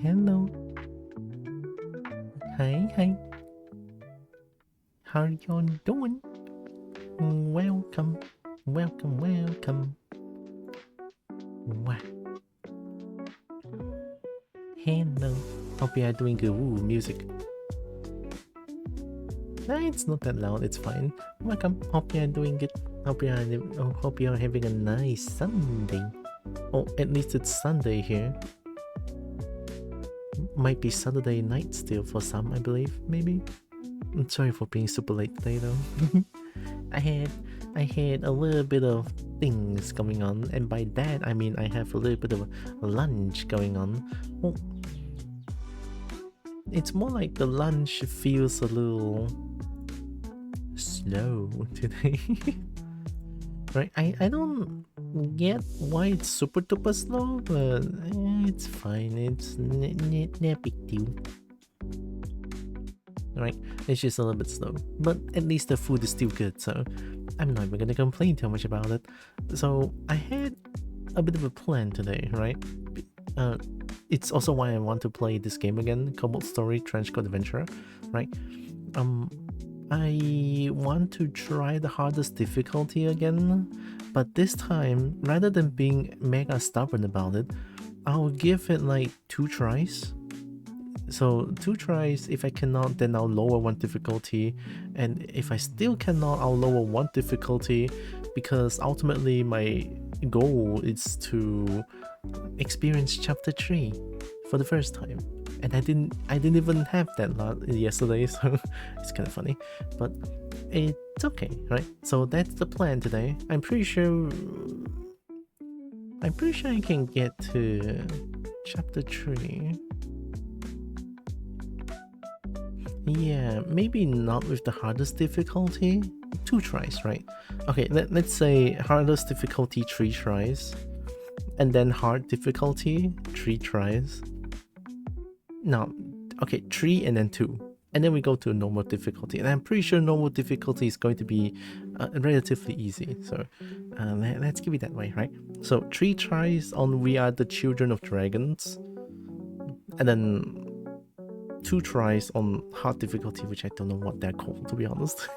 Hello. Hi. How you doing? Welcome. Wow. Hello. Hope you are doing good. Ooh, music. It's not that loud. It's fine. Welcome. Hope you are doing good. Hope you are having a nice Sunday. Oh, at least it's Sunday here. Might be Saturday night still for some, I believe. Maybe. I'm sorry for being super late today, though. I had a little bit of things going on, and by that I mean I have a little bit of lunch going on. Well, it's more like the lunch feels a little slow today. Right? I don't get why it's super duper slow, but it's fine. It's not big deal. Right? It's just a little bit slow, but at least the food is still good, so I'm not even gonna complain too much about it. So I had a bit of a plan today, right? It's also why I want to play this game again, Cobalt Story Trenchcoat Adventure, right? I want to try the hardest difficulty again, but this time, rather than being mega stubborn about it, I'll give it like 2 tries. So 2 tries. If I cannot, then I'll lower 1 difficulty, and if I still cannot, I'll lower 1 difficulty, because ultimately my goal is to experience chapter 3 for the first time, and I didn't even have that lot yesterday, so it's kind of funny, but it's okay, right? So that's the plan today. I'm pretty sure I can get to chapter 3. Yeah, maybe not with the hardest difficulty. 2 tries, right? Okay, let's say hardest difficulty 3 tries, and then hard difficulty 3 tries. No, okay, 3 and then 2. And then we go to normal difficulty. And I'm pretty sure normal difficulty is going to be relatively easy. So let's give it that way, right? So 3 tries on We Are the Children of Dragons. And then 2 tries on hard difficulty, which I don't know what they're called, to be honest.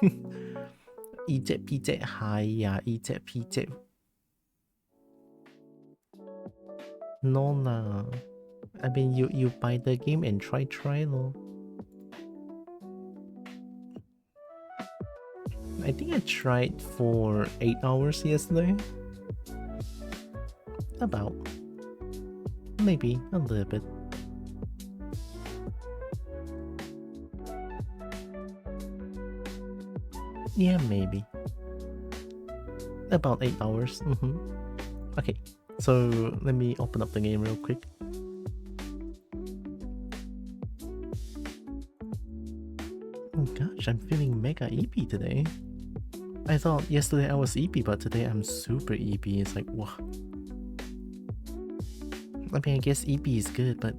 EZ high, EZ. No lah. I mean, you buy the game and try lor. I think I tried for 8 hours yesterday. About. Maybe a little bit. Yeah, maybe. About 8 hours. Okay, so let me open up the game real quick. Oh gosh, I'm feeling mega EP today. I thought yesterday I was EP, but today I'm super EP. It's like, wow. I mean, I guess EP is good, but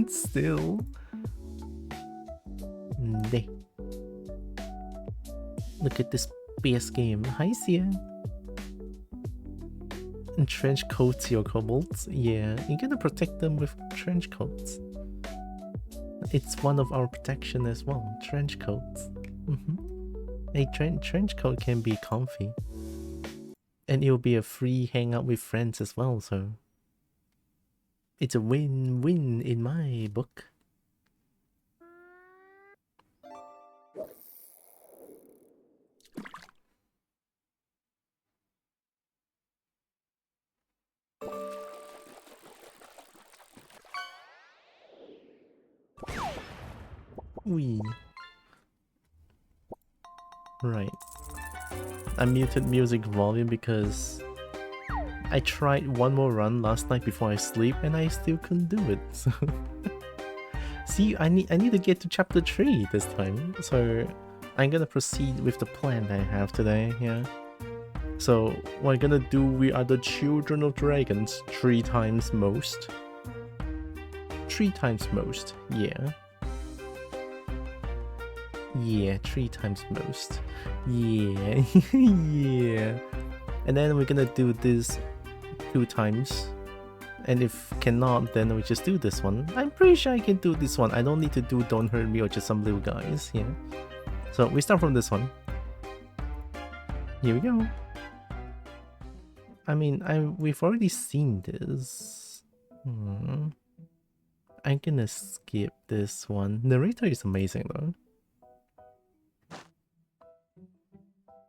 still. Nay. Look at this PS game. Hi, Sia. And trench coats your kobolds. Yeah, you gotta protect them with trench coats. It's one of our protection as well. Trench coats. A trench coat can be comfy, and it'll be a free hangout with friends as well. So it's a win-win in my book. Wee. Right. I muted music volume because I tried one more run last night before I sleep and I still couldn't do it. So see, I need to get to chapter 3 this time. So I'm gonna proceed with the plan I have today, yeah. So we're gonna do We Are the Children of Dragons 3 times most. 3 times most, yeah. Yeah, 3 times most. Yeah, yeah. And then we're gonna do this 2 times. And if cannot, then we just do this one. I'm pretty sure I can do this one. I don't need to do Don't Hurt Me or just some little guys, yeah. So we start from this one. Here we go. I mean, we've already seen this. I'm gonna skip this one. Narrator is amazing though.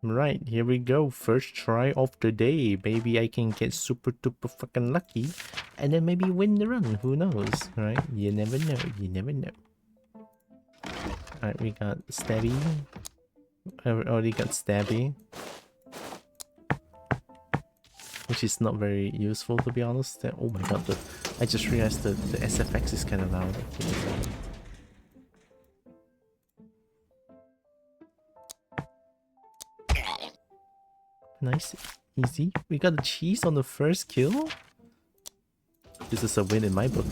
Right, here we go. First try of the day. Maybe I can get super duper fucking lucky and then maybe win the run. Who knows, right? You never know. You never know. Alright, we got Stabby. I already got Stabby. Which is not very useful, to be honest. Oh my god, I just realized that the SFX is kind of loud. Nice, easy. We got a cheese on the first kill. This is a win in my book.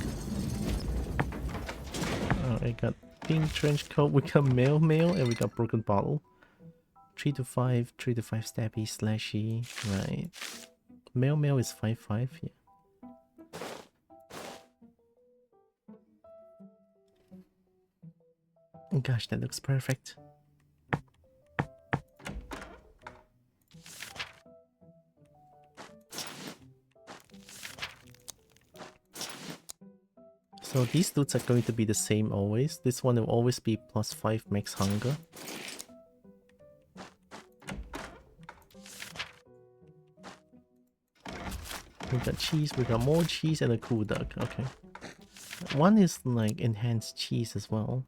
Oh, I got pink trench coat. We got mail, and we got broken bottle. 3 to 5 stabby, slashy. Right. Mail is 5-5. Yeah. Gosh, that looks perfect. So these loots are going to be the same always. This one will always be +5 max hunger. We got cheese, we got more cheese and a cool duck. Okay. One is like enhanced cheese as well.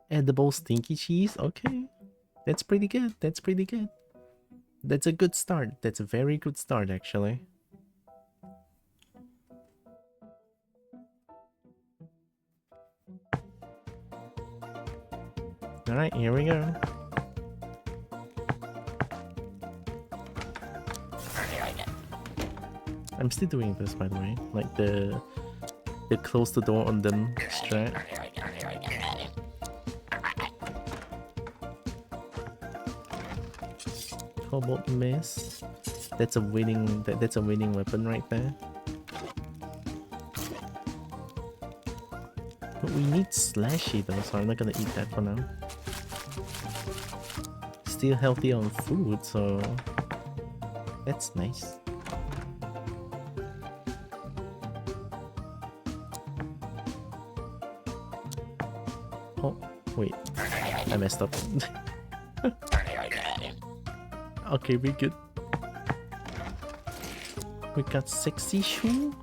Edible stinky cheese. Okay. That's pretty good. That's pretty good. That's a good start. That's a very good start actually. Alright, here we go. I'm still doing this, by the way. Like the close the door on them strat. Cobalt miss. That's a winning. That's a winning weapon right there. But we need slashy though, so I'm not gonna eat that for now. Still healthy on food, so that's nice. Oh, wait. I messed up. Okay, we good. We got 60 shoe?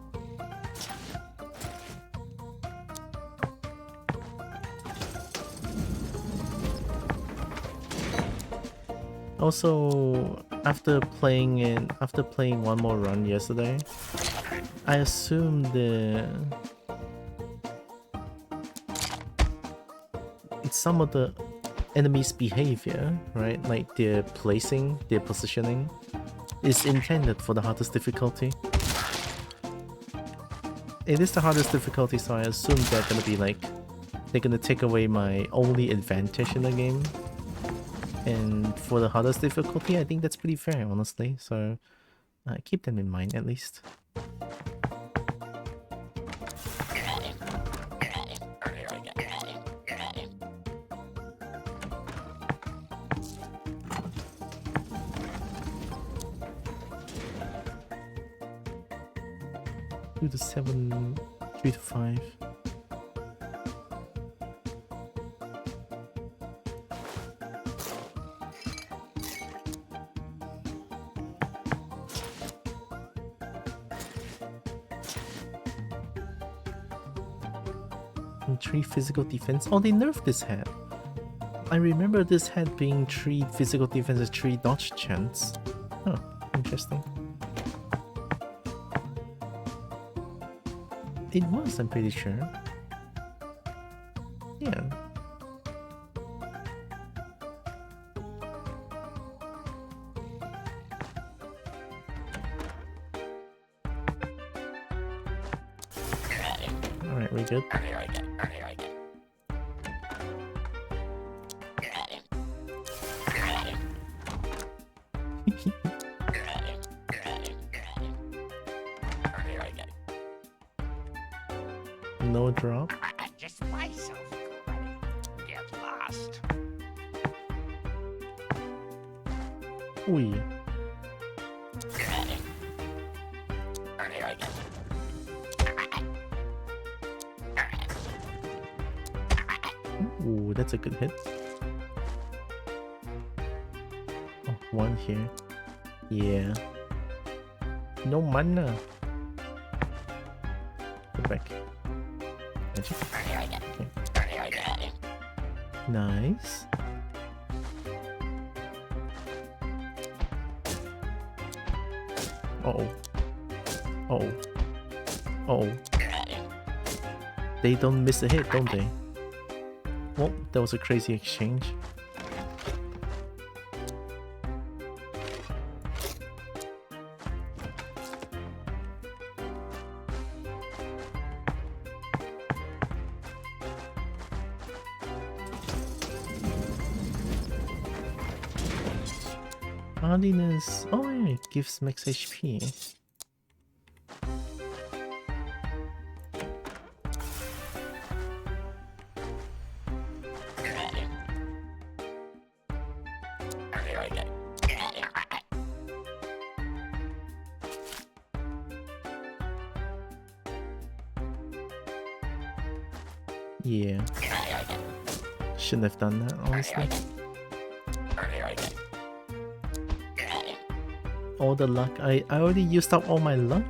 Also, after playing one more run yesterday, I assumed some of the enemies' behavior, right, like their placing, their positioning, is intended for the hardest difficulty. It is the hardest difficulty, so I assume they're gonna be like, they're gonna take away my only advantage in the game. And for the hardest difficulty, I think that's pretty fair, honestly, so keep them in mind at least. Two to 7, 3 to 5. And 3 physical defense. Oh, they nerfed this hat. I remember this hat being 3 physical defense and 3 dodge chance. Huh, interesting. It was, I'm pretty sure. Yeah. Alright, we good? more drop. Just myself. Get lost. Ui. Ooh, that's a good hit. Oh, one here. Yeah. No mana. Go back. Magic. Okay. Nice. Uh-oh. Uh-oh. Uh-oh. They don't miss a hit, don't they? Oh, that was a crazy exchange. Hardiness. Oh, yeah, it gives max HP. Yeah. Shouldn't have done that, honestly. All the luck. I already used up all my luck?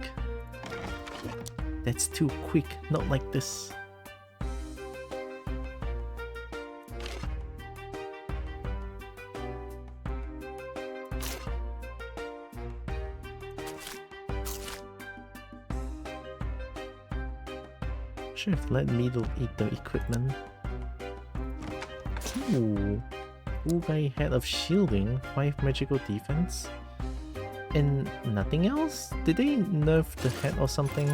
That's too quick, not like this. Should have let Meadle eat the equipment. Ooh. Ugai Head of Shielding, 5 magical defense. And nothing else? Did they nerf the head or something?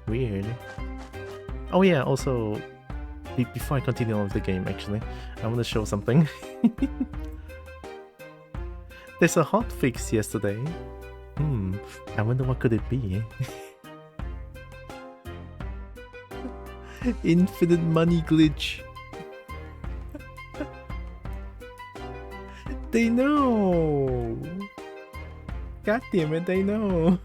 Weird. Oh yeah, also, before I continue on with the game actually, I want to show something. There's a hotfix yesterday. I wonder what could it be? Infinite money glitch. They know. God damn it, they know.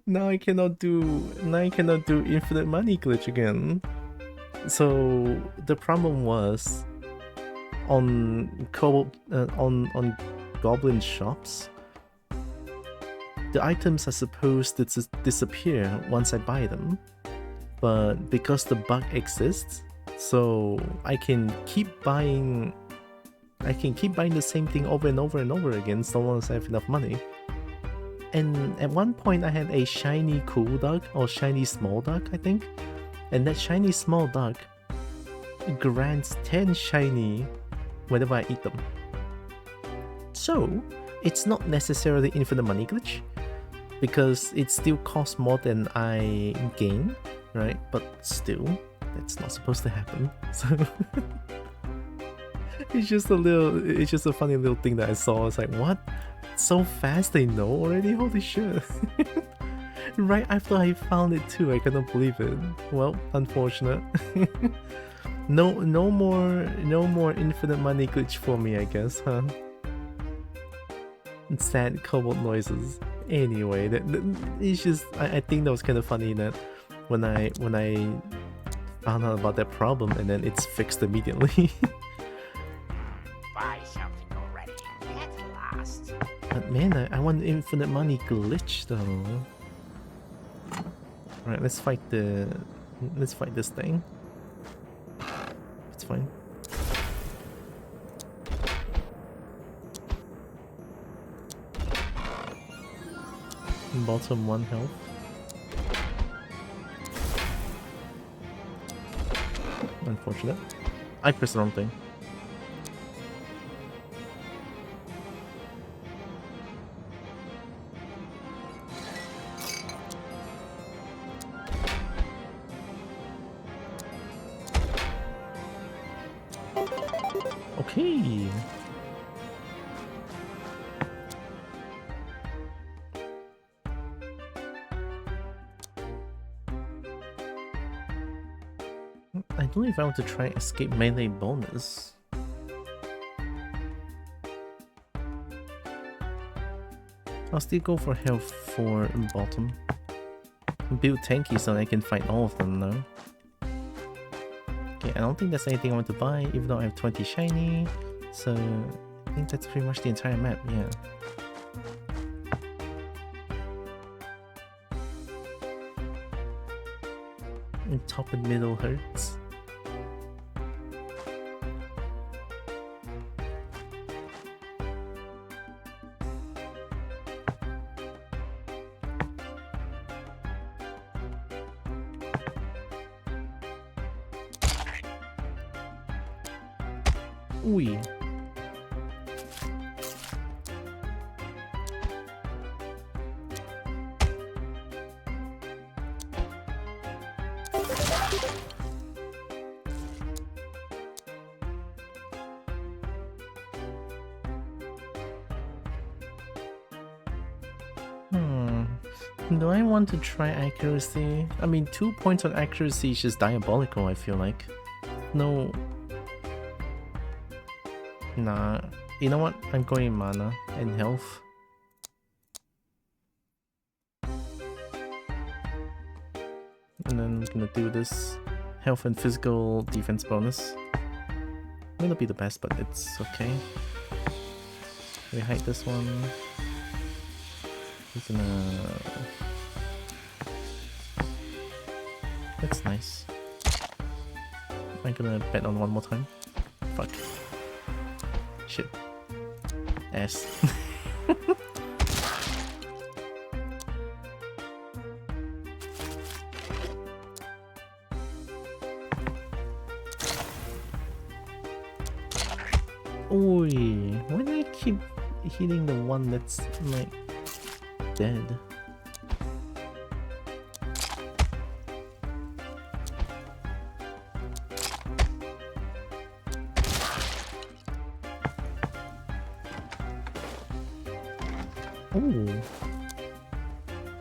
Now I cannot do infinite money glitch again. So the problem was on goblin shops, the items are supposed to disappear once I buy them, but because the bug exists, so I can keep buying the same thing over and over and over again so long as I have enough money. And at one point I had a shiny cool duck or shiny small duck, I think, and that shiny small duck grants 10 shiny whenever I eat them. So it's not necessarily infinite money glitch, because it still costs more than I gain, right? But still, that's not supposed to happen. So it's just a funny little thing that I saw. It's like, what? So fast they know already? Holy shit. Right after I found it too, I cannot believe it. Well, unfortunate. No more infinite money glitch for me, I guess, huh? Sad cobalt noises. Anyway, it's just I think that was kind of funny that when I found out about that problem and then it's fixed immediately. Buy something already. Get lost. But man, I want infinite money glitch though. Alright, let's fight this thing. It's fine. Bottom 1 health. Unfortunate. I pressed the wrong thing. Okay. I don't know if I want to try escape melee bonus. I'll still go for health for bottom. Build tanky so I can fight all of them now. Okay, I don't think there's anything I want to buy, even though I have 20 shiny. So I think that's pretty much the entire map, yeah. And top and middle hurts. Ooh. Do I want to try accuracy? I mean, 2 points on accuracy is just diabolical, I feel like. No. Nah. You know what? I'm going mana and health. And then I'm gonna do this health and physical defense bonus. May not be the best, but it's okay. We hide this one. He's gonna... That's nice. I'm gonna bet on one more time. Fuck. Shit. S. Oi, why do I keep hitting the one that's like dead? Ooh.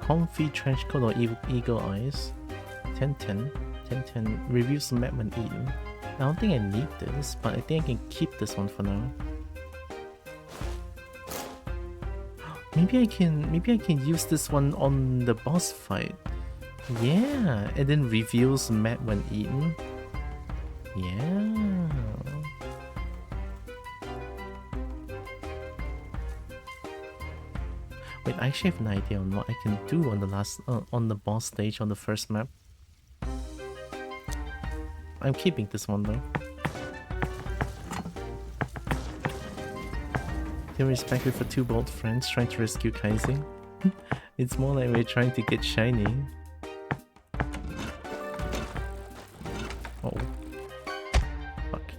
Comfy trench coat or eagle eyes. 10-10. 10-10. Reviews map when eaten. I don't think I need this, but I think I can keep this one for now. Maybe I can use this one on the boss fight. Yeah, and then reveals map when eaten. Yeah. Wait, I actually have an idea on what I can do on the on the boss stage on the first map. I'm keeping this one though. Irrespective for two bold friends trying to rescue Kaizing. It's more like we're trying to get shiny. Oh. Fuck.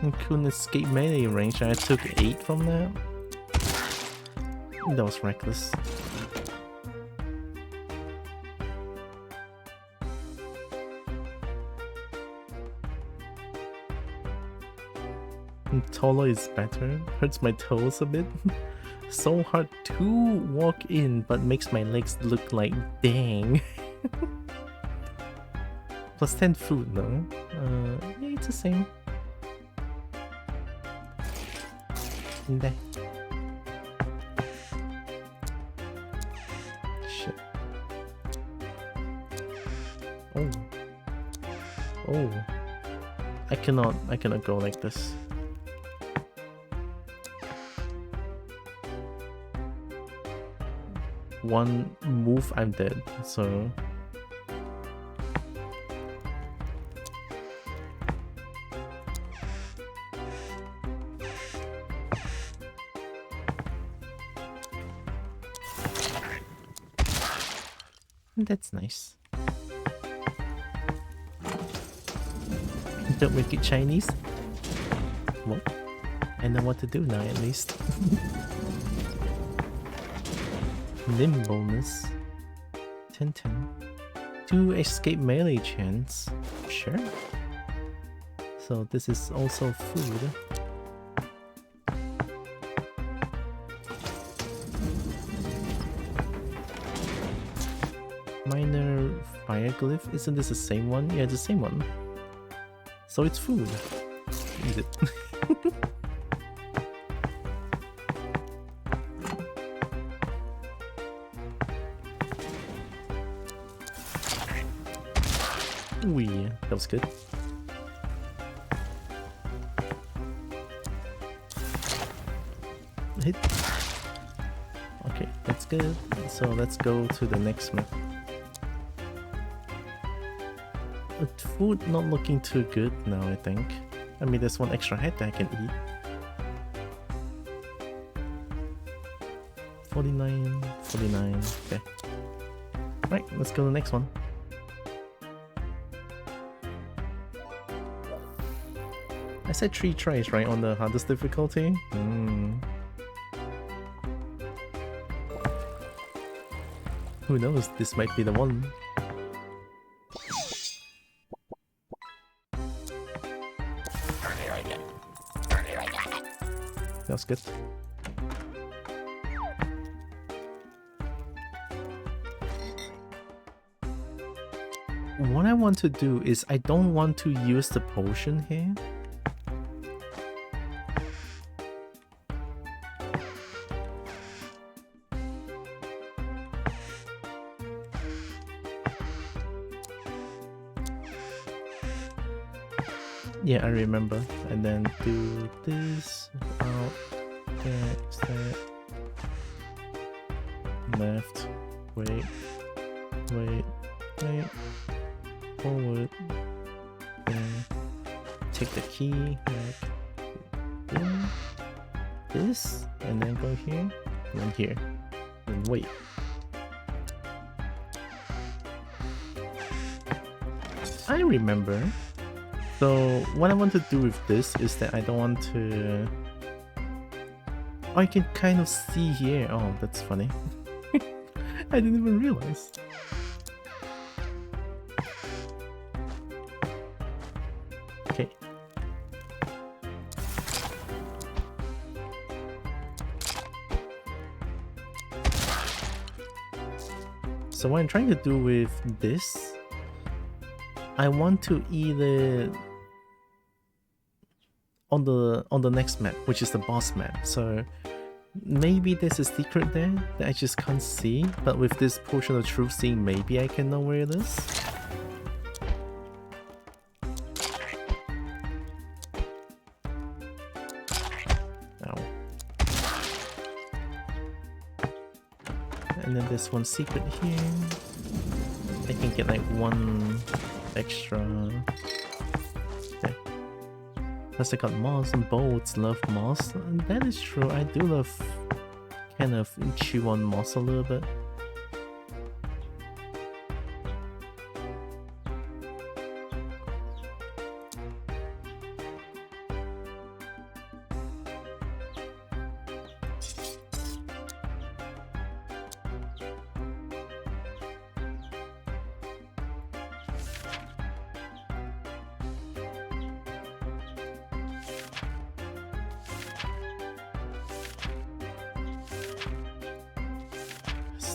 I couldn't escape melee range. I took 8 from that. That was reckless. Taller is better. Hurts my toes a bit. So hard to walk in, but makes my legs look like dang. Plus 10 food though. Yeah, it's the same. There. Shit. Oh. Oh. I cannot go like this. One move, I'm dead, so... That's nice. Don't make it Chinese? Well, I know what to do now at least. Nimbleness. 10-10. 2 escape melee chance. Sure. So this is also food. Minor fire glyph. Isn't this the same one? Yeah, it's the same one. So it's food. Eat it. Wee, that was good. Hit. Okay, that's good. So let's go to the next map. Food not looking too good now, I think. I mean, there's one extra head that I can eat. 49, 49, okay. Right, let's go to the next one. I said 3 tries, right, on the hardest difficulty? Who knows, this might be the one. That's good. What I want to do is I don't want to use the potion here. Yeah, I remember. And then do this out, that, left, wait, forward, then take the key, like this, and then go here, and then here, and wait. I remember. So what I want to do with this is that I don't want to... Oh, I can kind of see here. Oh, that's funny. I didn't even realize. Okay. So what I'm trying to do with this, I want to either on the next map, which is the boss map. So maybe there's a secret there that I just can't see, but with this potion of truth seeing, maybe I can know where it is. Ow. And then there's one secret here. I can get like one extra. Okay. Plus I got moss, and boats love moss. And that is true, I do love kind of chew on moss a little bit.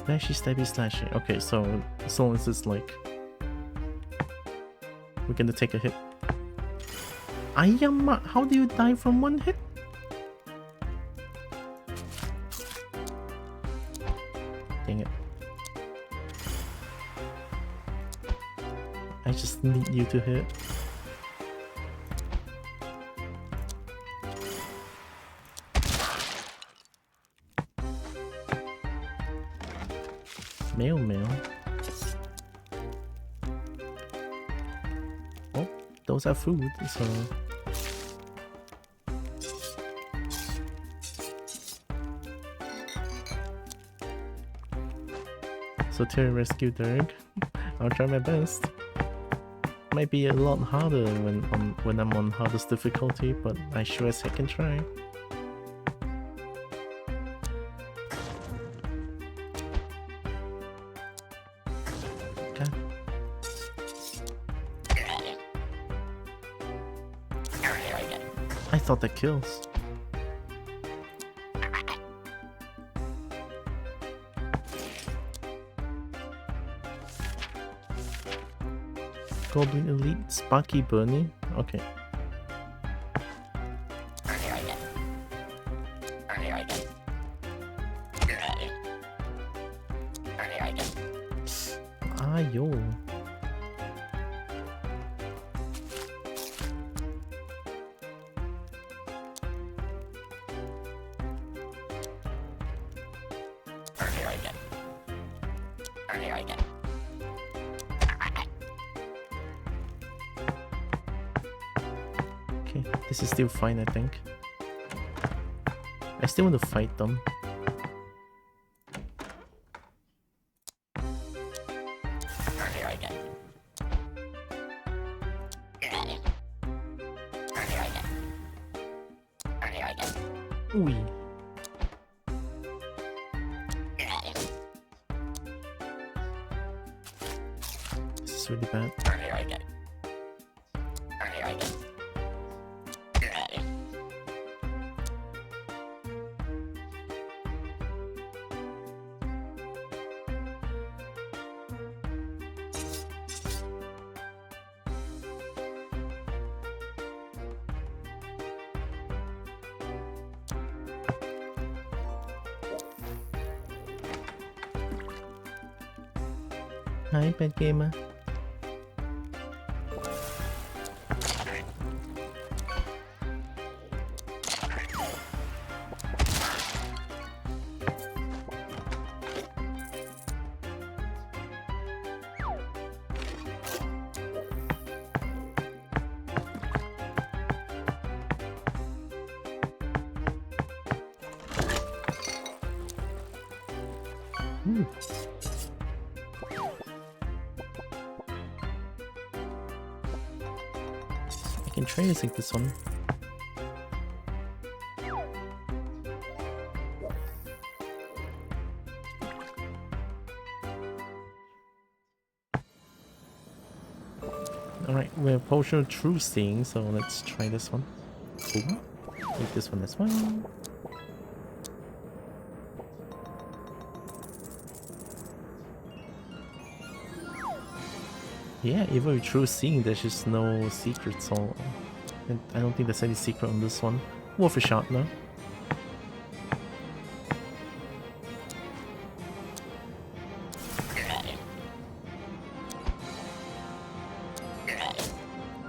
Slashy, stabby, slashy. Okay, so as long as it's like we're gonna take a hit. Ayama, how do you die from one hit? Dang it. I just need you to hit. Mail. Oh, those are food, so... So to rescue Dirk, I'll try my best. Might be a lot harder when I'm on hardest difficulty, but I sure as heck can try. I thought that kills. Goldwing Elite, Sparky Bernie. Okay. Ah, yo. Okay, this is still fine, I think. I still want to fight them. Ooh. This is really bad. Hi, Bad Gamer. I can try using this one. Alright, we have Potion of True Seeing, so let's try this one. Boom. Take this one as well. Yeah, even with True Seeing, there's just no secret, so I don't think there's any secret on this one. Worth a shot, no?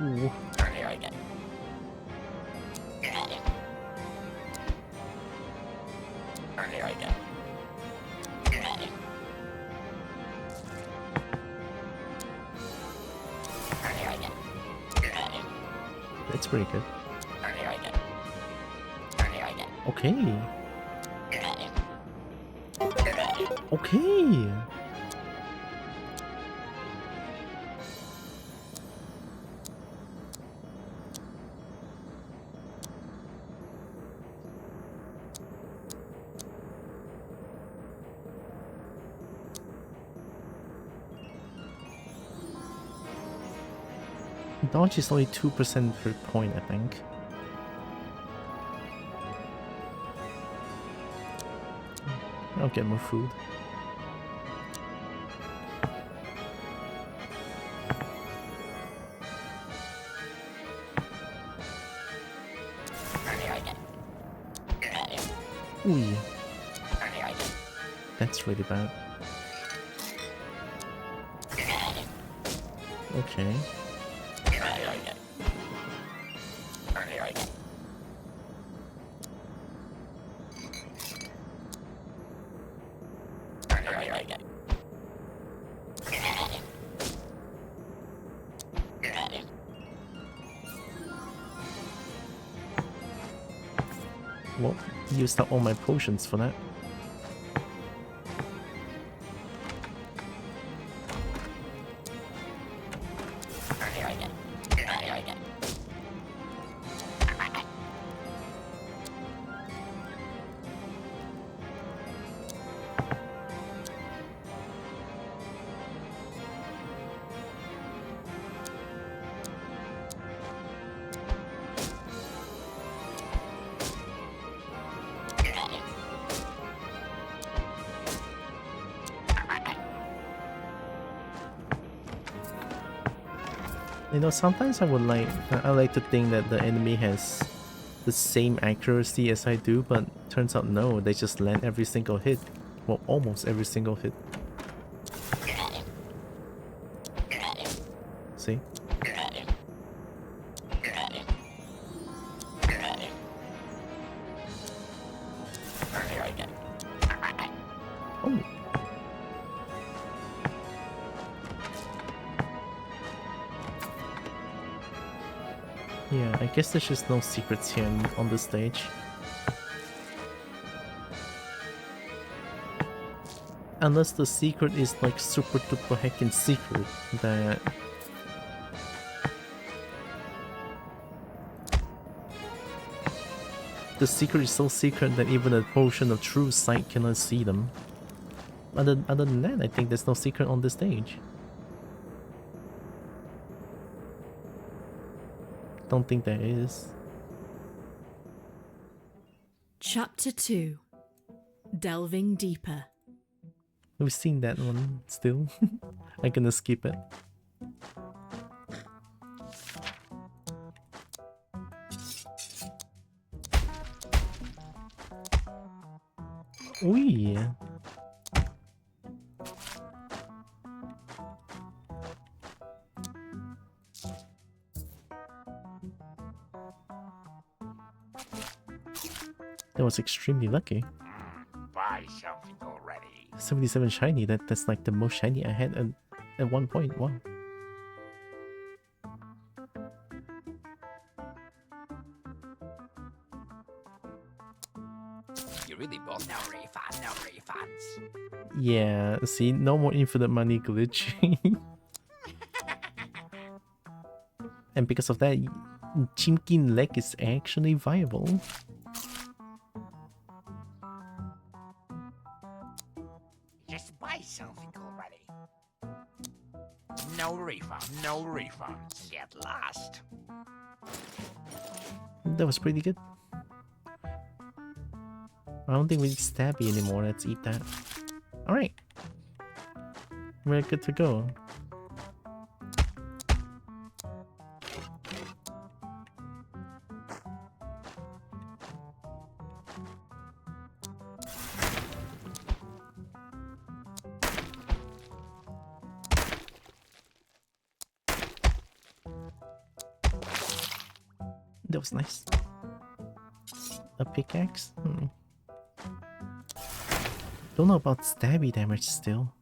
Ooh. That's pretty good. Okay. Okay. Dodge is only 2% per point, I think. I'll get more food. Ooh. That's really bad. Okay. Well, used up all my potions for that. You know, sometimes I like to think that the enemy has the same accuracy as I do, but turns out no, they just land every single hit. Well, almost every single hit. See? Oh. Yeah, I guess there's just no secrets here on this stage. Unless the secret is like super duper heckin' secret that... The secret is so secret that even a potion of true sight cannot see them. Other than that, I think there's no secret on this stage. Don't think there is. Chapter 2. Delving Deeper. We've seen that one still. I'm gonna skip it. Oh yeah. That was extremely lucky. Buy something already. 77 shiny, that's like the most shiny I had at one point. Wow. You really bought no refund, no refunds. Yeah, see, no more infinite money glitch. And because of that, Chimkin leg is actually viable. Just buy something already. No refund, no refunds. Get lost. That was pretty good. I don't think we need Stabby anymore. Let's eat that. Alright. We're good to go. That was nice. A pickaxe? Don't know about stabby damage still.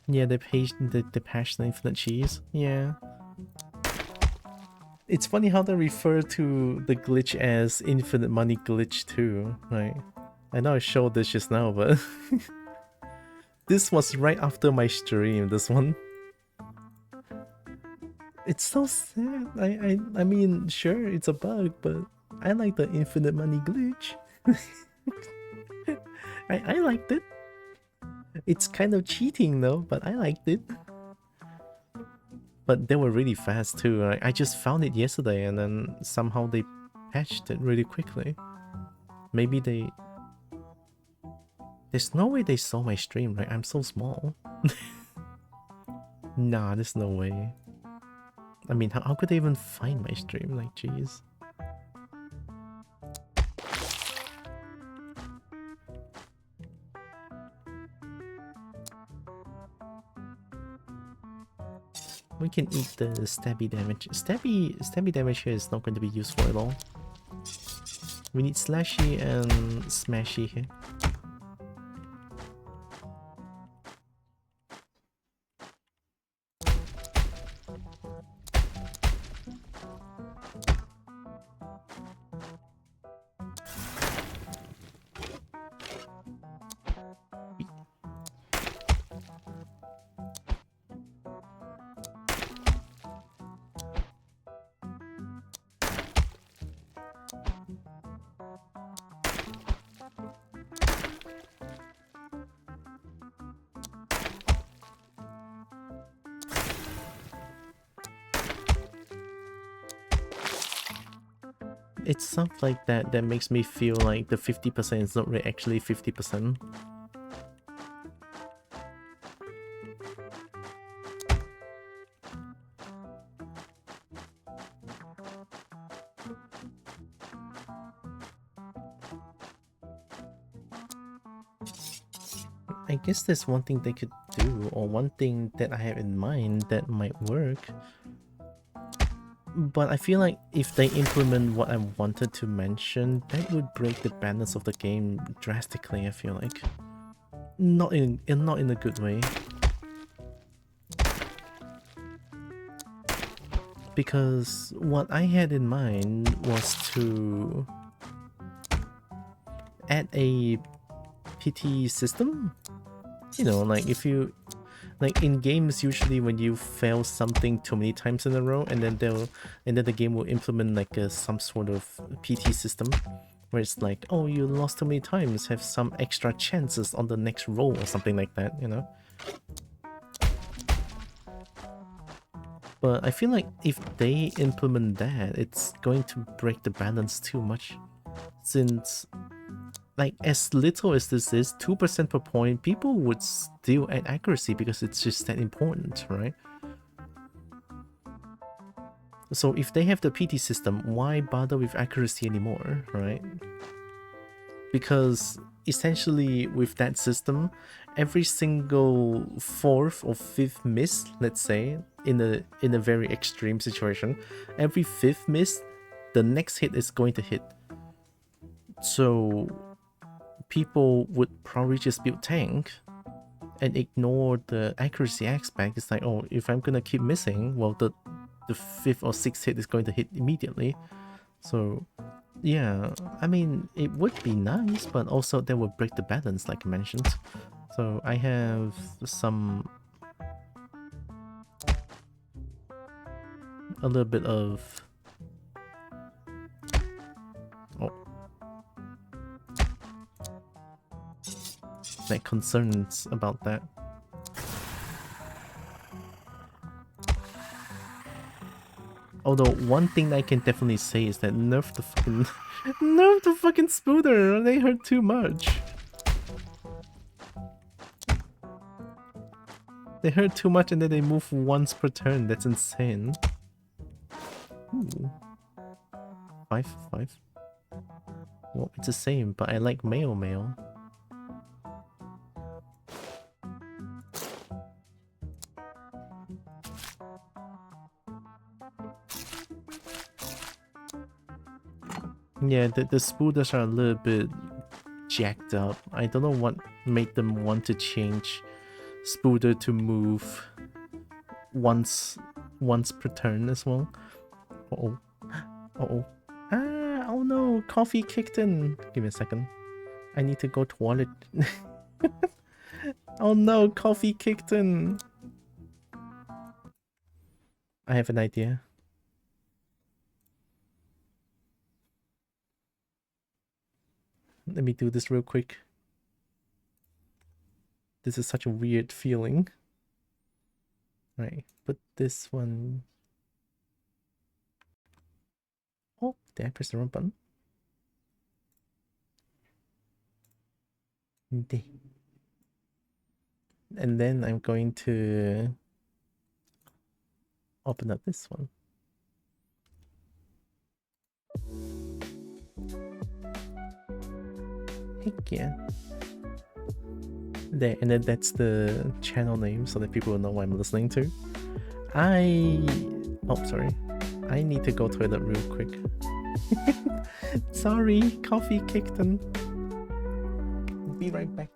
Yeah, the passion infinite cheese. Yeah. It's funny how they refer to the glitch as infinite money glitch too, right? I know I showed this just now, but this was right after my stream, this one. It's so sad. I mean, sure, it's a bug, but I like the infinite money glitch. I liked it. It's kind of cheating though, but I liked it. But they were really fast too. I just found it yesterday and then somehow they patched it really quickly. Maybe they... There's no way they saw my stream, right? I'm so small. Nah, there's no way. I mean, how could they even find my stream? Like, jeez. We can eat the stabby damage. Stabby damage here is not going to be useful at all. We need slashy and smashy here. It's stuff like that that makes me feel like the 50% is not really actually 50%. I guess there's one thing they could do, or one thing that I have in mind that might work. But I feel like if they implement what I wanted to mention, that would break the balance of the game drastically, I feel like. Not in a good way. Because what I had in mind was to add a PT system. You know, like if you, like in games usually when you fail something too many times in a row, and then the game will implement like some sort of PT system where it's like, oh, you lost too many times, have some extra chances on the next roll or something like that, you know. But I feel like if they implement that, it's going to break the balance too much. Since, like, as little as this is, 2% per point, people would still add accuracy because it's just that important, right? So if they have the PT system, why bother with accuracy anymore, right? Because essentially with that system, every single 4th or 5th miss, let's say, in a very extreme situation, every 5th miss, the next hit is going to hit. So people would probably just build tank and ignore the accuracy aspect. It's like, oh, if I'm gonna keep missing, well, the 5th or 6th hit is going to hit immediately. So yeah, I mean, it would be nice, but also that would break the balance, like I mentioned. So I have a little bit of, like, concerns about that. Although one thing I can definitely say is that nerf the fucking Spooder. They hurt too much. They hurt too much and then they move once per turn. That's insane. Ooh. 5/5. Well, it's the same, but I like male. Yeah, the Spooders are a little bit jacked up. I don't know what made them want to change Spooder to move once per turn as well. Uh-oh. Uh-oh. Ah, oh no, coffee kicked in. Give me a second. I need to go toilet. Oh no, coffee kicked in. I have an idea. Let me do this real quick. This is such a weird feeling. Right, put this one. Oh, did I press the wrong button? And then I'm going to open up this one. Heck yeah. There, and then that's the channel name so that people will know what I'm listening to. Oh, sorry. I need to go to toilet real quick. Sorry, coffee kicked in. Be right back.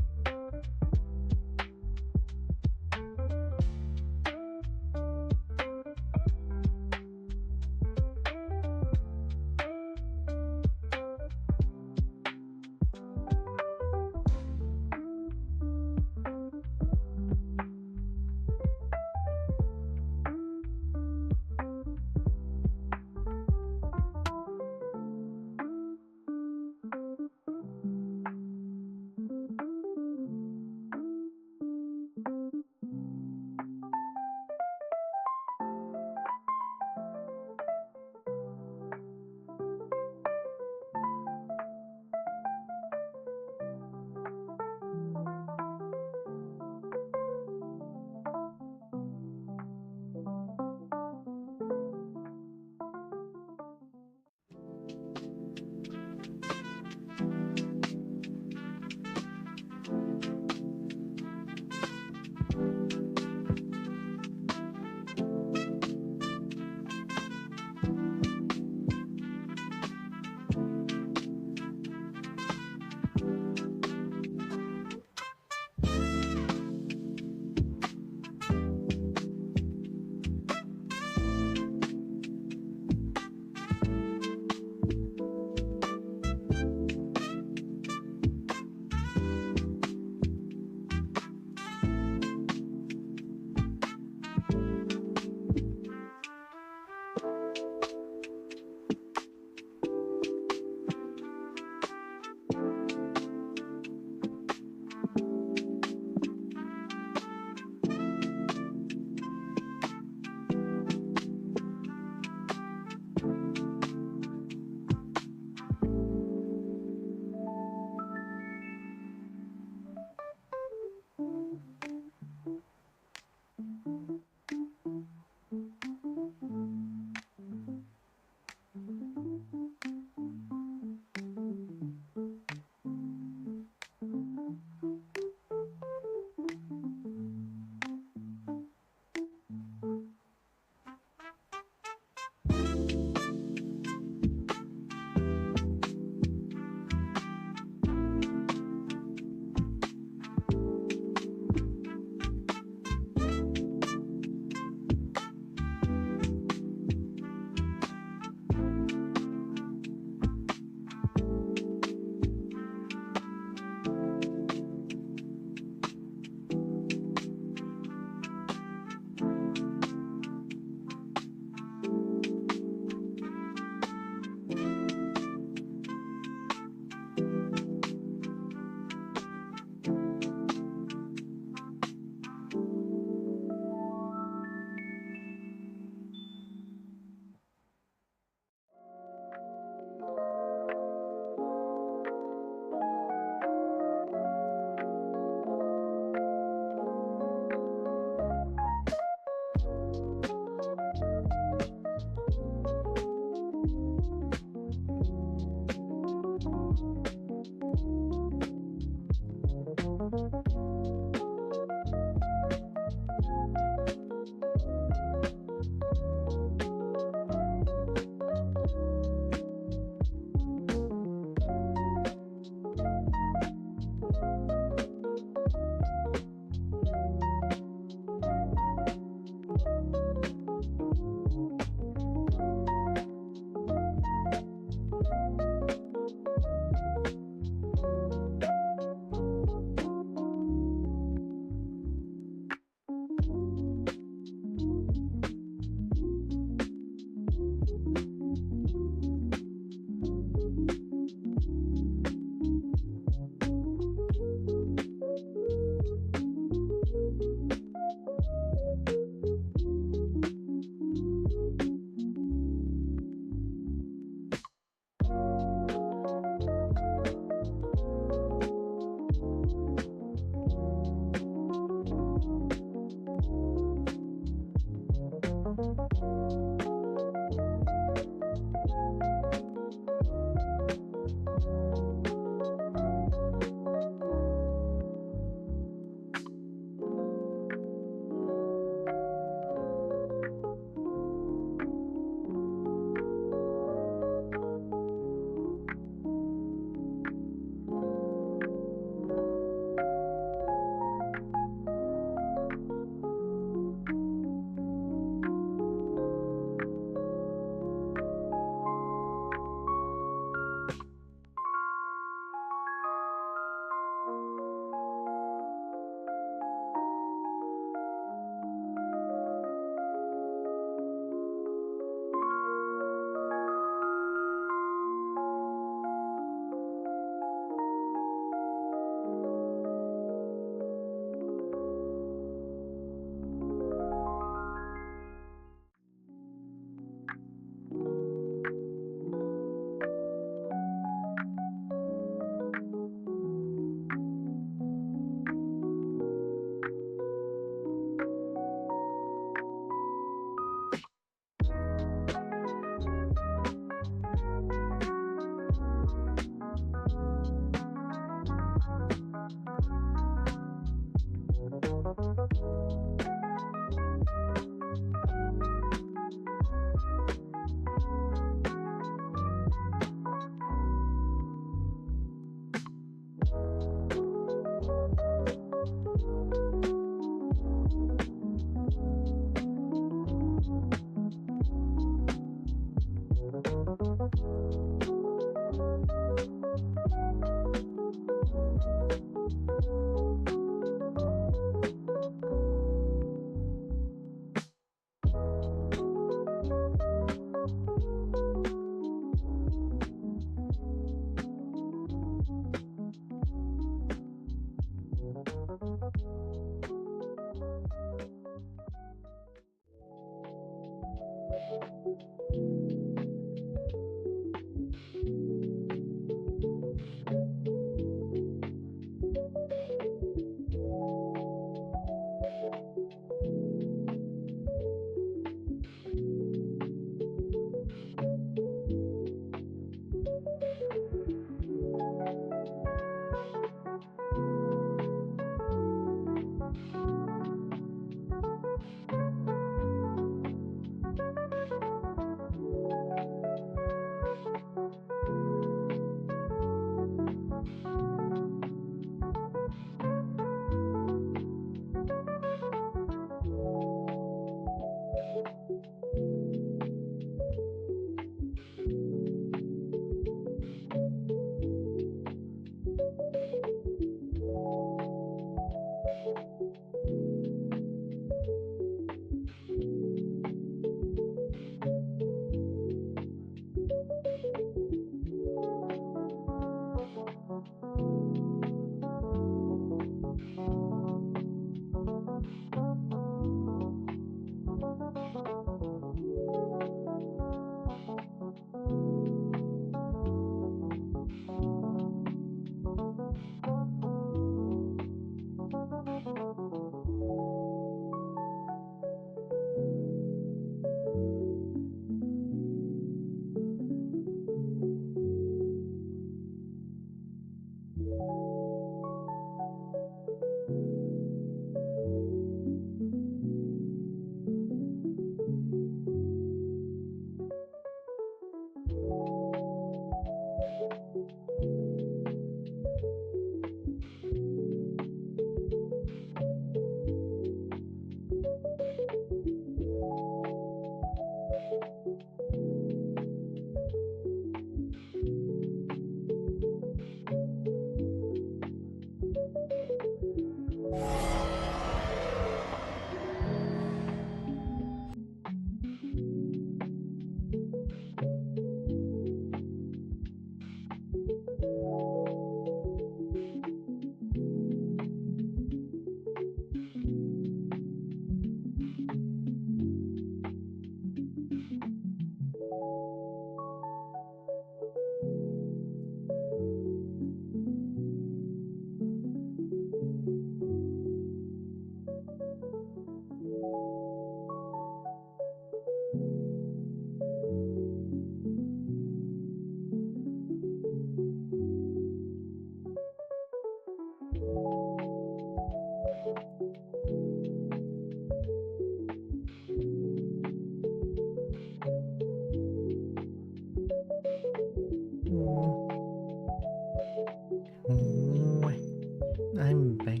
I'm back.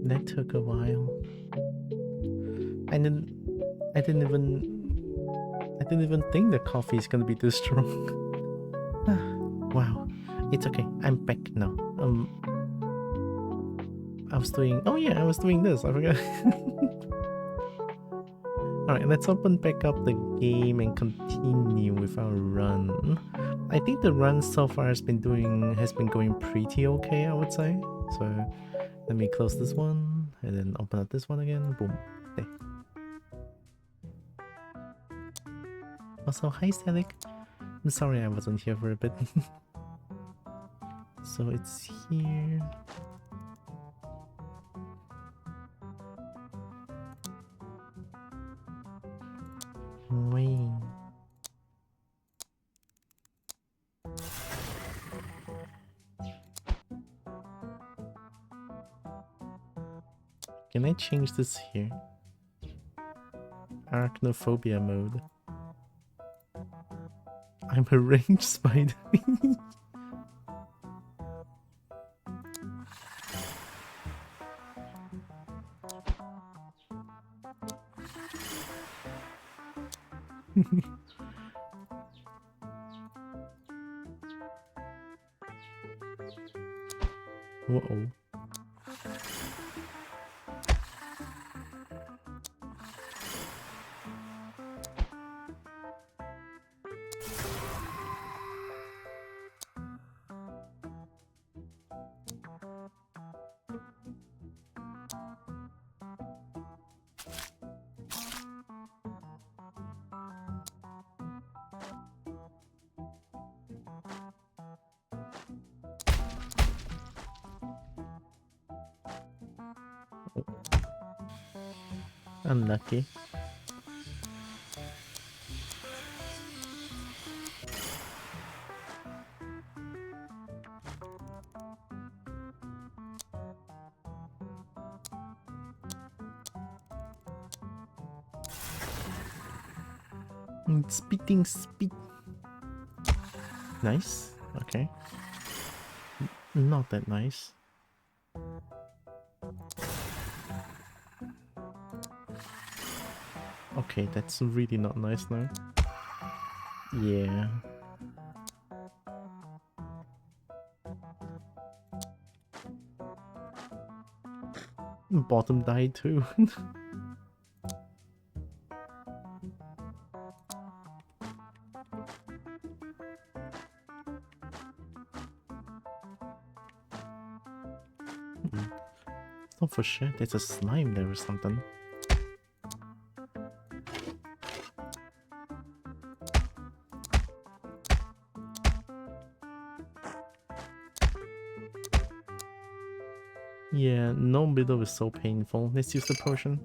That took a while. I didn't even think the coffee is gonna be this strong. Wow. It's okay. I'm back now. I was doing this. I forgot. Alright, let's open back up the game and continue with our run. I think the run so far has been going pretty okay, I would say. So let me close this one and then open up this one again. Boom. There. Also, hi Static. I'm sorry I wasn't here for a bit. So it's here. Wait. Can I change this here? Arachnophobia mode. I'm a ranged spider. Uh-oh. Unlucky. Spitting spit. Nice. Okay. Not that nice. Okay, that's really not nice now. Yeah. Bottom died too. Oh, for sure, there's a slime there or something. Yeah, no middle is so painful. Let's use the potion.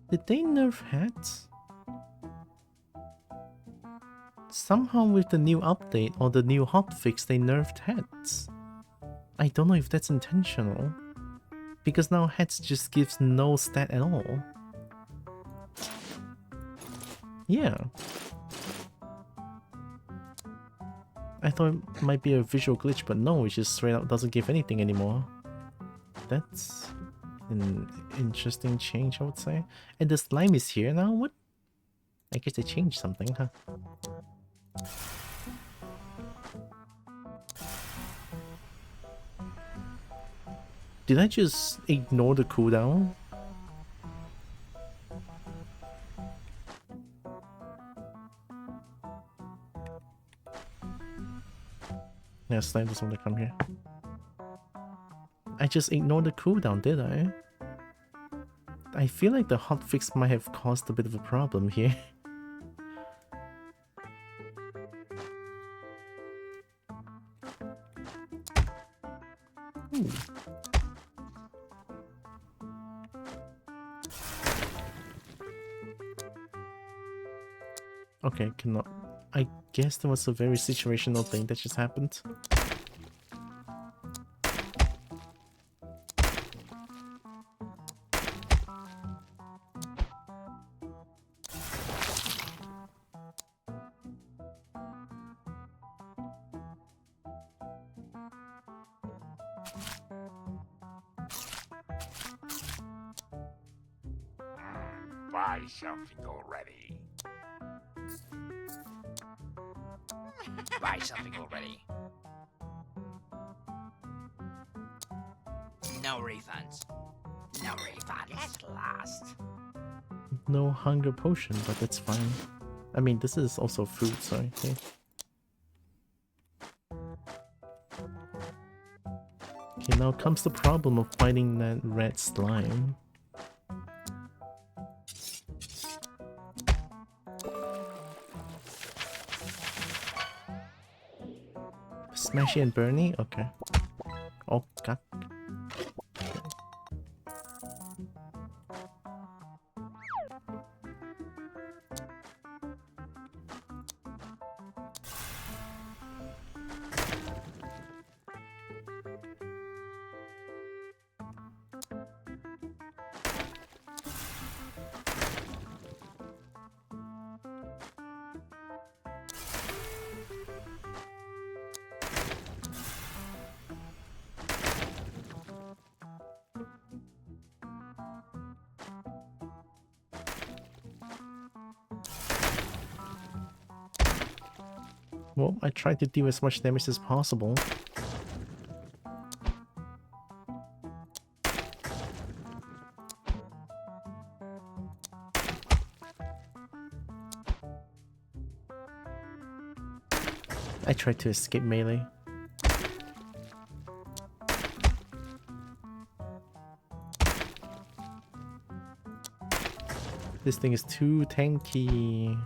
Did they nerf hats? Somehow with the new update or the new hotfix they nerfed hats. I don't know if that's intentional. Because now hats just gives no stat at all. Yeah. I thought it might be a visual glitch, but no, it just straight up doesn't give anything anymore. That's an interesting change, I would say. And the slime is here now? What? I guess they changed something, huh? Did I just ignore the cooldown? Yeah, slime doesn't want to come here. I just ignored the cooldown, did I? I feel like the hotfix might have caused a bit of a problem here. Ooh. Okay, cannot. I guess there was a very situational thing that just happened. Buy something already. Buy something already. No refunds. No refunds. At last. No hunger potion, but that's fine. I mean, this is also food, so okay. Okay, now comes the problem of fighting that red slime. Smashy and Bernie? Okay. Oh, god. Well, I tried to do as much damage as possible. I tried to escape melee. This thing is too tanky.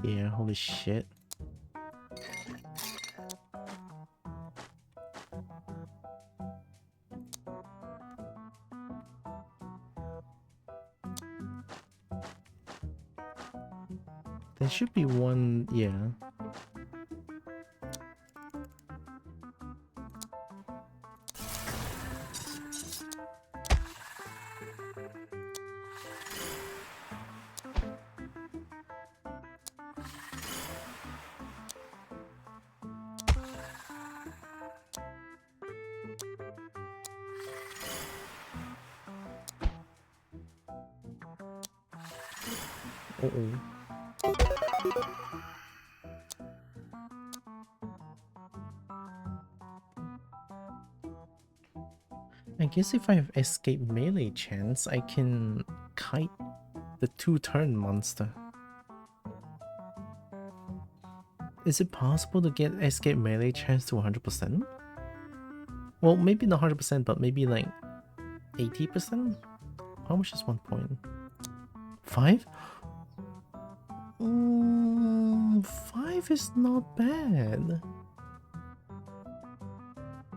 Yeah, holy shit. There should be one, yeah. Uh-oh. I guess if I have escape melee chance, I can kite the 2-turn monster. Is it possible to get escape melee chance to 100%? Well, maybe not 100%, but maybe like 80%? How much is 1 point? 5? 5 is not bad.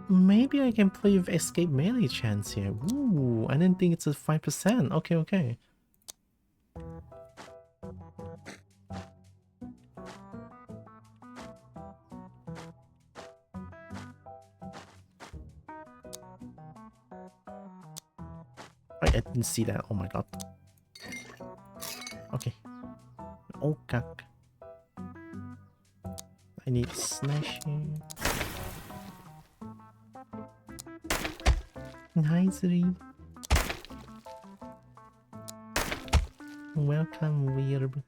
Maybe I can play with escape melee chance here. Ooh, I didn't think it's a 5%. Okay, okay. I didn't see that. Oh my god. Okay. Oh, cack. I need slashing. Nicely. Welcome, weird.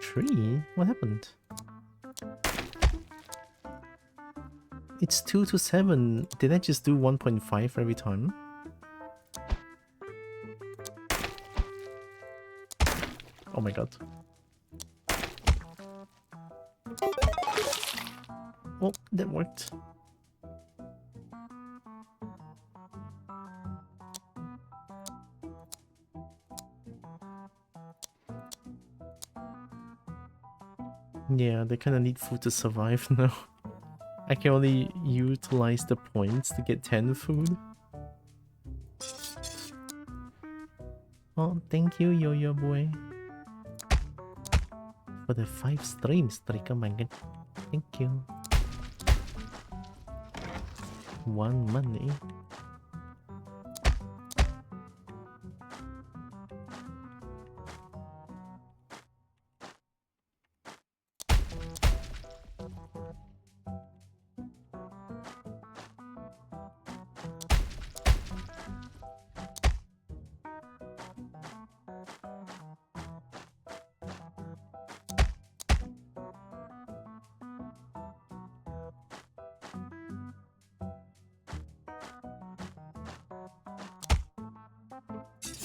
Tree? What happened? It's 2 to 7. Did I just do 1.5 every time? Oh my god. Oh, that worked. Yeah, they kind of need food to survive now. I can only utilize the points to get 10 food. Oh, thank you, Yo-Yo Boy. For the 5 streams, Trick. Oh my god. Thank you. 1 money.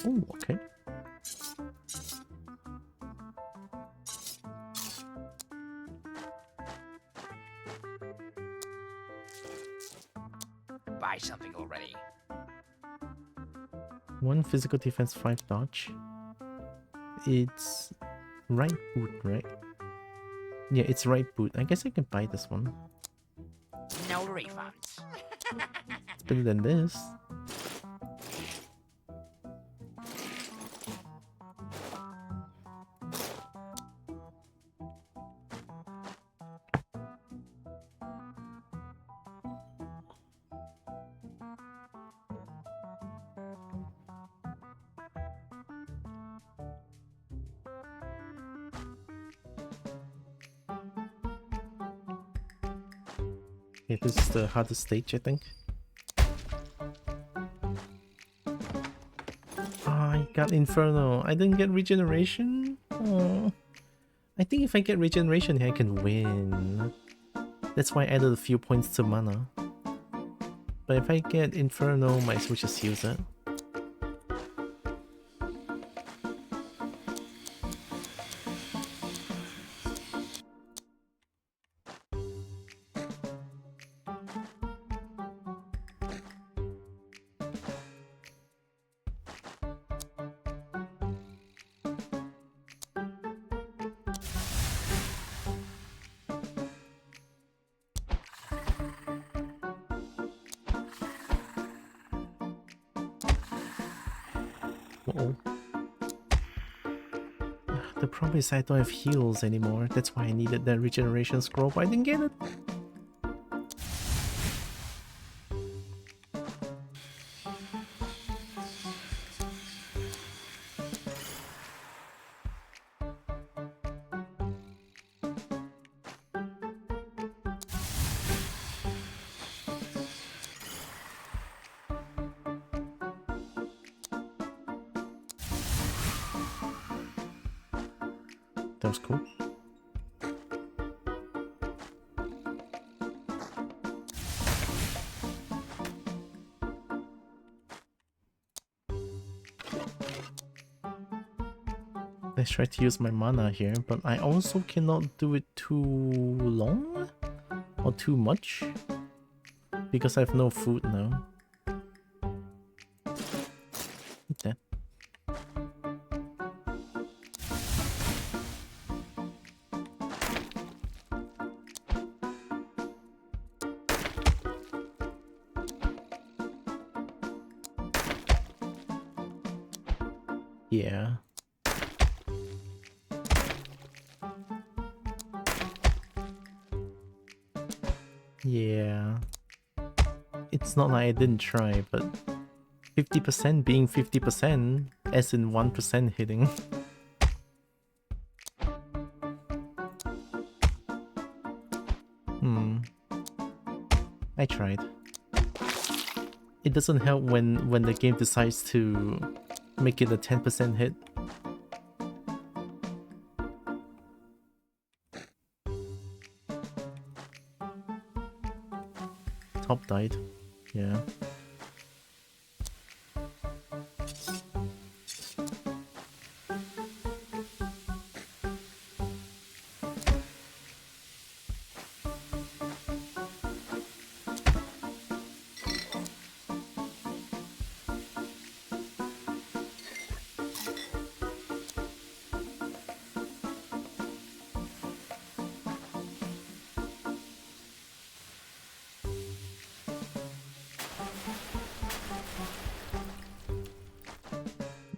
Oh, okay. Buy something already. 1 physical defense, 5 dodge. It's right boot, right? Yeah, it's right boot. I guess I can buy this one. No refunds. It's better than this. Yeah, this is the hardest stage, I think. I got Inferno. I didn't get regeneration? Oh. I think if I get regeneration here, I can win. That's why I added a few points to mana. But if I get Inferno, might as well just use it. Uh-oh. The problem is I don't have heals anymore. That's why I needed that regeneration scroll, but I didn't get it. That was cool. Let's try to use my mana here, but I also cannot do it too long or too much because I have no food now. Eat that. Yeah. Yeah. It's not like I didn't try, but 50% being 50%, as in 1% hitting. I tried. It doesn't help when the game decides to make it a 10% hit. Top died. Yeah.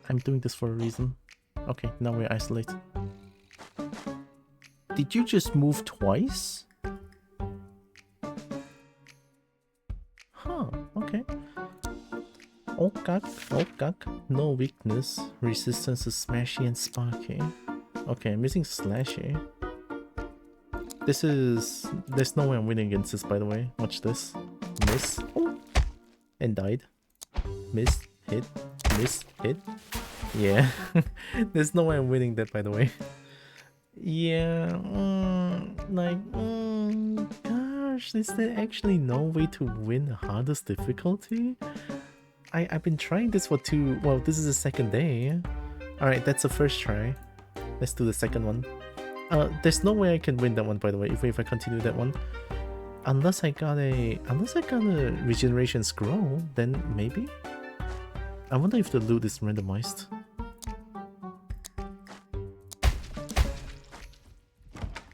I'm doing this for a reason. Okay, now we're isolated. Did you just move twice? Huh, okay. Okak, no weakness. Resistance to Smashy and Sparky. Okay, I'm missing Slashy. There's no way I'm winning against this, by the way. Watch this. Miss. Oh. And died. Miss. Hit. Miss. Hit. Yeah. There's no way I'm winning that, by the way. Yeah. Gosh, is there actually no way to win the hardest difficulty? I've been trying this for well, this is the second day. Alright, that's the first try. Let's do the second one. There's no way I can win that one, by the way, if I continue that one. Unless I got a regeneration scroll, then maybe? I wonder if the loot is randomized.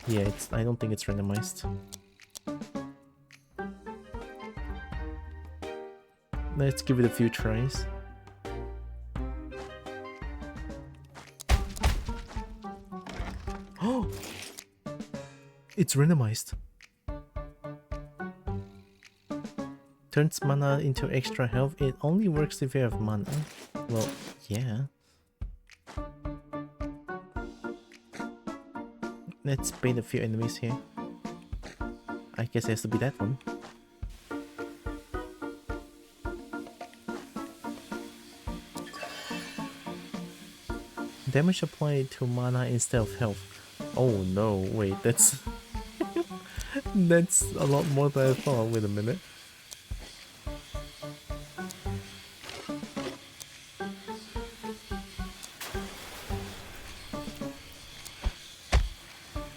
Yeah, I don't think it's randomized. Let's give it a few tries. Oh! It's randomized. Turns mana into extra health. It only works if you have mana. Well, yeah. Let's bait a few enemies here. I guess it has to be that one. Damage applied to mana instead of health. Oh no, wait, that's... that's a lot more than I thought. Wait a minute.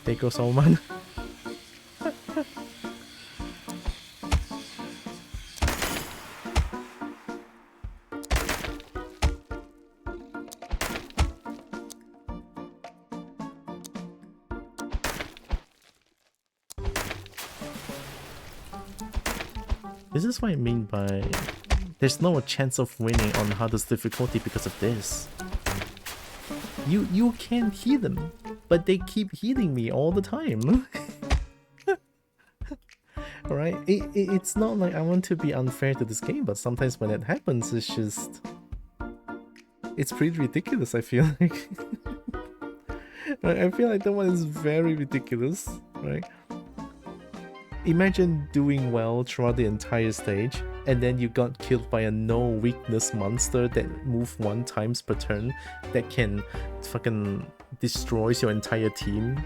There goes all mana. This is what I mean by There's no chance of winning on hardest difficulty because of this. You can't hit them, but they keep hitting me all the time. Alright, it's not like I want to be unfair to this game, but sometimes when it happens, it's just... It's pretty ridiculous, I feel like. I feel like that one is very ridiculous, right? Imagine doing well throughout the entire stage, and then you got killed by a no weakness monster that move 1 times per turn that can fucking destroys your entire team.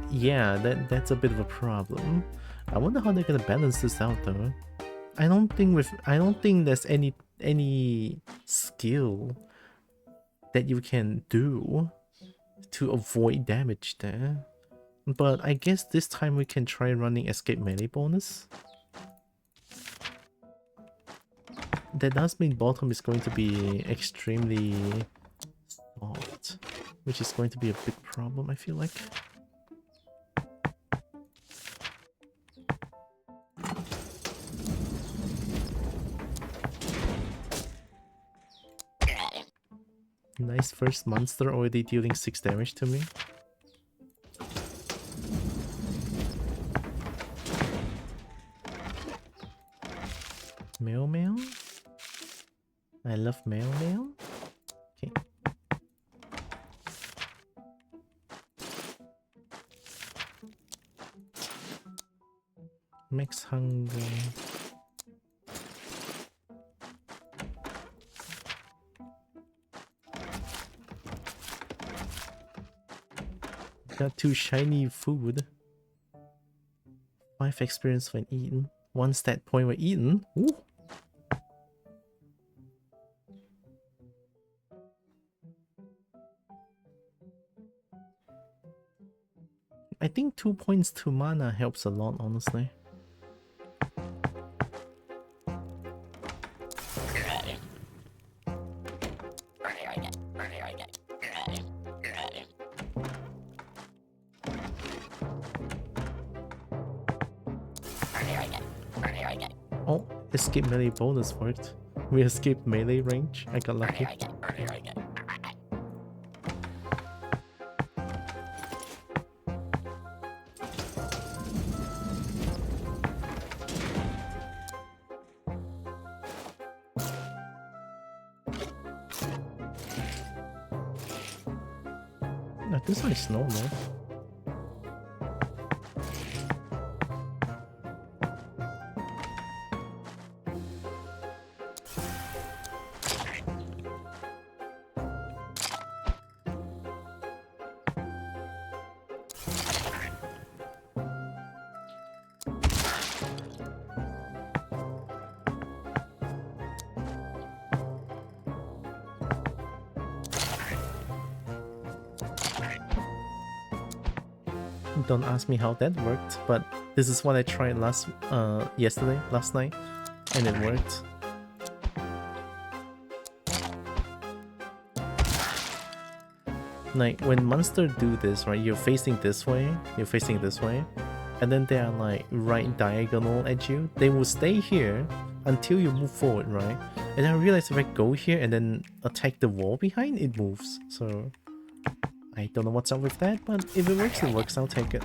Yeah, that's a bit of a problem. I wonder how they're gonna balance this out though. I don't think there's any skill that you can do to avoid damage there. But I guess this time we can try running escape melee bonus. That does mean bottom is going to be extremely soft, which is going to be a big problem, I feel like. Nice first monster already dealing 6 damage to me. Mail mail? I love mail mail. Okay. Max hunger. Got 2 shiny food. 5 experience when eaten. 1 stat point when eaten. Ooh. I think 2 points to mana helps a lot, honestly. Oh, escape melee bonus worked. We escaped melee range. I got lucky. This one is normal. Don't ask me how that worked, but this is what I tried last night, and it worked. Like when monsters do this, right? You're facing this way, and then they are like right diagonal at you. They will stay here until you move forward, right? And I realized if I go here and then attack the wall behind, it moves. So I don't know what's up with that, but if it works, it works. I'll take it.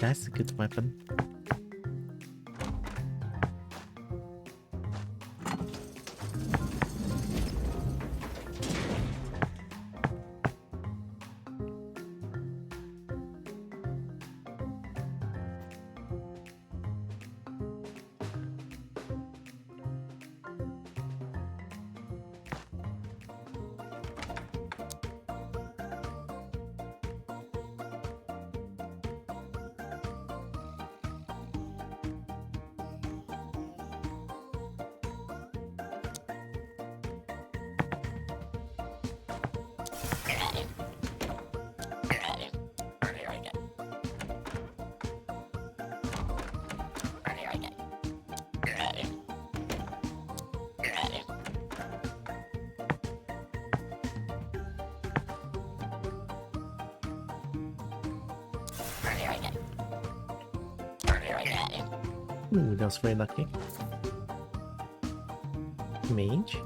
That's a good weapon. Ooh, that was very lucky. Mage.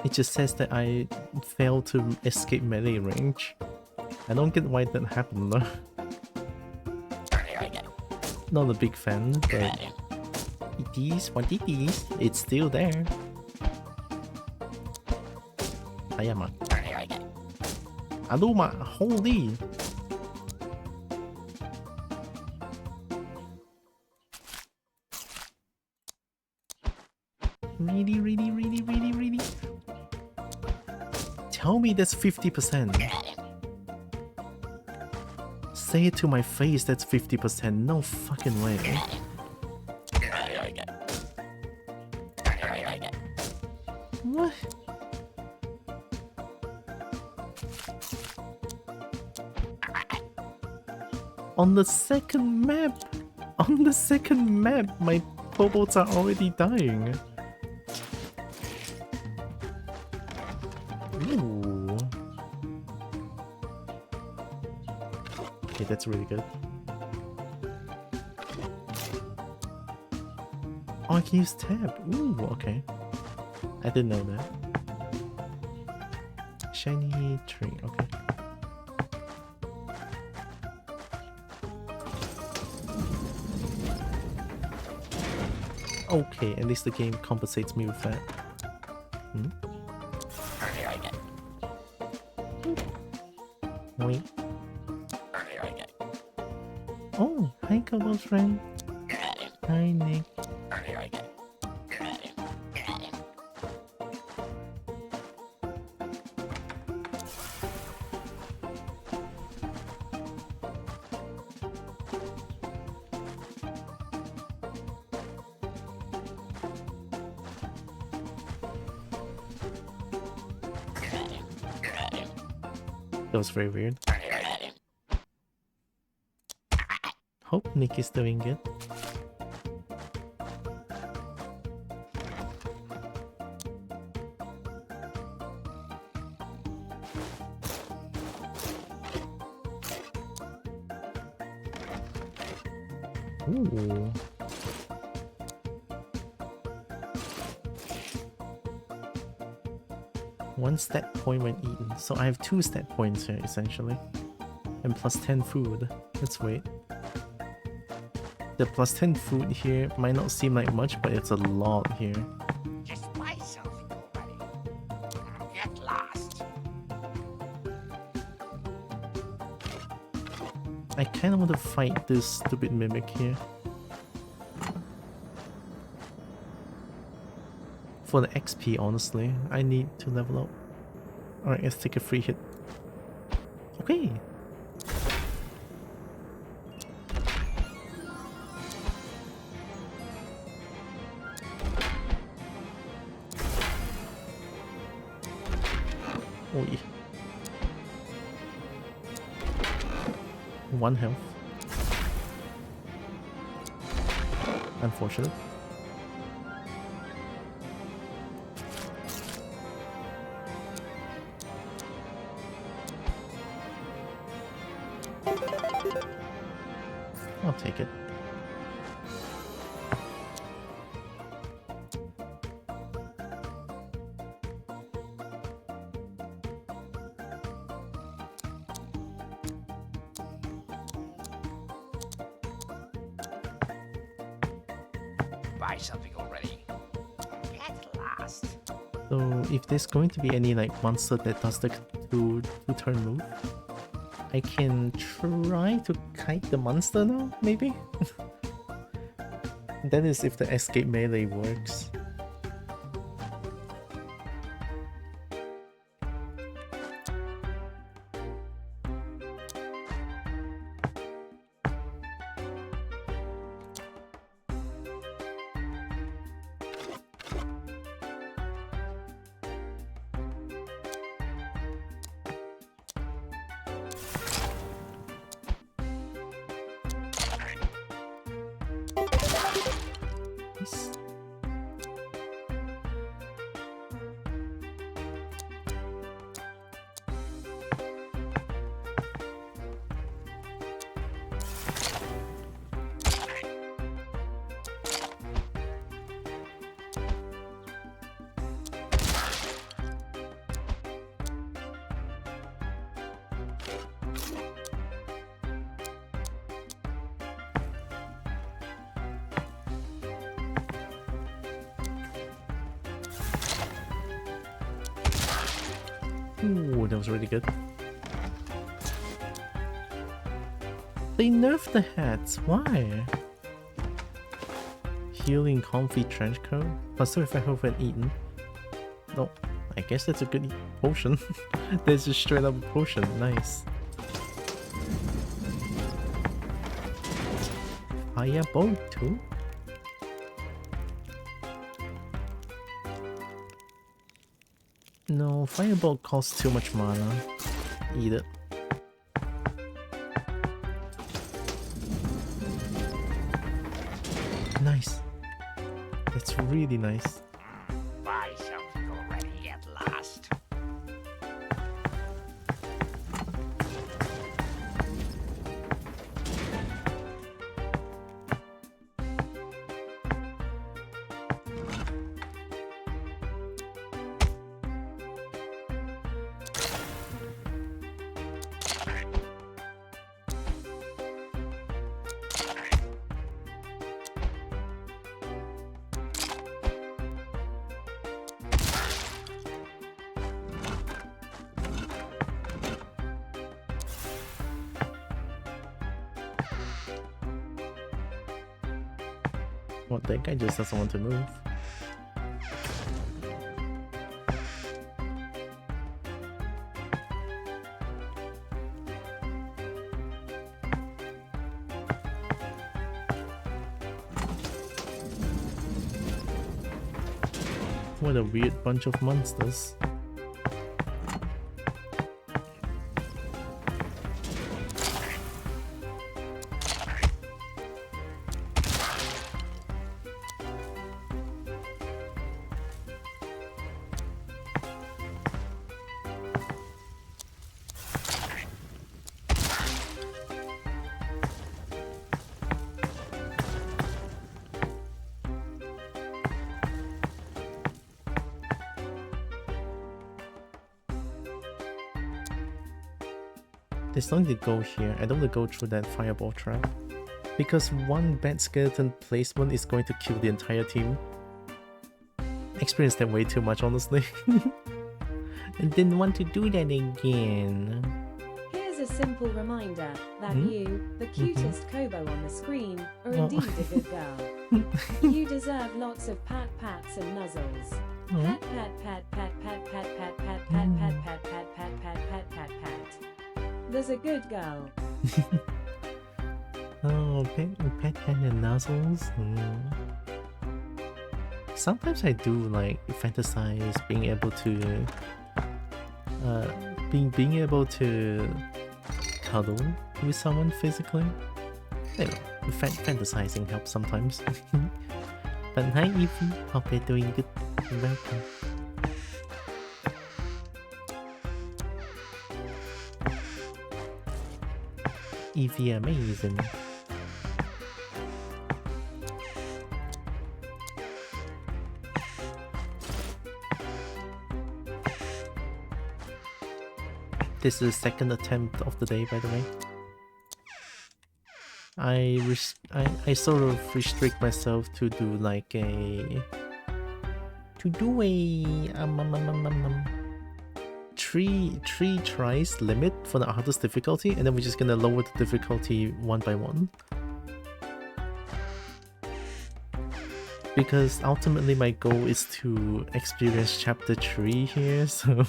It just says that I failed to escape melee range. I don't get why that happened though. Not a big fan, but it is what it is. It's still there. Ayama. Aluma, holy! Really, really, really, really, really? Tell me that's 50%. Say it to my face that's 50%. No fucking way. What? On the second map! On the second map, my kobolds are already dying. Ooh. Okay, that's really good. Oh, I can use tab. Ooh, okay. I didn't know that. Shiny tree, okay. Okay, at least the game compensates me with that. Hmm? Wait. Oh, hi Kobold friend. Hi Nick. That was very weird. Hope Nick is doing good. Ooh. One stat point when eaten. So I have 2 stat points here, essentially. And plus 10 food. Let's wait. The plus 10 food here might not seem like much, but it's a lot here. Just buy something already. Get lost. I kind of want to fight this stupid mimic here. For the XP, honestly, I need to level up. Alright, let's take a free hit. Okay. Oh yeah. 1 health. Unfortunate. I'll take it. Buy something already. Get lost. So if there's going to be any like monster that does the two-turn move, I can try to kite the monster now, maybe? That is if the escape melee works. Ooh, that was really good. They nerfed the hats. Why? Healing comfy trench coat. Plus 35 health when eaten. No, I guess that's a good potion. That's just straight up a potion. Nice. Firebolt too? No, Firebolt costs too much mana. Eat it. Nice. That's really nice. Buy something already at last. What, that guy just doesn't want to move. What a weird bunch of monsters. There's no need to go here. I don't want to go through that fireball trap. Because one bad skeleton placement is going to kill the entire team. Experienced that way too much, honestly. And didn't want to do that again. Here's a simple reminder that you, the cutest Kobo on the screen, are indeed a good girl. You deserve lots of pats and nuzzles. Pat pat pat pat pat pat pat pat pat pat pat pat pat pat pat pat. There's a good girl. Oh, pet and nuzzles. Sometimes I do like fantasize being able to being able to cuddle with someone physically. Anyway, fantasizing helps sometimes. But hi Evie, hope you're doing good. Welcome. Evie amazing. This is the second attempt of the day, by the way. I sort of restrict myself to do like a three tries limit for the hardest difficulty, and then we're just gonna lower the difficulty one by one. Because ultimately my goal is to experience chapter 3 here, so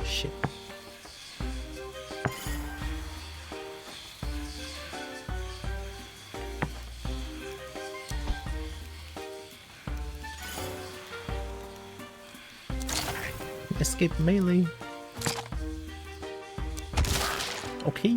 Shit. Escape melee. Okay.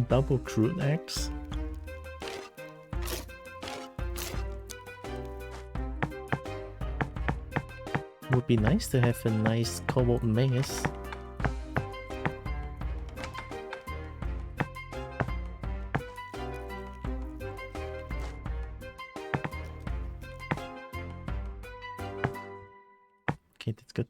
Double crude axe. Would be nice to have a nice cobalt mace. Okay, that's good.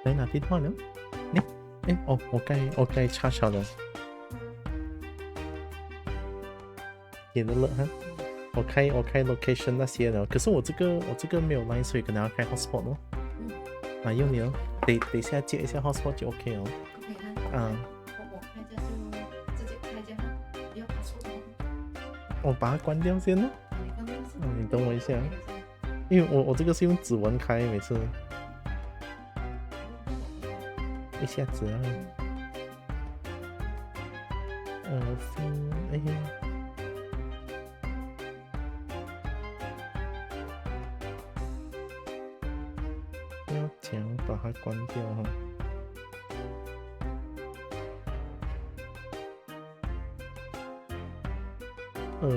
Đây là tí thôi nữa. Nè. Ê,我该插小了。也能了哈。我开 location 那些了，可是我这个没有 line， 所以可能要开 hotspot 哦。啊，用你哦。等一下接一下 hotspot 就 OK 哦。啊。我开着就直接开着哈，不要把手动。我把它关掉先哦。你等我一下，因为我这个是用指纹开，每次。一下子啊。哎。要讲把它关掉哈。哦，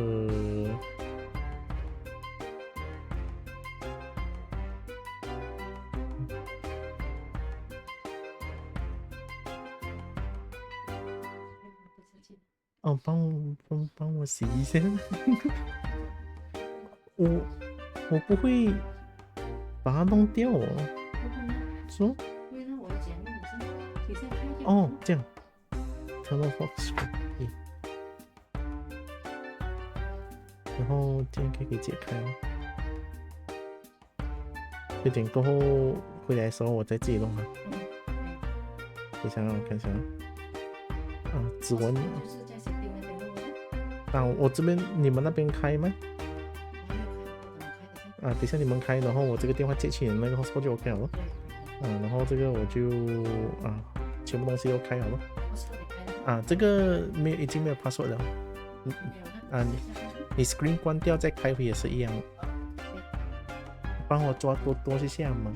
帮我洗一下。我不会把它弄掉哦。说？因为呢，我的节目你先开掉。哦，这样。Turn off screen。然后这样可以解开哦。这点过后回来的时候我再自己弄它。等一下让我看一下。指纹。就是在设定那边弄的。啊，我这边你们那边开吗？啊，等一下你们开，然后我这个电话接起那个 hotspot 就 OK 了。然后这个我就全部东西都开好了。这个已经没有 password 了。你 screen 关掉再开回也是一样。帮我抓多一下嘛。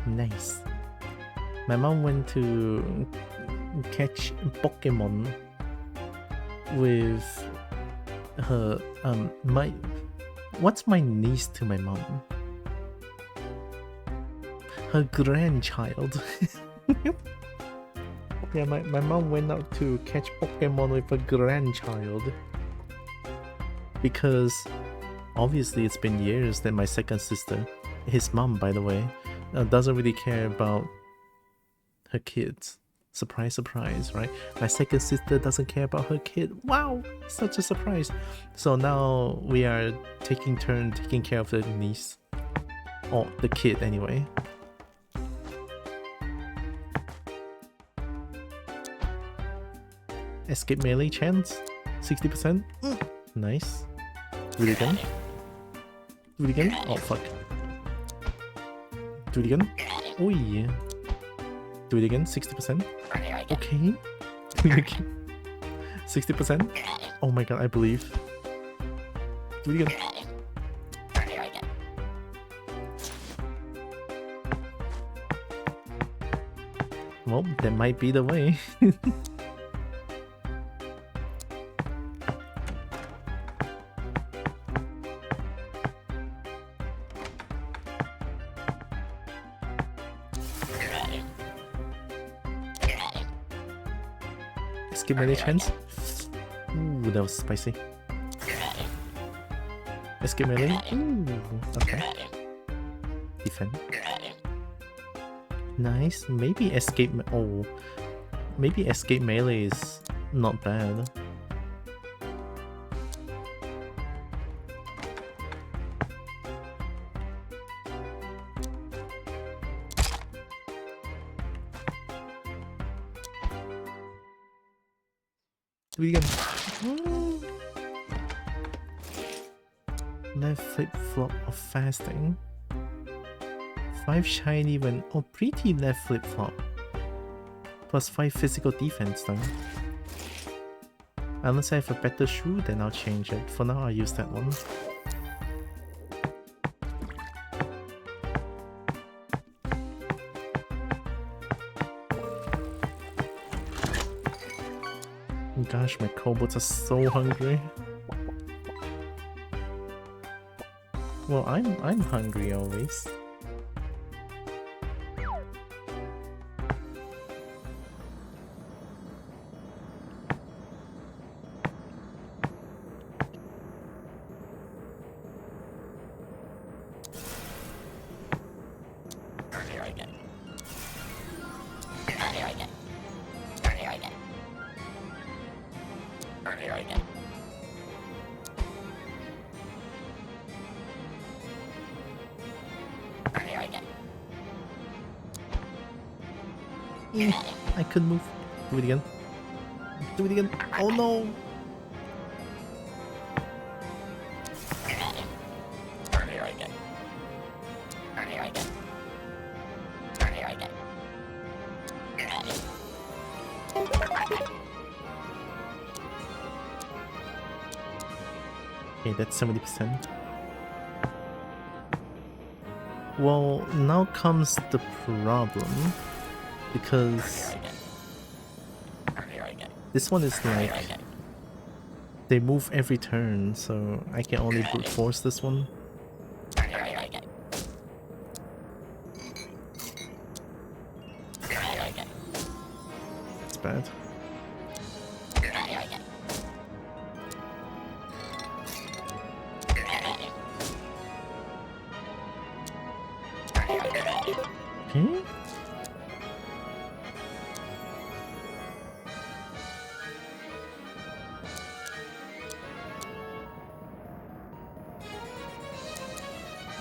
Nice. My mom went to catch Pokemon with her what's my niece to my mom? Her grandchild. Yeah, my mom went out to catch Pokemon with her grandchild. Because obviously it's been years that my second sister, his mom by the way, doesn't really care about her kids. Surprise, surprise, right? My second sister doesn't care about her kid. Wow, such a surprise. So now we are taking turn taking care of the niece. Or the kid anyway. Escape melee chance, 60%. Nice. Do it again. Do it again. Oh fuck. Do it again. Oh yeah. Do it again, 60%. Okay. 60%? Oh my god, I believe. Do it again. Well, that might be the way. Skip any chance? Ooh, that was spicy. Escape melee? Ooh, okay. Defend. Nice. Maybe escape. Oh, maybe escape melee is not bad. Do it again. Left flip flop of fasting. 5 shiny when pretty left flip flop. Plus 5 physical defense though. Unless I have a better shoe, then I'll change it. For now, I'll use that one. Gosh, my kobolds are so hungry. Well, I'm hungry always. I could move. Do it again. Do it again. Oh no! Okay, that's 70%. Well, now comes the problem. Because this one is like they move every turn, so I can only brute force this one. It's bad. Okay.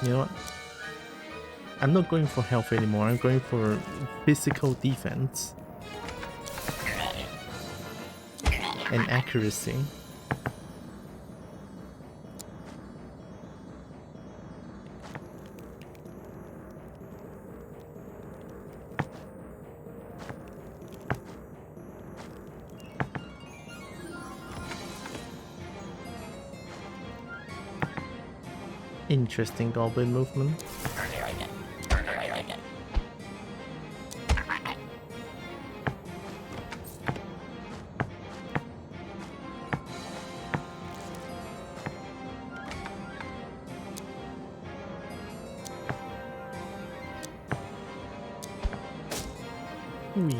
You know what? I'm not going for health anymore, I'm going for physical defense. And accuracy. Interesting goblin movement. Ooh.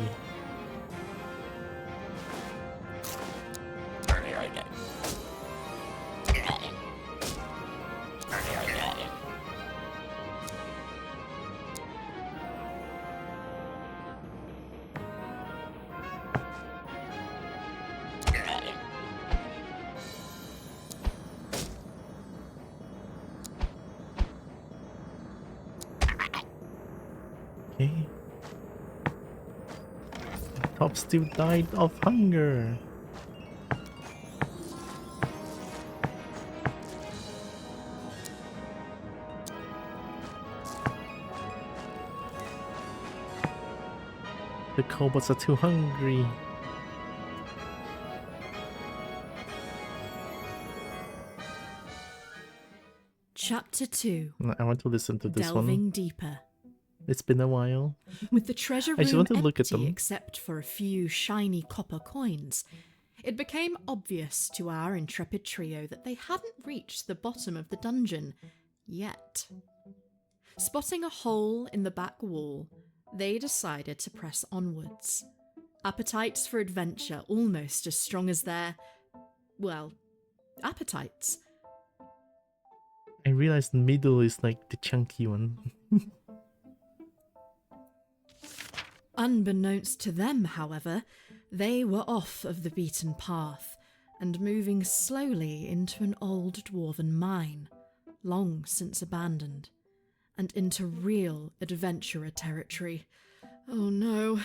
Okay. Top still died of hunger. The kobolds are too hungry. Chapter 2. I want to listen to this Delving one. Deeper. It's been a while. With the treasure I just room want to look at empty them. except for a few shiny copper coins, it became obvious to our intrepid trio that they hadn't reached the bottom of the dungeon yet. Spotting a hole in the back wall, they decided to press onwards. Appetites for adventure almost as strong as their, well, appetites. I realized the middle is like the chunky one. Unbeknownst to them, however, they were off of the beaten path and moving slowly into an old dwarven mine, long since abandoned, and into real adventurer territory. Oh no.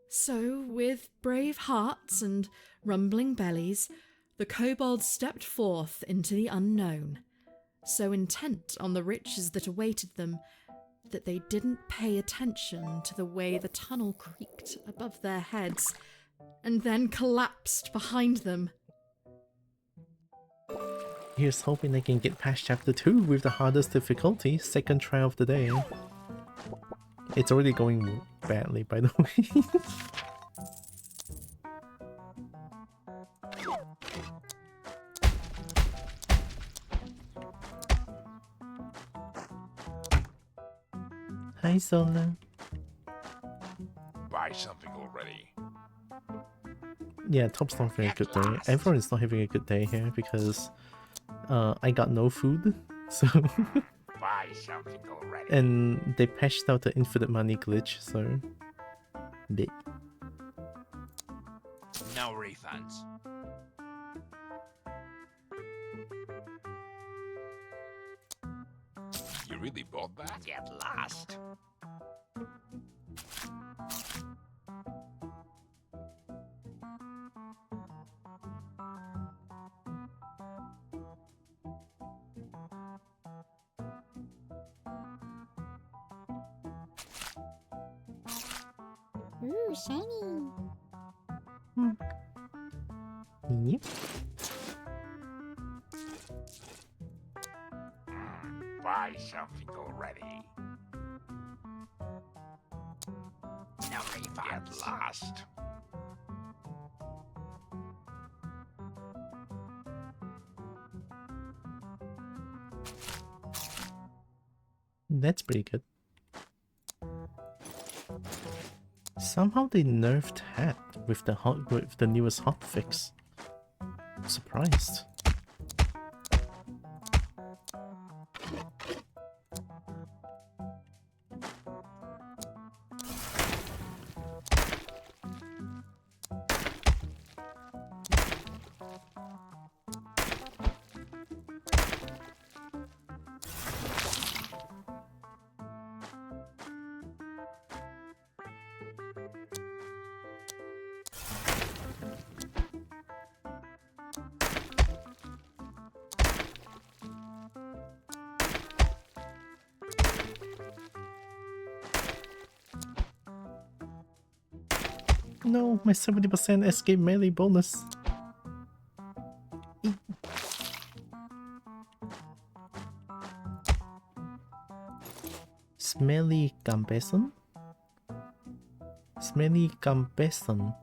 So, with brave hearts and rumbling bellies, the kobolds stepped forth into the unknown, so intent on the riches that awaited them that they didn't pay attention to the way the tunnel creaked above their heads and then collapsed behind them. Here's hoping I can get past chapter 2 with the hardest difficulty, second try of the day. It's already going badly, by the way. Hi, Zola. Buy something already. Yeah, Top's not having a good day. Everyone is not having a good day here because I got no food, so Buy something already. and they patched out the infinite money glitch, so bleh. No refunds. You really bought that? Get lost. Ooh, shiny. Yep. Buy something already. No refunds. Get lost. That's pretty good. Somehow they nerfed Hat with the newest hotfix. Surprised. No, my 70% escape melee bonus. Eek. Smelly Gambeson? Smelly Gambeson.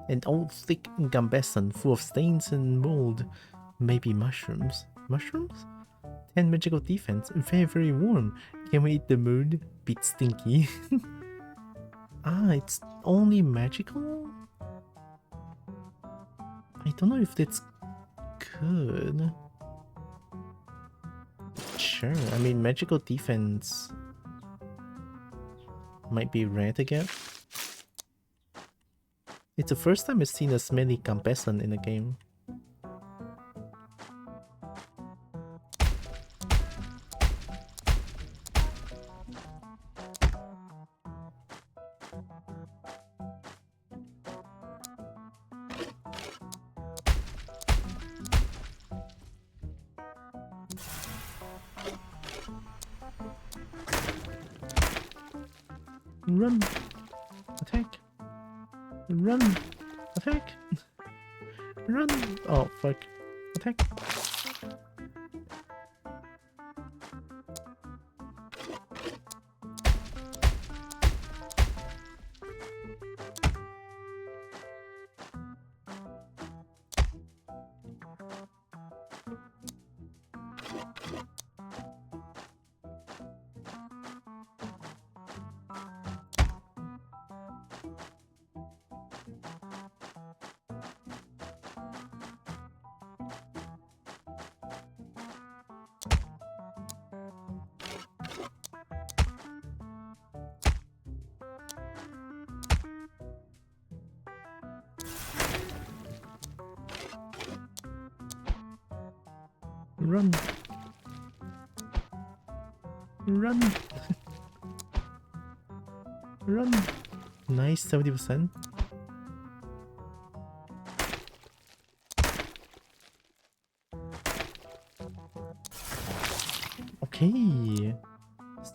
An old thick Gambeson full of stains and mold. Maybe mushrooms. Mushrooms? 10 magical defense. Very, very warm. Can we eat the mood? Bit stinky. Ah, it's only magical? I don't know if that's good. Sure, I mean magical defense might be rare to get. It's the first time I've seen a smelly Gambeson in a game. Run! What Run! Attack! Run! Oh, fuck. Attack! Run! Run! Run! Nice, 70%. Okay.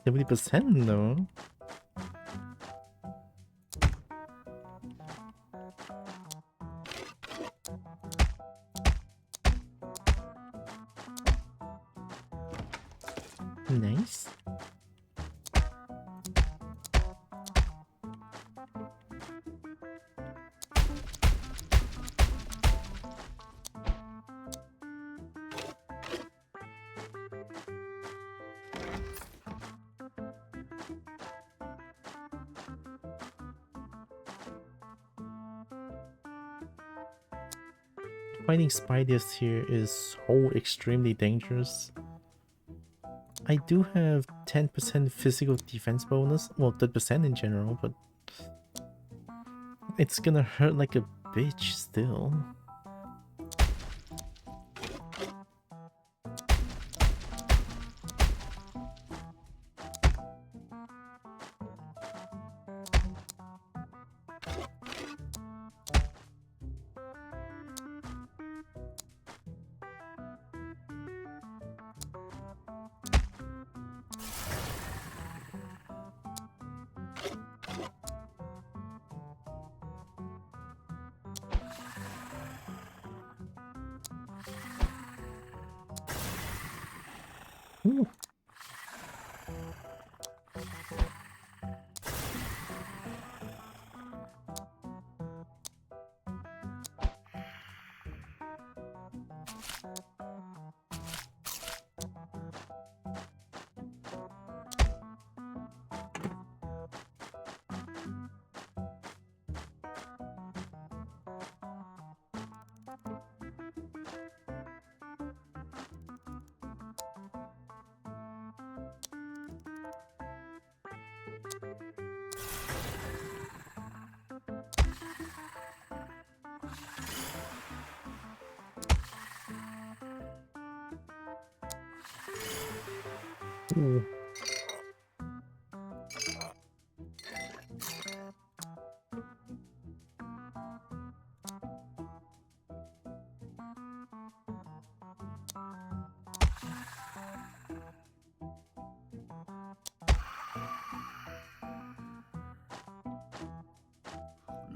70% though. Nice. Fighting spiders here is so extremely dangerous. I do have 10% physical defense bonus, well 30% in general, but it's gonna hurt like a bitch still. Ooh. Ooh.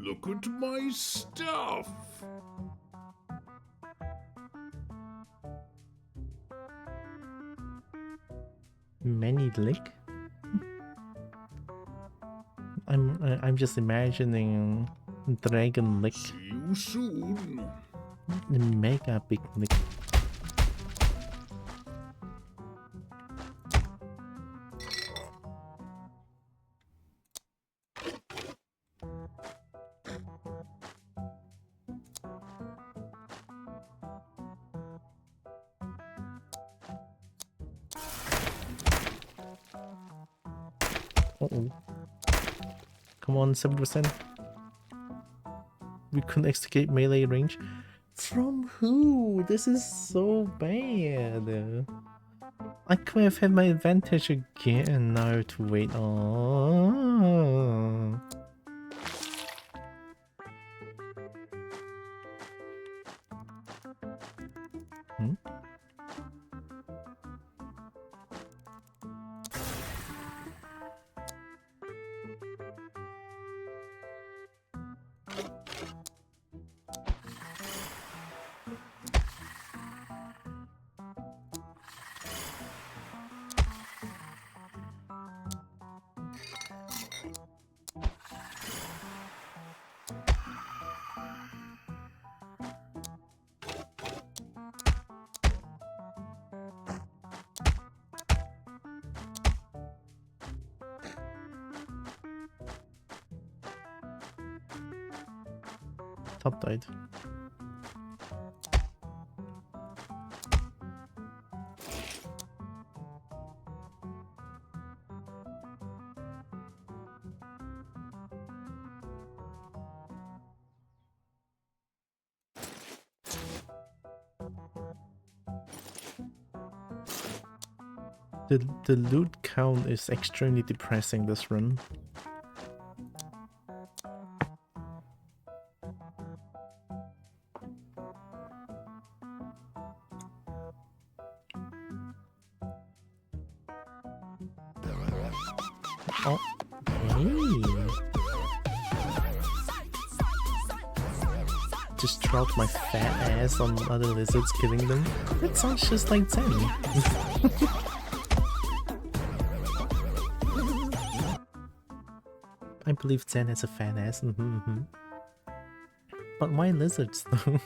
Look at my stuff! Many lick? I'm just imagining Dragon Lick, See you soon. the mega big lick. Uh-oh. Come on, 70%. We couldn't escape melee range. From who? This is so bad. I could have had my advantage again. Now I have to wait. Oh. Hmm? Top died. The loot count is extremely depressing this run. Oh, hey. Just dropped my fat ass on other lizards, killing them. That sounds just like Zen. I believe Zen has a fat ass. But why lizards though?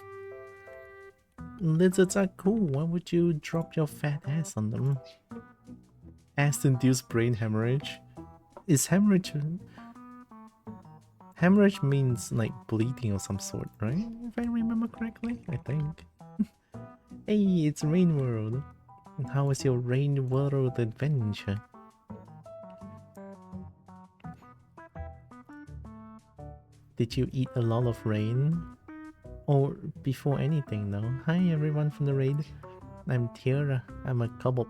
Lizards are cool. Why would you drop your fat ass on them? Ass-induced brain hemorrhage. Is hemorrhage... Hemorrhage means like bleeding or some sort, right? If I remember correctly, I think. Hey, it's Rain World. And how was your Rain World adventure? Did you eat a lot of rain? Or before anything though? Hi everyone from the raid. I'm Tiara. I'm a kobold.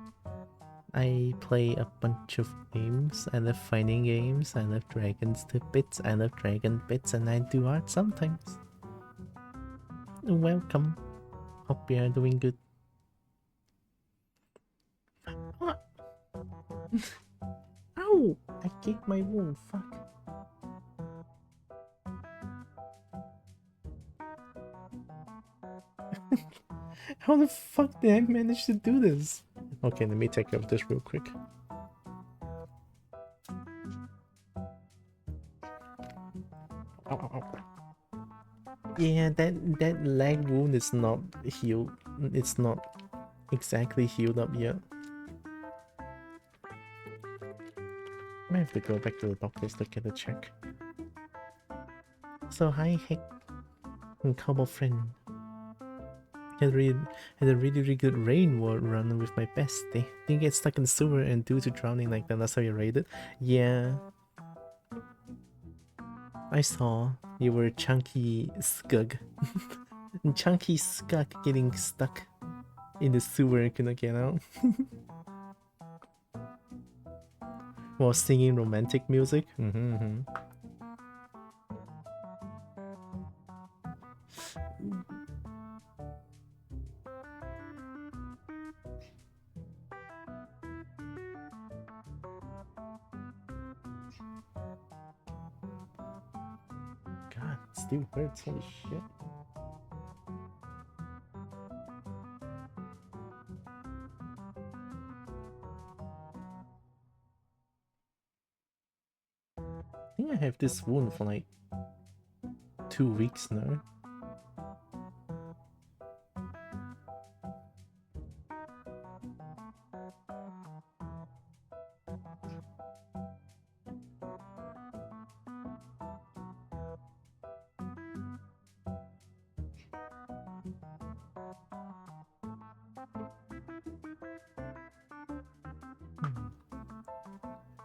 I play a bunch of games. I love fighting games. I love dragons to bits. I love dragon bits and I do art sometimes. Welcome. Hope you are doing good. Ow! I kicked my wall. Fuck. How the fuck did I manage to do this? Okay, let me take care of this real quick. Ow, ow, ow. Yeah, that leg wound is not healed. It's not exactly healed up yet. I might have to go back to the doctors to get a check. So hi, Heck, and Cobble friend. Had a really good rain world run with my bestie. Didn't get stuck in the sewer and due to drowning like that, that's how you raided? Yeah. I saw you were Chunky Skug. Chunky Skug getting stuck in the sewer and couldn't get out. While singing romantic music. God, it still hurts, holy shit. I think I have this wound for like 2 weeks now.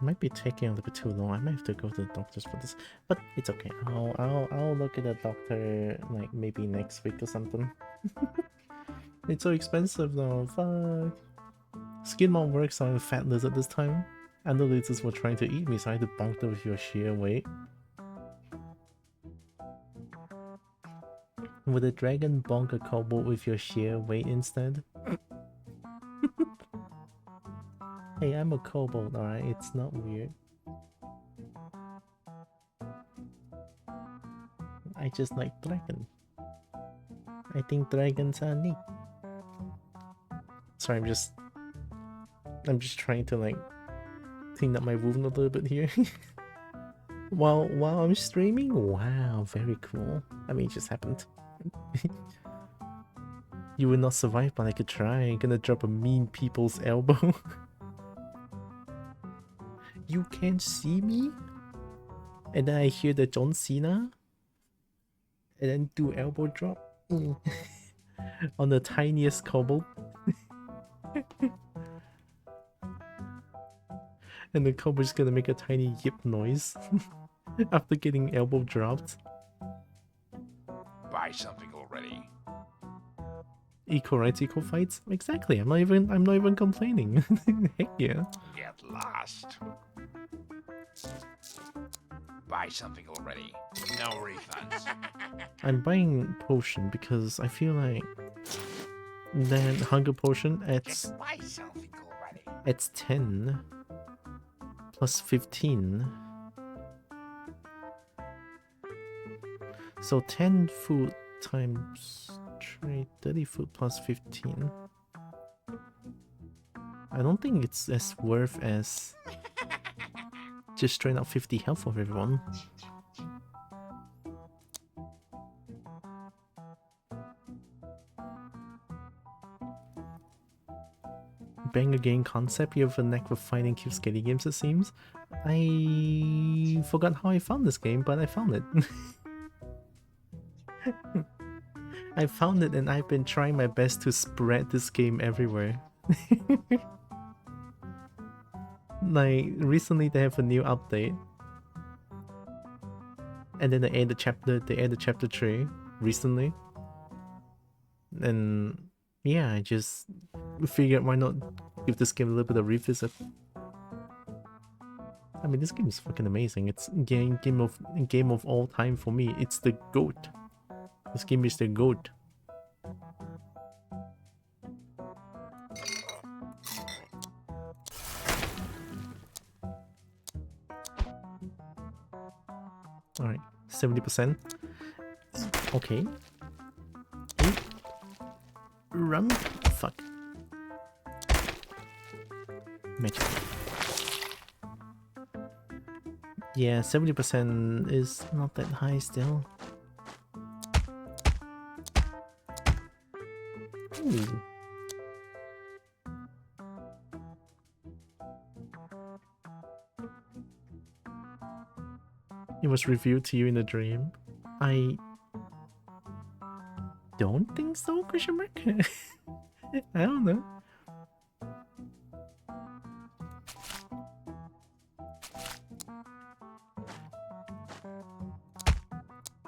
Might be taking a little bit too long. I might have to go to the doctors for this, but it's okay. I'll look at the doctor like maybe next week or something. It's so expensive though. Fuck. Skidmore works on a fat lizard this time. And the lizards were trying to eat me, so I had to bonk them with your sheer weight. Would a dragon bonk a kobold with your sheer weight instead? Hey, I'm a kobold, alright? It's not weird. I just like dragon. I think dragons are neat. Sorry, I'm just trying to like clean up my wound a little bit here. while I'm streaming? Wow, very cool. I mean, it just happened. You will not survive, but I could try. I'm gonna drop a mean people's elbow. You can't see me? And then I hear the John Cena. and then do elbow drop on the tiniest kobold. And the kobold's gonna make a tiny yip noise after getting elbow dropped. Buy something already. Equal rights, equal fights. Exactly. I'm not even complaining. Heck yeah. Get lost. Buy something already. No refunds. I'm buying potion because I feel like that hunger potion Just buy something already. it's 10 plus 15. So 10 food times trade 30 food plus 15. I don't think it's as worth as just straight out 50 health of everyone. Bang again concept. You have a knack for finding cute skating games, it seems. I forgot how I found this game, but I found it. I found it and I've been trying my best to spread this game everywhere. Like, recently they have a new update. And then they added chapter 3 recently. And yeah, I just figured why not give this game a little bit of revisit. I mean, this game is fucking amazing. It's game of all time for me. It's the GOAT. This game is the GOAT. Alright, 70%. Okay. Run. Fuck. Magic. Yeah, 70% is not that high still. Ooh. It was revealed to you in a dream. I don't think so, question mark? I don't know.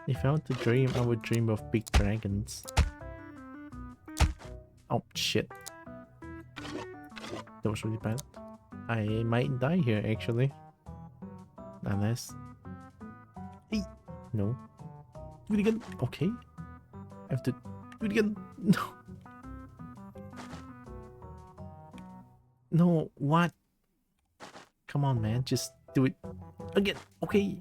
If I were to dream, I would dream of big dragons. Oh shit. That was really bad. I might die here actually. Unless... Hey! No. Do it again. Okay. I have to do it again. No. No, what? Come on, man. Just do it again. Okay.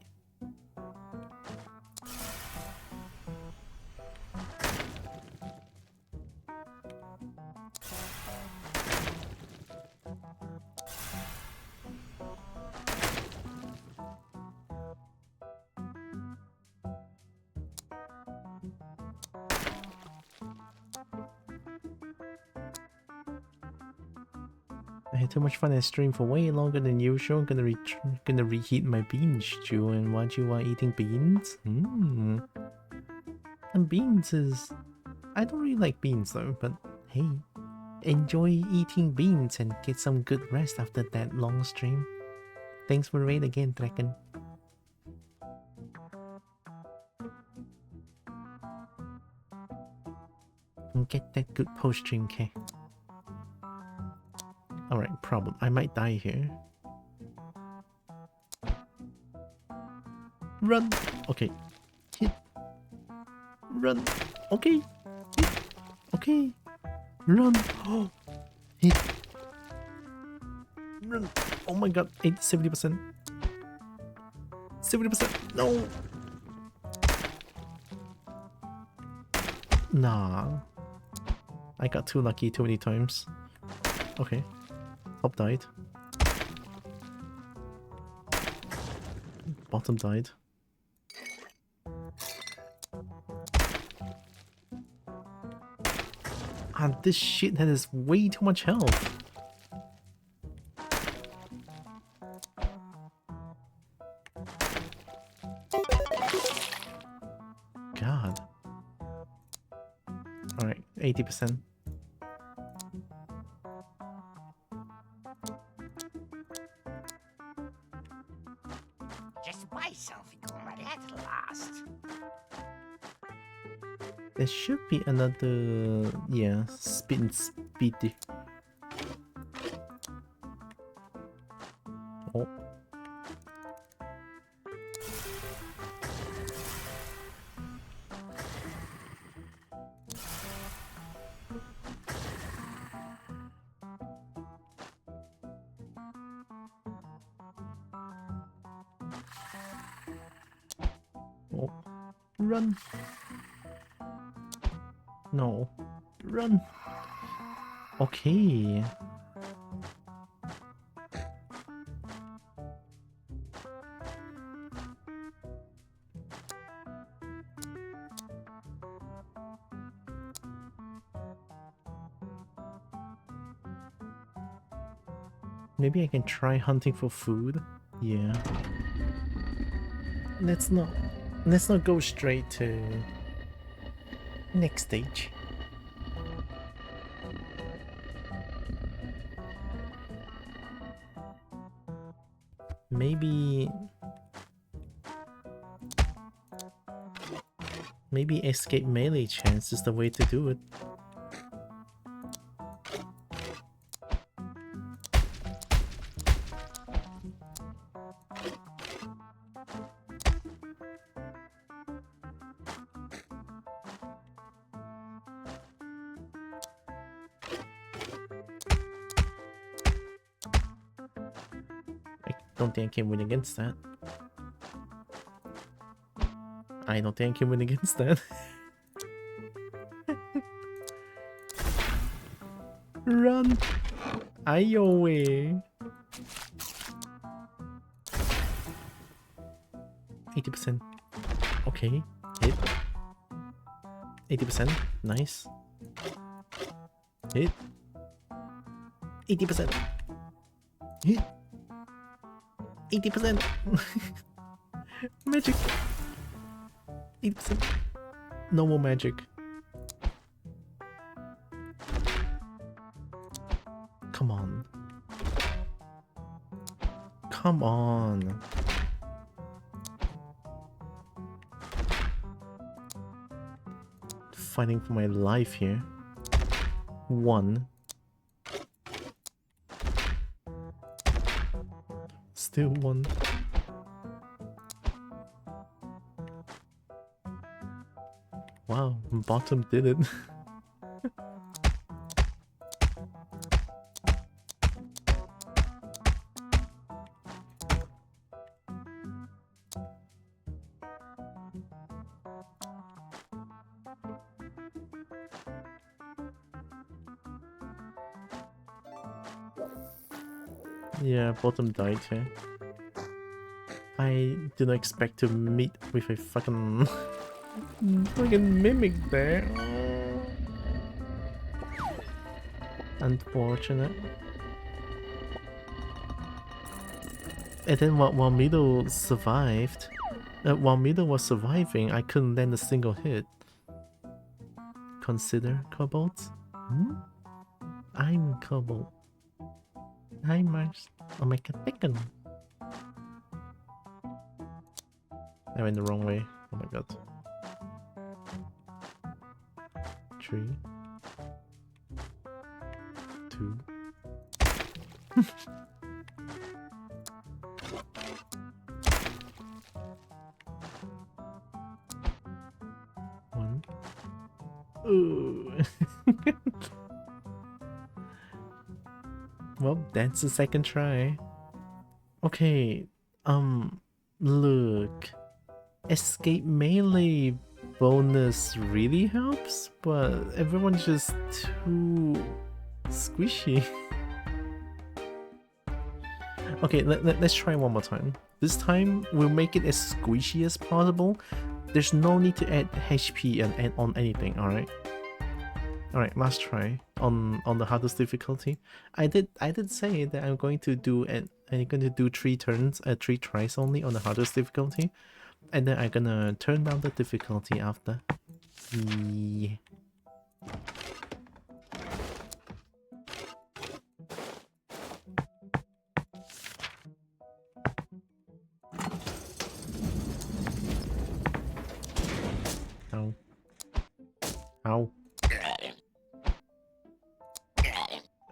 I had too much fun and streamed for way longer than usual. I'm gonna reheat my bean stew. And what you are eating beans? And beans is... I don't really like beans though, but hey, enjoy eating beans and get some good rest after that long stream. Thanks for raid again, Draken. And get that good post-stream, okay? Alright, problem. I might die here. Run! Okay. Hit. Run! Okay! Hit. Okay! Run! Oh! Hit! Run! Oh my god! 70%! 70%! No! Nah. I got too lucky too many times. Okay. Top died. Bottom died. And this shit has way too much health. God. 80%. Just buy something already at last. There should be another, yeah, speedy. Oh. Oh. Run. No. Run. Okay. Maybe I can try hunting for food. Yeah. Let's not go straight to next stage. Maybe escape melee chance is the way to do it. I don't think I can win against that. I don't think I can win against that. Run! Ayo! 80%. Okay. Hit. 80%. Nice. Hit. 80%. Hit. 80%. Magic. 80%. No more magic. Come on. Come on. Fighting for my life here. 1. Still 1. Wow, bottom did it. Yeah, bottom died here. I didn't expect to meet with a fucking mimic there. Unfortunate. And then while Middle survived, while Middle was surviving, I couldn't land a single hit. Consider Cobalt? Hmm? I'm Cobalt. Hi Mars. Oh my god, bacon. I went the wrong way. Oh my god. 3, 2. One. Ooh. Well, that's the second try. Okay, look. Escape melee bonus really helps, but everyone's just too squishy. Okay, let's try one more time. This time, we'll make it as squishy as possible. There's no need to add HP and add on anything, alright? Alright, last try on the hardest difficulty. I did say that I'm going to do 3 turns, 3 tries only on the hardest difficulty, and then I'm gonna turn down the difficulty after. Yeah. Ow.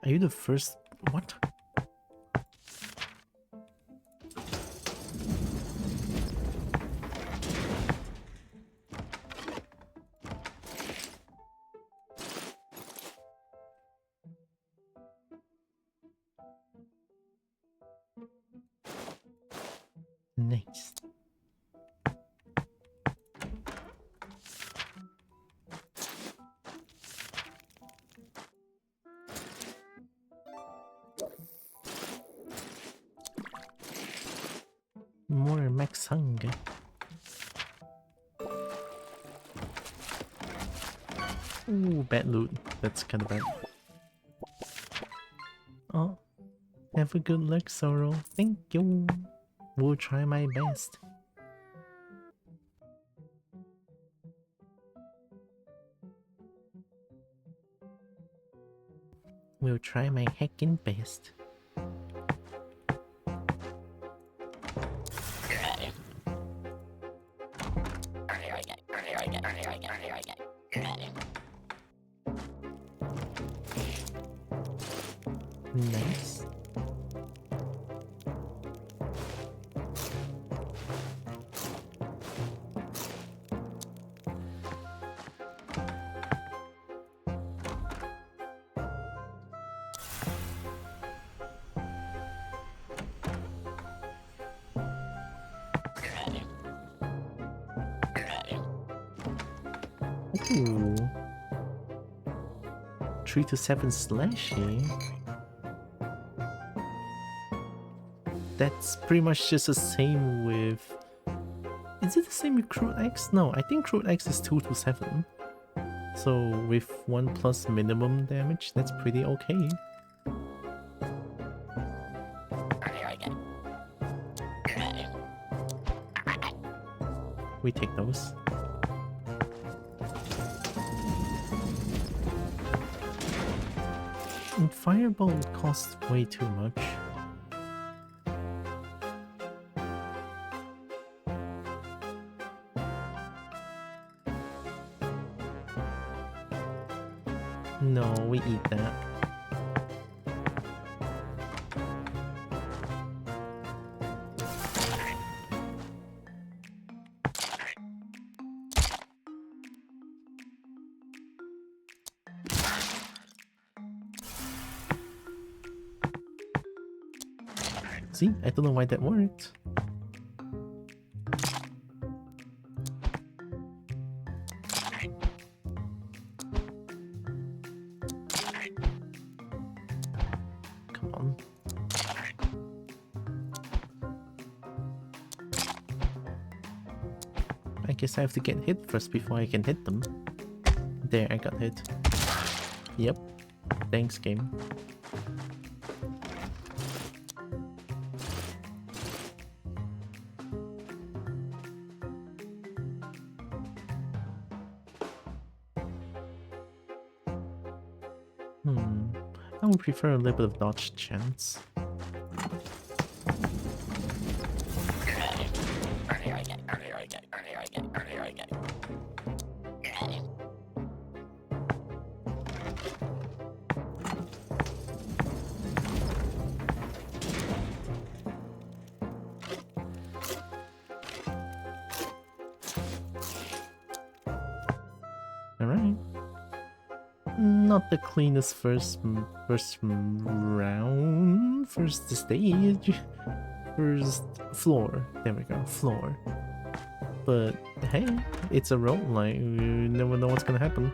Are you the first? What? Nice. More max hunger. Ooh, bad loot. That's kind of bad. Oh, have a good luck, Sorrow. Thank you. Will try my best. Will try my heckin' best. Nice. Ooh. 3 to 7 slashing. That's pretty much just the same with... Is it the same with Crude X? No, I think Crude X is 2 to 7. So with 1 plus minimum damage, that's pretty okay. We take those. And Fireball costs way too much. No, we eat that. See, I don't know why that worked. Come on. I guess I have to get hit first before I can hit them. There, I got hit. Yep. Thanks, game. I would prefer a little bit of dodge chance. Alright. Not the cleanest first round, first stage, first floor. There we go, floor. But hey, it's a roguelike. You never know what's gonna happen.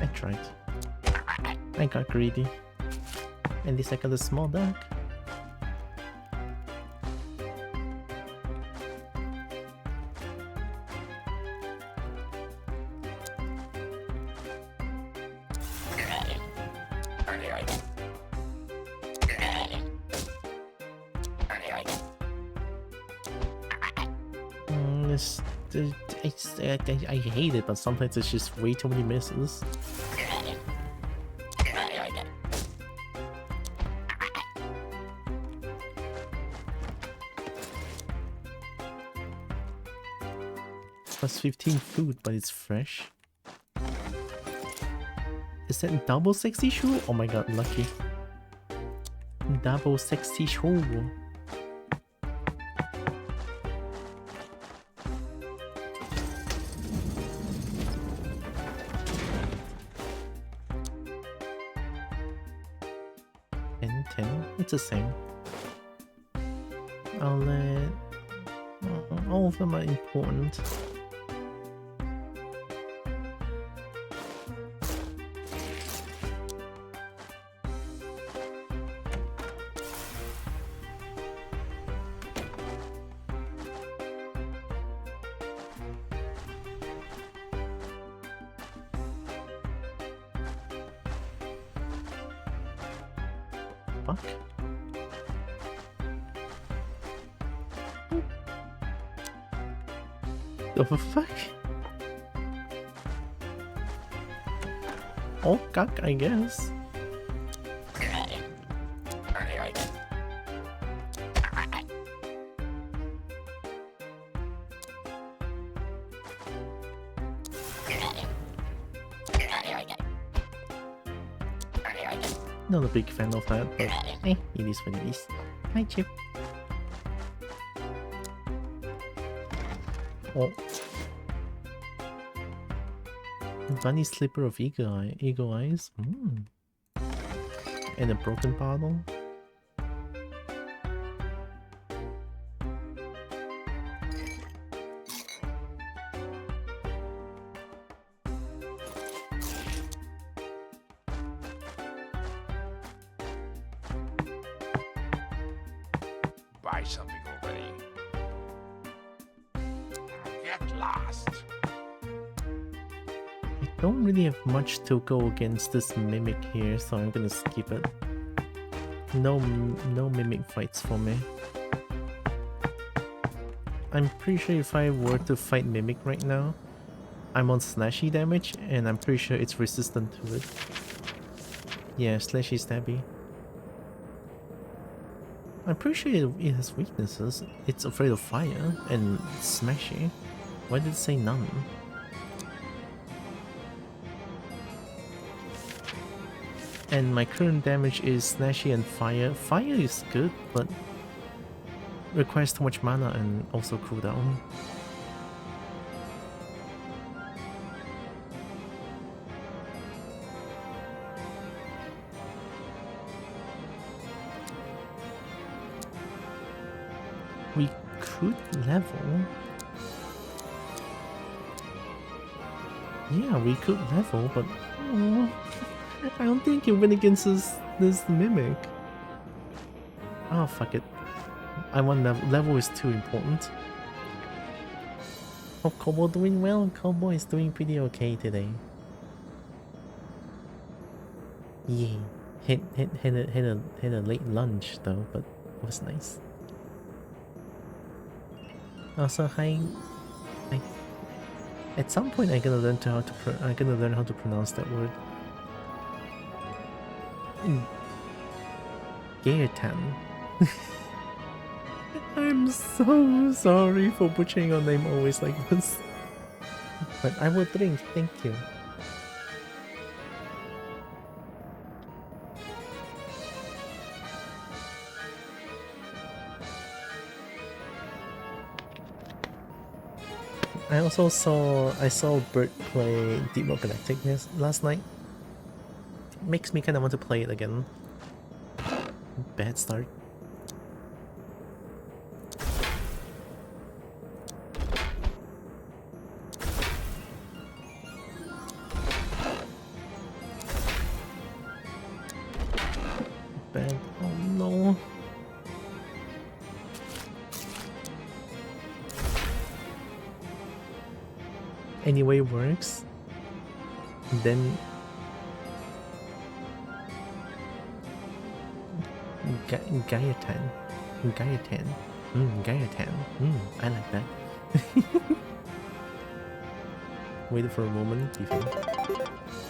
I tried. I got greedy. At least I got a small duck. I hate it, but sometimes it's just way too many misses. Plus 15 food, but it's fresh. Is that double sexy shoe? Oh my god, lucky. Double sexy shoe. It's the same. I'll let... all of them are important. Fuck. The fuck? Oh, cuck, I guess. Not a big fan of that, but it is what it is. Hi, Chip. Oh. Bunny slipper of eagle eyes. And a broken bottle. Buy something already. Get lost. I don't really have much to go against this mimic here, so I'm gonna skip it. No mimic fights for me. I'm pretty sure if I were to fight mimic right now, I'm on slashy damage, and I'm pretty sure it's resistant to it. Yeah, slashy stabby. I'm pretty sure it has weaknesses. It's afraid of fire and smashy. Why did it say none? And my current damage is slashy and fire. Fire is good, but requires too much mana and also cooldown. We could level. Yeah, we could level, but I don't think you win against this mimic. Oh, fuck it. I want level. Level is too important. Oh, Kobo doing well. Kobo is doing pretty okay today. Yeah, had a late lunch though, but it was nice. Also, hi. At some point, I'm gonna learn how to pronounce that word. Gaetan. I'm so sorry for butchering your name always like this. But I will drink, thank you. I saw Bert play Deep Rock Galactic last night. Makes me kinda want to play it again. Bad start. bad. Oh no. Anyway works. Then Gaiatan. Gaiatan. Gaiatan. I like that. Waited for a moment before.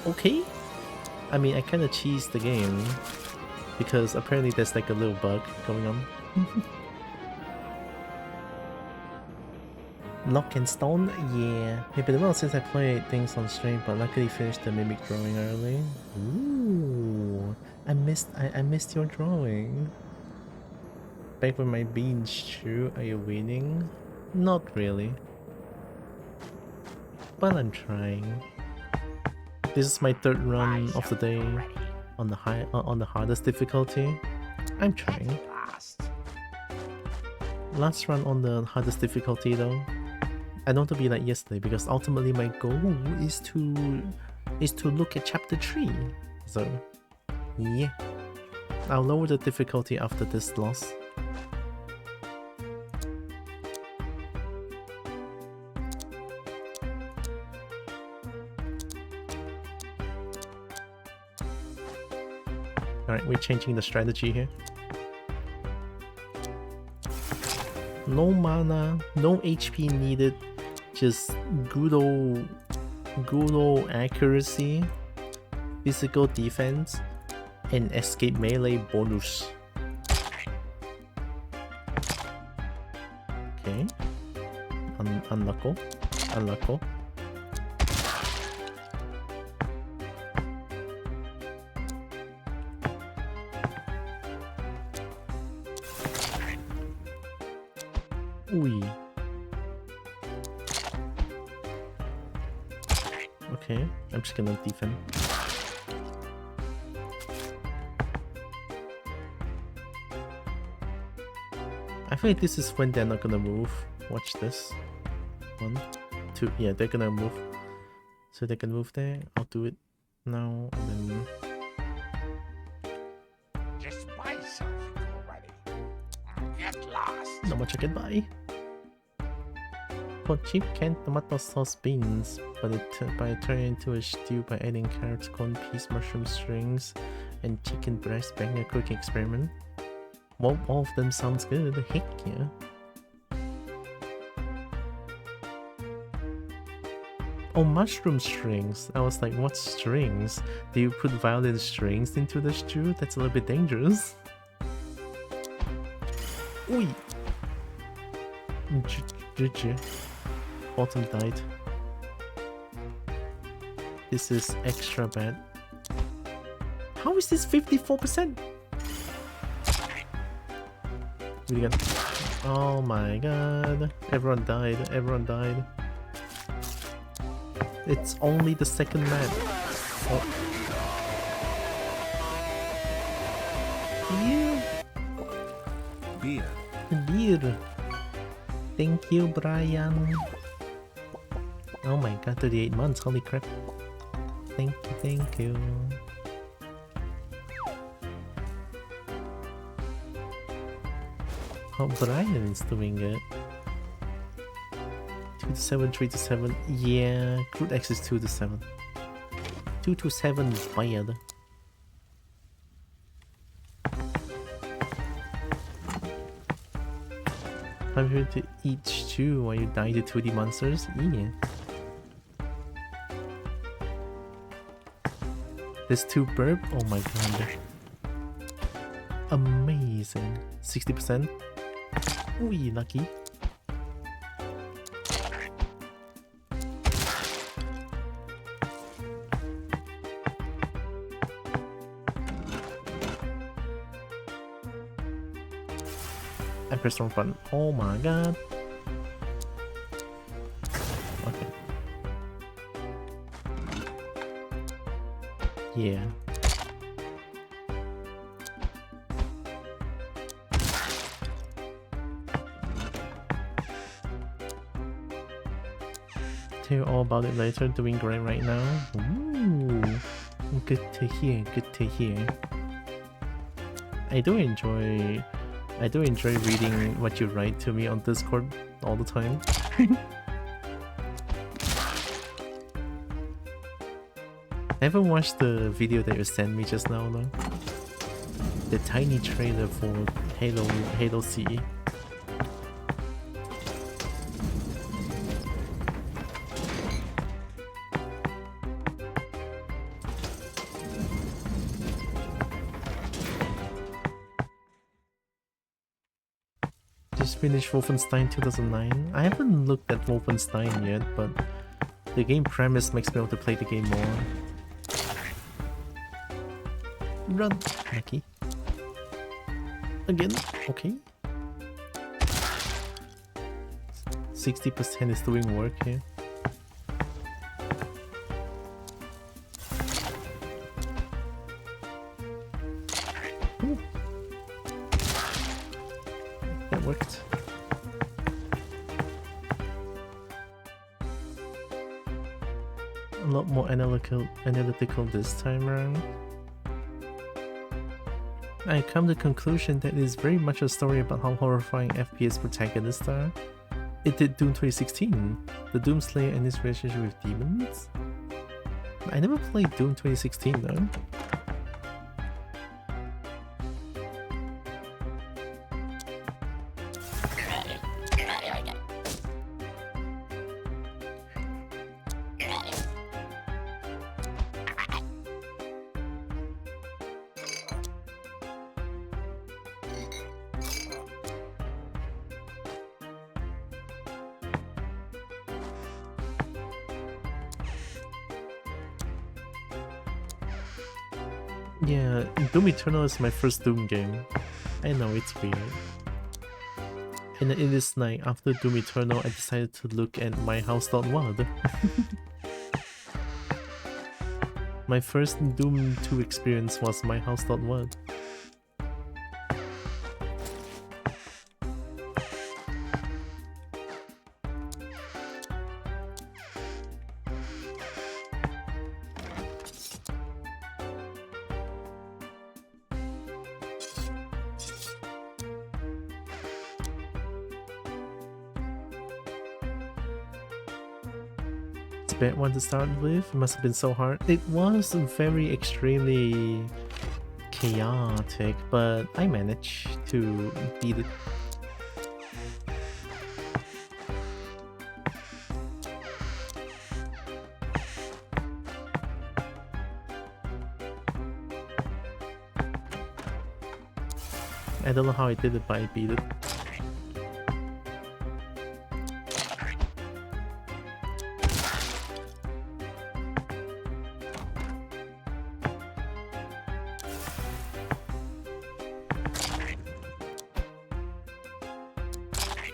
Okay. I mean, I kind of cheesed the game because apparently there's like a little bug going on. Lock and Stone? Yeah. It's been a while since I played things on stream, but luckily finished the mimic drawing early. Ooh. I missed your drawing. Back with my bean stew. Are you winning? Not really. But I'm trying. This is my third run of the day on the hardest difficulty. I'm trying. Last run on the hardest difficulty though. I don't want to be like yesterday because ultimately my goal is to look at chapter 3. So yeah. I'll lower the difficulty after this loss. Alright, we're changing the strategy here. No mana, no HP needed, just good old accuracy, physical defense, and escape melee bonus. Okay. Unlucky. Ooh. Okay, I'm just gonna defend. I feel like this is when they're not gonna move. Watch this. 1, 2. Yeah, they're gonna move. So they can move there. I'll do it now and then. Just buy something already. Get lost. Not much I can buy. For cheap canned tomato sauce beans, but it turn into a stew by adding carrots, corn, peas, mushroom strings, and chicken breast baking a cooking experiment. Well, all of them sounds good. Heck yeah. Oh, mushroom strings. I was like, what strings? Do you put violin strings into the stew? That's a little bit dangerous. Oi. GG. Bottom died. This is extra bad. How is this 54%? Do it again. Oh my god. Everyone died. Everyone died. It's only the second man. Oh. Beer. Beer. Thank you, Brian. Oh my god, 38 months. Holy crap. Thank you, thank you. Oh, Brian is doing it. 2 to 7, 3 to 7. Yeah, Crude X is 2 to 7. 2 to 7 is bad. I'm here to eat stew while you die to 2D monsters? Yeah. There's 2 burp? Oh my god. Amazing. 60%. Ooh, lucky. I pressed wrong button. Oh my god. Okay. Yeah. Tell you all about it later. Doing great right now. Ooh. Good to hear. Good to hear. I do enjoy reading what you write to me on Discord all the time. I haven't watched the video that you sent me just now though. The tiny trailer for Halo CE. Just finished Wolfenstein 2009. I haven't looked at Wolfenstein yet, but the game premise makes me want to play the game more. Run, Mackie. Again, okay. 60% is doing work here. Ooh. That worked. A lot more analytical this time around. I come to the conclusion that it is very much a story about how horrifying FPS protagonists are. It did Doom 2016, the Doomslayer and his relationship with demons. I never played Doom 2016 though. Yeah, Doom Eternal is my first Doom game. I know, it's weird. And in this night, after Doom Eternal, I decided to look at MyHouse.wad. My first Doom 2 experience was MyHouse.wad. Bad one to start with. It must have been so hard. It was very extremely chaotic, but I managed to beat it. I don't know how I did it, but I beat it.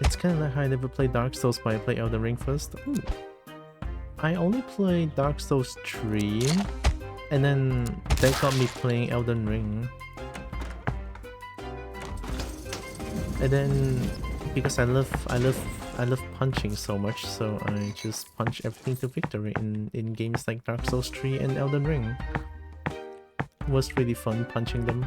It's kind of like how I never played Dark Souls, but I played Elden Ring first. Ooh. I only played Dark Souls 3, and then that got me playing Elden Ring. And then because I love punching so much, so I just punch everything to victory in games like Dark Souls 3 and Elden Ring. It was really fun punching them.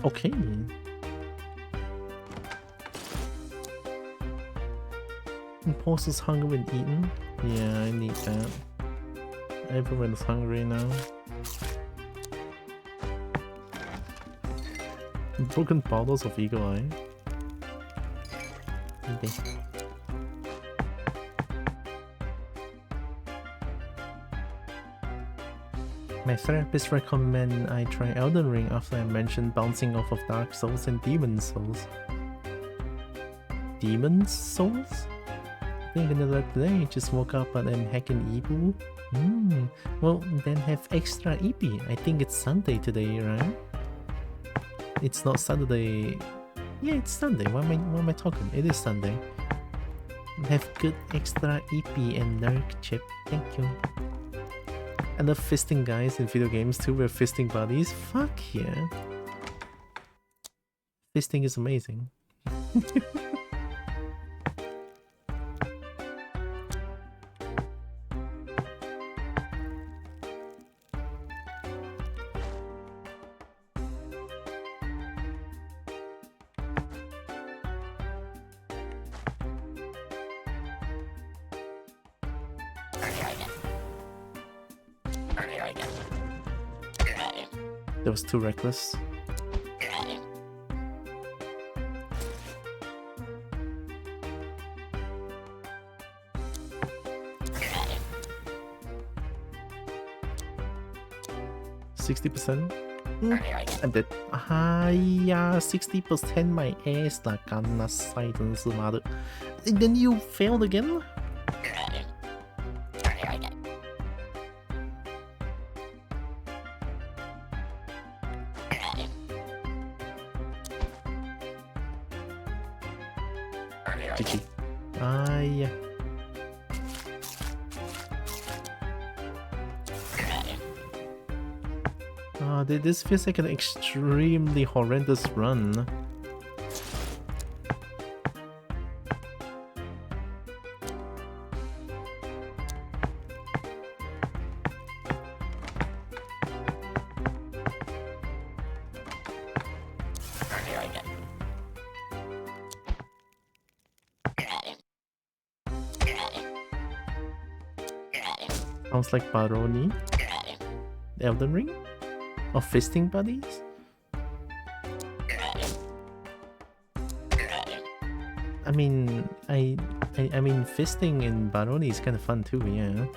Okay. Imposes hunger when eaten. Yeah, I need that. Everyone's hungry now. Broken bottles of Eagle Eye. Okay. My therapist recommended I try Elden Ring after I mentioned bouncing off of Dark Souls and Demon Souls. Demon Souls? I think another day, just woke up and I'm hacking Ebu. Well, then have extra EP. I think it's Sunday today, right? It's not Saturday. Yeah, it's Sunday. What am I talking? It is Sunday. Have good extra EP and Nerk chip. Thank you. I love fisting guys in video games too. We're fisting buddies. Fuck yeah. Fisting is amazing. That was too reckless. $60%? I'm dead. 哎呀 60% my ass 啦，干那塞，真是妈的。And then you failed again? GG. 哎呀。This feels like an extremely horrendous run. Sounds like Baroni. Elden Ring? Or fisting buddies? I mean, I mean, fisting in Baroni is kind of fun too, yeah.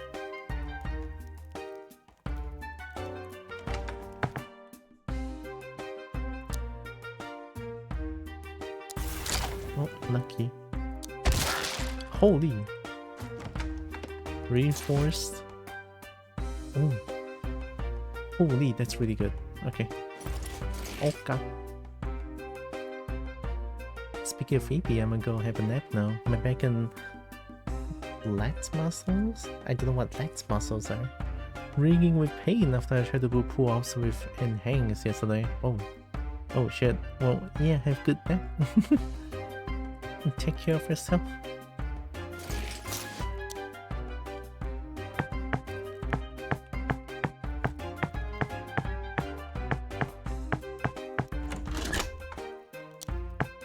Oh, lucky. Holy! Reinforced. Oh. Holy, that's really good. Okay. Oh god. Speaking of EP, I'm gonna go have a nap now. My back and lats muscles? I don't know what lats muscles are. Ringing with pain after I tried to do pull-ups with and hangs yesterday. Oh. Oh shit. Well, yeah, have good nap. Take care of yourself.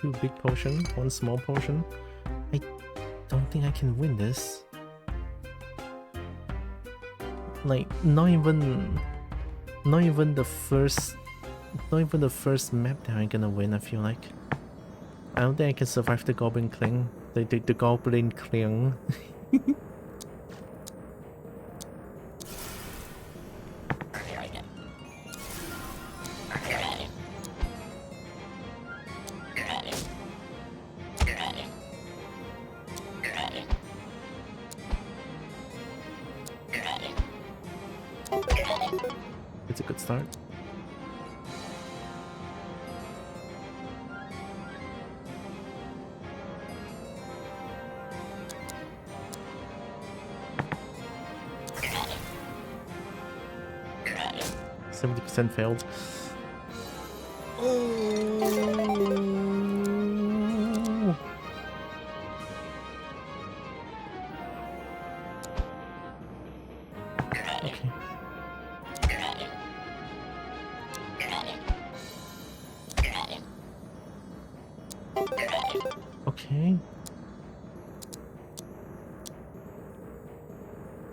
Two big potion, one small potion. I don't think I can win this. Like, not even the first map that I'm gonna win, I feel like. I don't think I can survive the Goblin Cling. The Goblin Cling. It's a good start. %70 failed. Oh. Okay. Okay.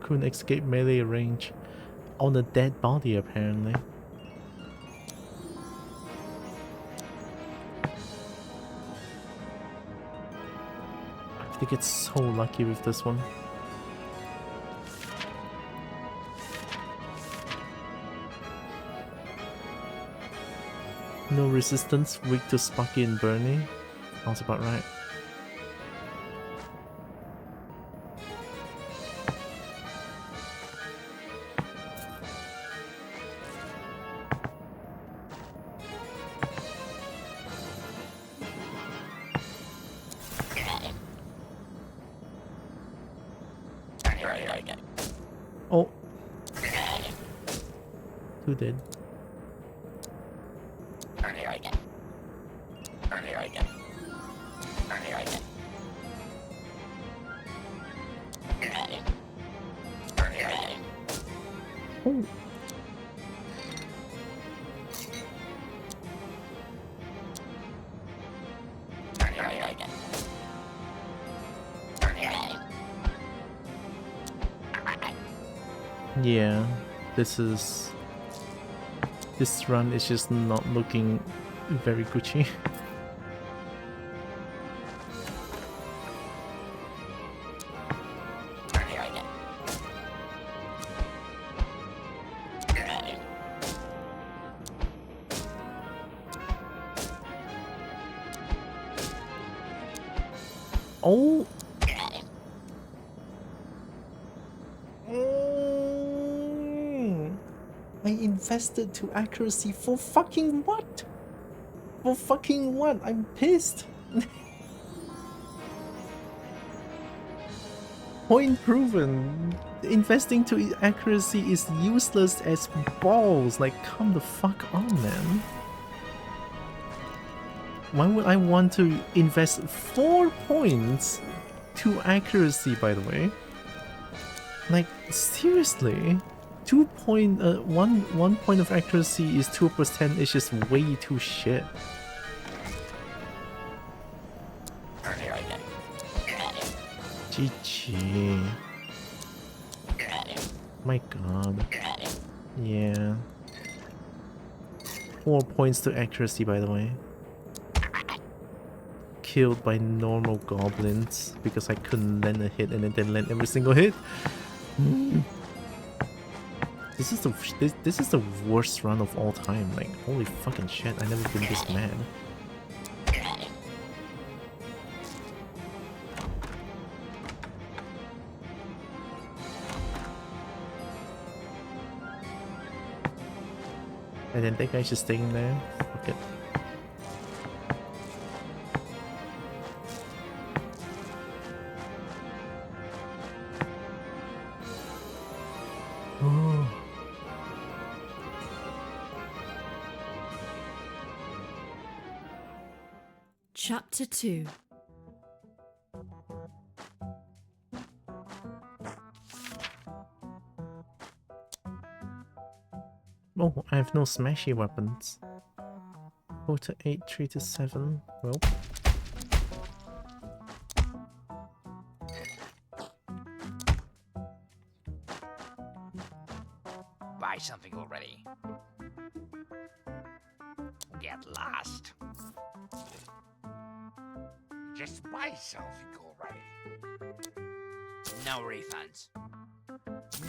Couldn't escape melee range on a dead body apparently. I think it's so lucky with this one. No resistance, weak to Sparky and Bernie. Sounds about right. Who did? Oh. Yeah, this run is just not looking very Gucci. Oh. I invested to accuracy for fucking what? For fucking what? I'm pissed. Point proven. Investing to accuracy is useless as balls. Like, come the fuck on, man. Why would I want to invest 4 points to accuracy, by the way? Like, seriously? 1 point of accuracy is 2%. It's just way too shit. GG. My god. Yeah. 4 points to accuracy, by the way. Killed by normal goblins because I couldn't land a hit and then they land every single hit. This is the worst run of all time. Like, holy fucking shit! I've never been this mad. And then that guy's just staying there. Fuck it. Chapter 2. Oh, I have no smashy weapons. 4 to 8, 3 to 7. Well. Buy something already. Get lost. Just buy something already. No refunds.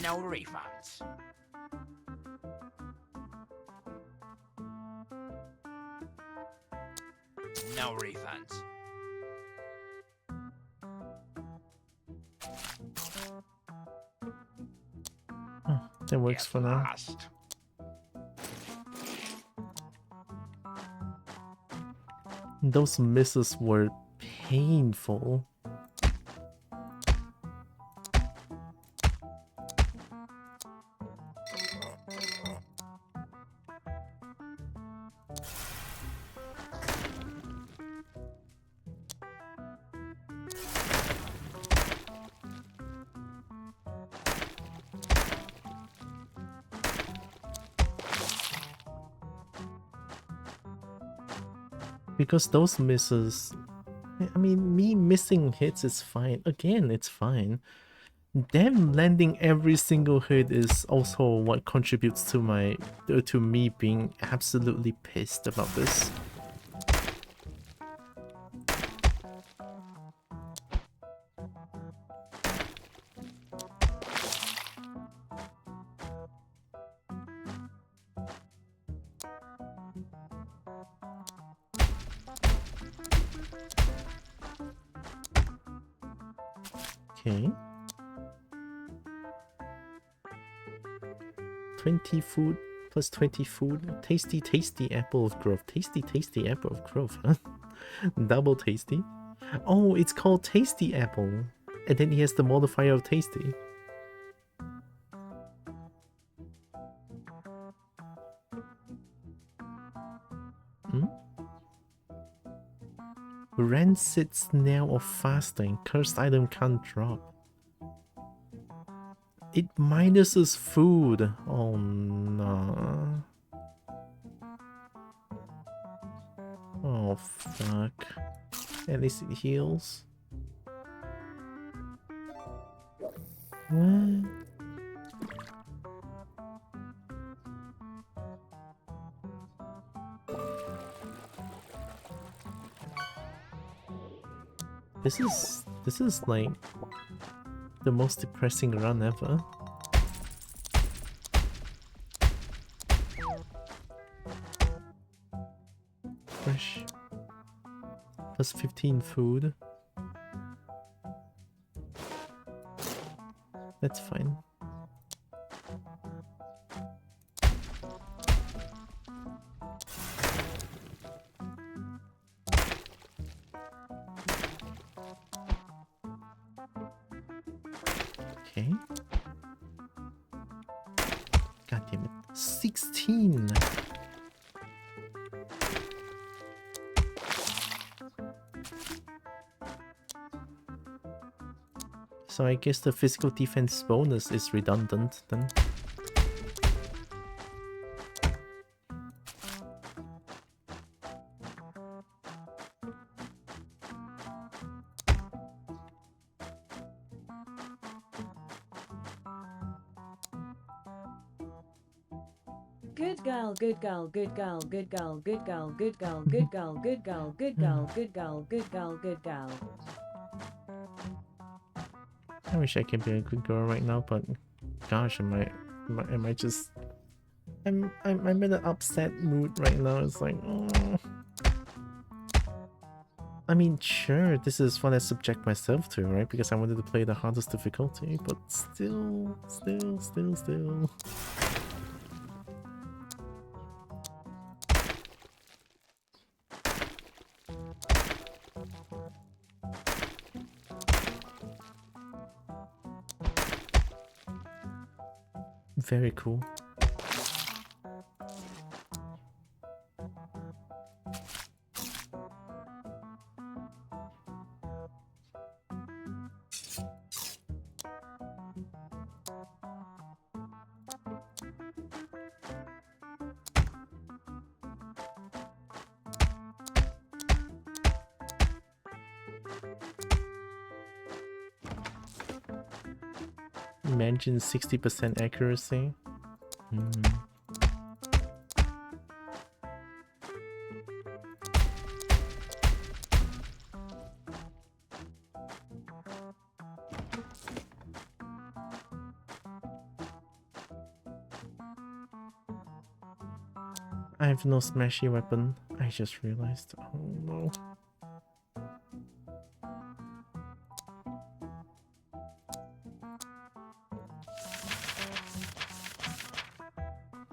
No refunds. No refunds. That works for now. Lost. Those misses were painful. Because those misses, I mean, me missing hits is fine. Again, it's fine. Them landing every single hit is also what contributes to me being absolutely pissed about this. Okay. 20 food plus 20 food. Tasty, tasty apple of growth. Tasty, tasty apple of growth, huh? Double tasty. Oh, it's called tasty apple. And then he has the modifier of tasty. Rancid snail of fasting. Cursed item can't drop. It minuses food. Oh no. Oh fuck. At least it heals. What? This is like the most depressing run ever. Fresh. Plus 15 food. That's fine. Okay. God damn it. 16! So I guess the physical defense bonus is redundant then. Good girl, good girl, good girl, good girl, good girl, good girl, good girl, good girl, good girl, good girl, good girl, good girl. I wish I could be a good girl right now, but gosh, am I just I'm in an upset mood right now. It's like, oh. I mean, sure, this is what I subject myself to, right? Because I wanted to play the hardest difficulty, but still. Very cool. Imagine 60% accuracy. I have no smashy weapon. I just realized. Oh no.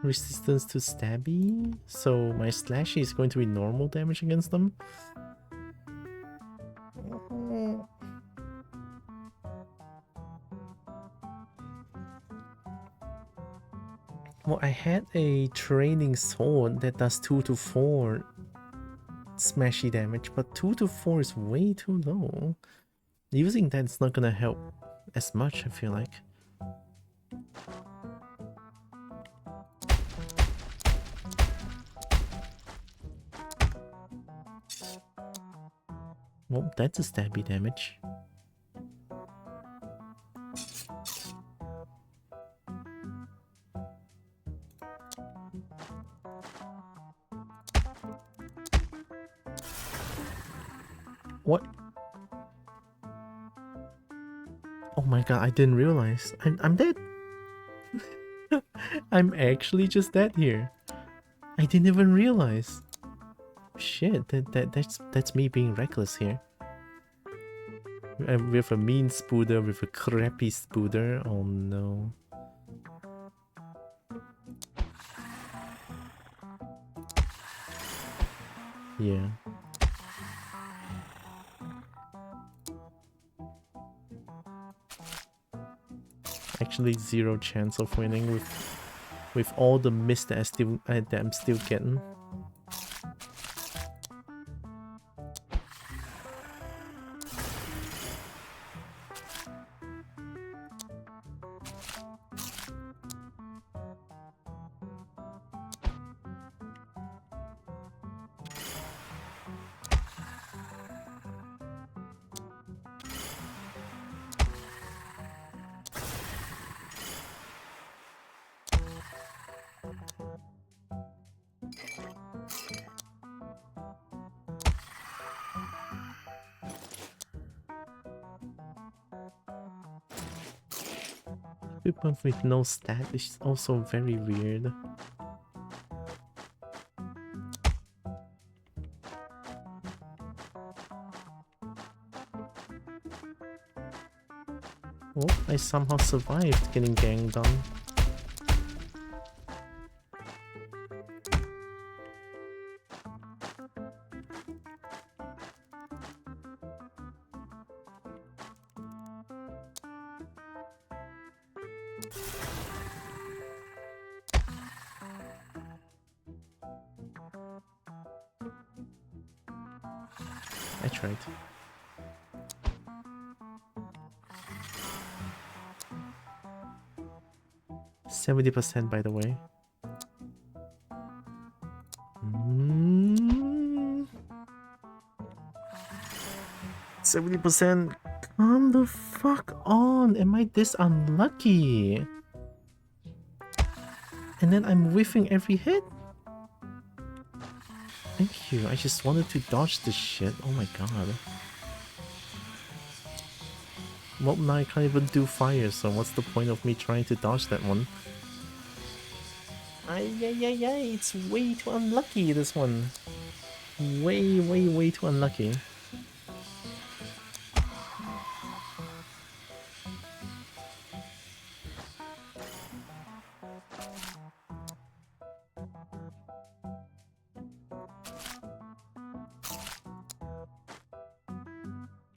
Resistance to stabby, so my slashy is going to be normal damage against them. Well, I had a training sword that does 2 to 4 smashy damage, but 2 to 4 is way too low. Using that's not gonna help as much, I feel like. Well, that's a stabby damage. What? Oh my god, I didn't realize. I'm dead. I'm actually just dead here. I didn't even realize. Shit, that's me being reckless here. With a mean spooder, with a crappy spooder. Oh no. Yeah. Actually, zero chance of winning with all the miss that I'm still getting. equipment with no stat is also very weird. Oh, I somehow survived getting ganged on. I tried. %, by the way. 70%. Come the fuck on! Am I this unlucky? And then I'm whiffing every hit? Thank you. I just wanted to dodge this shit. Oh my god. Well, now I can't even do fire, so what's the point of me trying to dodge that one? Ay, it's way too unlucky, this one. Way too unlucky.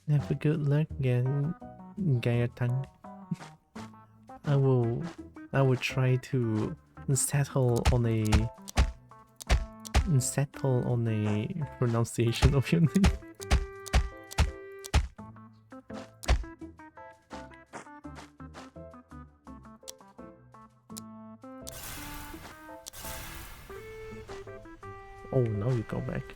Have a good luck, Gayatang. I will try to settle on a pronunciation of your name. Oh, now you go back.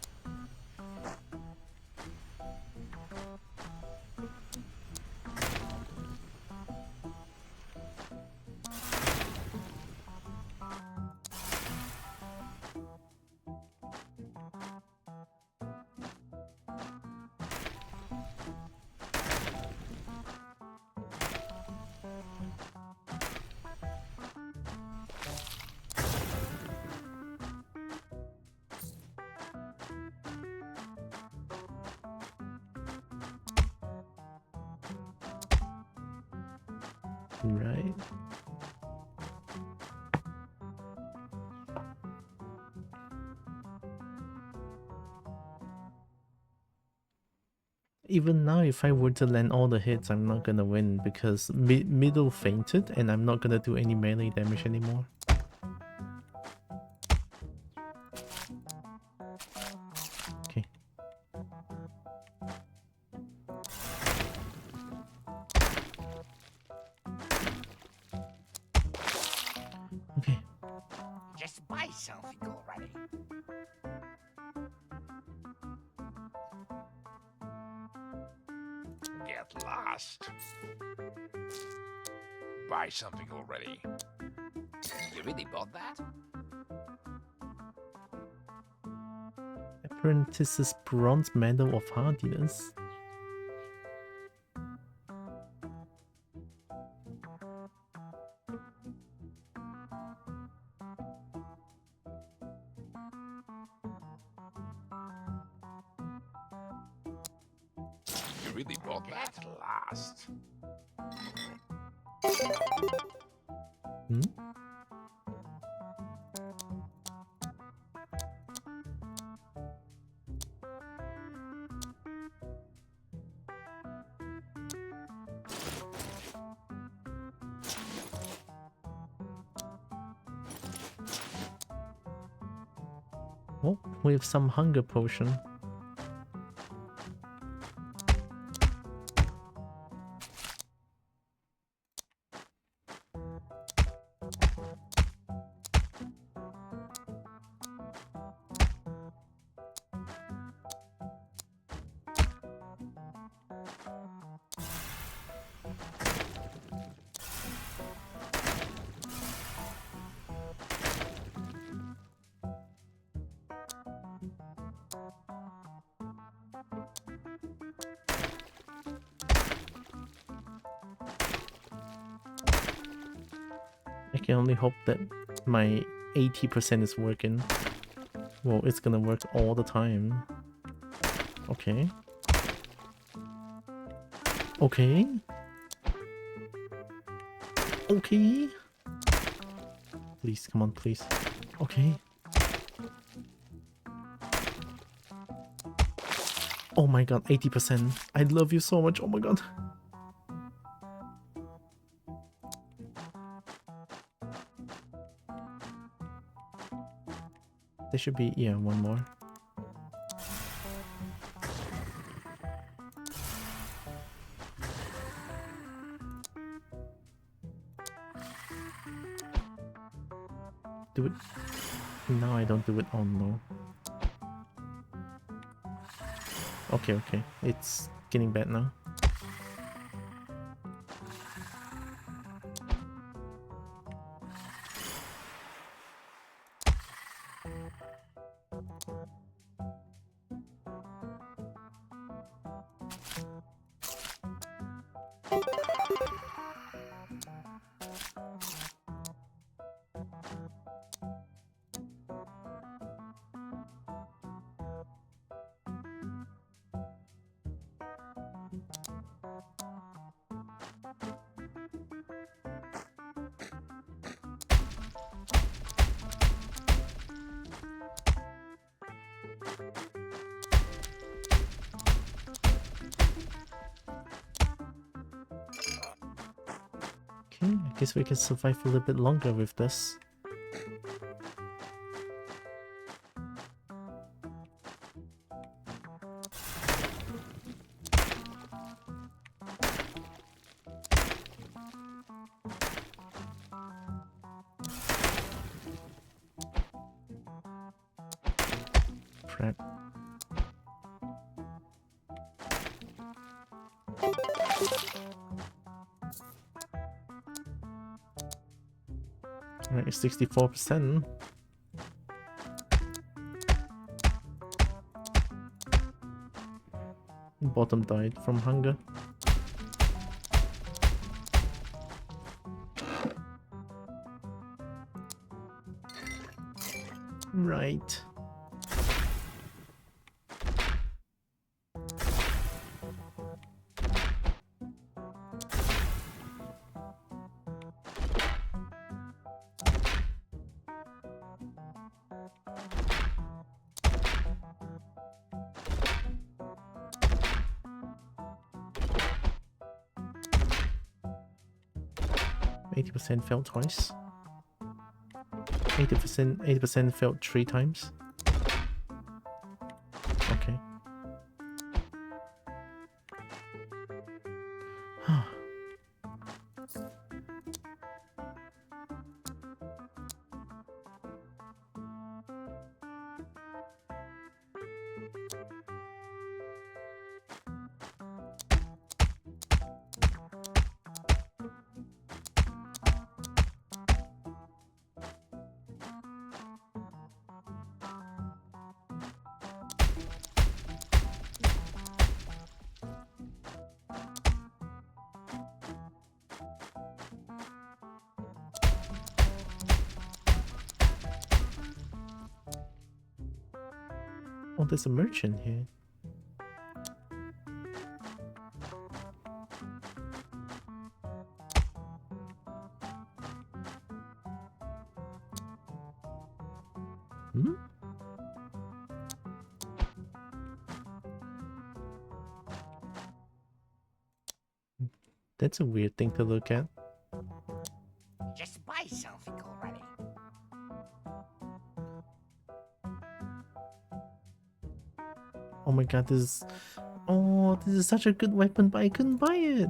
Right. Even now, if I were to land all the hits, I'm not gonna win because middle fainted and I'm not gonna do any melee damage anymore. Okay. Okay. Just buy something already. Get lost. Buy something already. You really bought that? Apprentice's Bronze Medal of Hardiness. You really bought that? Get lost. Hmm? Oh, we have some hunger potion. can only hope that my 80% is working. Well, it's gonna work all the time. Okay. Okay. Okay. Please, come on, please. Okay. Oh my god, 80%. I love you so much. Oh my god. There should be, yeah, one more. Do it. No, I don't do it. Oh no. Okay, okay. It's getting bad now. Okay, I guess we can survive a little bit longer with this. Crap. Alright, 64%. Bottom died from hunger. Right. %, failed twice. 80% failed 3 times. Okay. Oh, there's a merchant here. Hmm? That's a weird thing to look at. Just buy something already. Oh my god, this is... Oh, this is such a good weapon, but I couldn't buy it.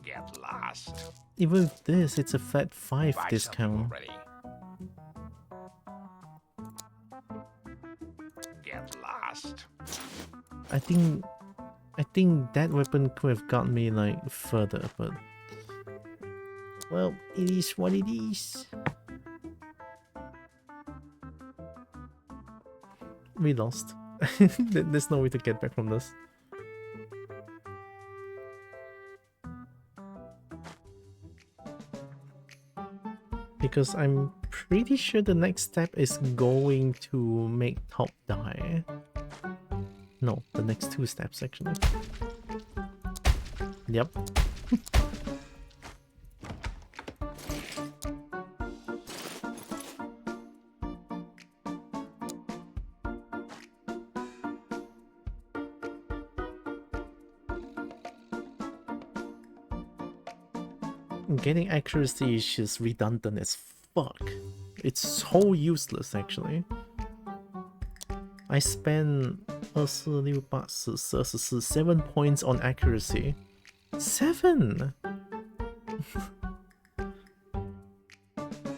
Get lost. Even with this, it's a flat 5 Buy discount. something already. Get lost. I think that weapon could have got me like further, but well, it is what it is. We lost. There's no way to get back from this. because I'm pretty sure the next step is going to make top die. No, the next 2 steps actually. Yep. Getting accuracy is just redundant as fuck. It's so useless actually. I spent 26, 8, 10, 14, 7 points on accuracy. 7!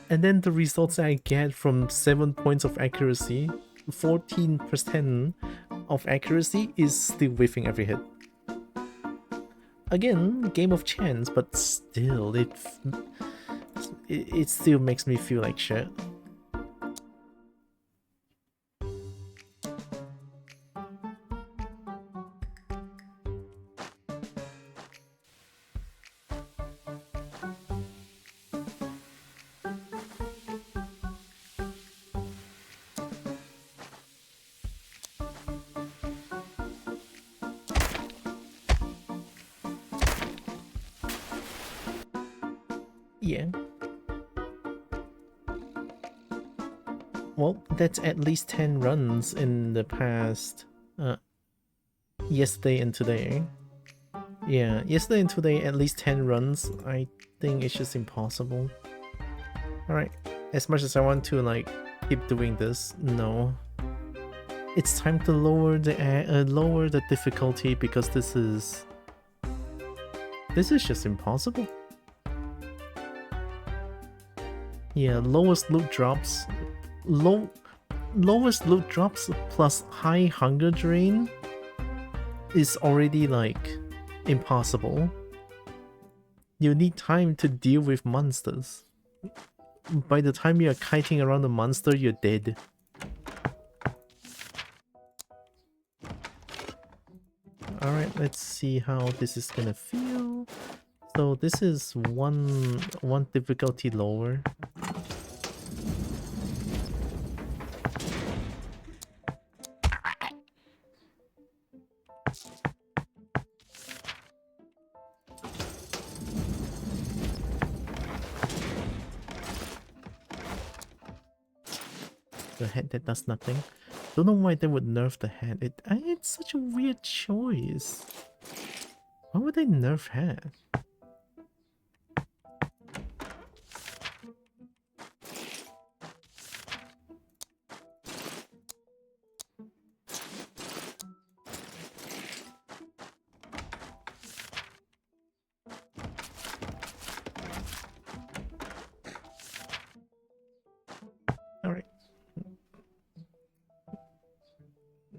And then the results I get from 7 points of accuracy, 14% of accuracy is still whiffing every hit. Again, game of chance, but still, it still makes me feel like shit. Yeah. Well, that's at least 10 runs in the past yesterday and today. Yeah, yesterday and today at least 10 runs. I think it's just impossible. Alright, as much as I want to like keep doing this, no. It's time to lower the difficulty because this is just impossible. Yeah, lowest loot drops plus high hunger drain is already like impossible. You need time to deal with monsters. By the time you're kiting around the monster, you're dead. Alright, let's see how this is gonna feel. So this is one difficulty lower. The head that does nothing. Don't know why they would nerf the head. It's such a weird choice. Why would they nerf head?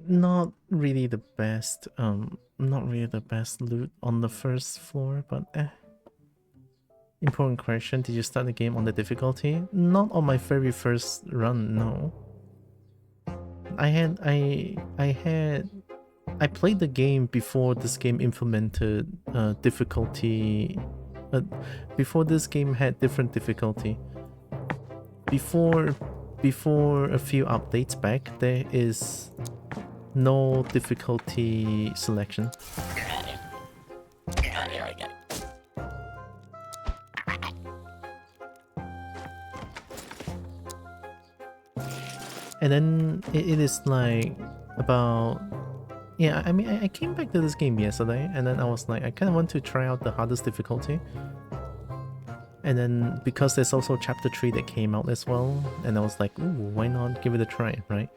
Not really the best, not really the best loot on the first floor, but Important question, did you start the game on the difficulty? Not on my very first run, no. I played the game before this game implemented difficulty, before this game had different difficulty. Before a few updates back, there is no difficulty selection. And then it is like about, yeah, I mean, I came back to this game yesterday and then I was like, I kind of want to try out the hardest difficulty. And then because there's also chapter 3 that came out as well, and I was like, ooh, why not give it a try, right?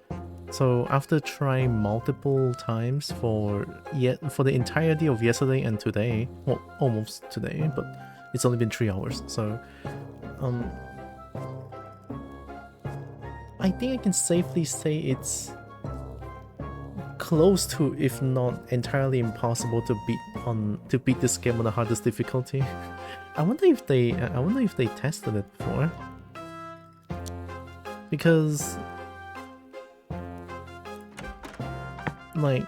So after trying multiple times for the entirety of yesterday and today, well, almost today, but it's only been 3 hours, so I think I can safely say it's close to, if not entirely impossible, to beat this game on the hardest difficulty. I wonder if they tested it before, because like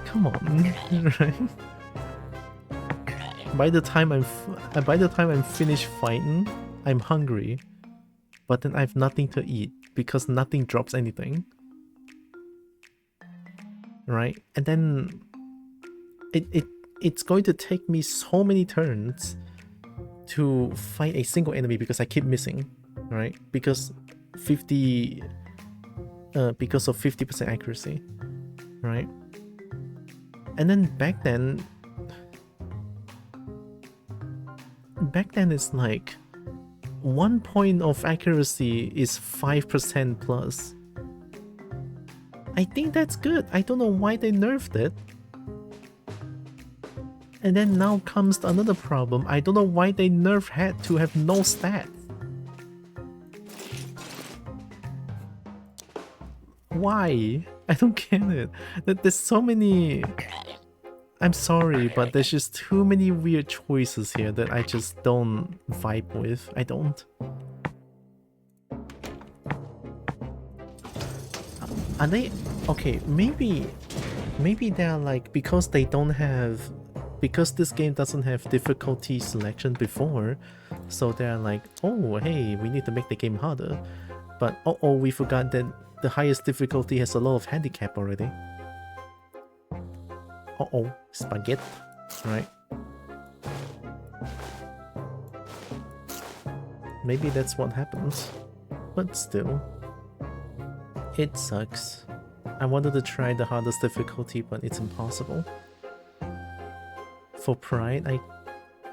come on, right? by the time I'm finished fighting, I'm hungry, but then I have nothing to eat because nothing drops anything. Right? And then it's going to take me so many turns to fight a single enemy because I keep missing, right? Because of 50% accuracy, right? And then back then it's like 1 point of accuracy is 5% plus. I think that's good. I don't know why they nerfed it. And then now comes another problem. I don't know why they nerfed Head to have no stats. Why? I don't get it. There's so many... I'm sorry, but there's just too many weird choices here that I just don't vibe with. I don't. Are they... Okay, maybe they're like... Because they don't have... Because this game doesn't have difficulty selection before, so they're like, oh, hey, we need to make the game harder. But oh, we forgot that the highest difficulty has a lot of handicap already. Uh-oh, spaghetti, right? Maybe that's what happens. But still, it sucks. I wanted to try the hardest difficulty, but it's impossible. For Pride,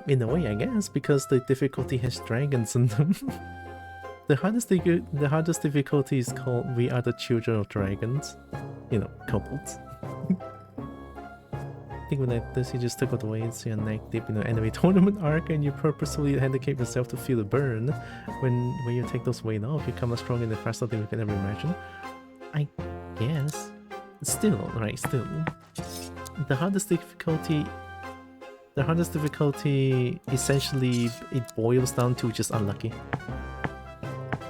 in a way, I guess, because the difficulty has dragons in them. The hardest difficulty is called We Are the Children of Dragons. You know, kobolds. I think when this, you just took out the weights, you're neck deep in an enemy tournament arc, and you purposefully handicap yourself to feel the burn. When you take those weights off, you come as strong and faster than you can ever imagine. I guess. Still, right, still. The hardest difficulty essentially, it boils down to just unlucky.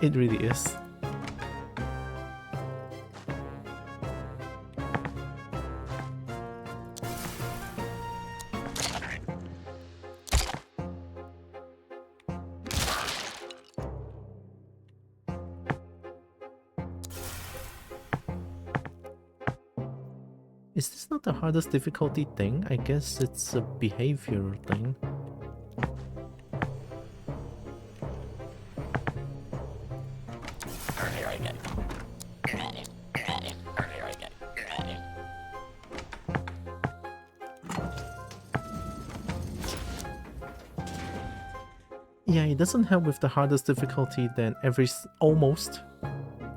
It really is. Is this not the hardest difficulty thing? I guess it's a behavior thing. Yeah, it doesn't help with the hardest difficulty that almost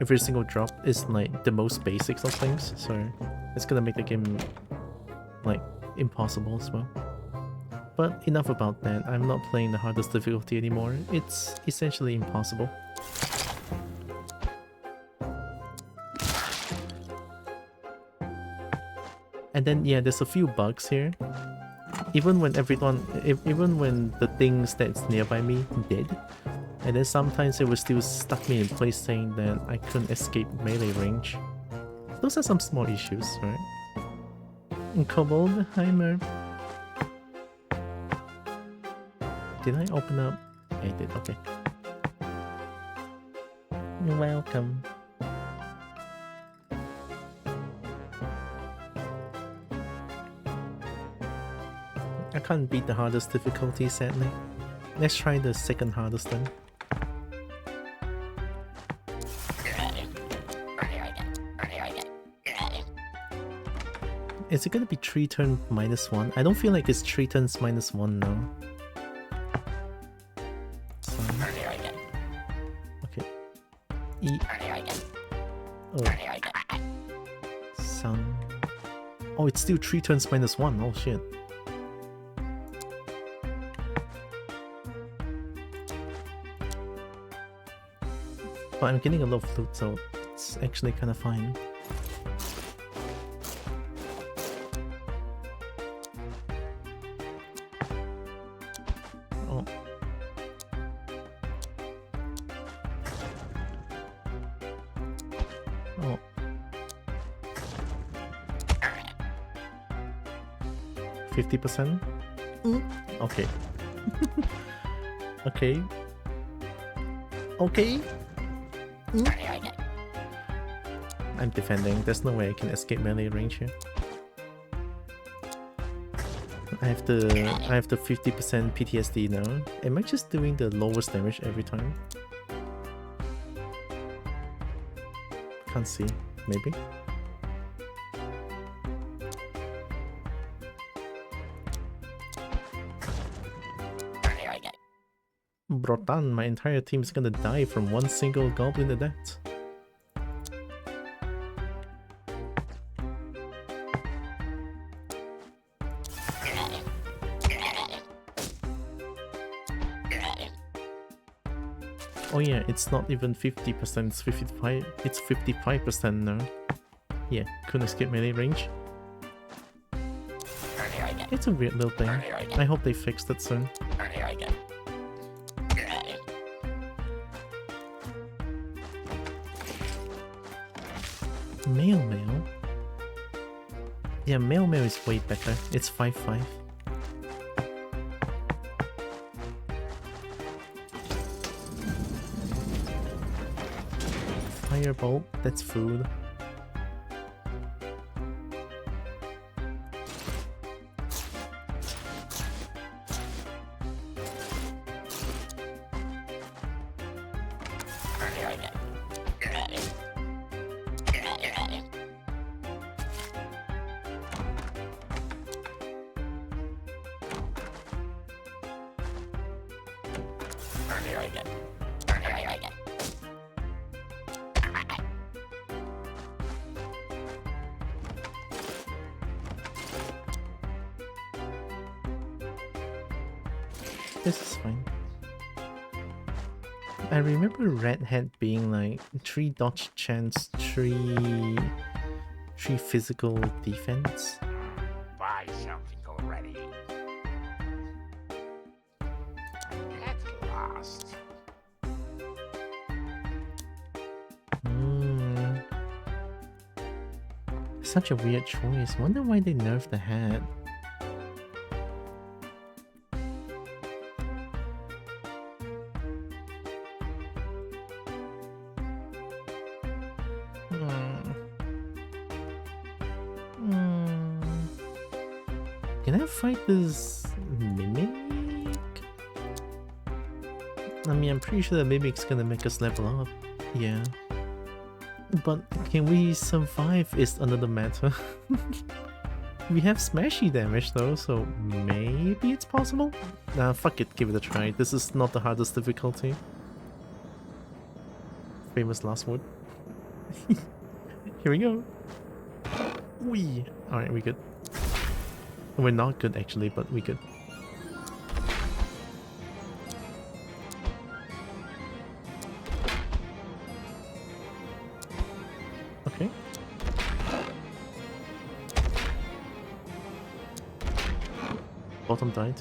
every single drop is like the most basics of things, so it's gonna make the game like impossible as well. But enough about that. I'm not playing the hardest difficulty anymore. It's essentially impossible. And then yeah, there's a few bugs here. Even when the things that's nearby me did, and then sometimes it would still stuck me in place saying that I couldn't escape melee range. Those are some small issues, right? And Kobold, hi Merp. Did I open up? I did, okay. You're welcome. I can't beat the hardest difficulty, sadly. Let's try the second hardest then. Is it gonna be 3 turn -1? I don't feel like it's 3 turns -1 now. Okay. Sun. Oh, it's still 3 turns -1. Oh shit. But I'm getting a lot of loot, so it's actually kind of fine. Oh. Oh. 50%? Okay. Okay. Okay. I'm defending. There's no way I can escape melee range here. I have the 50% PTSD now. Am I just doing the lowest damage every time? Can't see. Maybe. Brotan, my entire team is gonna die from one single goblin adept. Oh yeah, it's not even 50%, it's 55, it's 55% now. Yeah, couldn't escape melee range. It's a weird little thing. I hope they fixed it soon. Mail. Yeah, Mail is way better. It's 5-5. Firebolt, that's food. This is fine. I remember Red Hat being like 3 dodge chance, 3 physical defense. Buy something already. Get lost. Such a weird choice. Wonder why they nerfed the hat. Can I fight this Mimic? I mean, I'm pretty sure the Mimic's gonna make us level up. Yeah. But can we survive is another matter. We have smashy damage though, so maybe it's possible? Nah, fuck it, give it a try. This is not the hardest difficulty. Famous last word. Here we go. Wee. Alright, we good. We're not good actually, but we good. Okay. Bottom died.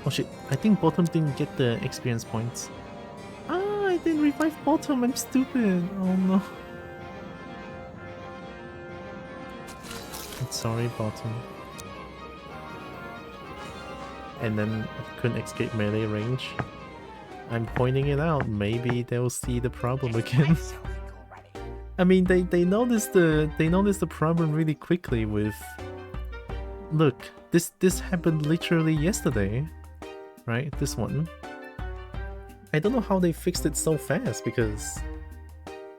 Oh shit, I think bottom didn't get the experience points. Ah, I didn't revive bottom, I'm stupid. Oh no. I'm sorry, bottom. And then I couldn't escape melee range. I'm pointing it out, maybe they'll see the problem again. I mean, they noticed the problem really quickly with. Look, this happened literally yesterday, right? This one. I don't know how they fixed it so fast because,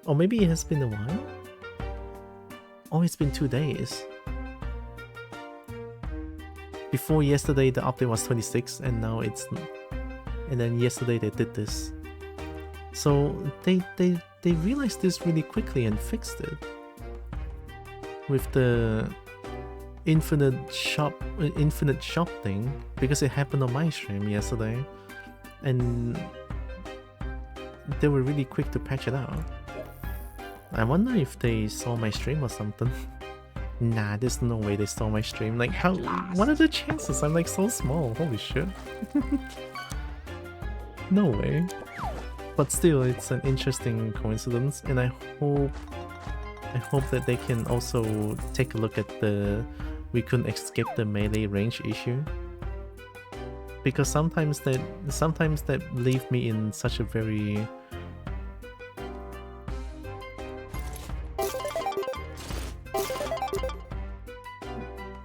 or maybe it has been a while. Oh, it's been 2 days. Before yesterday, the update was 26, and now it's. And then yesterday they did this. So they realized this really quickly and fixed it. With the infinite shop thing, because it happened on my stream yesterday. And they were really quick to patch it out. I wonder if they saw my stream or something. Nah, there's no way they saw my stream. Like, how? What are the chances? I'm like so small. Holy shit. No way. But still, it's an interesting coincidence, and I hope I hope that they can also take a look at the we couldn't escape the melee range issue. Because sometimes that leave me in such a very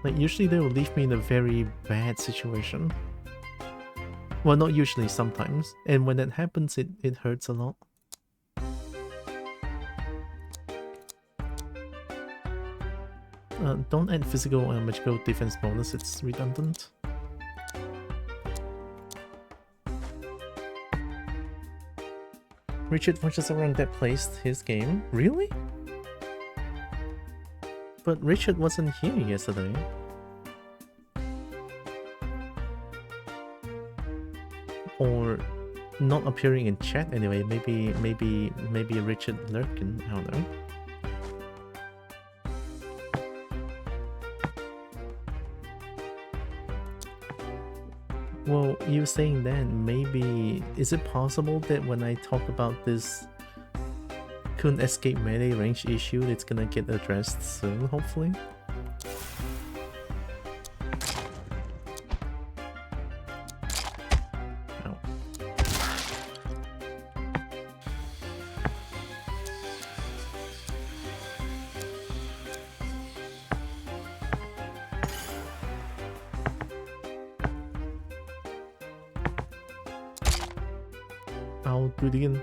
like usually they will leave me in a very bad situation. Well, not usually, sometimes. And when that happens, it hurts a lot. Don't add physical and magical defense bonus, it's redundant. Richard watches around that placed his game. Really? But Richard wasn't here yesterday. Or not appearing in chat anyway. Maybe Richard Lurkin. I don't know. Well, you were saying then, maybe is it possible that when I talk about this couldn't escape melee range issue, it's gonna get addressed soon, hopefully? Ow. I'll do it again.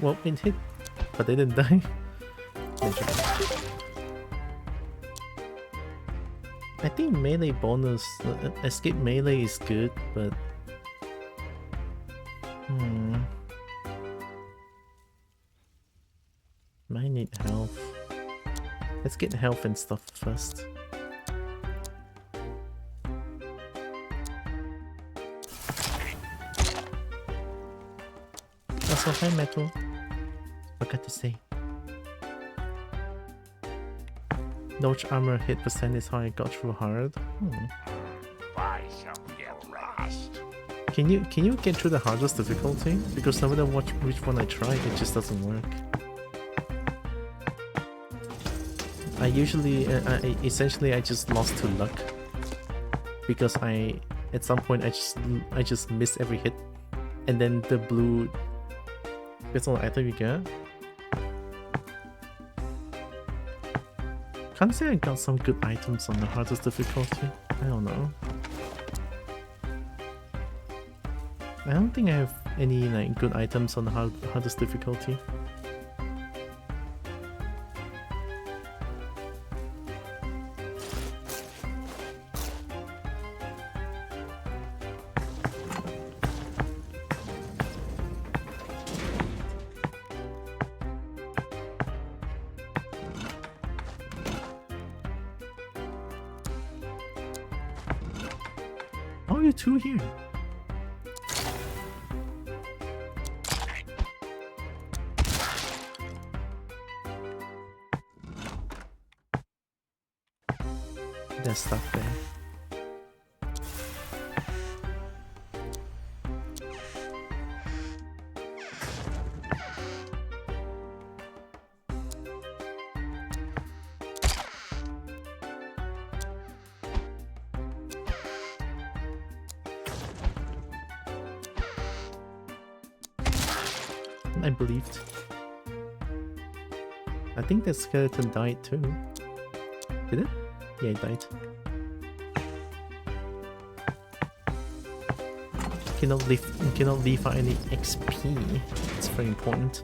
Well, it hit, but they didn't die. I think melee bonus, escape melee is good, but might need health. Let's get health and stuff first. Also, hi Metal. Forgot to say. Dodge armor hit percent is how I got through hard. I shall get lost. Can you get through the hardest difficulty? Because no matter which one I try, it just doesn't work. I usually, essentially, I just lost to luck because at some point I just miss every hit, and then the blue. That's all I think we get. Can't say I got some good items on the hardest difficulty. I don't know. I don't think I have any like good items on the hardest difficulty. Oh, you're two here. There's stuff there. I believed. I think that skeleton died too. Did it? Yeah, it died. Cannot leave out any XP. It's very important.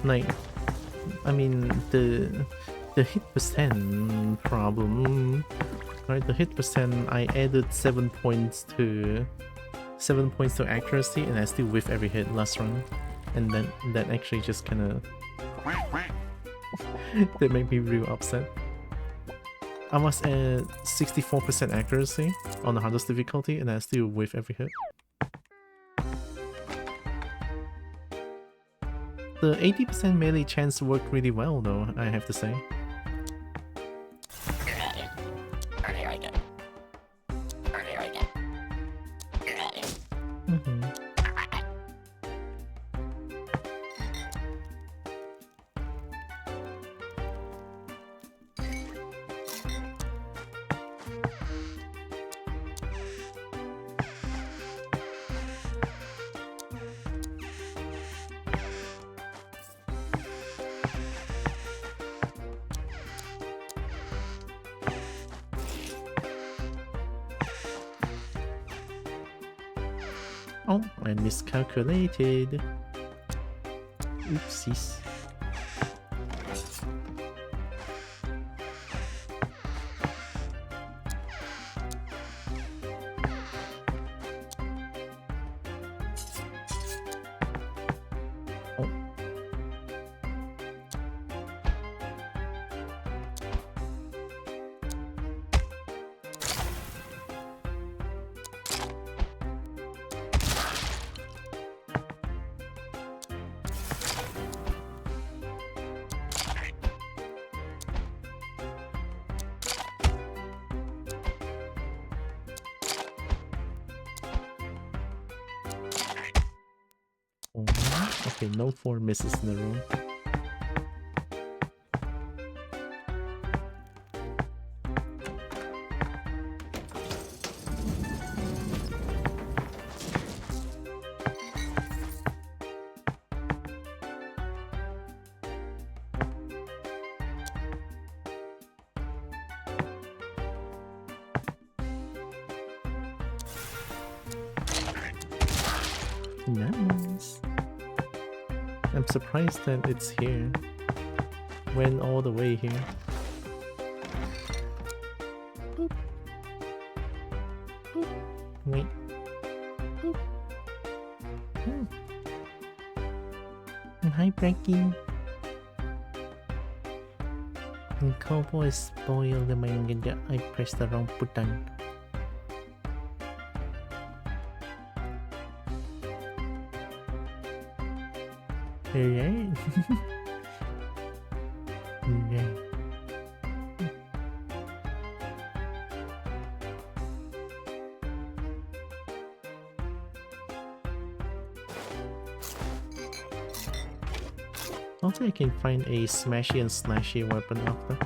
Like, I mean, the hit percent problem, right? The hit percent, I added 7 points to accuracy, and I still whiff every hit last run, and then that actually just kind of that made me real upset. I was at 64% accuracy on the hardest difficulty, and I still whiff every hit. The 80% melee chance worked really well, though, I have to say. Oh, I miscalculated. Oopsies. Oh. Okay, no 4 misses in a row. Nice. I'm surprised that it's here. Went all the way here. Boop. Boop. Wait. Boop. Hi, Brekkie. The cowboy spoiled the manga. I pressed the wrong button. Alright. Alright. Hopefully I can find a smashy and slashy weapon after.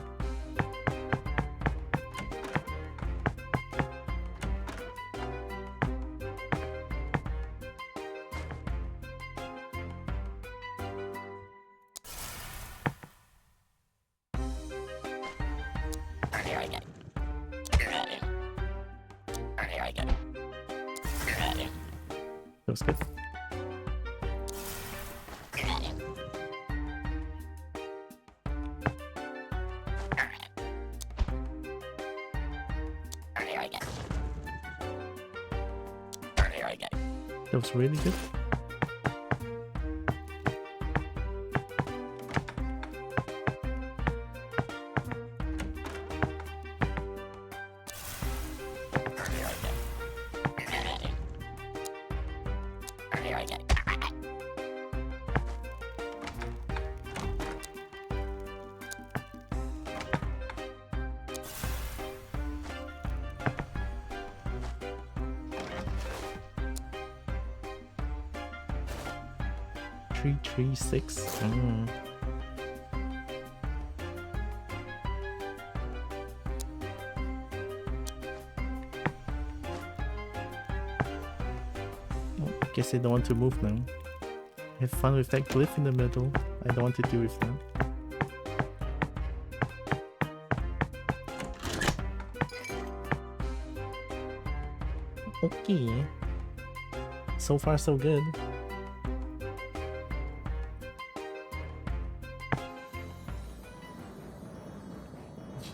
That was good. That was really good. Three, 6. I guess I don't want to move now. Have fun with that glyph in the middle. I don't want to do with that. Okay. So far so good.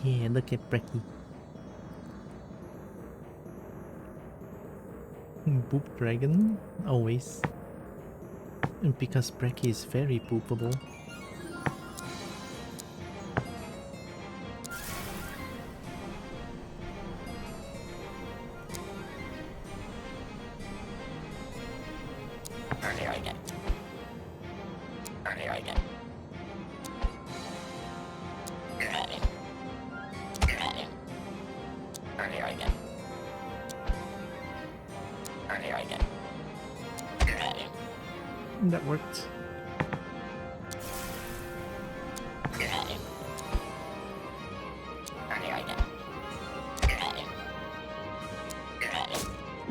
Yeah, look at Brekkie. Boop dragon, always. And because Brekkie is very poopable. That worked.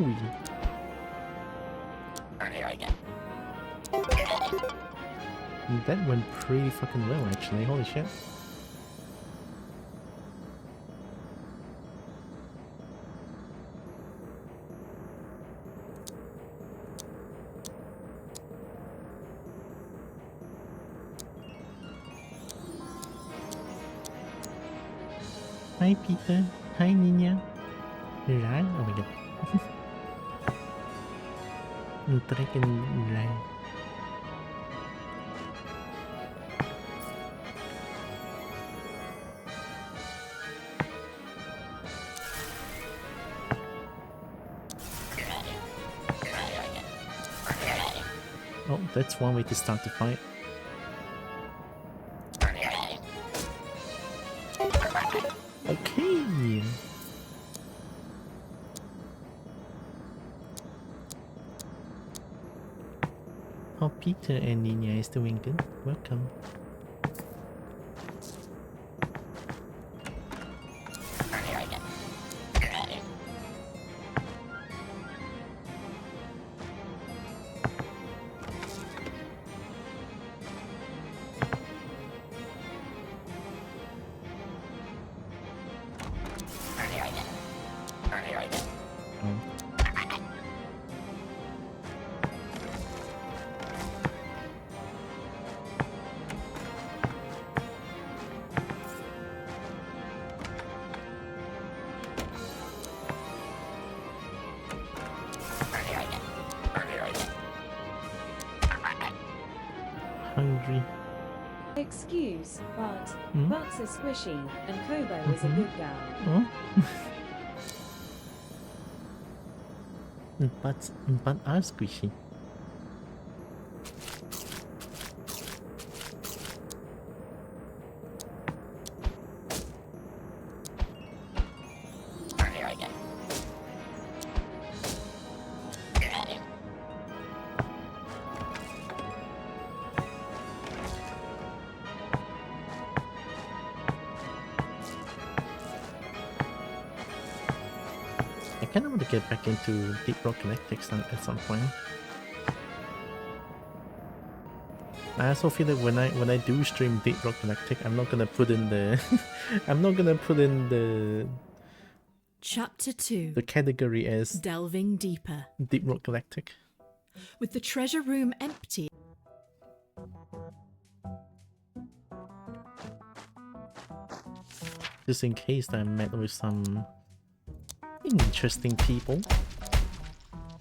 Ooh. That went pretty fucking well, actually. Holy shit. Hi, Peter. Hi, Nina. Rang? Oh my god. Dragon Rang. Oh, that's one way to start the fight. Okay. Oh, Peter and Nina is doing good. Welcome. Hungry. Excuse, but Hmm? Butts are squishy, and Kobo is a good girl. Oh? but are squishy. I kind of want to get back into Deep Rock Galactic at some point. I also feel that when I do stream Deep Rock Galactic, I'm not gonna put in the I'm not gonna put in Chapter 2. the category as Delving deeper. Deep Rock Galactic. With the treasure room empty, Just in case I met with some interesting people.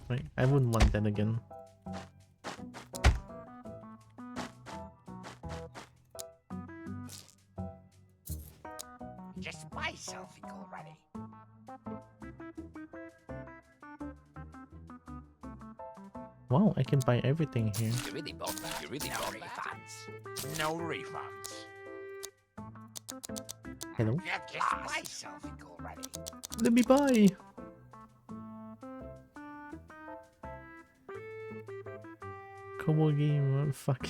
Right? I wouldn't want that again. Just buy something already. Wow, I can buy everything here. You really bought that? You really bought refunds? No refunds. Hello? Just buy something already. Let me buy! Kobo game, fuck.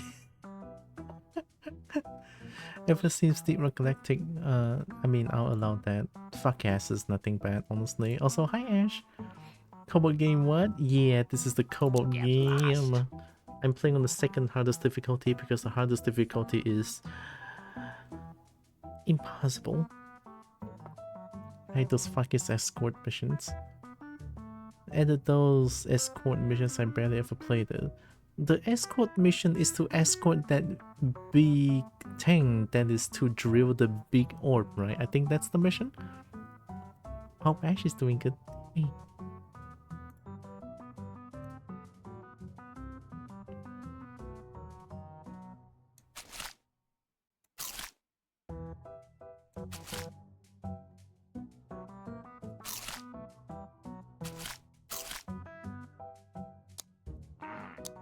Ever since Deep Rock Galactic, I mean, I'll allow that. Fuck ass is nothing bad, honestly. Also, hi Ash! Kobo game what? Yeah, this is the Kobo game. I'm playing on the second hardest difficulty because the hardest difficulty is impossible. I hate those fucking escort missions. Added those escort missions, I barely ever played it. The escort mission is to escort that big thing that is to drill the big orb, right? I think that's the mission. Hope Ash is doing good. Hey.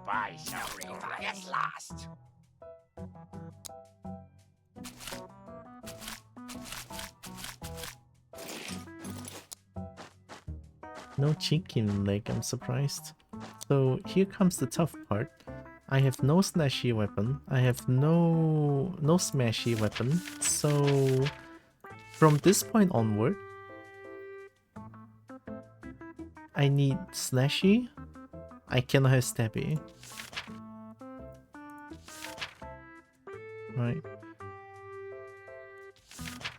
Goodbye, Sabrina. Get lost. No chicken leg, I'm surprised. So here comes the tough part. I have no slashy weapon. I have no smashy weapon. So from this point onward, I need slashy. I cannot have stabby. Right.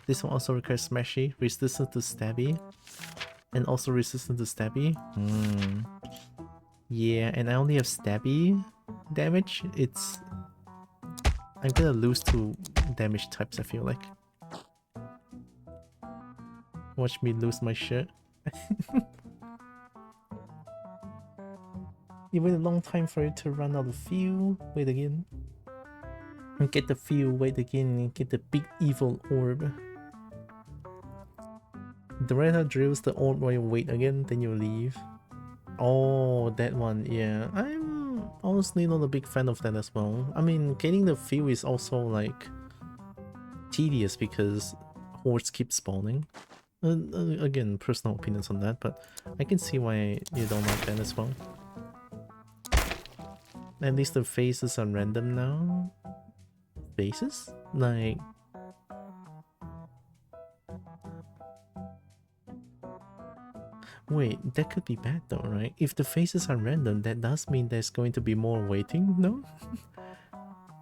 This one also requires smashy, resistant to stabby, and also resistant to stabby. Yeah, and I only have stabby damage. I'm gonna lose to damage types, I feel like. Watch me lose my shit. You wait a long time for it to run out of fuel. Wait again. And get the fuel, wait again, and get the big evil orb. Doretta drills the orb while you wait again, then you leave. Oh, that one, yeah. I'm honestly not a big fan of that as well. I mean, getting the fuel is also like tedious because hordes keep spawning. Again, personal opinions on that, but I can see why you don't like that as well. At least the faces are random now. Faces? Like... Wait, that could be bad though, right? If the faces are random, that does mean there's going to be more waiting, no?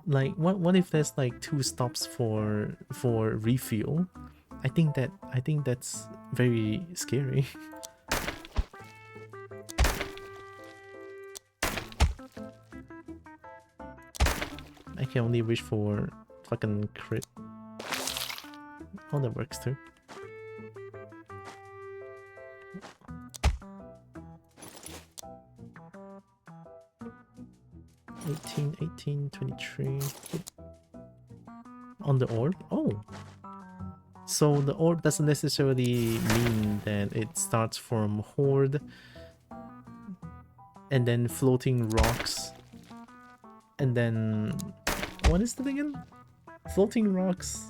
Like, what if there's like 2 stops for refuel? I think that's very scary. I can only wish for fucking crit. Oh, that works too. $18, $23. On the orb? Oh! So the orb doesn't necessarily mean that it starts from horde and then floating rocks and then... What is that again? Floating rocks.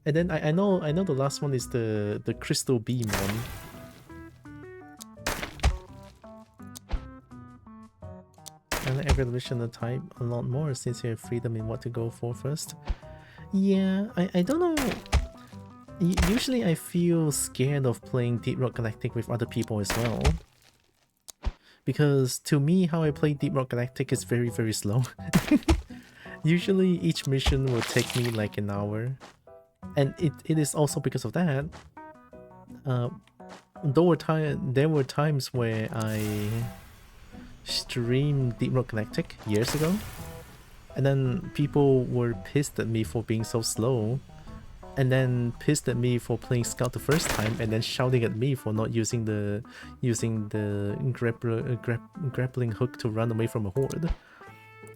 And then I know the last one is the crystal beam one. I like evolution the type a lot more since you have freedom in what to go for first. Yeah, I don't know. Usually I feel scared of playing Deep Rock Galactic with other people as well. Because to me, how I play Deep Rock Galactic is very, very slow. Usually each mission will take me like an hour. And it is also because of that. There were times where I streamed Deep Rock Galactic years ago. And then people were pissed at me for being so slow. And then pissed at me for playing Scout the first time, and then shouting at me for not using the grappling hook to run away from a horde.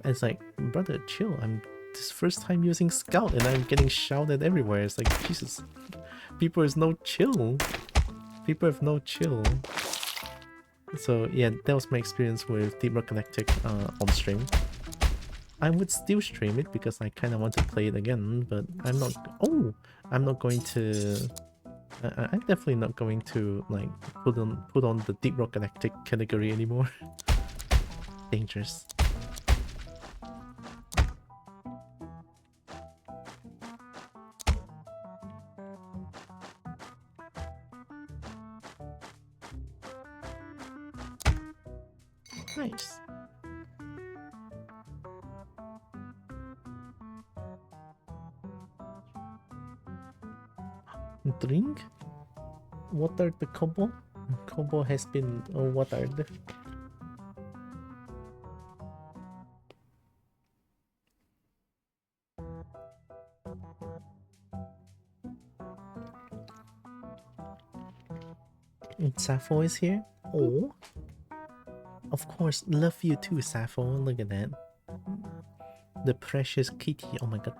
And it's like, brother, chill. I'm this first time using Scout, and I'm getting shouted everywhere. It's like, Jesus, people is no chill. People have no chill. So yeah, that was my experience with Deep Rock Galactic on stream. I would still stream it because I kind of want to play it again, but I'm not. Oh, I'm not going to. I'm definitely not going to like put on the Deep Rock Galactic category anymore. Dangerous. Nice. Drink? Water the combo? Combo has been watered. Sappho is here? Oh, of course, love you too, Sappho. Look at that. The precious kitty. Oh my god.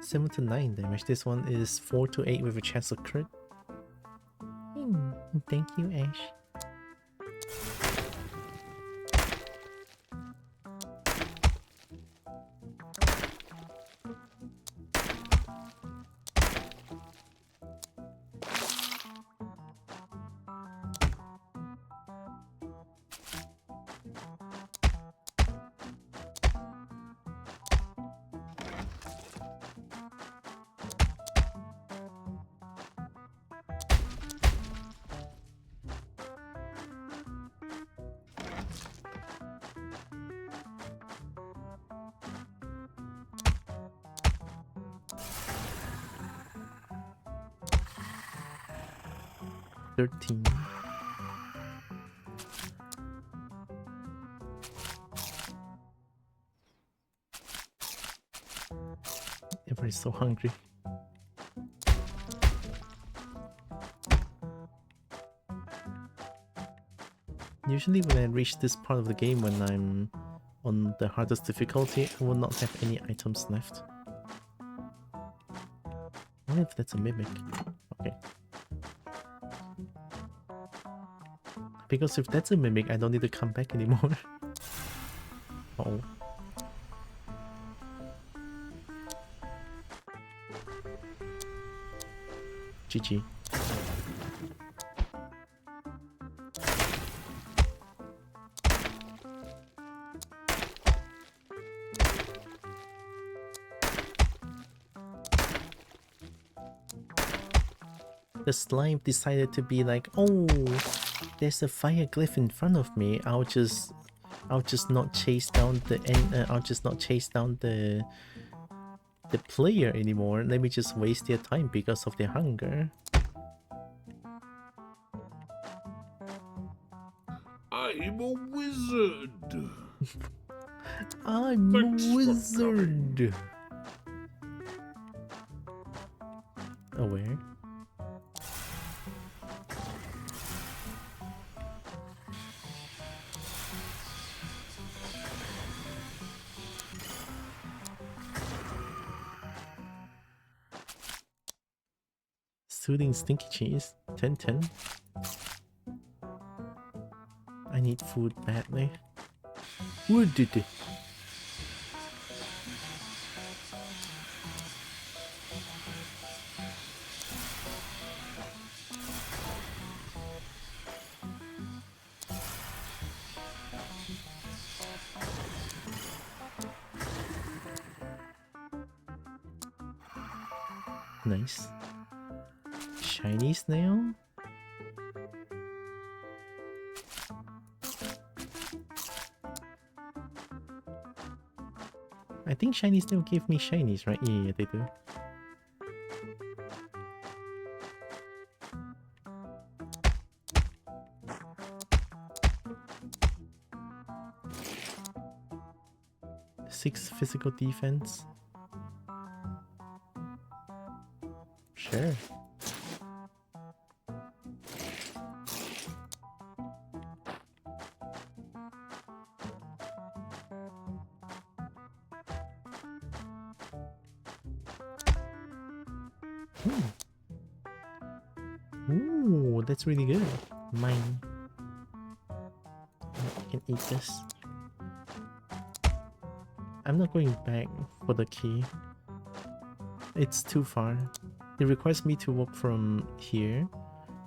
7 to 9 damage. This one is 4 to 8 with a chance of crit. Thank you, Ash. $13. Everybody's so hungry. Usually when I reach this part of the game when I'm on the hardest difficulty, I will not have any items left. What if that's a mimic? Okay. Because if that's a mimic, I don't need to come back anymore. Uh-oh. GG. The slime decided to be like, oh, there's a fire glyph in front of me. I'll just not chase down the the player anymore. Let me just waste their time because of their hunger. I'm a wizard. I'm Thanks a for wizard. Aware. Soothing stinky cheese. 10-10. I need food badly. What did it? Nice. Shiny snail? I think shiny snail give me shinies, right? Yeah, they do. Six physical defense. Sure. Ooh, that's really good. Mine. I can eat this. I'm not going back for the key. It's too far. It requires me to walk from here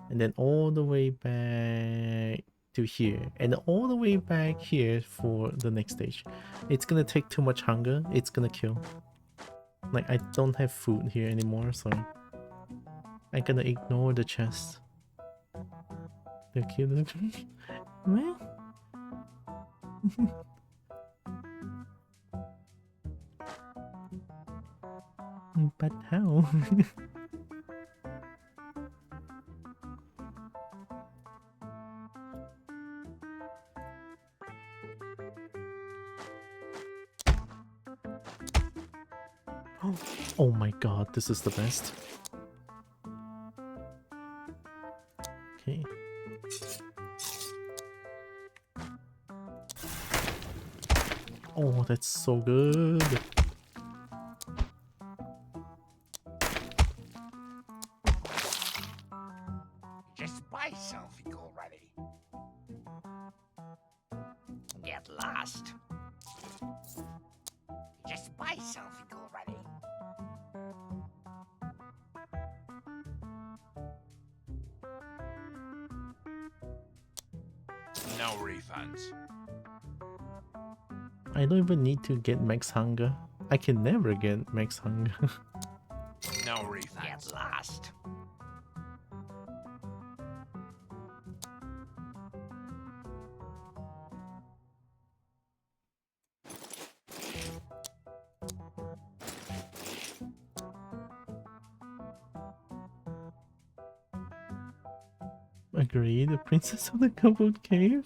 and then all the way back to here and all the way back here for the next stage. It's gonna take too much hunger. It's gonna kill. Like, I don't have food here anymore, so I'm gonna ignore the chest. They'll kill the what? But how? Oh my god, this is the best. Okay. Oh, that's so good. last. Just buy something already. No refunds. I don't even need to get max hunger. I can never get max hunger. No refunds. Get lost. Agree, the princess of the cobbled cave.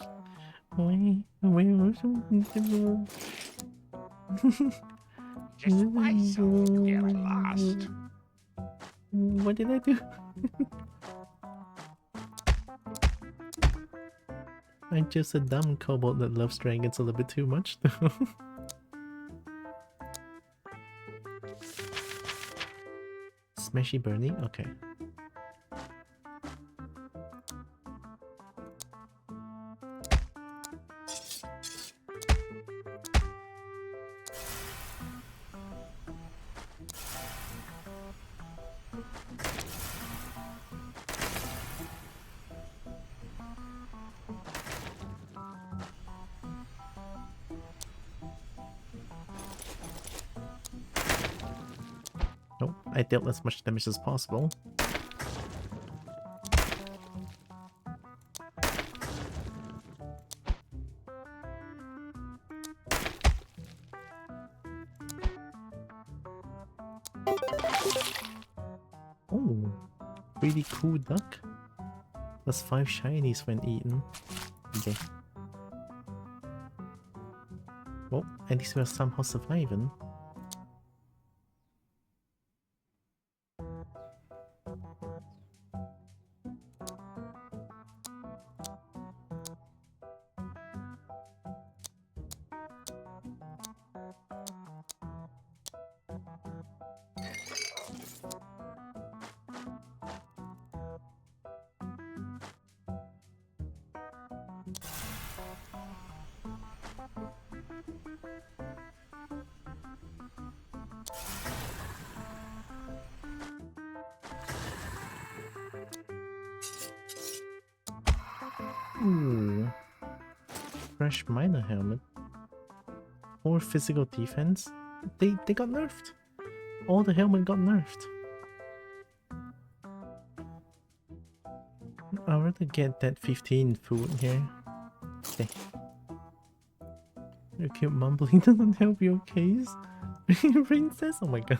Just buy something to get lost. What did I do? I'm just a dumb kobold that loves dragons a little bit too much though. Smashy Bernie? Okay. Nope, I dealt as much damage as possible. Oh, pretty cool duck. That's 5 shinies when eaten. Okay. Well, at least we are somehow surviving. Ooh. Fresh miner helmet. Or physical defense. They got nerfed. All the helmet got nerfed. I'd rather get that 15 food here. Okay. You keep mumbling doesn't help your case. Princess? Oh my god.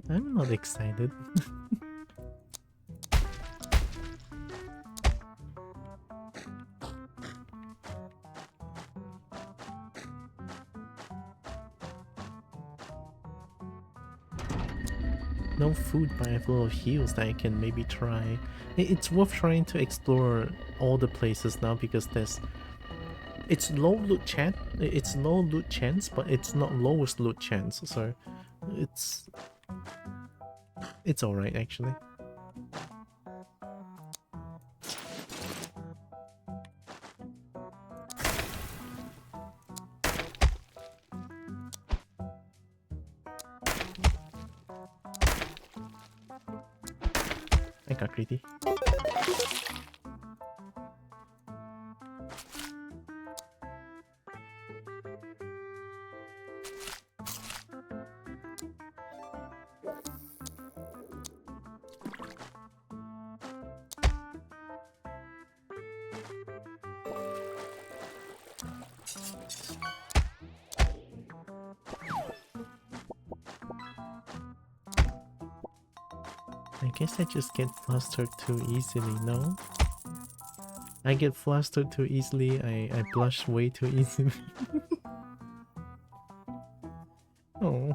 I'm not excited. No food, but I have a lot of heals that I can maybe try. It's worth trying to explore all the places now because it's low loot chance. It's low loot chance, but it's not lowest loot chance. So it's alright actually. I got greedy. I guess I just get flustered too easily, no? I get flustered too easily, I blush way too easily. Oh.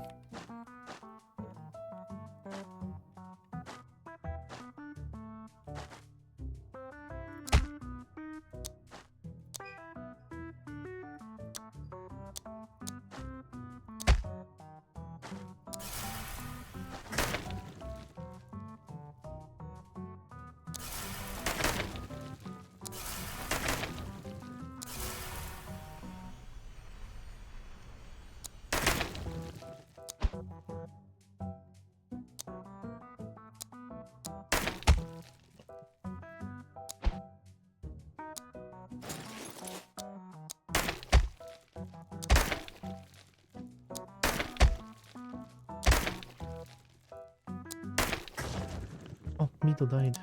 Mito died.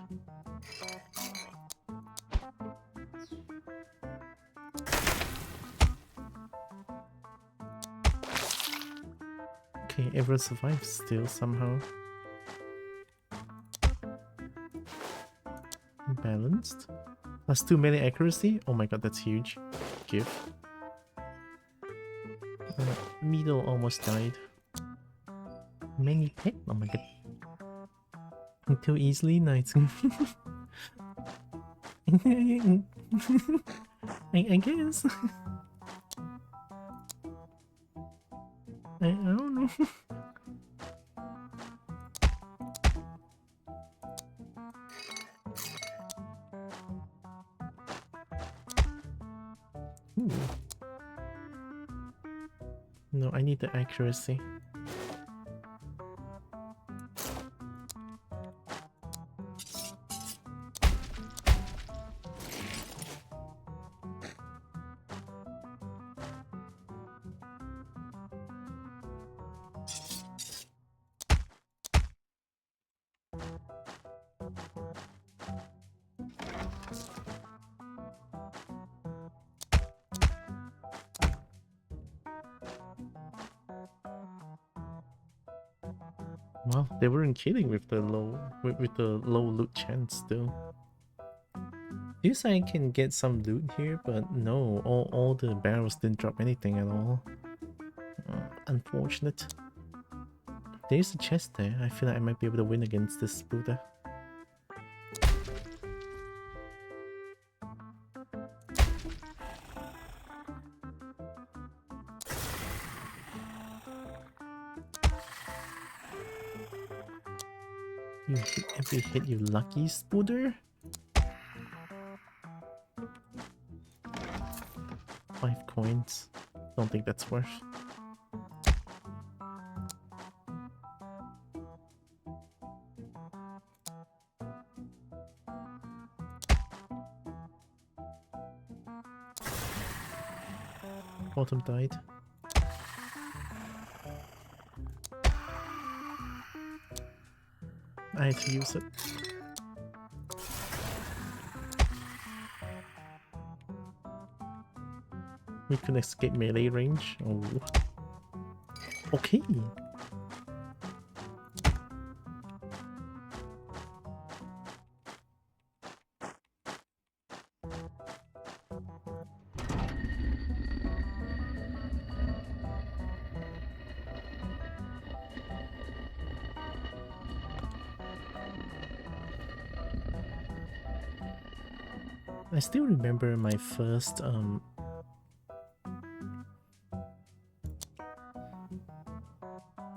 Okay, everyone survives still somehow. Balanced. Plus 2 melee accuracy? Oh my god, that's huge. Give. Mito almost died. Many pet? Oh my god. Too easily? Nice. I guess. I don't know. Ooh. No, I need the accuracy. Well, they weren't kidding with the low loot chance though. Yes, I can get some loot here, but no, all the barrels didn't drop anything at all. Unfortunate. There's a chest there. I feel like I might be able to win against this Buddha. You hit every hit, you lucky Spooder. 5 coins. Don't think that's worth. Bottom died. I had to use it. We can escape melee range. Oh. Okay. I still remember my first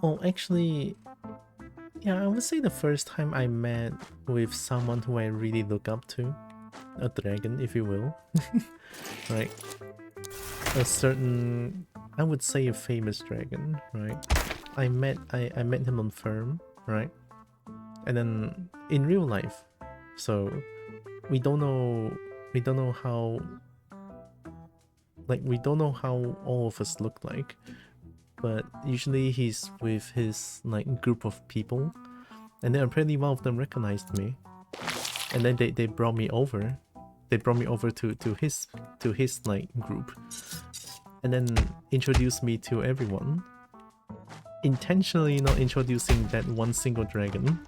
oh, actually, yeah, I would say the first time I met with someone who I really look up to, a dragon, if you will, right? A certain, I would say a famous dragon, right? I met him on Firm, right? And then in real life, so we don't know how, like, we don't know how all of us look like. But usually he's with his like group of people, and then apparently one of them recognized me, and then they brought me over. They brought me over to his like group, and then introduced me to everyone. Intentionally not introducing that one single dragon,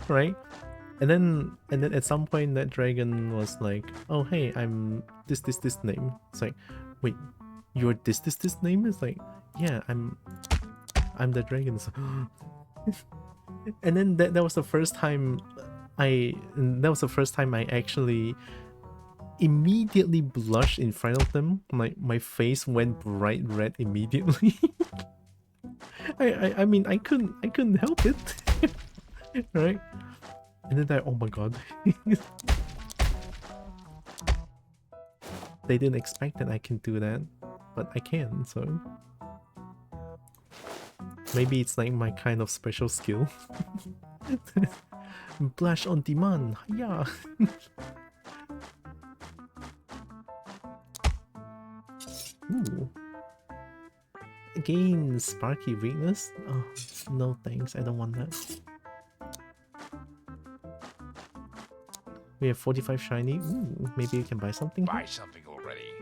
right? And then at some point that dragon was like, "Oh hey, I'm this name." It's like, wait. You're this name? Is like, yeah, I'm the dragon. And then that was the first time I actually immediately blushed in front of them. My face went bright red immediately. I mean I couldn't help it. Right? And then oh my god. They didn't expect that I can do that. But I can, so maybe it's like my kind of special skill. Blush on demand, yeah. Ooh. Again, Sparky weakness. Oh no, thanks. I don't want that. We have 45 shiny. Ooh, maybe you can buy something. Buy something already.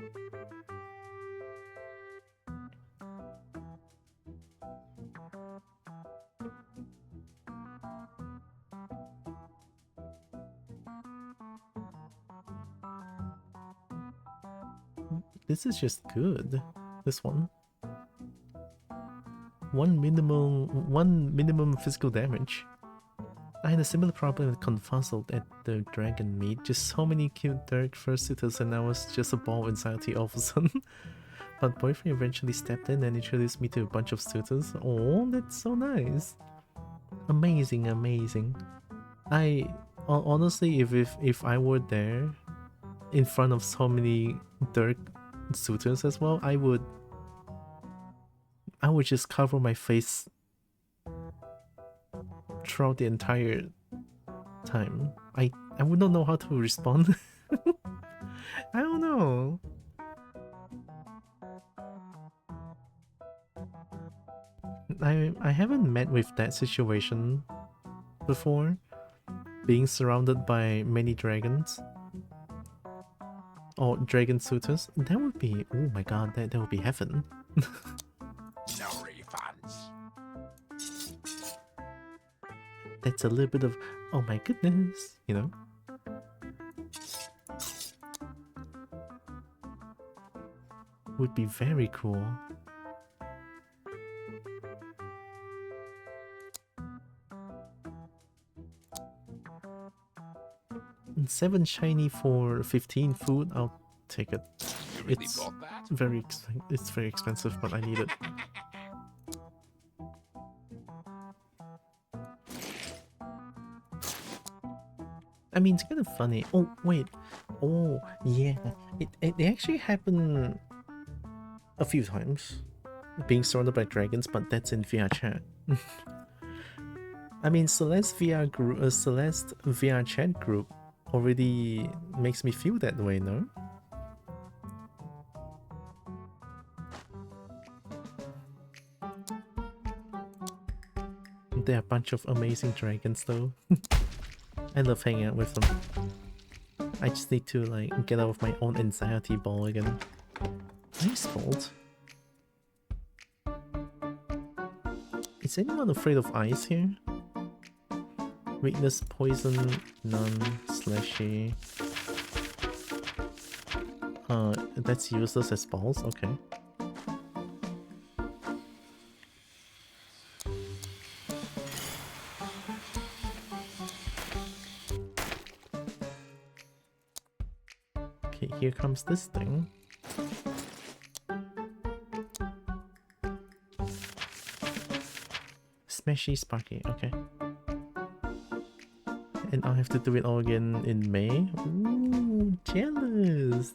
This is just good. This one. One minimum physical damage. I had a similar problem with Confuzzled at the Dragon Meet. Just so many cute dark fursuiters and I was just a ball of anxiety all of a sudden. But boyfriend eventually stepped in and introduced me to a bunch of suitors. Oh, that's so nice. Amazing, amazing. Honestly, if I were there in front of so many dark suitors as well, I would just cover my face throughout the entire time. I would not know how to respond. I don't know. I haven't met with that situation before, being surrounded by many dragons or dragon suitors. That would be, oh my god, that would be heaven. No refunds. That's a little bit of, oh my goodness, you know? Would be very cool. And 7 shiny for 15 food, I'll take it. You really It's bought that? it's very expensive, but I need it. I mean, it's kind of funny. Oh, wait. Oh, yeah. It actually happened a few times. Being surrounded by dragons, but that's in VR chat. I mean, Celeste VR chat group already makes me feel that way, no? There are a bunch of amazing dragons though. I love hanging out with them. I just need to like get out of my own anxiety ball again. Nice bolt. Is anyone afraid of ice here? Weakness, poison, none, slashy. That's useless as balls, okay. Okay, here comes this thing. Smashy Sparky, okay. And I'll have to do it all again in May. Ooh, jealous!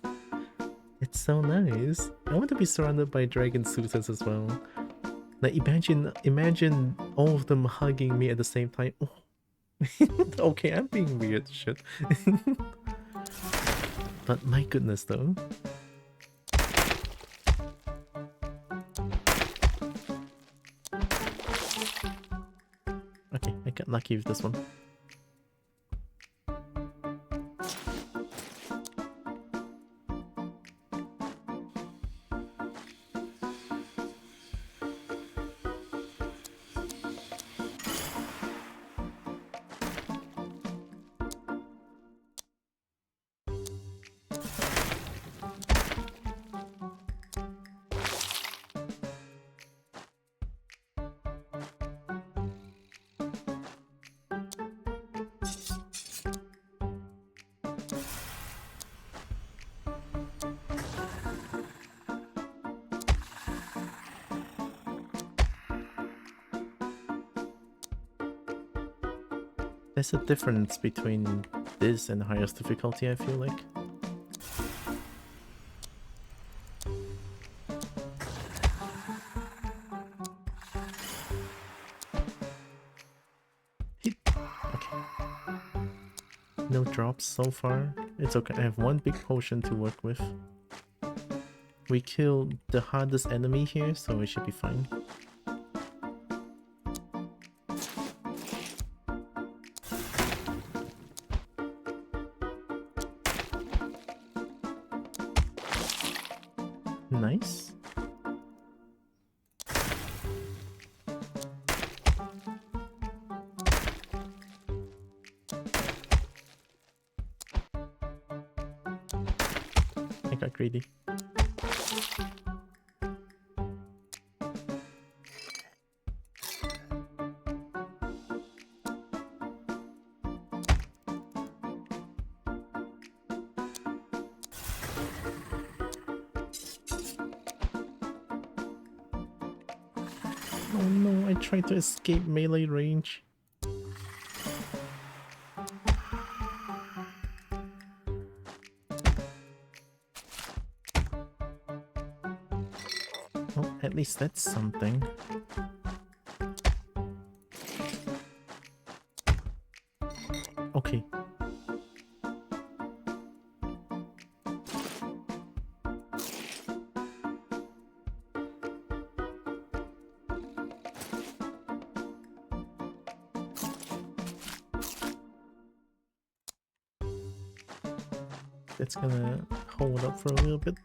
It's so nice. I want to be surrounded by dragon suitors as well. Like imagine all of them hugging me at the same time. Oh. Okay, I'm being weird, shit. But my goodness though. Okay, I got lucky with this one. There's a difference between this and the highest difficulty, I feel like. Hit. Okay. No drops so far. It's okay, I have one big potion to work with. We killed the hardest enemy here, so we should be fine. Nice. I got greedy. Oh no, I tried to escape melee range. Well, at least that's something. Okay. That's gonna hold up for a little bit.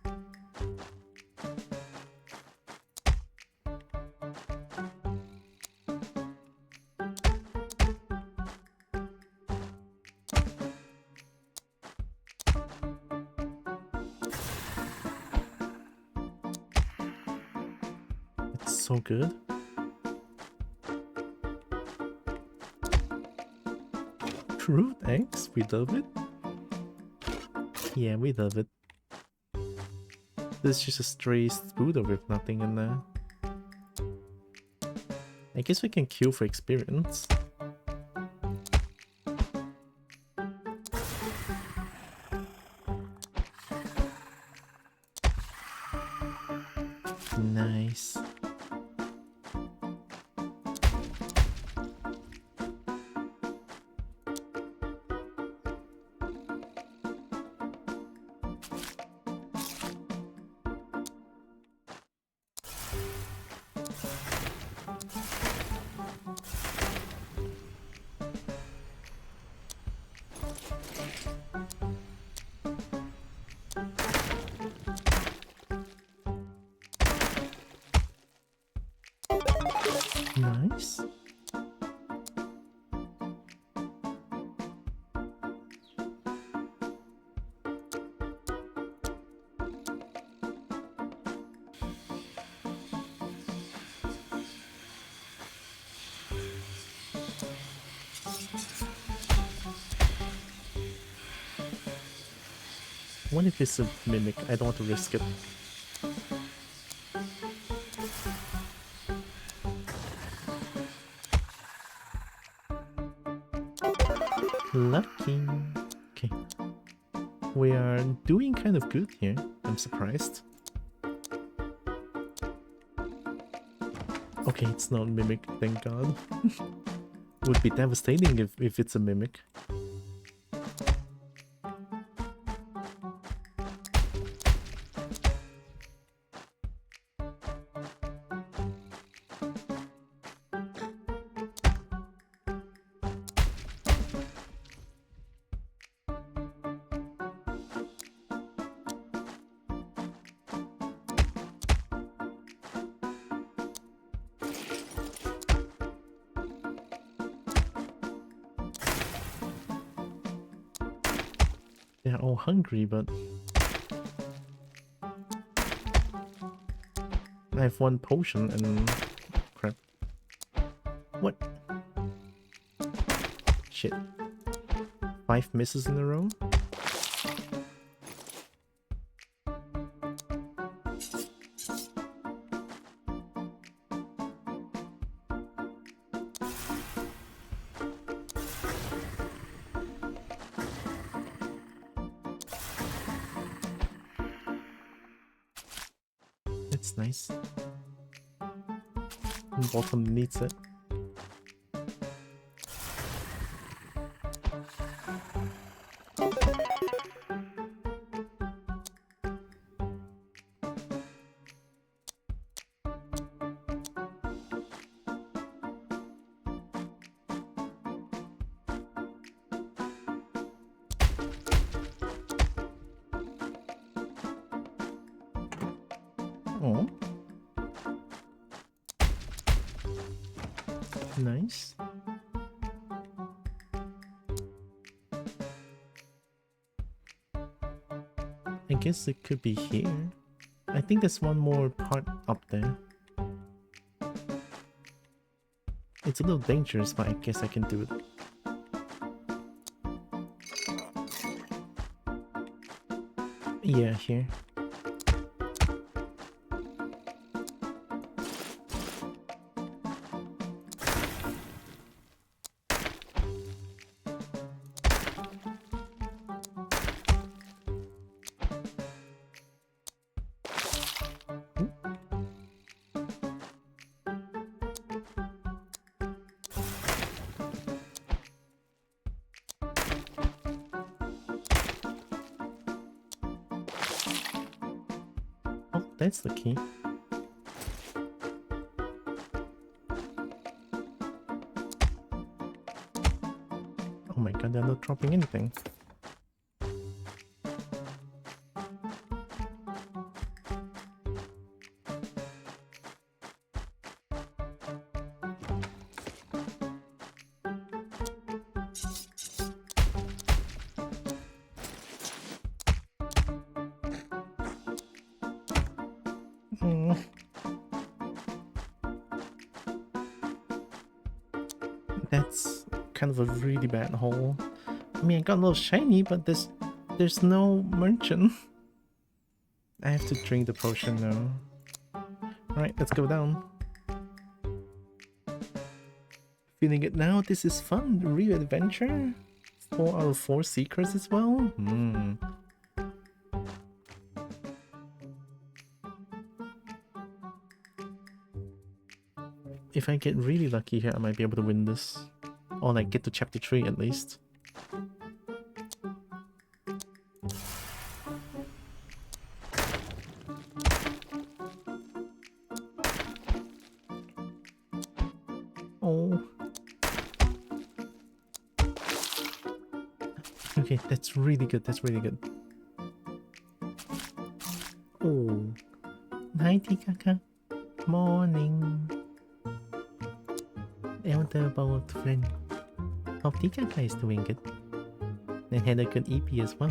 It's so good. True, thanks. We love it. Yeah, we love it. This is just a stray Buddha with nothing in there. I guess we can queue for experience. Nice. Nice. What if it's a mimic? I don't want to risk it. Lucky. Okay. We are doing kind of good here. I'm surprised. Okay, it's not Mimic, thank god. Would be devastating if it's a Mimic. They're all hungry, but I have one potion and crap. What? Shit. 5 misses in a row? It's nice. Bottom needs it. Oh. Nice. I guess it could be here. I think there's one more part up there. It's a little dangerous, but I guess I can do it. Yeah, here. Oh, that's the key. Oh my god, they're not dropping anything. Mm. That's kind of a really bad hole. I mean, I got a little shiny, but there's no merchant. I have to drink the potion now. Alright, let's go down. Feeling it now, this is fun. Real adventure. 4 out of 4 secrets as well. Hmm. If I get really lucky here, I might be able to win this. Or like get to chapter 3 at least. Oh. Okay, that's really good, that's really good. Oh. Nighty Kaka. Morning. Elder bold friend. Hope Tikaka is doing good. And had a good EP as well.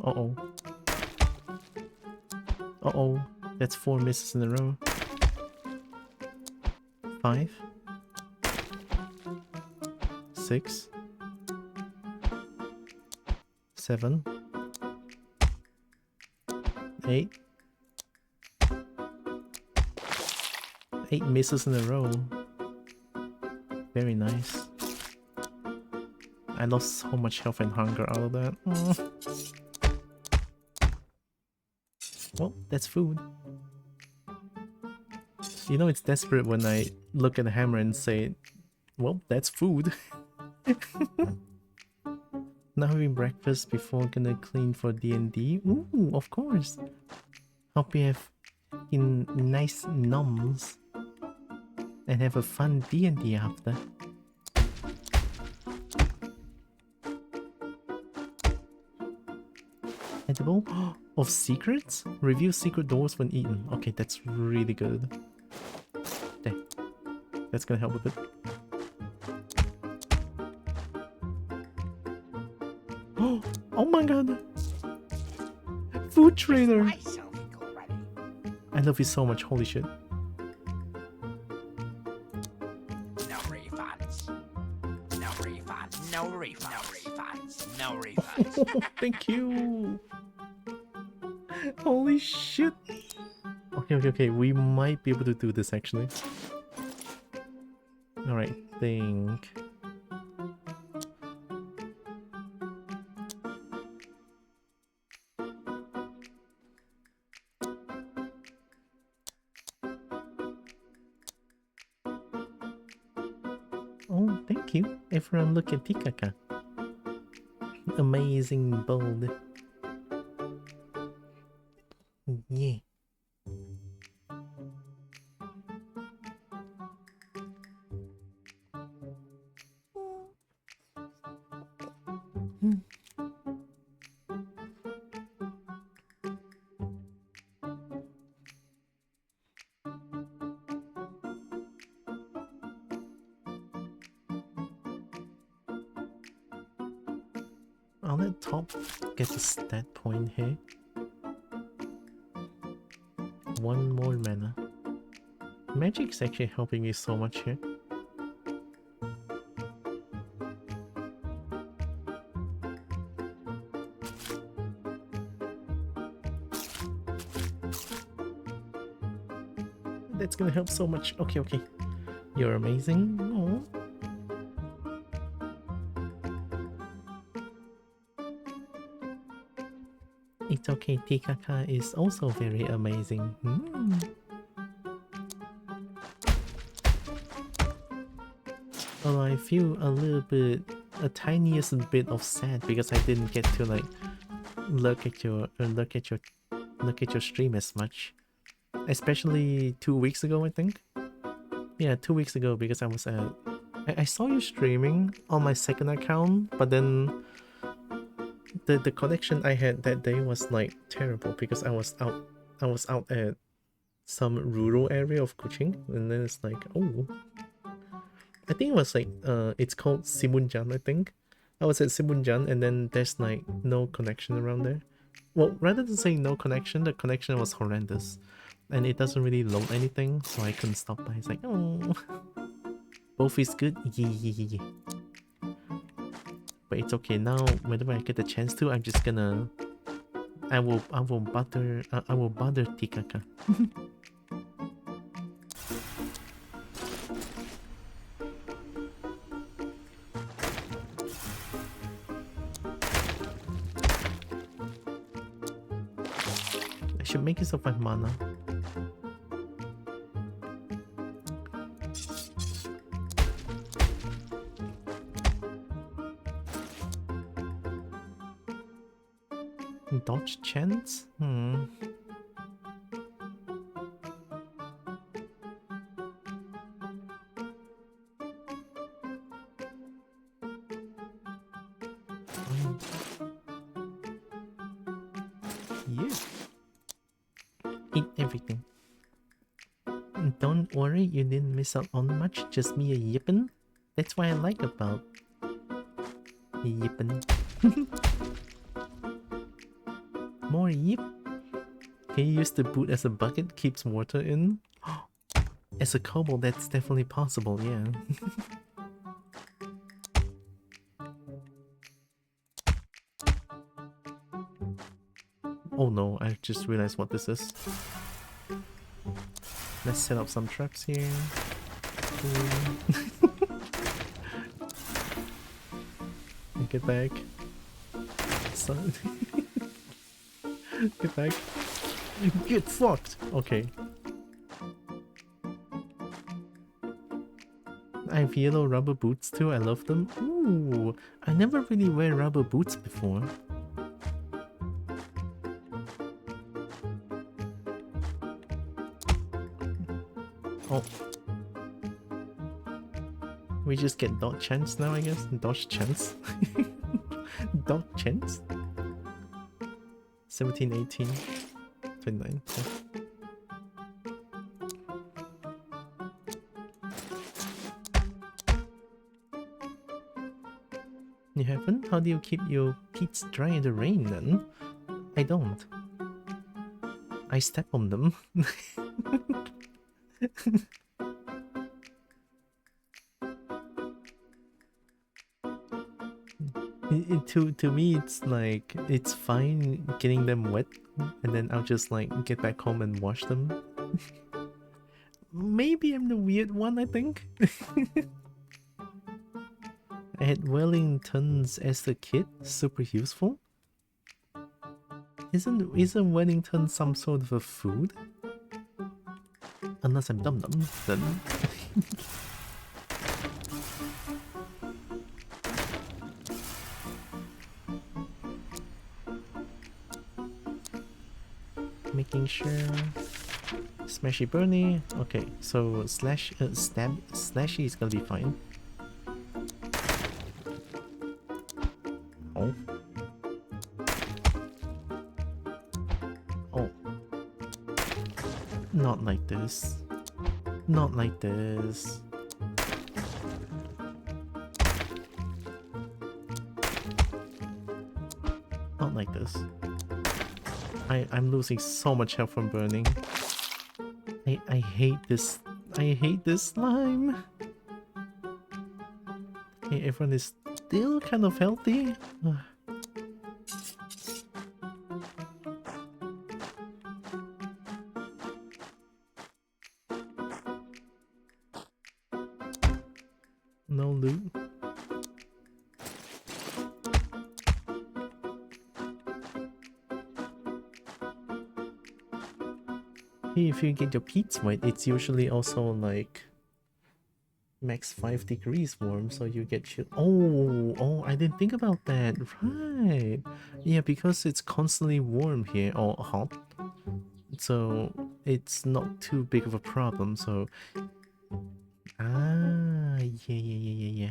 Uh-oh. Uh-oh. That's 4 misses in a row. 5. 6. 7. 8. 8 misses in a row. Very nice. I lost so much health and hunger out of that. Well, that's food. You know it's desperate when I look at the hammer and say, well, that's food. Now having breakfast before gonna clean for D&D? Ooh, of course. Hope you have in nice noms and have a fun D&D after. Edible? Of secrets? Review secret doors when eaten. Okay, that's really good. There. That's gonna help a bit. Oh my god! Food trader! Myself already. I love you so much, holy shit. No refunds. No refunds. No refunds. No refunds. No refunds. Thank you! Holy shit! Okay, we might be able to do this actually. Alright, think. Oh, thank you. Everyone look at Tikaka. Amazing bold. Yeah. I'll let Top get the stat point here. One more mana. Magic's actually helping me so much here. That's gonna help so much. Okay, okay. You're amazing. Aww. It's okay, Tikaka is also very amazing. Although I feel a little bit, a tiniest bit of sad because I didn't get to like look at your stream as much. Especially 2 weeks ago, I think. Yeah, 2 weeks ago because I was I saw you streaming on my second account, but then the connection I had that day was like terrible because I was out at some rural area of Kuching, and then it's like, oh, I think it was like it's called Simunjan, I think. I was at Simunjan and then there's like no connection around there. Well, rather than saying no connection, the connection was horrendous. And it doesn't really load anything, so I couldn't stop by. It's like, oh, both is good. Yeah. But it's okay now. Whenever I get the chance to, I'm just gonna. I will bother Tikaka. I should make yourself 5 mana. Dodge chance? Yeah. Eat everything. Don't worry, you didn't miss out on much, just me a yippin'. That's what I like about yippin'. More yip. Can you use the boot as a bucket? Keeps water in? As a kobold, that's definitely possible, yeah. Oh no, I just realized what this is. Let's set up some traps here. Get back. So get back. Get fucked! Okay. I have yellow rubber boots too, I love them. Ooh, I never really wear rubber boots before. Oh. We just get dodge chance now, I guess? Dodge chance? Dodge chance? 17, 18, 29. Yeah. You haven't? How do you keep your peats dry in the rain then? I don't. I step on them. To me, it's like, it's fine getting them wet, and then I'll just like get back home and wash them. Maybe I'm the weird one, I think. I had Wellingtons as a kid, super useful. Isn't Wellington some sort of a food? Unless I'm dum-dum, then... Making sure... Smashy Burny. Okay, so Slashy is gonna be fine. Oh. Oh. Not like this. Not like this. hate this. I'm losing so much health from burning. I hate this. I hate this slime. Okay, everyone is still kind of healthy. No loot. Hey, if you get your pizza right, it's usually also like max 5 degrees warm, so you get chill. Oh, I didn't think about that. Right. Yeah, because it's constantly warm here, or hot. So it's not too big of a problem, so... Ah, yeah.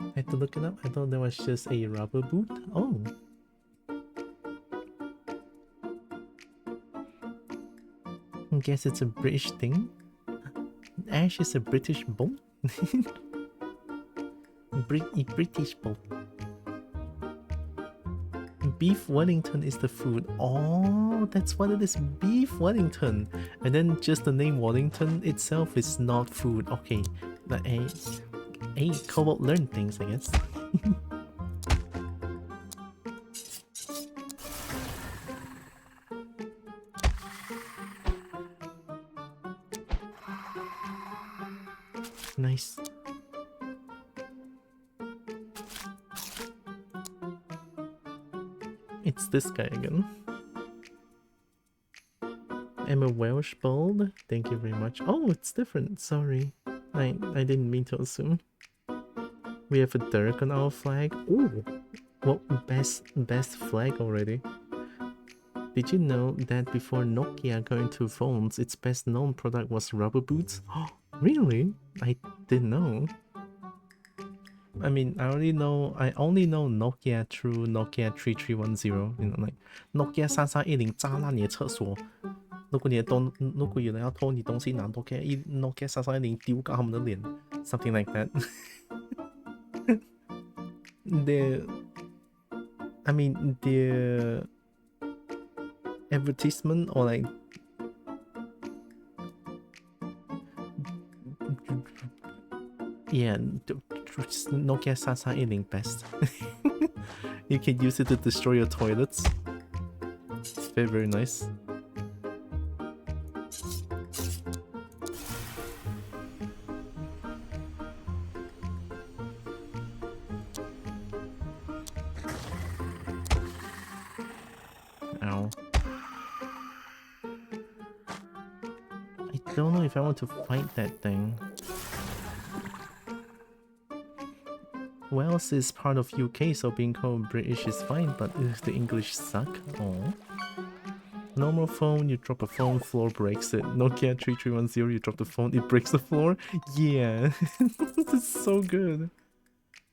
I had to look it up. I thought that was just a rubber boot. Oh. I guess it's a British thing. Ash is a British boat. British boat. Beef Wellington is the food. Oh, that's what it is. Beef Wellington. And then just the name Wellington itself is not food. Okay. Hey, Cobalt learned things, I guess. Nice. It's this guy again. I'm a Welsh bald. Thank you very much. Oh, it's different. Sorry. I didn't mean to assume. We have a Dirk on our flag. Ooh. Well, best flag already. Did you know that before Nokia got into phones, its best known product was rubber boots? Oh, really? I didn't know. I mean, I only know Nokia through Nokia 3310. You know, like Nokia 3310炸烂你的厕所。如果有人要偷你东西，拿 Nokia 3310丢到他们的脸 ，something like that. the advertisement or like yeah, Nokia 3310 best. You can use it to destroy your toilets. It's very nice. Ow. I don't know if I want to fight that thing. Wales is part of UK, so being called British is fine, but the English suck. Oh. Normal phone, you drop a phone, floor breaks it. Nokia 3310, you drop the phone, it breaks the floor. Yeah, this is so good.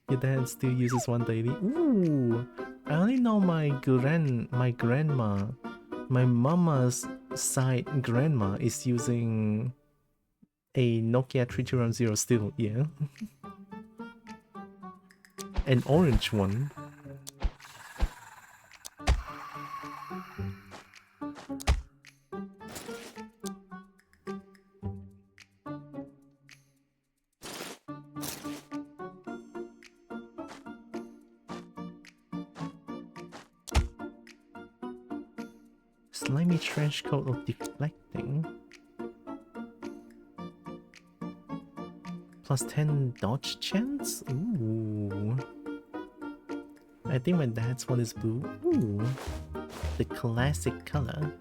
Your dad still uses one daily. Ooh, I only know my grandma, my mama's side grandma is using a Nokia 3310 still. Yeah. An orange one. Slimy trench coat of deflecting. Plus 10 dodge chance? Ooh. I think my dad's one is blue. Ooh. The classic color.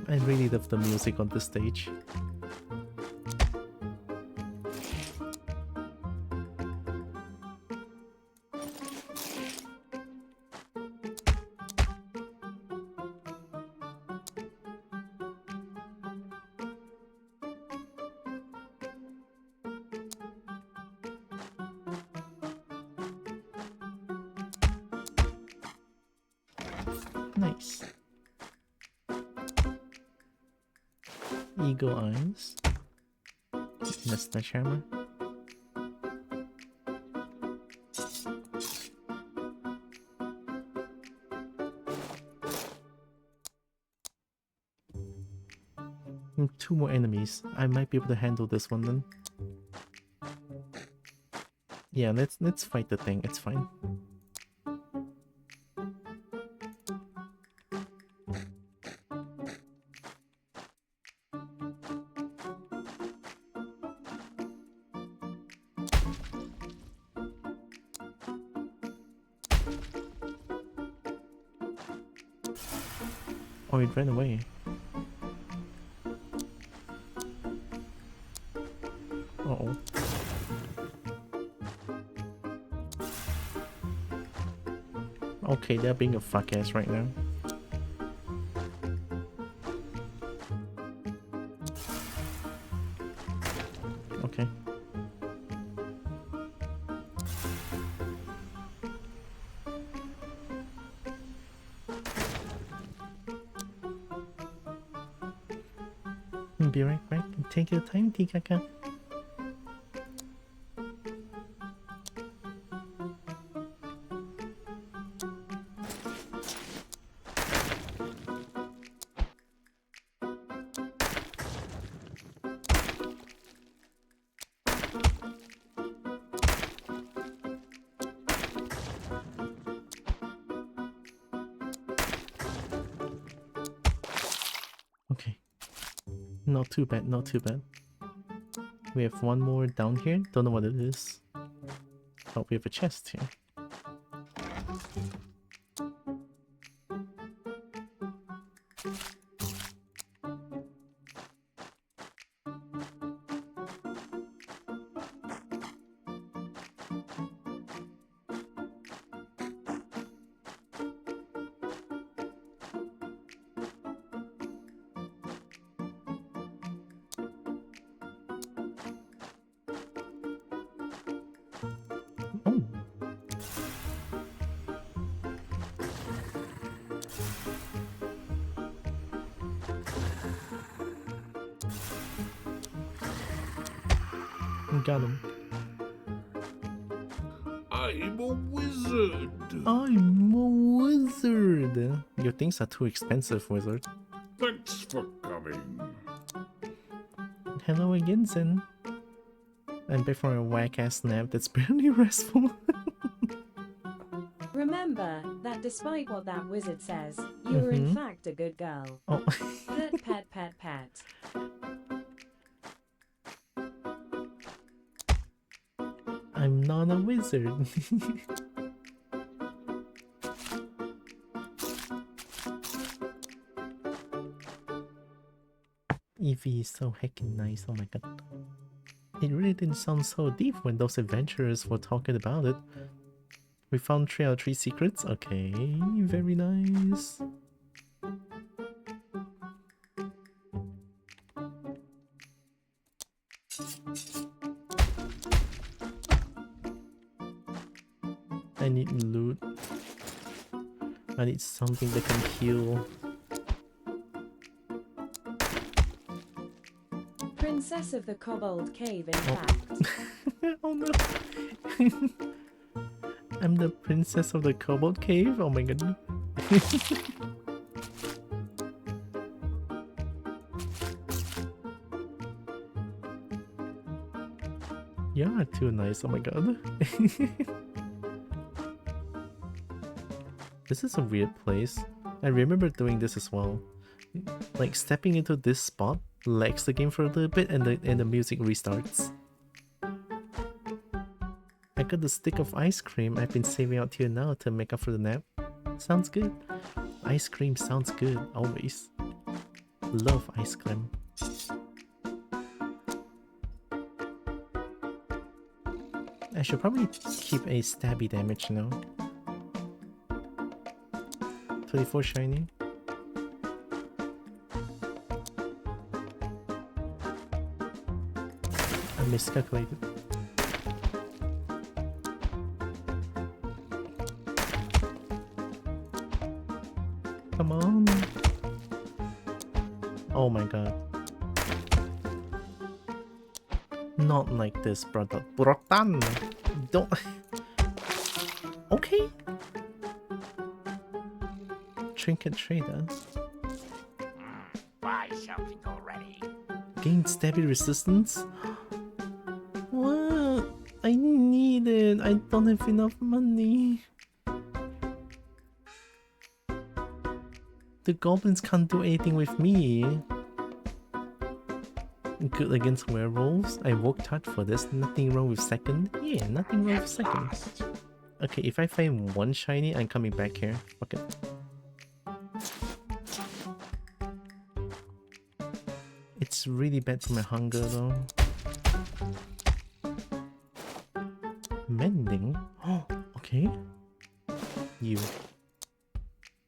I really love the music on the stage. Nice. Eagle eyes. The sledgehammer. Two more enemies. I might be able to handle this one then. Yeah, let's fight the thing. It's fine. Oh, it ran away. Uh-oh. Okay, they're being a fuck ass right now. Okay. Be right back. Take your time, Tikaka. Okay. Not too bad, not too bad. We have one more down here. Don't know what it is. Oh, we have a chest here. Oh. Got him. I'm a wizard. I'm a wizard. Your things are too expensive, wizard. Thanks for coming. Hello again, Zen. I'm back from a whack-ass nap that's barely restful. Remember that despite what that wizard says, you're in fact a good girl. Oh. Pet, pet, pet, pet. I'm not a wizard. Eevee is so heckin' nice, oh my god. It really didn't sound so deep when those adventurers were talking about it. We found 3 out of 3 secrets? Okay, very nice. I need loot. I need something that can heal. Princess of the Kobold Cave, in fact. Oh no. I'm the princess of the Kobold Cave? Oh my god. You're too nice, oh my god. This is a weird place. I remember doing this as well. Like stepping into this spot lags the game for a little bit and the music restarts. I got the stick of ice cream I've been saving out here now to make up for the nap. Sounds good. Ice cream sounds good, always. Love ice cream. I should probably keep a stabby damage now. 24 shiny. I miscalculated. Come on. Oh my god. Not like this, brother. Brotan! Don't... Okay. Trinket Trader. Buy something already. Gain stabby resistance? What? I need it. I don't have enough money. The goblins can't do anything with me. Good against werewolves. I worked hard for this. Nothing wrong with second. Yeah, nothing wrong with Get second. lost. Okay, if I find one shiny, I'm coming back here. Okay. It's really bad for my hunger though. Mending? Oh, okay. You.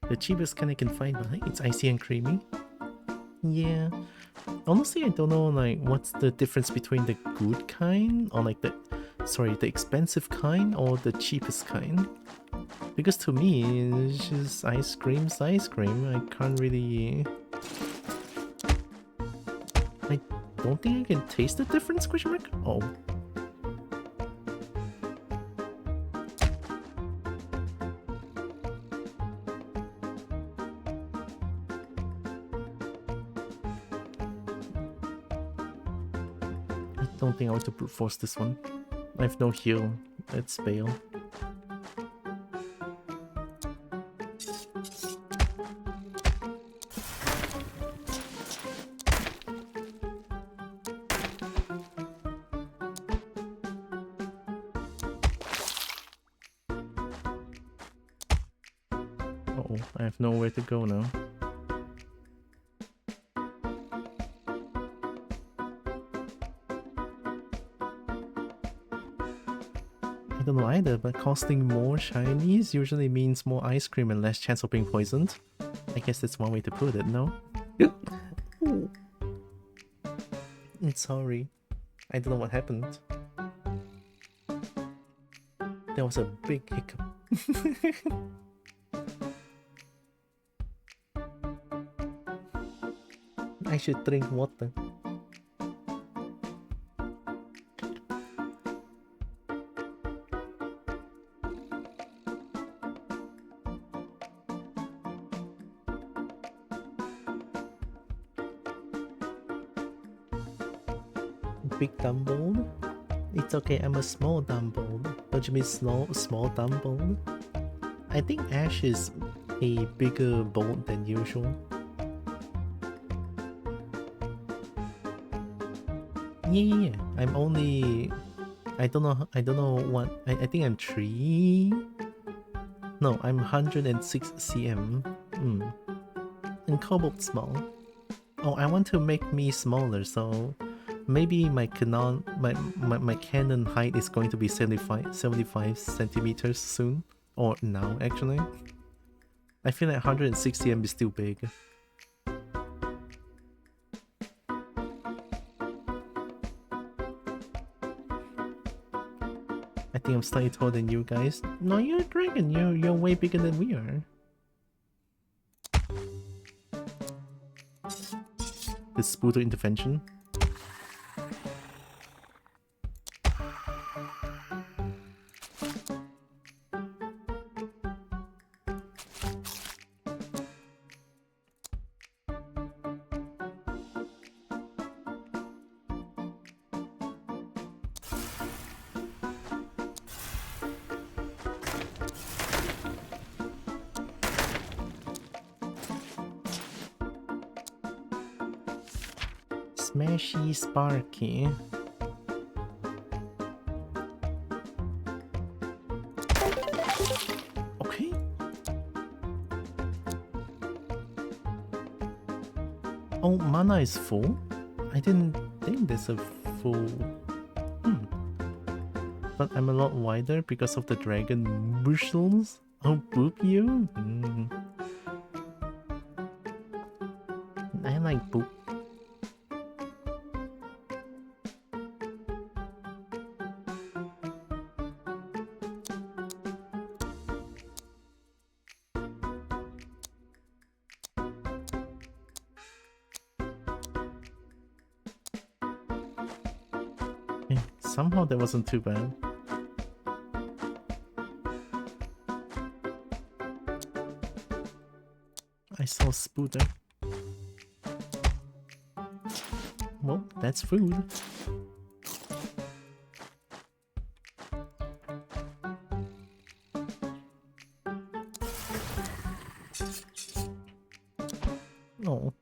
The cheapest kind I can find, but it's icy and creamy. Yeah. Honestly, I don't know like what's the difference between the good kind or like the expensive kind or the cheapest kind. Because to me, it's just ice cream's ice cream. I can't really... I don't think I can taste the difference, question mark? Oh. I don't think I want to brute force this one. I have no heal. Let's bail. Uh-oh, I have nowhere to go now. I don't know either, but costing more shinies usually means more ice cream and less chance of being poisoned. I guess that's one way to put it, no? I'm sorry. I don't know what happened. There was a big hiccup. I should drink water. Big Dumbledore? It's okay, I'm a small Dumbledore. Don't you mean small Dumbledore? I think Ash is a bigger bolt than usual. Yeah. I'm only... I don't know what... I think I'm 3? No, I'm 106 cm. And Cobalt small. Oh, I want to make me smaller, so... Maybe my cannon height is going to be 75 centimeters soon. Or now, actually. I feel like 160 cm is still big. I think I'm slightly taller than you guys. No, you're a dragon. You're way bigger than we are. This brutal intervention. Smashy Sparky. Okay. Oh, mana is full? I didn't think there's a full... But I'm a lot wider because of the dragon bushels. Oh, boop you? I like boop. somehow that wasn't too bad. I saw Spooter. Well, that's food. Oh.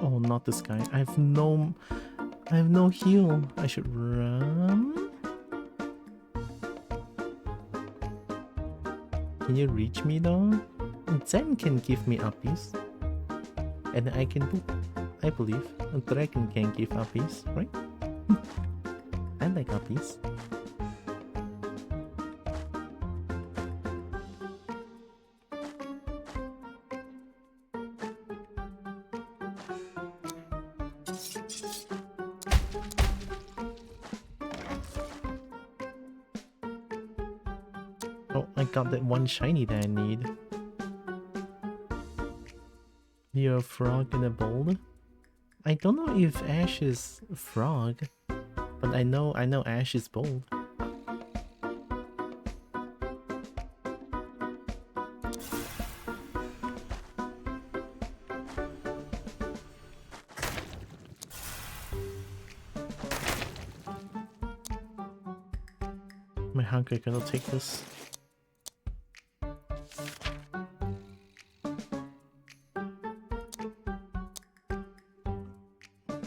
Oh, not this guy. I have no heal. I should run. Can you reach me though? Zen can give me uppies. And I can do, I believe. A dragon can give uppies, right? I like uppies. Oh, I got that one shiny that I need. You're a frog in a bowl? I don't know if Ash is a frog, but I know Ash is bold. My hunger gonna take this.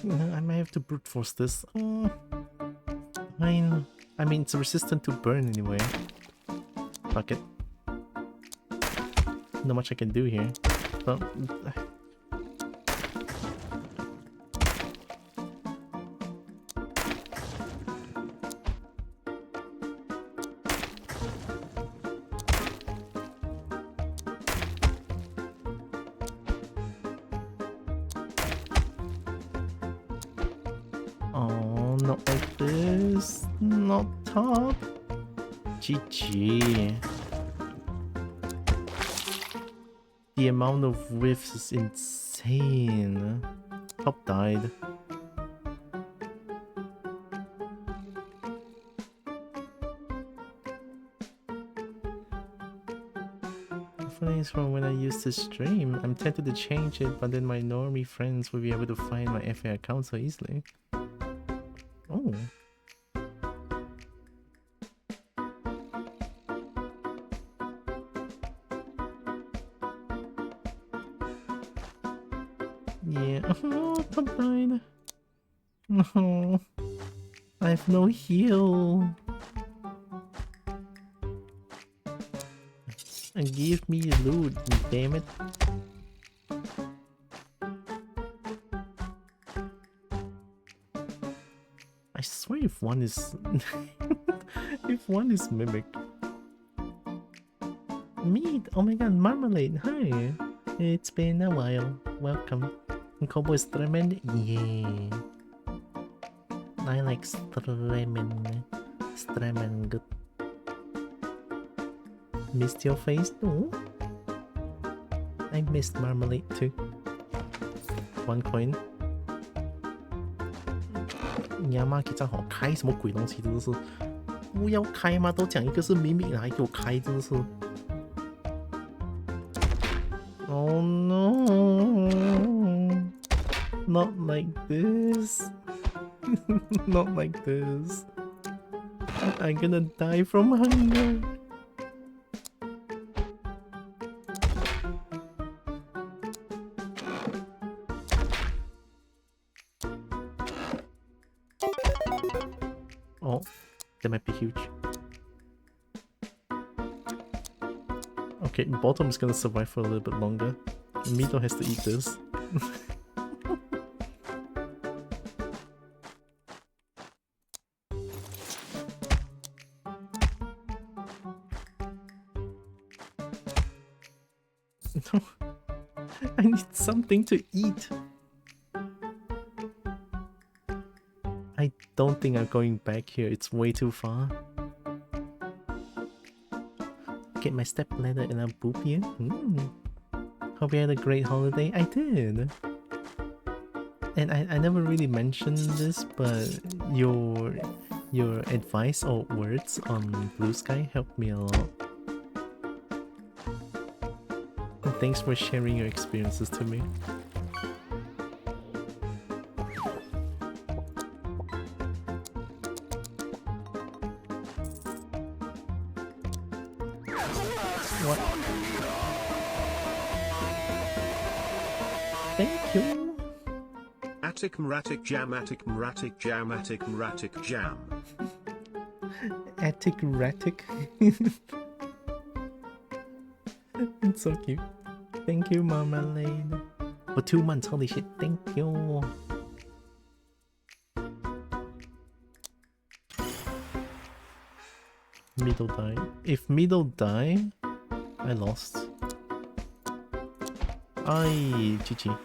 I might have to brute force this. I mean, it's resistant to burn anyway. Fuck it. Not much I can do here. But oh, not like this. Not top. GG. The amount of whiffs is insane. Top died. The funny is from when I used to stream, I'm tempted to change it, but then my normie friends will be able to find my FA account so easily. Oh. Yeah, oh, top died. No, I have no heal. And give me loot, damn it. I swear if one is if one is mimic. Meat, oh my god, Marmalade, hi. It's been a while. Welcome. Cowboy Stremen, yeah. I like Stremen. Stremen good. Missed your face? No. I missed Marmalade too. 1 coin. 你阿妈给账号开什么鬼东西？真的是不要开吗？都讲一个是秘密了，还给我开，真的是。Oh no! Not like this. Not like this. I'm gonna die from hunger. Oh, that might be huge. Okay, bottom is gonna survive for a little bit longer. Middle has to eat this. No, I need something to eat. I don't think I'm going back here, it's way too far. get my stepladder and I'll boop you. Hope you had a great holiday. I did. And I never really mentioned this, but your advice or words on Blue Sky helped me a lot. And thanks for sharing your experiences to me. What? Thank you. Attic mratic jam, attic mratic jam, attic mratic jam. Attic Ratic. It's so cute. Thank you, Marmalade. For 2 months, holy shit, thank you. Middle die. If middle die, I lost. Ay, GG.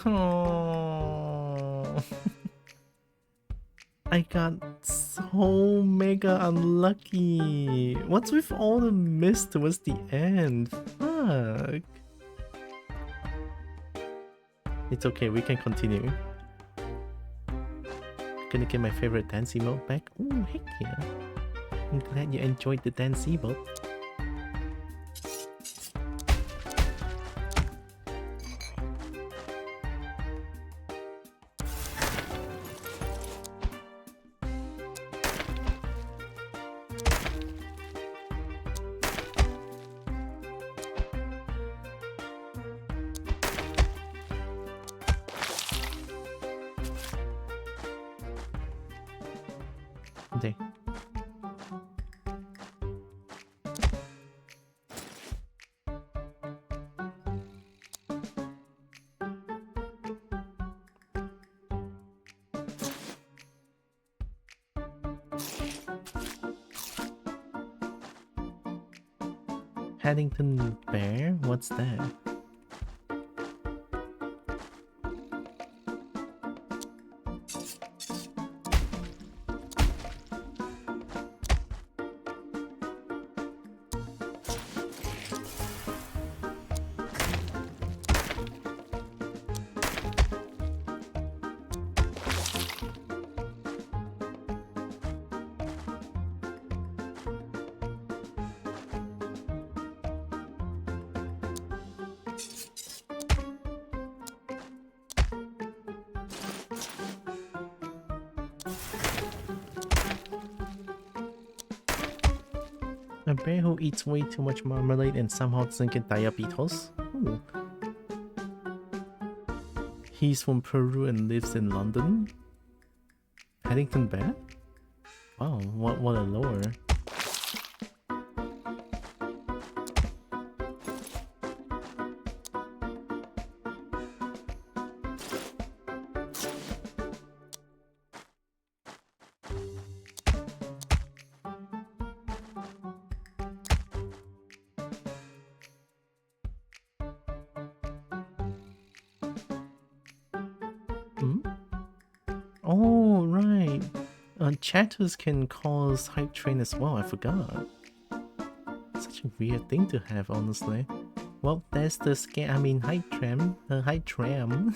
Oh, I got so mega unlucky. What's with all the miss towards the end? Fuck. It's okay, we can continue. Gonna get my favorite dance emote back. Ooh, heck yeah. I'm glad you enjoyed the dance emote. There. Paddington Bear? What's that? A bear who eats way too much marmalade and somehow doesn't get diabetes? Ooh. He's from Peru and lives in London? Paddington Bear? Wow, what a lore. Oh, right. Chatters can cause hype train as well, I forgot. Such a weird thing to have, honestly. Well, that's the hype tram. Hype tram.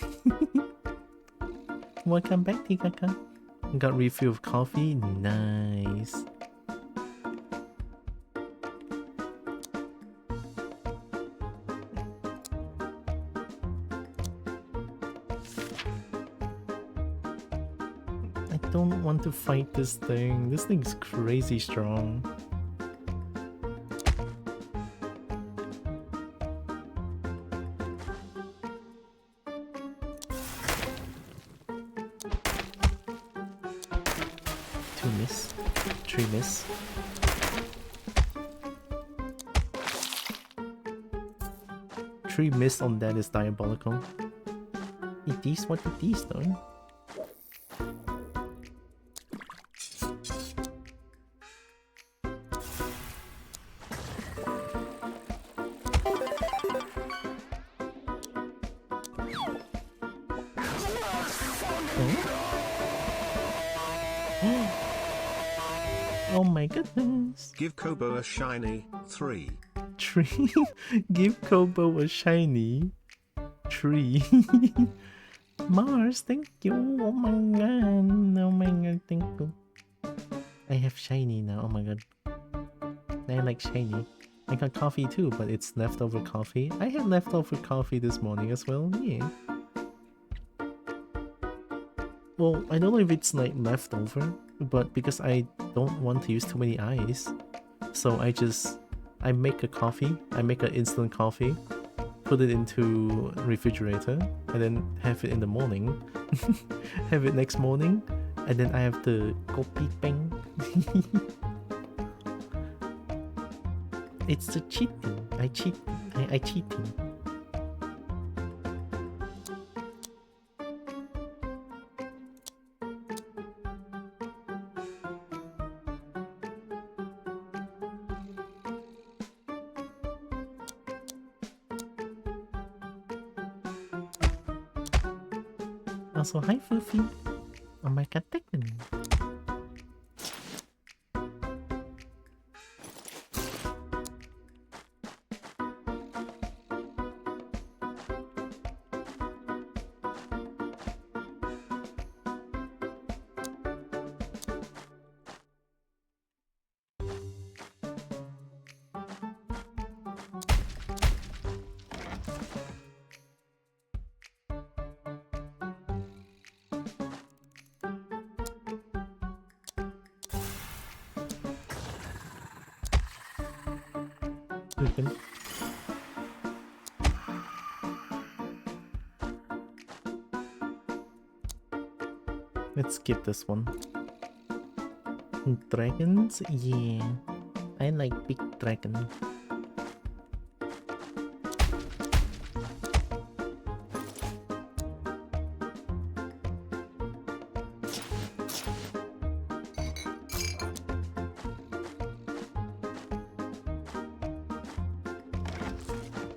Welcome back, Tikaka. Got refill of coffee. Nice. I don't want to fight this thing. This thing's crazy strong. Two miss. Three miss. Three miss on that is diabolical. It is what it is though. Oh my goodness. Give Kobo a shiny 3. Tree. Give Kobo a shiny tree. Mars, thank you. Oh my god. Oh my god, thank you. I have shiny now. Oh my god. I like shiny. I got coffee too, but it's leftover coffee. I had leftover coffee this morning as well. Yeah. Well, I don't know if it's like leftover, but because I don't want to use too many ice, so I make a coffee. I make an instant coffee, put it into refrigerator, and then have it in the morning. Have it next morning, and then I have the kopi peng. It's the cheating. I cheating. Also, hi Fufi. Oh my god, thank you. Open. Let's skip this one. Dragons? Yeah. I like big dragon.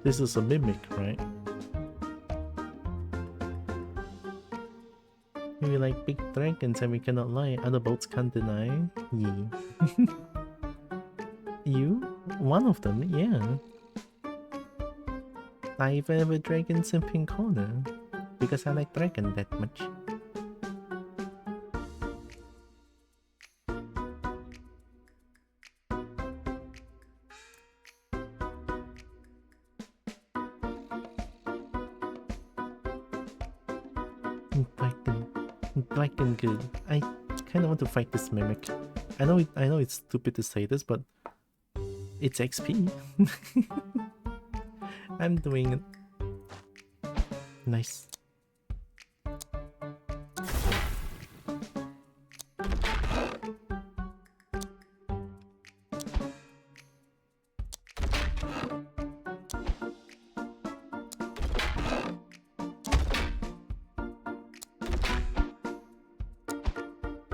This is a mimic, right? We like big dragons and we cannot lie. Other boats can't deny. Yeah. You? One of them, yeah. I even have a dragons in Pink Corner. Because I like dragon that much. Dragon good. I kind of want to fight this mimic. I know it's stupid to say this, but it's XP. I'm doing it. Nice.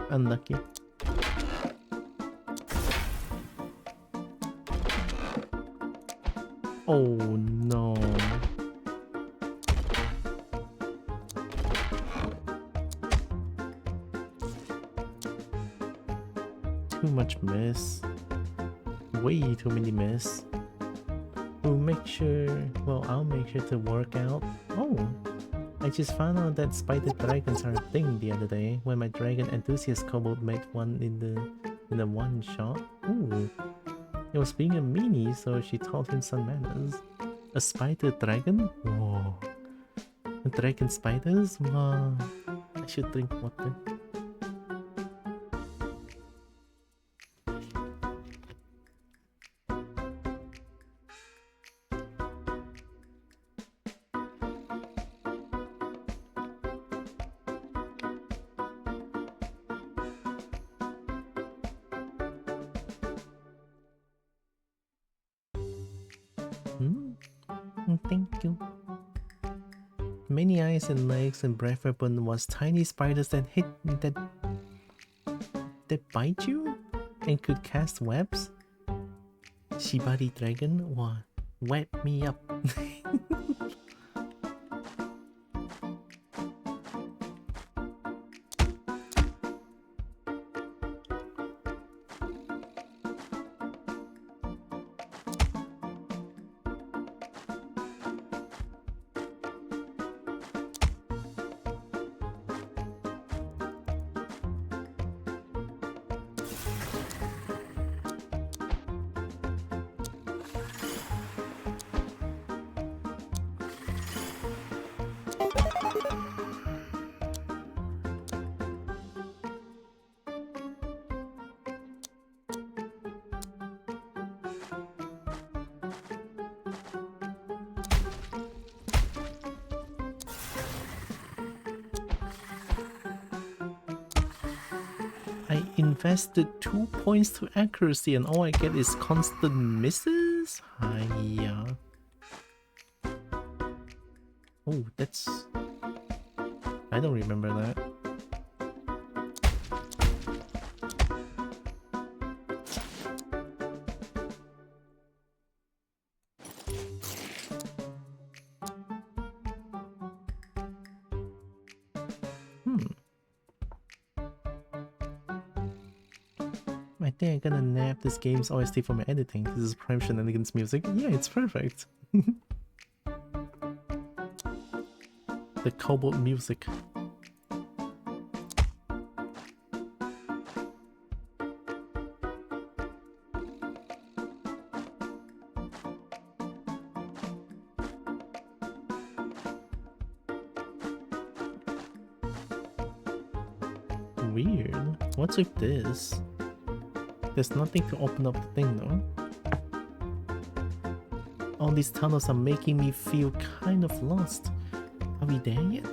Unlucky. Oh no. Too much miss. Way too many miss. We'll make sure, well, I'll make sure to work out. Oh, I just found out that spider dragons are a thing the other day when my dragon enthusiast kobold made one in the one shot. Ooh. It was being a meanie, so she taught him some manners. A spider dragon? Whoa. Dragon spiders? Wow. I should drink water. Thank you. Many eyes and legs and breath weapon was tiny spiders that bite you and could cast webs. Shibari dragon, what? Web me up. I invested 2 points to accuracy and all I get is constant misses? Hiya. Oh, that's... I don't remember that. I think I'm gonna nab this game's OST for my editing. This is Prime Shenanigans music. Yeah, it's perfect. The cobalt music. Weird. What's with this? There's nothing to open up the thing though. All these tunnels are making me feel kind of lost. Are we there yet?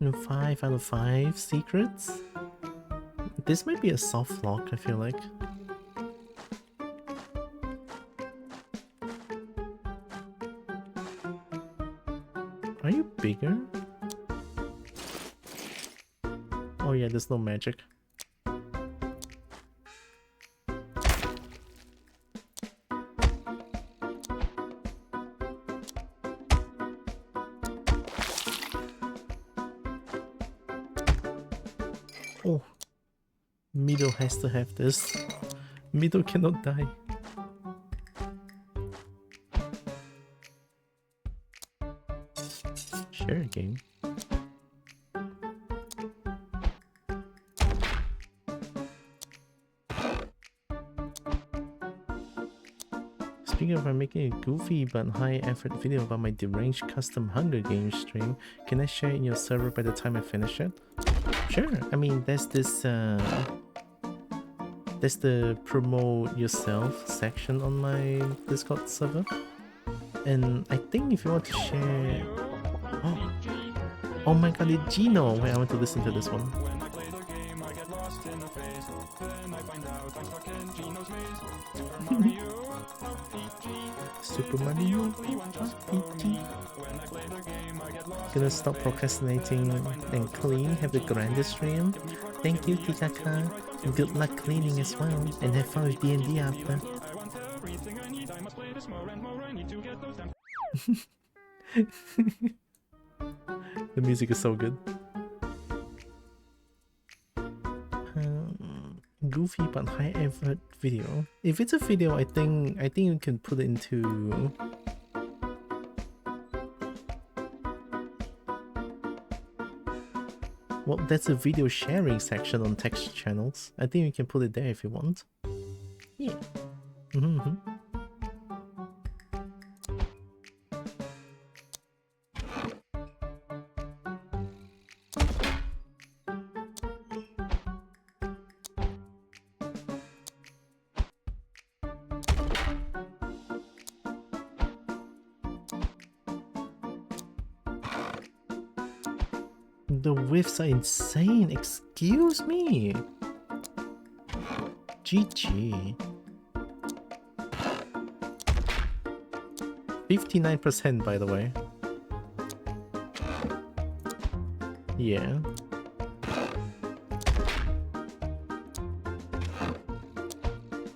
And 5 out of 5 secrets? This might be a soft lock, I feel like. Are you bigger? Oh yeah, there's no magic. Oh, Middle has to have this. Middle cannot die. Share game. Speaking of, I'm making a goofy but high effort video about my deranged custom Hunger Games stream. Can I share it in your server by the time I finish it? Sure. I mean, there's this there's the promote yourself section on my Discord server. And I think if you want to share... Oh my god, it's Gino! Wait, I want to listen to this one. Super Mario RPG. Gonna stop procrastinating and clean, have the grandest stream. Thank you, Tikaka. And good luck cleaning as well. And have fun with D&D after. The music is so good. Goofy but high effort video. If it's a video, I think you can put it into... Well, that's a video sharing section on text channels. I think you can put it there if you want. Yeah. The whiffs are insane, excuse me! GG. 59% by the way. Yeah.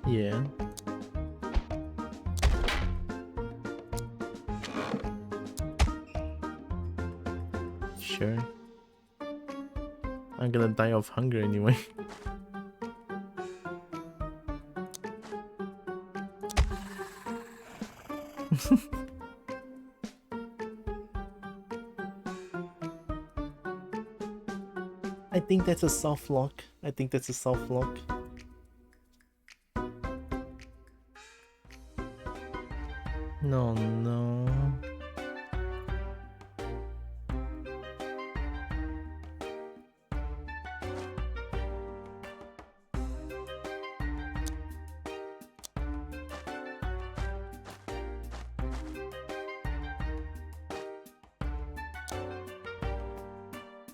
Yeah. Sure. I'm gonna die of hunger anyway. I think that's a soft lock. I think that's a soft lock. No, no.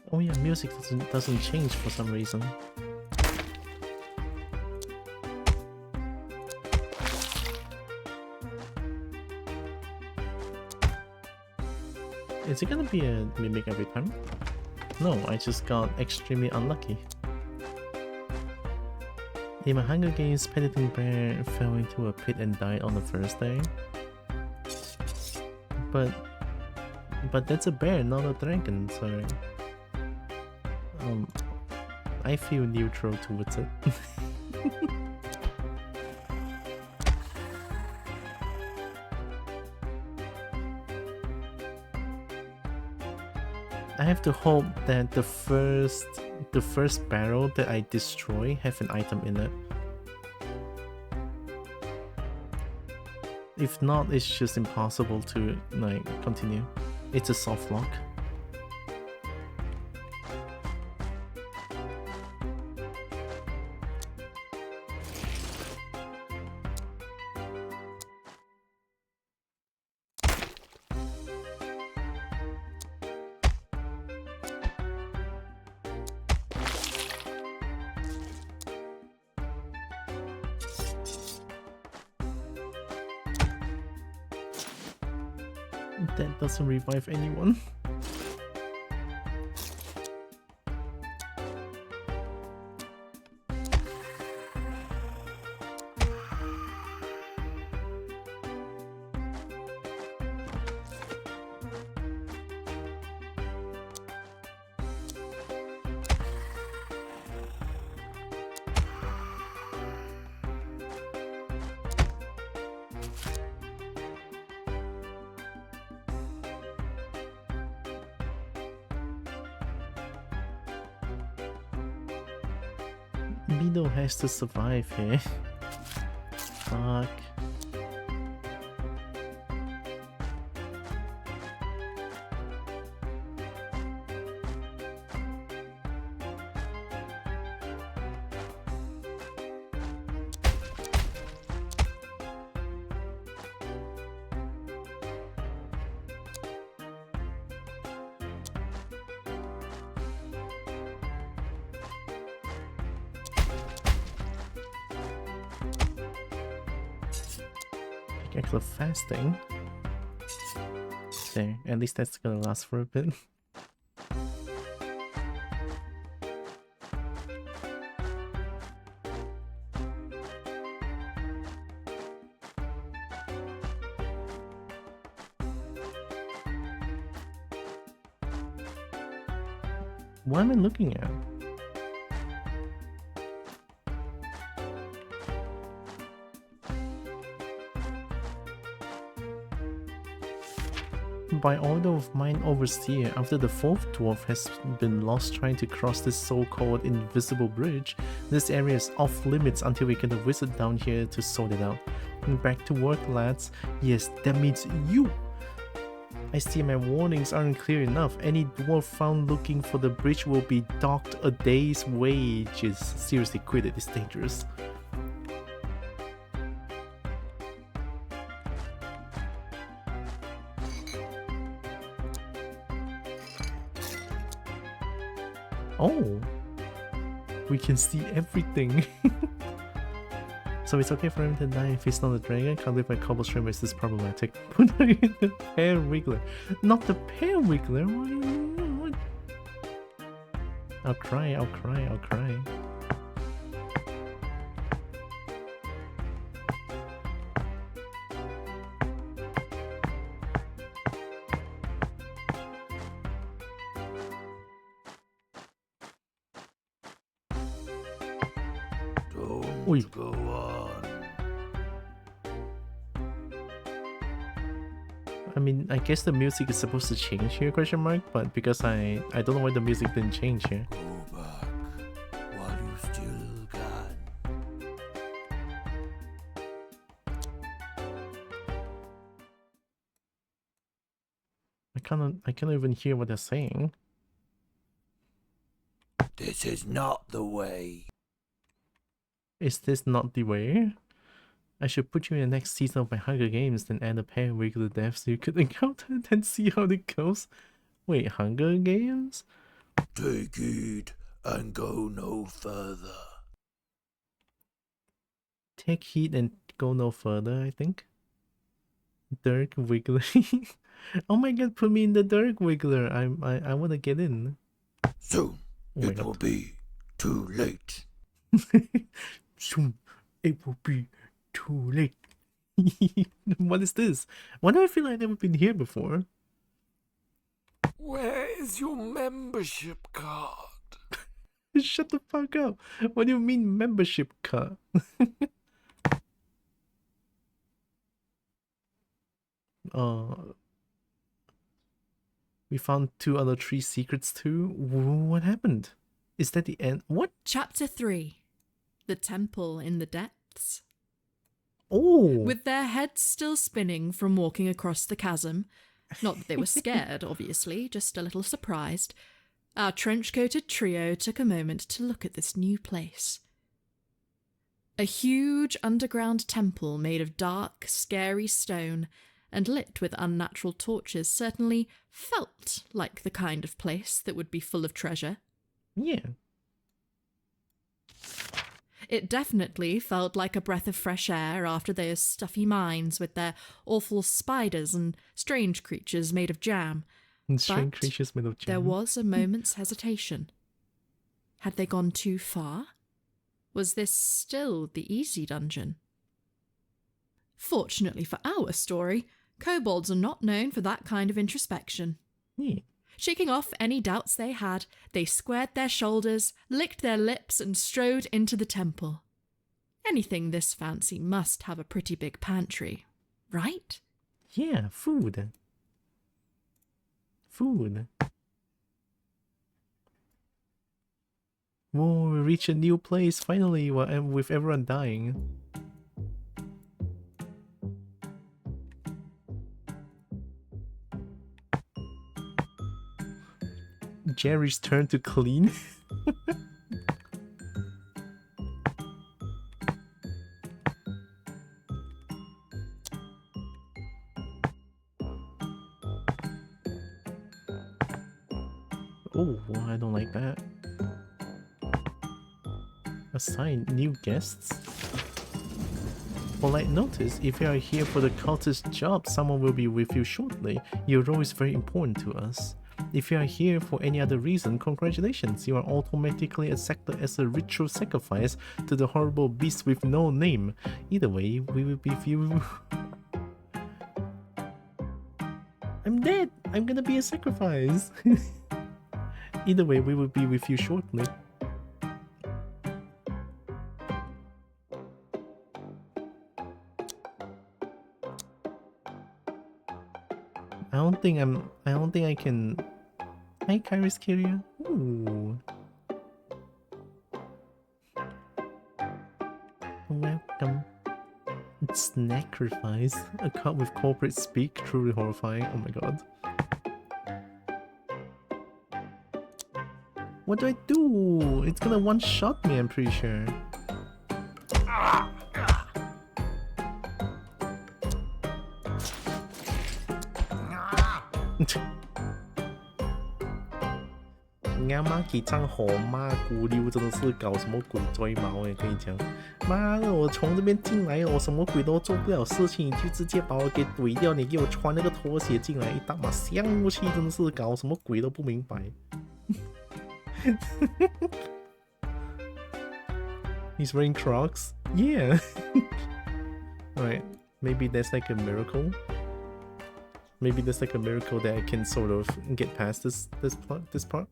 Oh yeah, music doesn't change for some reason. Is it gonna be a mimic every time? No, I just got extremely unlucky. In my Hunger Games, Paddington Bear fell into a pit and died on the first day. But that's a bear, not a dragon, so I feel neutral towards it. I have to hope that the first barrel that I destroy have an item in it. If not, it's just impossible to like continue. It's a soft lock. That doesn't revive anyone. Mido has to survive here. Fuck. Actually fasting. There, at least that's gonna last for a bit. What am I looking at? By order of mine overseer, after the fourth dwarf has been lost trying to cross this so-called invisible bridge, this area is off limits until we get a wizard down here to sort it out. And back to work, lads. Yes, that means you! I see my warnings aren't clear enough. Any dwarf found looking for the bridge will be docked a day's wages. Seriously, quit it, it's dangerous. Oh, we can see everything. So it's okay for him to die if he's not a dragon. Can't live by cobblestone, is this problematic? Put in the pear wiggler. Not the pear wiggler? What? I'll cry, I'll cry, I'll cry. Don't go on. I mean, I guess the music is supposed to change here, question mark, but because I don't know why the music didn't change here. Go back while you still can. I can't even hear what they're saying. This is not the way. Is this not the way? I should put you in the next season of my Hunger Games, then add a pair of regular deaths so you could encounter and then see how it goes. Wait, Hunger Games? Take it and go no further. Take heed and go no further, I think. Dirk Wiggler. Oh my god, put me in the Dirk Wiggler. I wanna get in. Soon Oh my it will god. be too late. Soon it will be too late. What is this? Why do I feel like I've never been here before? Where is your membership card? Shut the fuck up. What do you mean membership card? We found 2 other tree secrets too. What happened? Is that the end? What? Chapter 3. The Temple in the Depths. Oh! With their heads still spinning from walking across the chasm, not that they were scared, obviously, just a little surprised, our trench-coated trio took a moment to look at this new place. A huge underground temple made of dark, scary stone and lit with unnatural torches certainly felt like the kind of place that would be full of treasure. Yeah. It definitely felt like a breath of fresh air after those stuffy mines with their awful spiders and strange creatures made of jam. And strange But creatures made of jam. there was a moment's hesitation. Had they gone too far? Was this still the easy dungeon? Fortunately for our story, kobolds are not known for that kind of introspection. Yeah. Shaking off any doubts they had, they squared their shoulders, licked their lips, and strode into the temple. Anything this fancy must have a pretty big pantry, right? Yeah, food. Food. Whoa, we reach a new place finally with everyone dying. Jerry's turn to clean. Oh, I don't like that. Assign new guests. Polite notice, if you are here for the cultist job, someone will be with you shortly. Your role is very important to us. If you are here for any other reason, congratulations, you are automatically accepted as a ritual sacrifice to the horrible beast with no name. Either way, we will be with you. I'm dead! I'm gonna be a sacrifice! Either way, we will be with you shortly. I don't think I can. Hi, Kairis Kyria. Ooh. Welcome. It's sacrifice. A cup with corporate speak. Truly horrifying. Oh my god. What do I do? It's gonna one-shot me, I'm pretty sure.你妈几张火妈咕溜真的是搞什么鬼追毛欸，跟你讲，妈的，我从这边进来，我什么鬼都做不了事情，你就直接把我给怼掉，你给我穿那个拖鞋进来，一大马香过去，真的是搞什么鬼都不明白。He's wearing Crocs? Yeah. Alright, maybe that's like a miracle. Maybe there's like a miracle that I can sort of get past this part.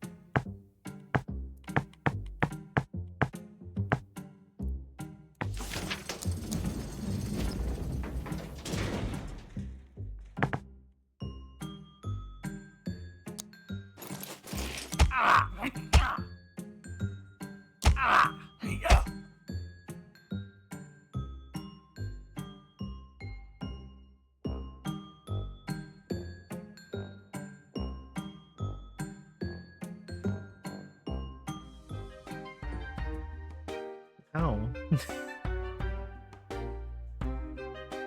Ow.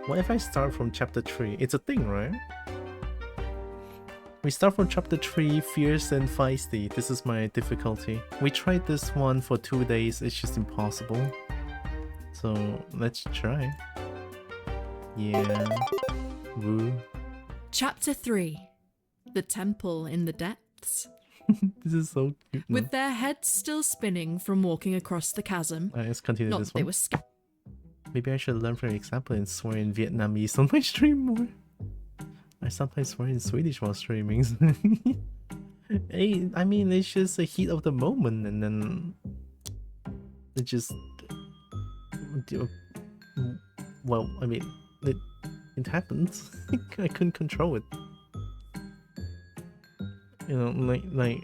What if I start from chapter 3? It's a thing, right? We start from chapter 3, fierce and feisty. This is my difficulty. We tried this one for 2 days, it's just impossible. So let's try. Yeah. Woo. Chapter 3. The Temple in the Depths. This is so cute. No. With their heads still spinning from walking across the chasm. Let's continue Not this that they one. were scared. Maybe I should learn from example and swear in Vietnamese on my stream more. I sometimes swear in Swedish while streaming. Hey, I mean, it's just a heat of the moment, and then it just, well, I mean, it happens. I couldn't control it. You know, like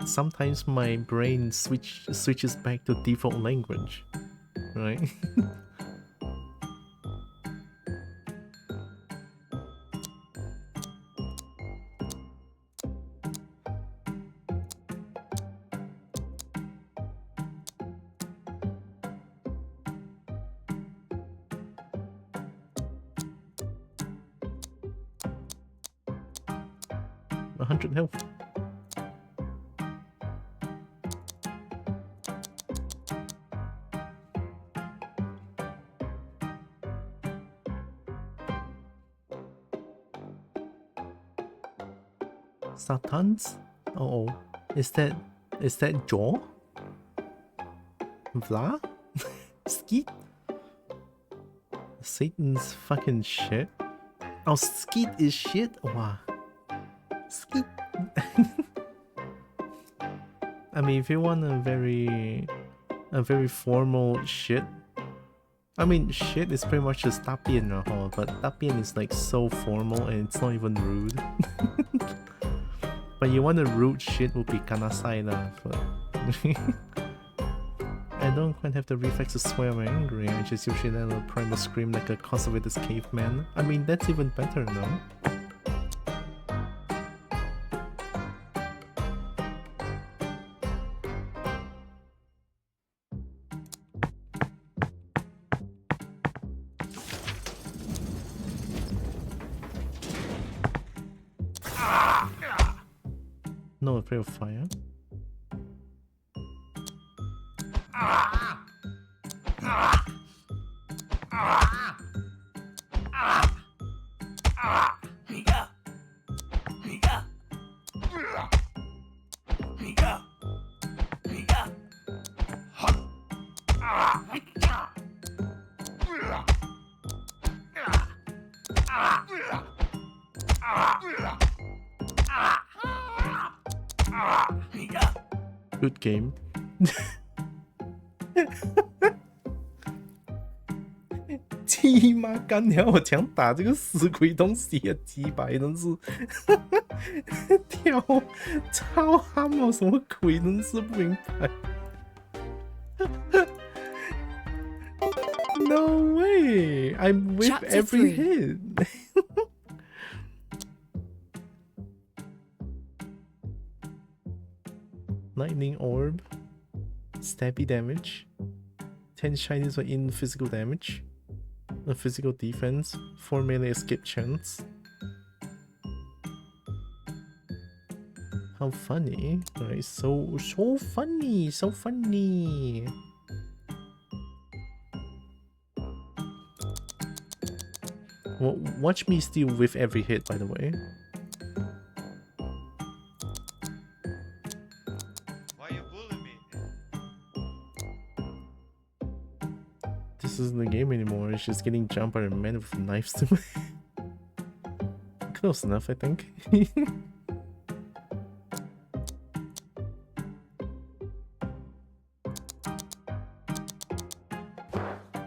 sometimes my brain switches back to default language, right? Health. Satans? Oh, is that Jaw? Vla? Skeet? Satan's fucking shit. Oh, Skeet is shit? Wow. Skeet. I mean, if you want a very formal shit, I mean, shit is pretty much just tapian, but tapian is like so formal and it's not even rude. But you want a rude shit would be kanasai lah, but I don't quite have the reflex to swear when angry. I just usually let a primal scream like a conservative caveman. I mean, that's even better, no? Not afraid of fire. Good game. 鸡妈干掉我想打这个死鬼东西啊！鸡白真是跳超憨哦，什么鬼真是不明白。No way! I'm with Chapter every 3. hit. Lightning orb, stabby damage, 10 shinies for in physical damage, a physical defense, 4 melee escape chance. How funny! Alright, so funny, so funny. Well, watch me steal with every hit, by the way. This isn't the game anymore, it's just getting jumped by a man with knives to me. Close enough, I think.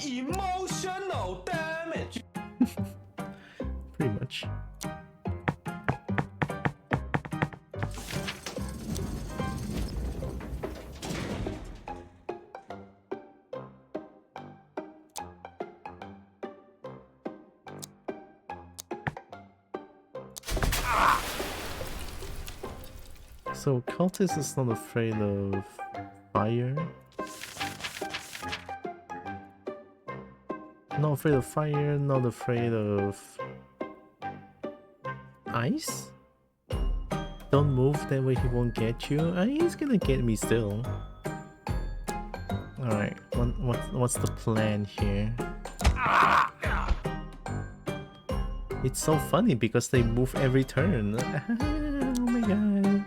Emotional damage. Pretty much. So Cultist is not afraid of fire. Not afraid of fire, not afraid of ice? Don't move, that way he won't get you. He's gonna get me still. Alright, what's the plan here? It's so funny because they move every turn. Oh my god.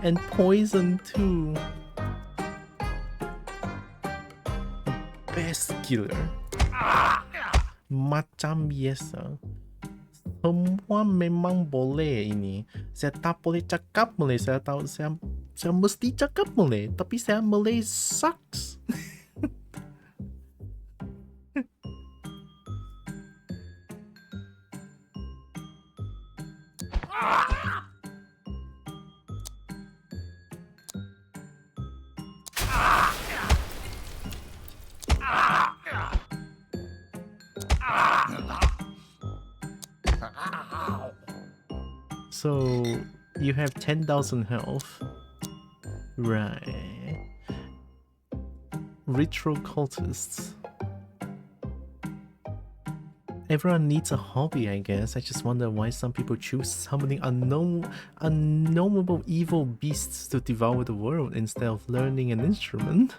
And poison too. Best killer. Macam biasa. Semua memang boleh ini. Saya tak boleh cakap Malay. Saya tahu saya mesti cakap Malay, tapi saya Malay sucks. So you have 10,000 health. Right. Ritual cultists. Everyone needs a hobby, I guess. I just wonder why some people choose summoning unknowable evil beasts to devour the world instead of learning an instrument.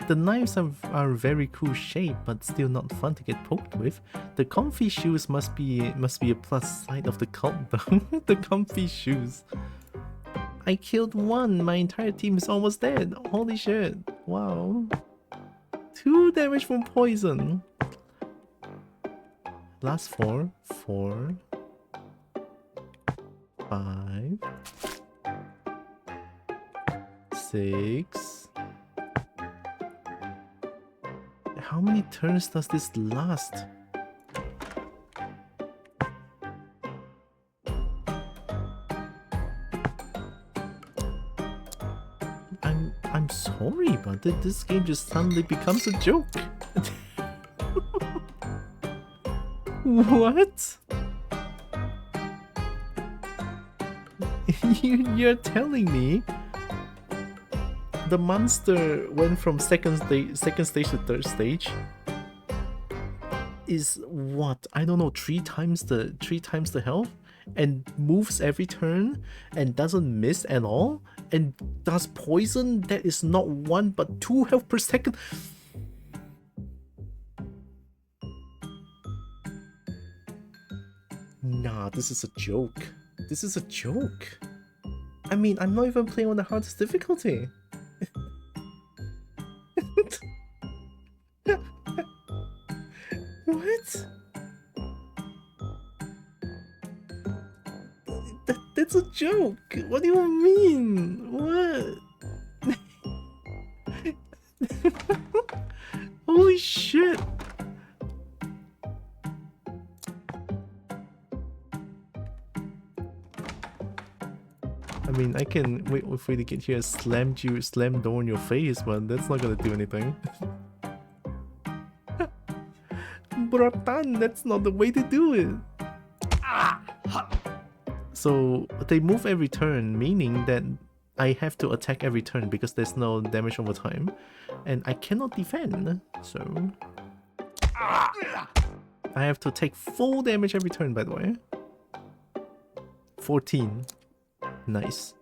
The knives are very cool shape, but still not fun to get poked with. The comfy shoes must be a plus side of the cult though. The comfy shoes. I killed one. My entire team is almost dead. Holy shit! Wow. 2 damage from poison. Last 4, 4, 5, 6. How many turns does this last? I'm sorry, but this game just suddenly becomes a joke. What? You're telling me the monster went from second stage to third stage is what? I don't know, 3 times the health and moves every turn and doesn't miss at all and does poison that is not 1 but 2 health per second. Nah, this is a joke. This is a joke. I mean, I'm not even playing on the hardest difficulty. What? That's a joke. What do you mean? What? Holy shit. I mean, I can wait for you to get here, slam door in your face, but that's not gonna do anything. Bratan, that's not the way to do it. So they move every turn, meaning that I have to attack every turn because there's no damage over time, and I cannot defend. So I have to take full damage every turn. By the way, 14. Nice.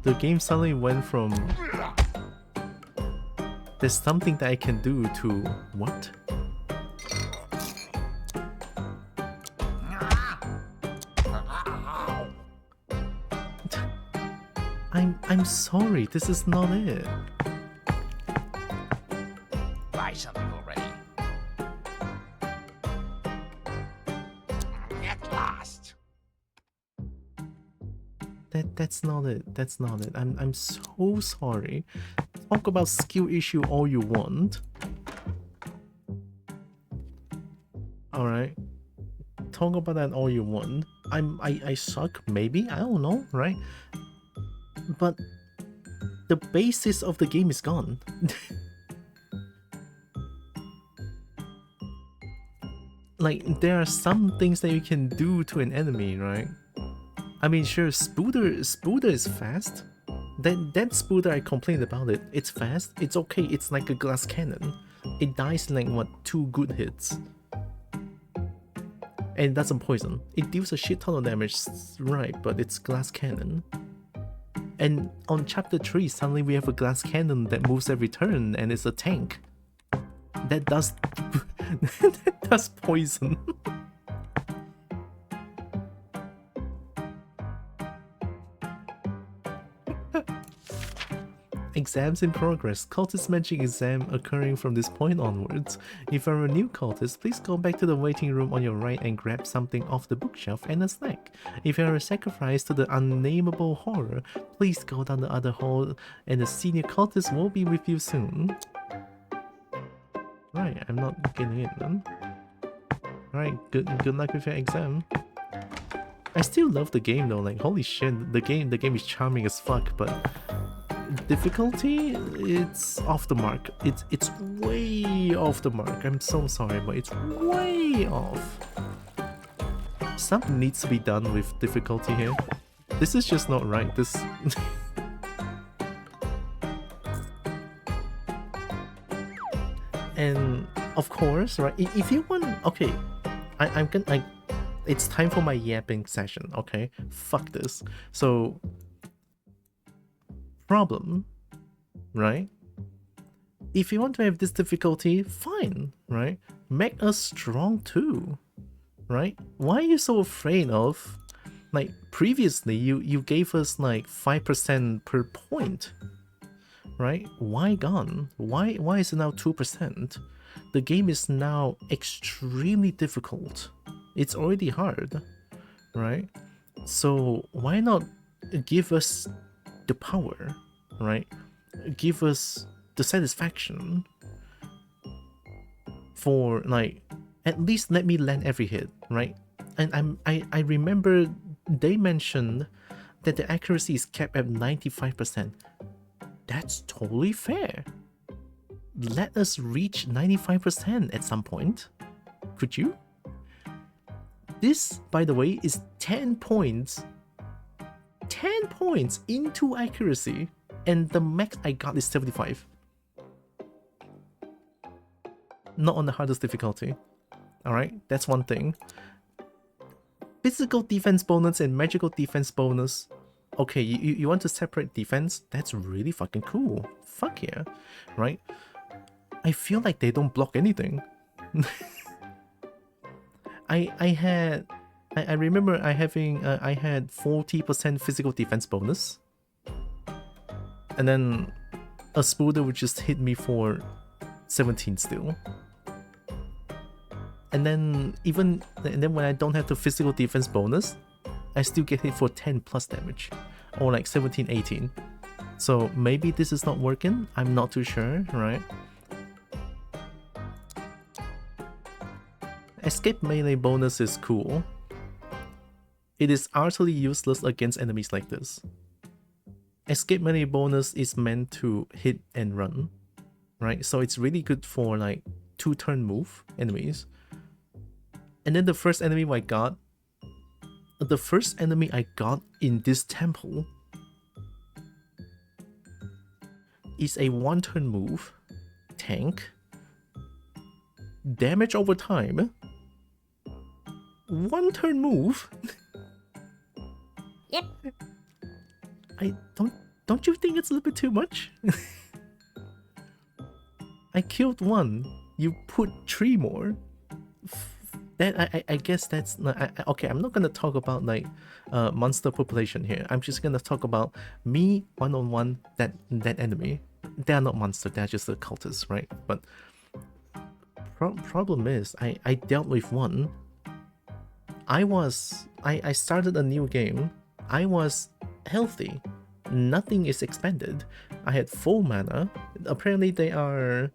The game suddenly went from there's something that I can do to what? I'm sorry, this is not it. Buy something already. Get lost. That's not it. That's not it. I'm so sorry. Talk about skill issue all you want. Alright. Talk about that all you want. I suck, maybe? I don't know, right? But the basis of the game is gone. Like, there are some things that you can do to an enemy, right? I mean, sure, Spooder is fast. That Spooder, I complained about it. It's fast. It's okay. It's like a glass cannon. It dies in like what, 2 good hits. And it doesn't poison. It deals a shit ton of damage, right? But it's glass cannon. And on chapter 3, suddenly we have a glass cannon that moves every turn, and it's a tank. That does that does poison. Exams in progress. Cultist magic exam occurring from this point onwards. If you're a new cultist, please go back to the waiting room on your right and grab something off the bookshelf and a snack. If you're a sacrifice to the unnameable horror, please go down the other hall and the senior cultist will be with you soon. Right, I'm not getting it then. Alright, good luck with your exam. I still love the game though, like holy shit, the game is charming as fuck, but difficulty, it's off the mark. It's way off the mark. I'm so sorry, but it's way off. Something needs to be done with difficulty here. This is just not right. This and of course, right, if you want, okay, I'm gonna it's time for my yapping session, okay? Fuck this. So problem, right? If you want to have this difficulty, fine, right? Make us strong too, right? Why are you so afraid of, like, previously you gave us like 5% per point, right? Why gone? Why is it now 2%? The game is now extremely difficult. It's already hard, right? So why not give us the power, right? Give us the satisfaction for, like, at least let me land every hit, right? And I remember they mentioned that the accuracy is kept at 95%. That's totally fair. Let us reach 95% at some point. Could you? This, by the way, is 10 points. 10 points into accuracy, and the max I got is 75. Not on the hardest difficulty. Alright, that's one thing. Physical defense bonus and magical defense bonus. Okay, you want to separate defense? That's really fucking cool. Fuck yeah. Right? I feel like they don't block anything. I remember I had 40% physical defense bonus, and then a Spooder would just hit me for 17 still, and then when I don't have the physical defense bonus, I still get hit for 10 plus damage, or like 17, 18. So maybe this is not working. I'm not too sure, right? Escape melee bonus is cool. It is utterly useless against enemies like this. Escape melee bonus is meant to hit and run, right? So it's really good for like 2-turn move enemies. And then the first enemy I got in this temple is a 1-turn move, tank, damage over time, 1-turn move. Yep. Don't you think it's a little bit too much? I killed 1. You put 3 more. That I guess that's not, okay. I'm not gonna talk about like monster population here. I'm just gonna talk about me one-on-one that enemy. They are not monster. They're just a cultist, right? But problem is I dealt with 1. I started a new game. I was healthy. Nothing is expanded. I had full mana. Apparently they are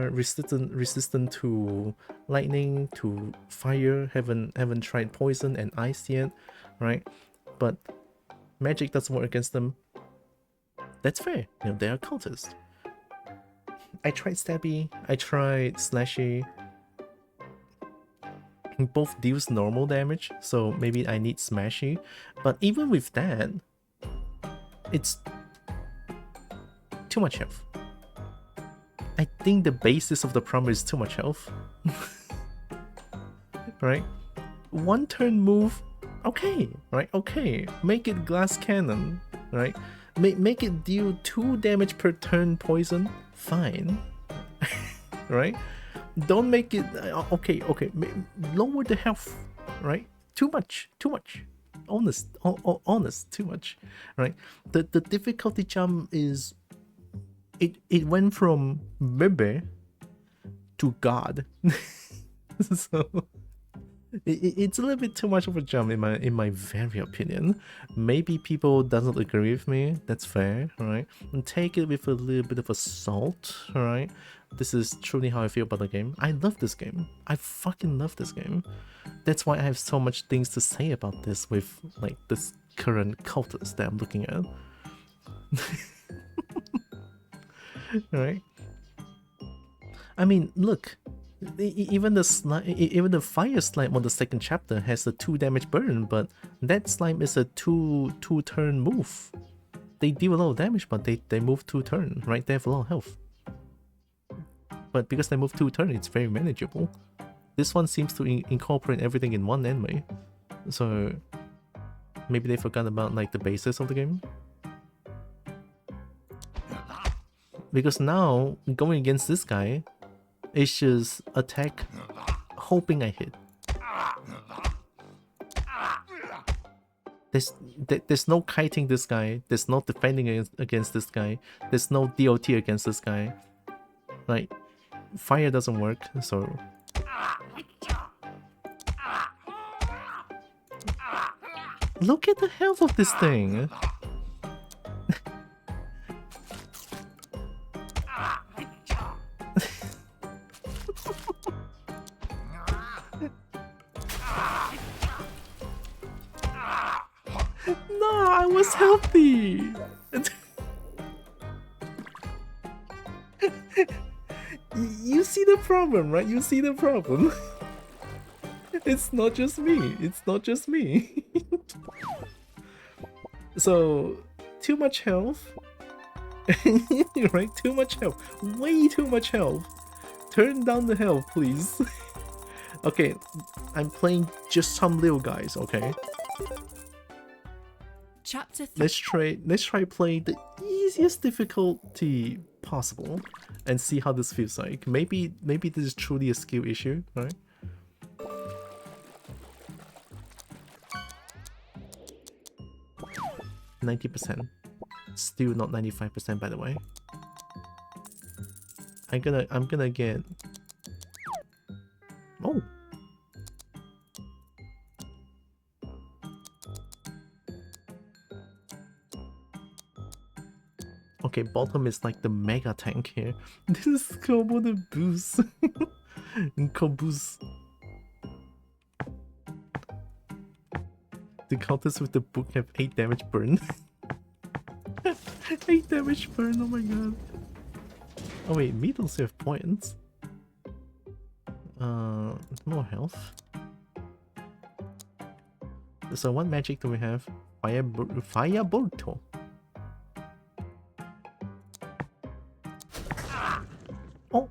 resistant to lightning, to fire. Haven't tried poison and ice yet, right? But magic doesn't work against them. That's fair. You know, they are cultists. I tried Stabby, I tried Slashy. both deals normal damage, so maybe I need Smashy. But even with that, it's too much health. I think the basis of the problem is too much health. Right? One turn move, okay, right? Okay, make it Glass Cannon, right? Make it deal 2 damage per turn poison, fine. Right? Don't make it okay. Lower the health, right? Too much. Honest, too much, right? The difficulty jump is it went from Bebe to God. So it's a little bit too much of a jump in my very opinion. Maybe people doesn't agree with me. That's fair, right? And take it with a little bit of a salt, right? This is truly how I feel about the game. I love this game. I fucking love this game. That's why I have so much things to say about this with like this current cultist that I'm looking at. Right? I mean, look. Even the fire slime on the second chapter has a 2 damage burn, but that slime is a 2 turn move. They deal a lot of damage, but they move 2 turn, right? They have a lot of health. But because they move 2 turn, it's very manageable. This one seems to incorporate everything in one anyway. So maybe they forgot about like the basis of the game. Because now going against this guy, it's just attack, hoping I hit. There's no kiting this guy. There's no defending against this guy. There's no DOT against this guy. Like, fire doesn't work, so... Look at the health of this thing! No, I was healthy! You see the problem, right? You see the problem. It's not just me. It's not just me. So, too much health. Right? Too much health. Way too much health. Turn down the health, please. Okay, I'm playing just some little guys, okay? Chapter 3. Let's try playing the easiest difficulty possible and see how this feels like. Maybe this is truly a skill issue, right? %. Still not 95% by the way. I'm gonna get... Oh! Okay, bottom is like the mega tank here. This is Kobo the Boost. Kobus. The counters with the book have 8 damage burn. 8 damage burn, oh my god. Oh wait, Meatles have points. More health. So what magic do we have? Firebolto. Oh!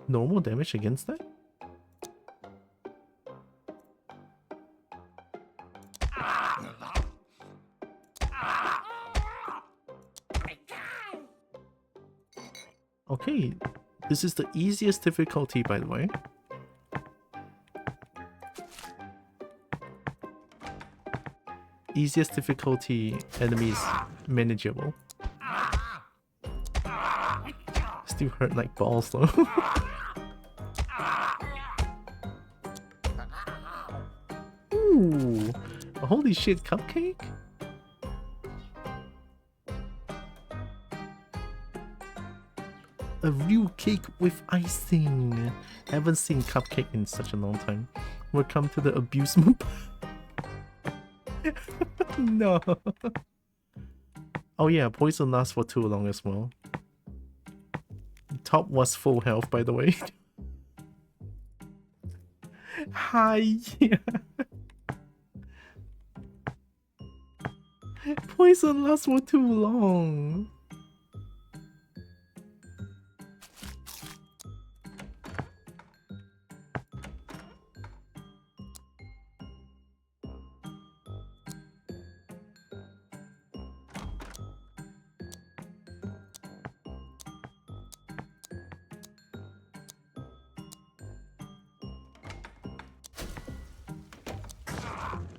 Normal damage against that? Okay, this is the easiest difficulty by the way. Easiest difficulty, enemies manageable. Still hurt like balls though. Ooh, holy shit, cupcake? A real cake with icing. Haven't seen cupcake in such a long time. Welcome to the abusement. No. Oh yeah, poison lasts for too long as well. Top was full health by the way. Hi. Poison lasts for too long.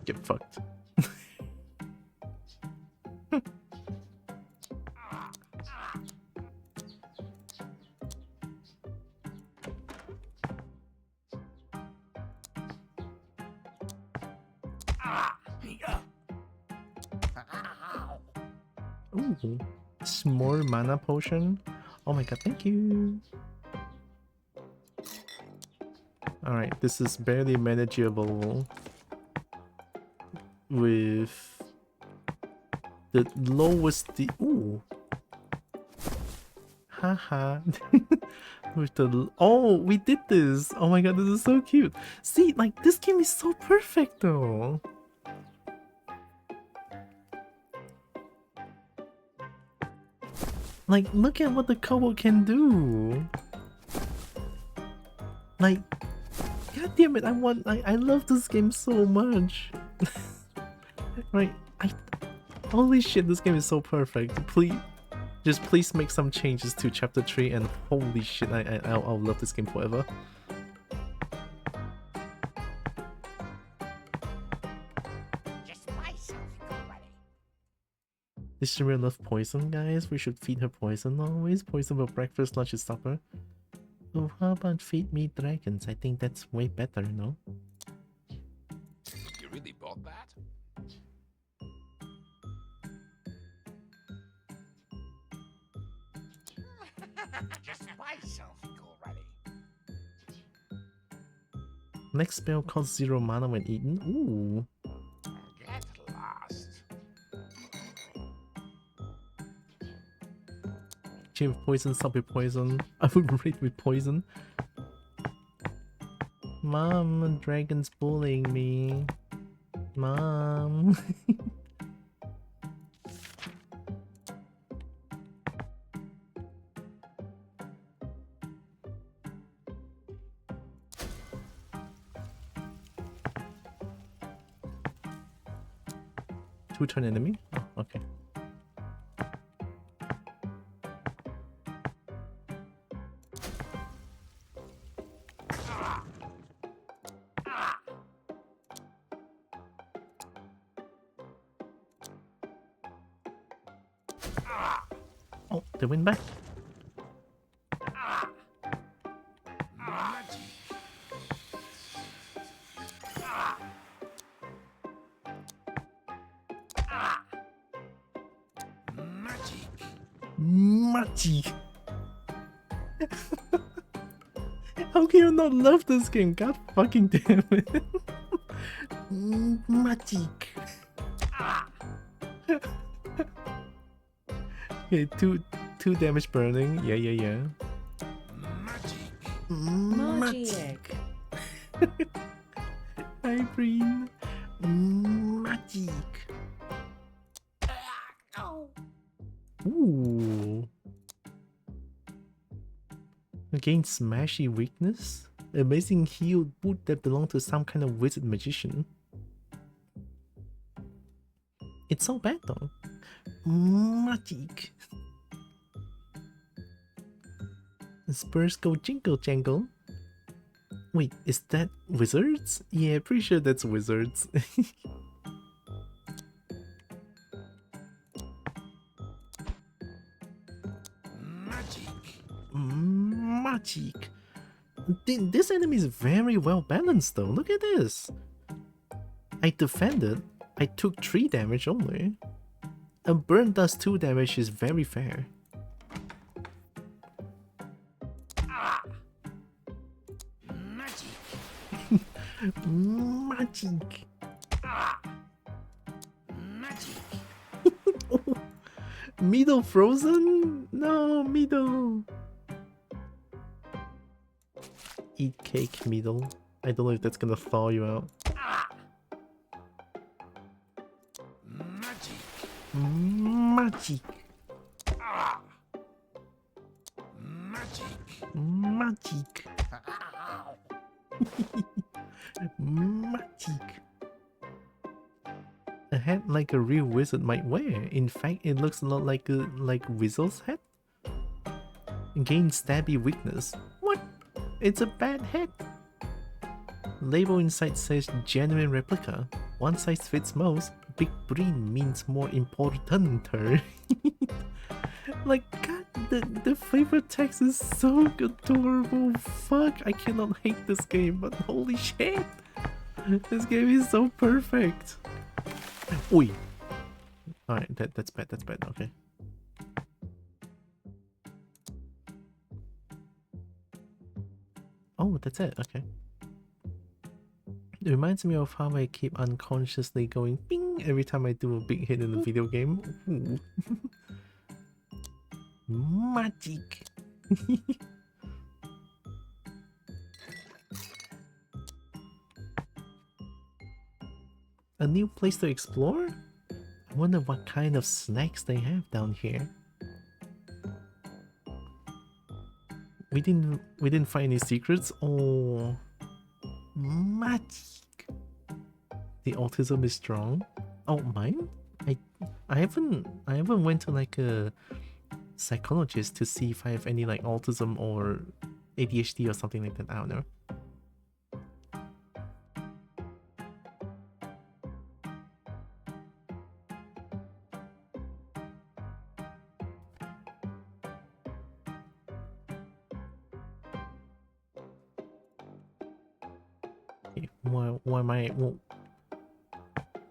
Get fucked. Ooh, small mana potion. Oh my god, thank you. Alright, this is barely manageable with the lowest ooh. Haha. With the oh, we did this. Oh my god, this is so cute. See, like this game is so perfect though. Like, look at what the kobold can do. Like, god damn it, I love this game so much. Right, holy shit, this game is so perfect. Please make some changes to chapter 3 and holy shit, I'll love this game forever. Just buy something already. Does she really love poison, guys? We should feed her poison always. Poison for breakfast, lunch, and supper. Oh, how about feed me dragons? I think that's way better, no? You really bought that? Just buy something already. Next spell costs 0 mana when eaten. Ooh. Get lost. Chain with poison, sub with poison. I would raid with poison. Mom, dragon's bullying me. Mom. Two-turn enemy? Oh, okay. Oh, they win back. Magic. Magic. How can you not love this game? God fucking damn it. Magic. Okay, two damage burning. Yeah. Magic. Hi, Breen. Magic. Ooh. Again, smashy weakness. Amazing heal would that belong to some kind of wizard magician. It's so bad though. Magic. Spurs go jingle jangle. Wait, is that wizards? Yeah, pretty sure that's wizards. Magic. This enemy is very well balanced though. Look at this. I defended. I took 3 damage only. A burn does 2 damage is very fair. Magic. Middle frozen? No, middle. Eat cake, middle. I don't know if that's gonna thaw you out. Magic. Magic. Magic. Magic. Magic. A hat like a real wizard might wear. In fact, it looks a lot like a wizard's hat. Gain stabby weakness. What? It's a bad hat. Label inside says genuine replica. One size fits most. Big brain means more important. Like, God, the flavor text is so adorable. Fuck, I cannot hate this game, but holy shit. This game is so perfect. Oi. Alright, that's bad, okay. Oh, that's it, okay. It reminds me of how I keep unconsciously going ping every time I do a big hit in a video game. Ooh. Magic. A new place to explore? I wonder what kind of snacks they have down here. We didn't find any secrets. Oh, magic. The autism is strong. Oh, mine? I haven't went to like a psychologist to see if I have any like autism or ADHD or something like that. I don't know. Okay, why am I? Well,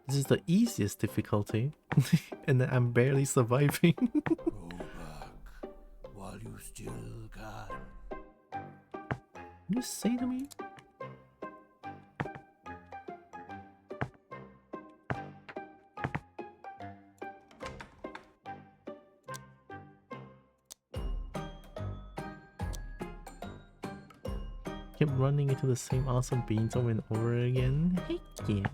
this is the easiest difficulty, and I'm barely surviving. Go back while you still can. You say to me? Keep running into the same awesome beans over and over again. Heck yeah.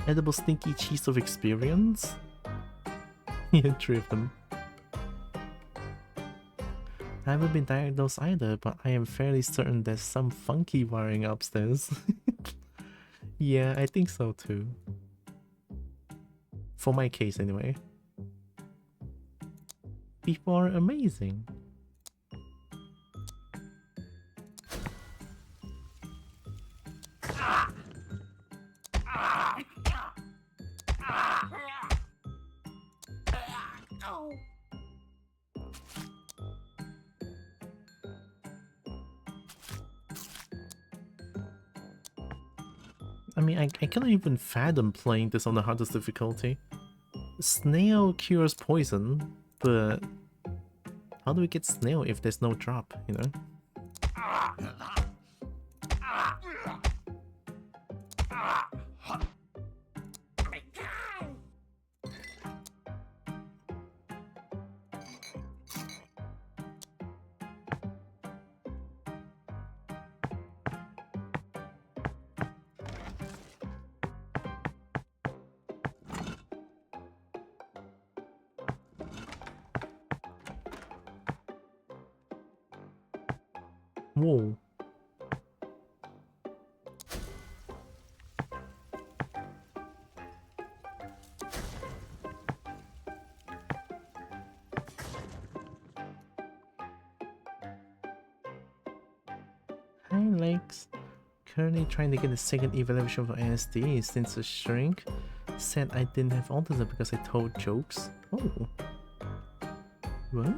Edible stinky cheese of experience? Yeah, 3 of them. I haven't been diagnosed either, but I am fairly certain there's some funky wiring upstairs. Yeah, I think so too. For my case anyway. People are amazing. I mean, I cannot even fathom playing this on the hardest difficulty. Snail cures poison, but how do we get snail if there's no drop, you know? Whoa. Hi Lex. Currently trying to get a second evaluation for ASD since the shrink said I didn't have autism because I told jokes. Oh. What?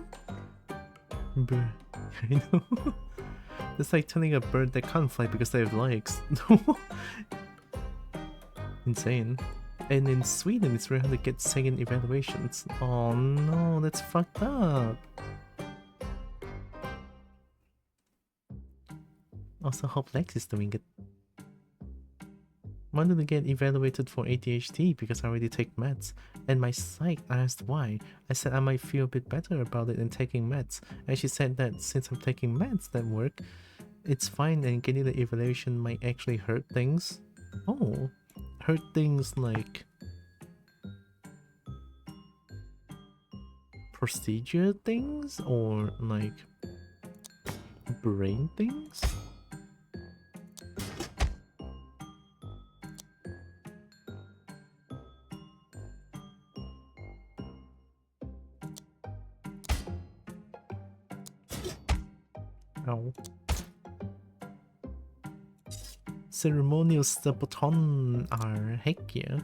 Bruh. I know. It's like telling a bird that can't fly because they have legs. Insane. And in Sweden, it's rare to get second evaluations. Oh no, that's fucked up. Also, hope Lex is doing it. wanted to get evaluated for ADHD because I already take meds. And my psych asked why. I said I might feel a bit better about it than taking meds. And she said that since I'm taking meds that work, it's fine and getting the evaluation might actually hurt things. Oh, hurt things like procedure things or like brain things? Ow. Ceremonial Sabaton are heck yeah.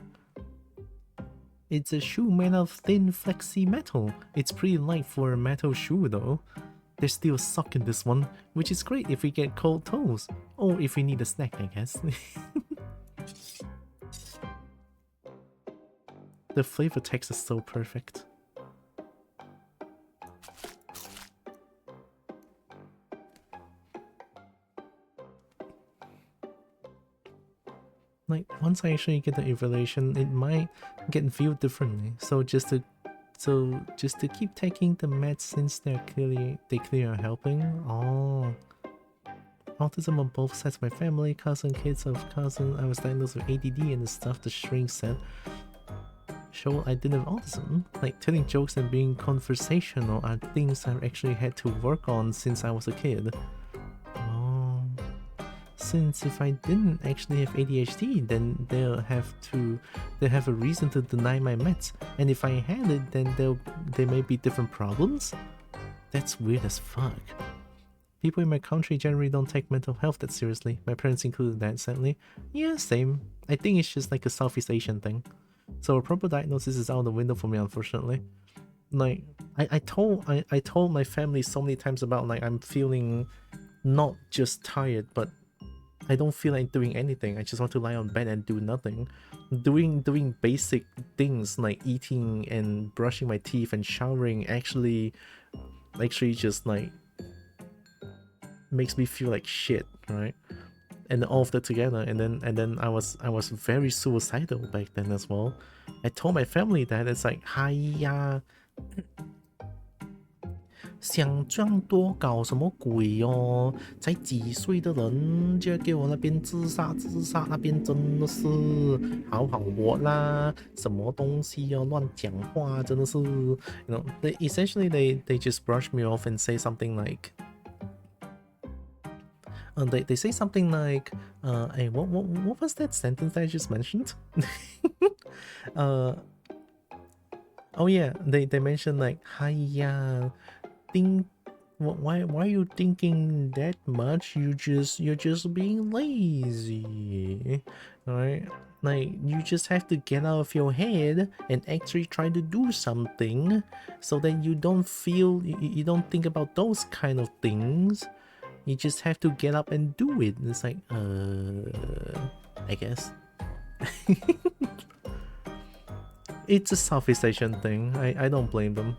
It's a shoe made of thin flexy metal. It's pretty light for a metal shoe though. There's still a sock in this one, which is great if we get cold toes. Or if we need a snack, I guess. The flavor text is so perfect. Like, once I actually get the evaluation, it might get viewed differently. So just to keep taking the meds since they clearly are helping. Oh, autism on both sides of my family, cousin, kids of cousin. I was diagnosed with ADD and the stuff the shrink said. Show I didn't have autism. Like telling jokes and being conversational are things I've actually had to work on since I was a kid. Since if I didn't actually have ADHD, then they'll have a reason to deny my meds, and if I had it, then there may be different problems. That's weird as fuck. People in my country generally don't take mental health that seriously. My parents included that, sadly. Yeah, same. I think it's just like a Southeast Asian thing. So a proper diagnosis is out the window for me, unfortunately. Like I told my family so many times about like I'm feeling not just tired, but I don't feel like doing anything. I just want to lie on bed and do nothing. Doing basic things like eating and brushing my teeth and showering actually just like makes me feel like shit, right? And all of that together, and then I was very suicidal back then as well. I told my family that it's like, hiya. 想这样多搞什么鬼哦？才几岁的人就要给我那边自杀，那边真的是好好活啦！什么东西哦，乱讲话，真的是 you know, essentially they just brush me off and say something like they say something like hey, what was that sentence that I just mentioned? Oh yeah, they mentioned like, hiya. Why are you thinking that much? You're just being lazy, alright? Like you just have to get out of your head and actually try to do something, so that you don't feel you don't think about those kind of things. You just have to get up and do it. It's like I guess. It's a Southeast Asian thing. I don't blame them.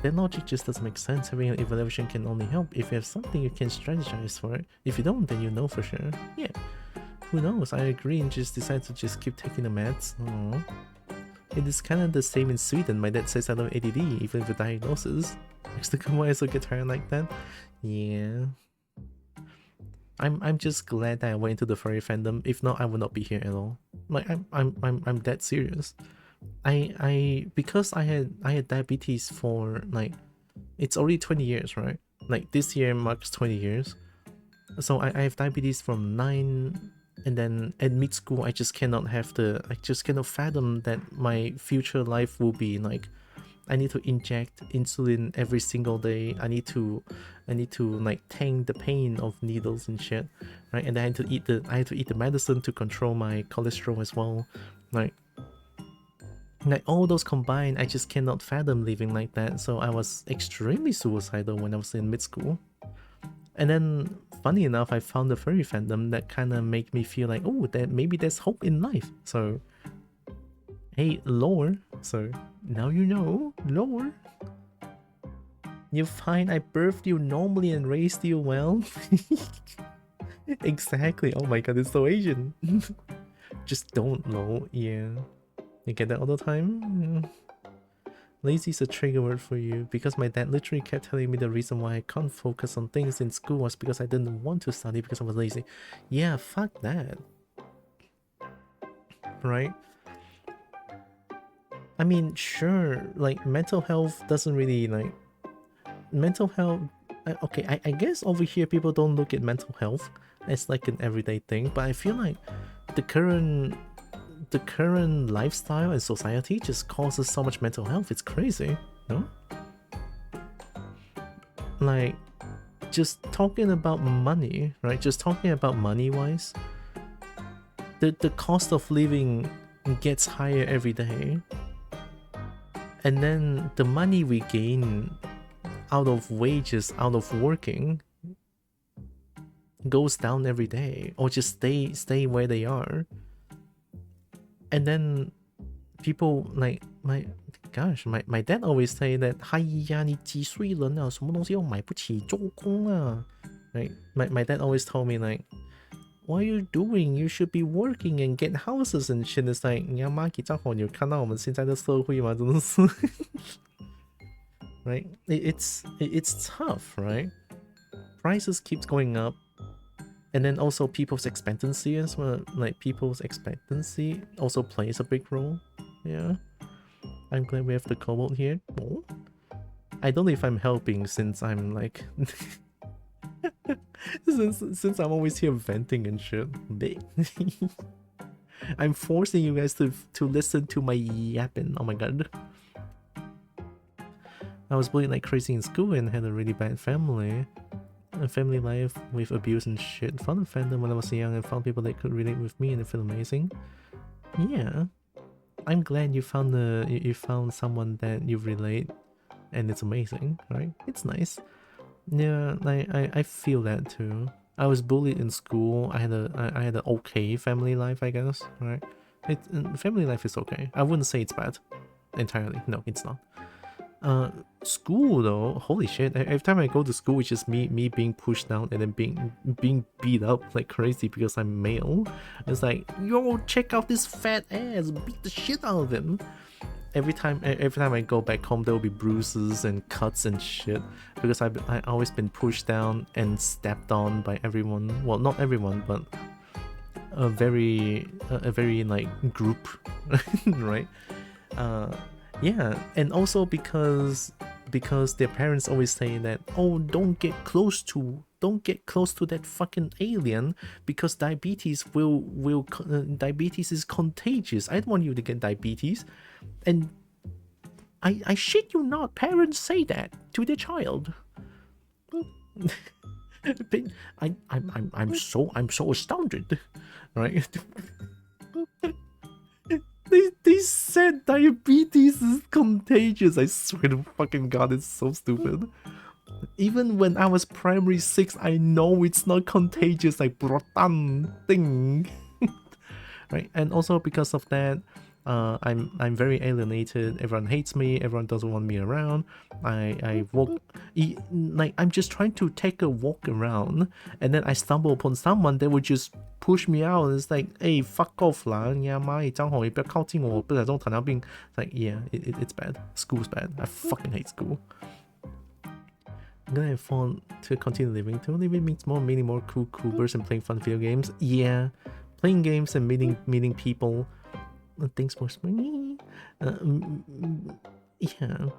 That logic just doesn't make sense. Having an evaluation can only help if you have something you can strategize for it. If you don't, then you know for sure. Yeah. Who knows? I agree and just decide to just keep taking the meds. Aww. It is kind of the same in Sweden. My dad says I don't have ADD even with a diagnosis. Why I also get tired like that? Yeah. I'm just glad that I went into the furry fandom. If not, I would not be here at all. Like I'm that serious. Because I had diabetes for like, it's already 20 years, right? Like this year marks 20 years. So I have diabetes from 9, and then at mid school I just cannot fathom that my future life will be like, I need to inject insulin every single day. I need to like tank the pain of needles and shit, right? And I had to eat the medicine to control my cholesterol as well, like all those combined. I just cannot fathom living like that. So I was extremely suicidal when I was in mid school. And then funny enough, I found the furry fandom that kind of made me feel like, oh, that maybe there's hope in life. So hey, lore. So now you know, lore. You find I birthed you normally and raised you well. Exactly. Oh my god, it's so Asian. just don't know. Yeah. You get that all the time? Lazy is a trigger word for you because my dad literally kept telling me the reason why I can't focus on things in school was because I didn't want to study because I was lazy. Yeah, fuck that. Right? I mean, sure, like mental health doesn't really like mental health. Okay, I guess over here people don't look at mental health as like an everyday thing, but I feel like the current lifestyle and society just causes so much mental health. It's crazy, no? Like, just talking about money, right? Just talking about money wise, the cost of living gets higher every day, and then the money we gain out of wages, out of working, goes down every day, or just stay where they are. And then people like my dad always say that 哎呀你几岁了呢什么东西又买不起做工啊 right? My dad always told me like, what are you doing? You should be working and get houses and shit. It's like 你阿妈给账好你有看到我们现在的社会吗？真的是right? It's tough, right? Prices keeps going up. And then also people's expectancy as well, like people's expectancy also plays a big role. Yeah. I'm glad we have the kobold here. Oh. I don't know if I'm helping since I'm like since I'm always here venting and shit. I'm forcing you guys to listen to my yapping. Oh my god. I was bullied like crazy in school and had a really bad family. A family life with abuse and shit. Found a fandom when I was young and found people that could relate with me and it felt amazing. Yeah. I'm glad you found you found someone that you relate and it's amazing, right? It's nice. Yeah, I feel that too. I was bullied in school. I had an okay family life, I guess, right? Family life is okay. I wouldn't say it's bad entirely. No, it's not. School though, holy shit, every time I go to school it's just me being pushed down and then being beat up like crazy because I'm male. It's like, yo, check out this fat ass, beat the shit out of him. Every time I go back home there will be bruises and cuts and shit because I always been pushed down and stepped on by everyone. Well, not everyone, but a very like group right? Yeah, and also because their parents always say that, oh, don't get close to that fucking alien because diabetes diabetes is contagious. I don't want you to get diabetes. And I shit you not, parents say that to their child. I'm so astounded, right? They said diabetes is contagious. I swear to fucking god, it's so stupid. Even when I was primary 6, I know it's not contagious, like brotan thing. Right? And also because of that, I'm very alienated. Everyone hates me. Everyone doesn't want me around. I walk like I'm just trying to take a walk around, and then I stumble upon someone that would just push me out. And it's like, hey, fuck off lah! 你阿妈，你张好，你不要靠近我，不然这种糖尿病. It's like, yeah, it's bad. School's bad. I fucking hate school. I'm gonna have fun to continue living. To living means meeting more cool coolers and playing fun video games. Yeah, playing games and meeting people. Things more springy. Yeah,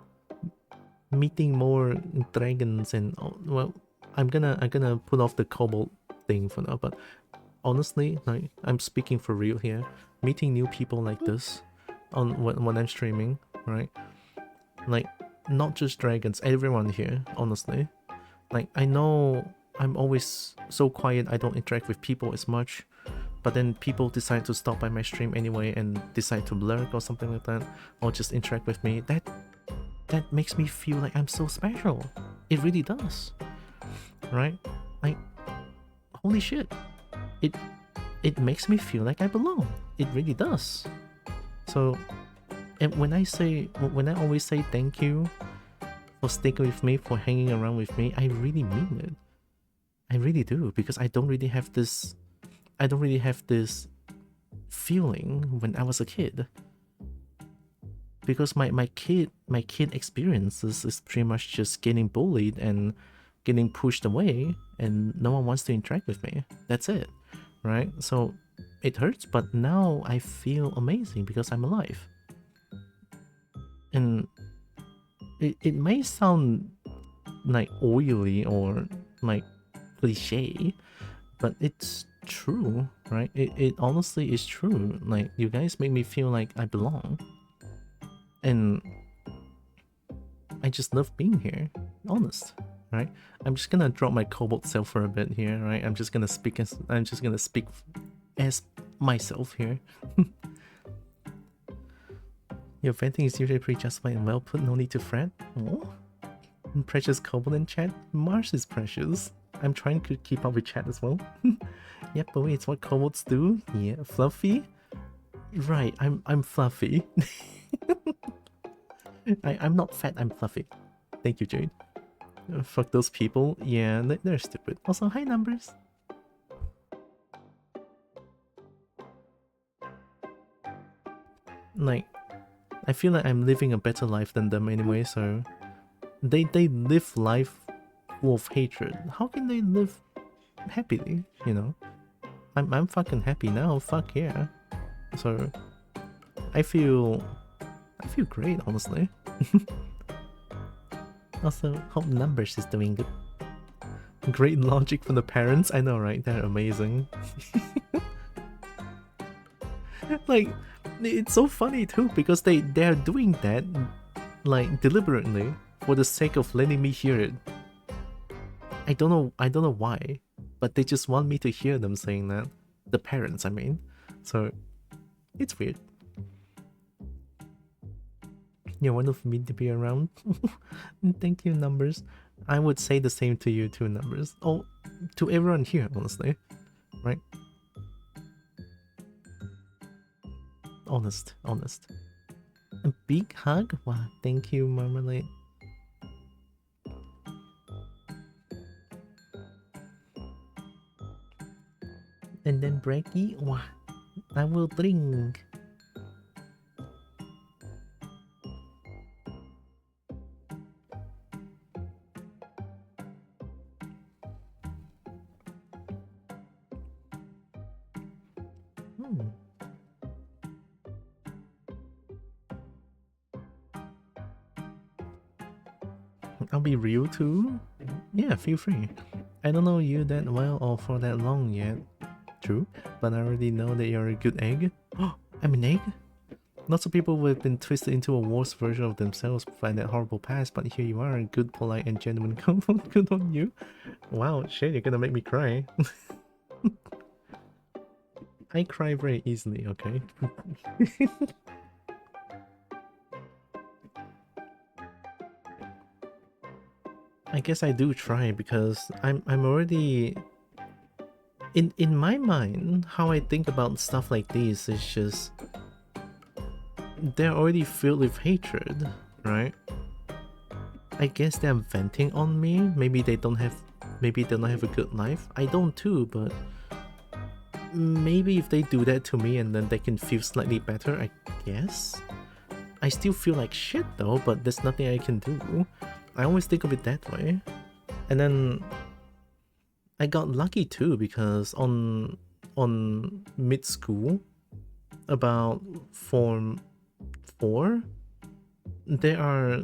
meeting more dragons and well, I'm gonna put off the kobold thing for now. But honestly, like I'm speaking for real here. Meeting new people like this on when I'm streaming, right? Like not just dragons, everyone here. Honestly, like I know I'm always so quiet. I don't interact with people as much. But then people decide to stop by my stream anyway and decide to lurk or something like that, or just interact with me. That makes me feel like I'm so special. It really does, right? Like, holy shit, it makes me feel like I belong. It really does. So, and when I always say thank you for sticking with me, for hanging around with me, I really mean it. I really do, because I don't really have this feeling when I was a kid. Because my kid experiences is pretty much just getting bullied and getting pushed away, and no one wants to interact with me. That's it, right? So it hurts, but now I feel amazing because I'm alive. And it may sound like oily or like cliche, but it's true, right? It honestly is true. Like, you guys make me feel like I belong. And I just love being here. Honest, right? I'm just gonna drop my cobalt self for a bit here, right? I'm just gonna speak as myself here. Your venting is usually pretty justified and well put, no need to fret. Oh? Precious cobalt in chat? Mars is precious. I'm trying to keep up with chat as well. Yep, but wait, it's what cobalts do? Yeah, fluffy? Right, I'm fluffy. I'm not fat, I'm fluffy. Thank you, Jade. Fuck those people. Yeah, they're stupid. Also, hi, numbers. Like, I feel like I'm living a better life than them anyway, so... They live life full of hatred. How can they live happily, you know? I'm fucking happy now, fuck yeah. So... I feel great, honestly. Also, hope numbers is doing good. Great logic from the parents, I know, right? They're amazing. Like, it's so funny too, because they're doing that, like, deliberately, for the sake of letting me hear it. I don't know why, but they just want me to hear them saying that. The parents, I mean. So, it's weird. You're one of me to be around. Thank you, numbers. I would say the same to you too, numbers. Oh, to everyone here, honestly. Right? Honest. A big hug? Wow, thank you, Marmalade. And then Breaky? Wow, I will drink. I'll be real too? Yeah, feel free. I don't know you that well or for that long yet. True, but I already know that you're a good egg. Oh, I'm an egg? Lots of people who have been twisted into a worse version of themselves by that horrible past, but here you are, a good, polite, and genuine couple. Good on you. Wow, shit, you're gonna make me cry. I cry very easily, okay? I guess I do try because I'm already in my mind, how I think about stuff like these is just they're already filled with hatred, right? I guess they're venting on me. Maybe they don't have a good life. I don't too, but maybe if they do that to me and then they can feel slightly better, I guess. I still feel like shit though, but there's nothing I can do. I always think of it that way. And then I got lucky too, because on mid school, about Form 4, there are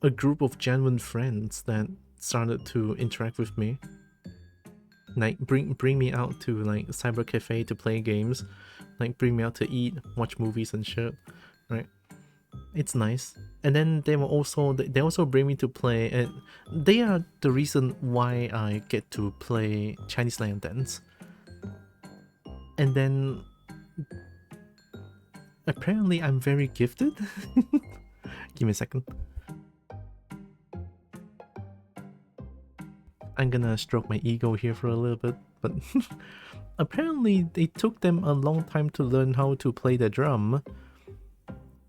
a group of genuine friends that started to interact with me. Like bring me out to like cyber cafe to play games, like bring me out to eat, watch movies and shit, right? It's nice. And then they also bring me to play, and they are the reason why I get to play Chinese Lion Dance. And then apparently I'm very gifted. Give me a second. I'm gonna stroke my ego here for a little bit, but apparently it took them a long time to learn how to play the drum.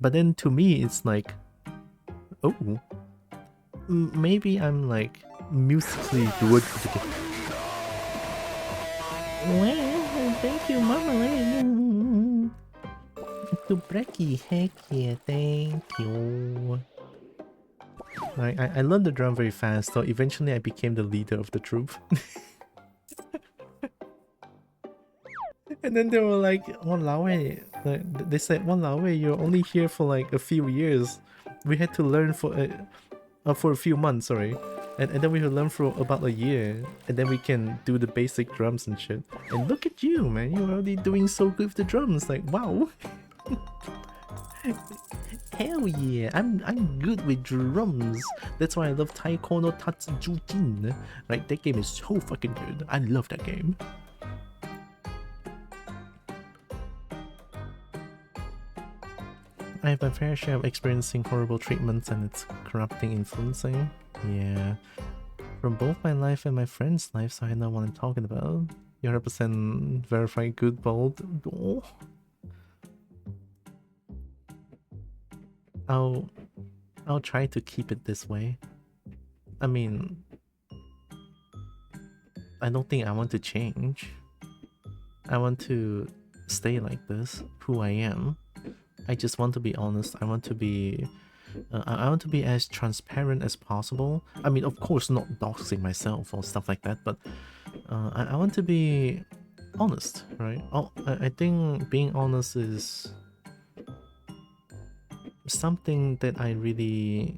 But then to me, it's like, oh, maybe I'm like musically good. Well, thank you, Marmalade. To Brecky, heck yeah, thank you. I learned the drum very fast, so eventually I became the leader of the troop. And then they were like, "Walao eh," they said, "Walao eh, you're only here for like a few years. We had to learn for a few months, sorry, and then we had to learn for about a year, and then we can do the basic drums and shit. And look at you, man, you're already doing so good with the drums. Like, wow." Hell yeah, I'm good with drums. That's why I love Taiko no Tatsujin. Right, that game is so fucking good. I love that game. I have my fair share of experiencing horrible treatments and its corrupting influencing. Yeah. From both my life and my friends' lives, so I know what I'm talking about. You're 100% verified good, bold. Oh. I'll try to keep it this way. I mean, I don't think I want to change. I want to stay like this, who I am. I just want to be honest. I want to be as transparent as possible. I mean, of course, not doxing myself or stuff like that, but I want to be honest, right? I think being honest is something that I really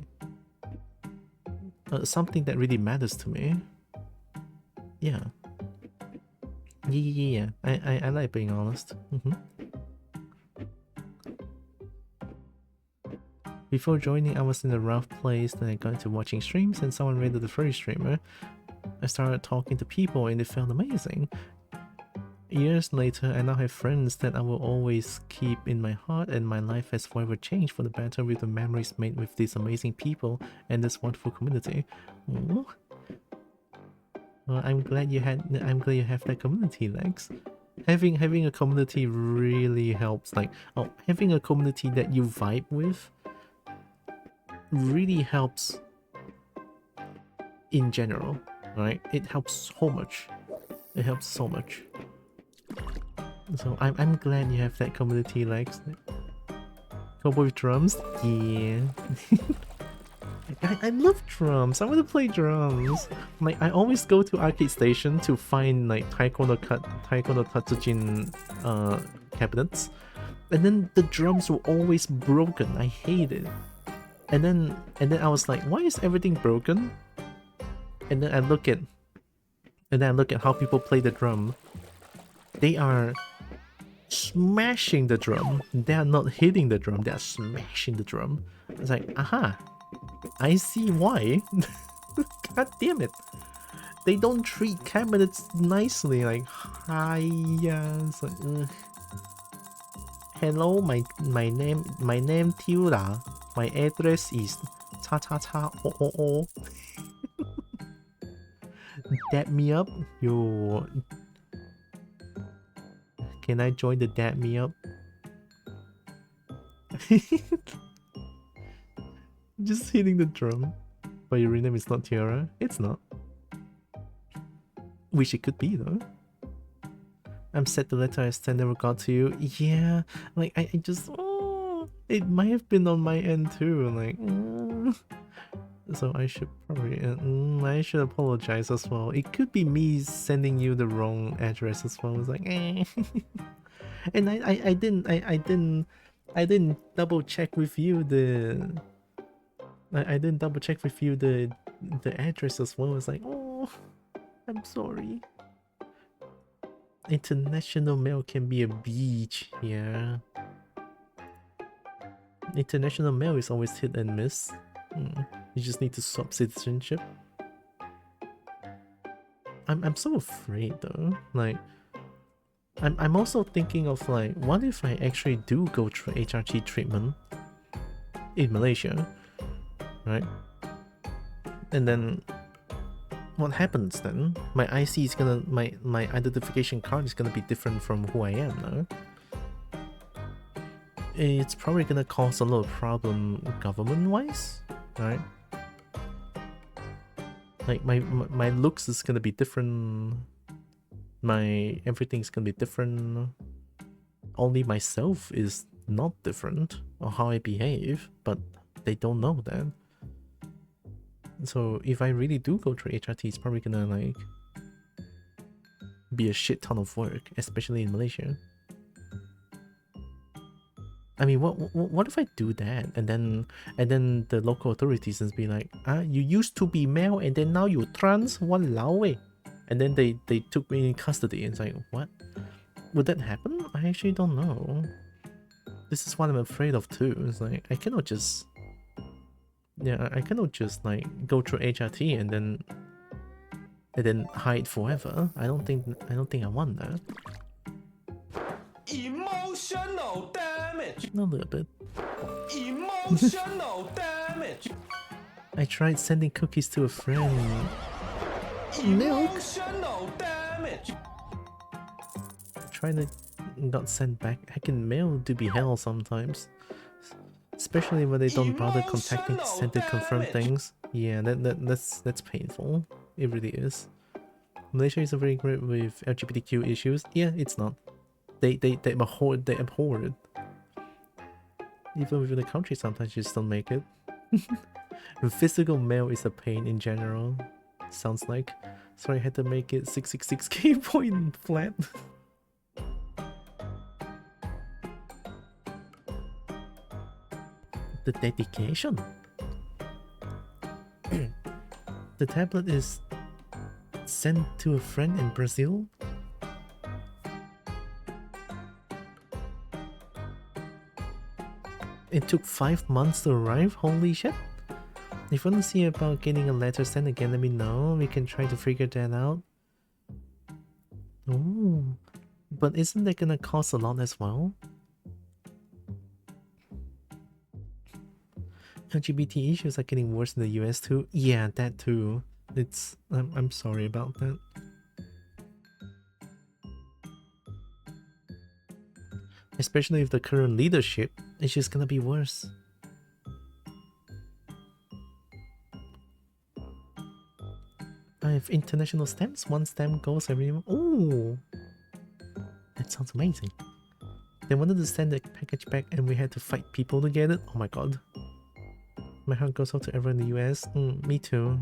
something that really matters to me. Yeah. Yeah. I like being honest. Before joining, I was in a rough place, then I got into watching streams and someone rated the first streamer. I started talking to people and it felt amazing. Years later, I now have friends that I will always keep in my heart, and my life has forever changed for the better with the memories made with these amazing people and this wonderful community. Well, I'm glad you have that community, Lex. Having a community really helps. Like, having a community that you vibe with really helps in general, right? It helps so much. It helps so much. So I'm glad you have that community, Lex. Cowboy with drums? Yeah. I love drums. I want to play drums. Like, I always go to Arcade Station to find like Taiko no Tatsujin cabinets. And then the drums were always broken. I hate it. And then I was like, why is everything broken? And then I look at how people play the drum. They are smashing the drum. They are not hitting the drum. They are smashing the drum. It's like, aha, I see why. God damn it. They don't treat cabinets nicely. Like, hiya. It's like, hello, my name Tilda. My address is cha cha cha o. Dab me up, yo. Can I join the dab me up? Just hitting the drum. But your real name is not Tiara. It's not. Wish it could be though. I'm sad the letter I sent never got to you. Yeah, like I just it might have been on my end too. Like, so I should probably I should apologize as well. It could be me sending you the wrong address as well. It's like, and I didn't double check with you the. I didn't double check with you the address as well. It's like, oh, I'm sorry. International mail can be a beach, yeah. International mail is always hit and miss. You just need to swap citizenship. I'm so afraid though. Like, I'm also thinking of like, what if I actually do go through HRT treatment in Malaysia, right? And then what happens then? My IC is gonna, my identification card is gonna be different from who I am now. It's probably gonna cause a lot of problem government-wise, right? Like my looks is gonna be different. my everything's gonna be different. Only myself is not different, or how I behave, but they don't know that. So if I really do go through HRT, it's probably gonna like be a shit ton of work, especially in Malaysia. I mean, what if I do that and then the local authorities just be like, you used to be male and then now you trans, walao eh. And then they took me in custody, and it's like, what? Would that happen? I actually don't know. This is what I'm afraid of too. It's like I cannot just like go through HRT and then hide forever. I don't think I want that. Emotional damage. A little bit. Emotional damage. I tried sending cookies to a friend. Milk. Emotional damage. Trying to not send back heckin' mail do be hell sometimes. Especially when they don't bother contacting to send to confirm things. Yeah, that's painful. It really is. Malaysia is very great with LGBTQ issues. Yeah, it's not. They abhor it. Even within the country, sometimes you just don't make it. Physical mail is a pain in general. Sounds like. So I had to make it 666k point flat. The dedication. The tablet is sent to a friend in Brazil. It took 5 months to arrive. Holy shit. If you want to see about getting a letter sent again, let me know. We can try to figure that out. Oh, but isn't that gonna cost a lot as well? LGBT issues are getting worse in the US too. Yeah, that too. It's I'm sorry about that. Especially if the current leadership is just gonna be worse. I have international stamps. 1 stamp goes every month. Oh, that sounds amazing. They wanted to send the package back and we had to fight people to get it. Oh my god. My heart goes out to everyone in the US. Me too.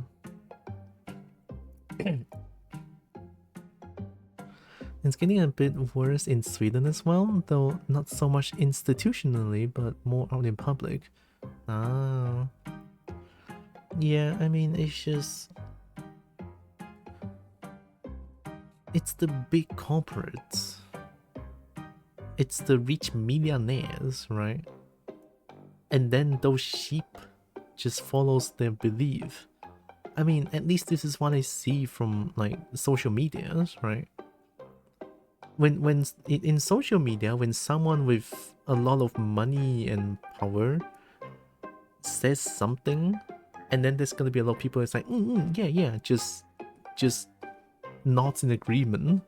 It's getting a bit worse in Sweden as well, though not so much institutionally, but more out in public. Ah. Yeah, I mean, it's just... It's the big corporates. It's the rich millionaires, right? And then those sheep just follows their belief. I mean, at least this is what I see from like social media, right? When in social media, when someone with a lot of money and power says something, and then there's gonna be a lot of people that's like, yeah, just nods in agreement.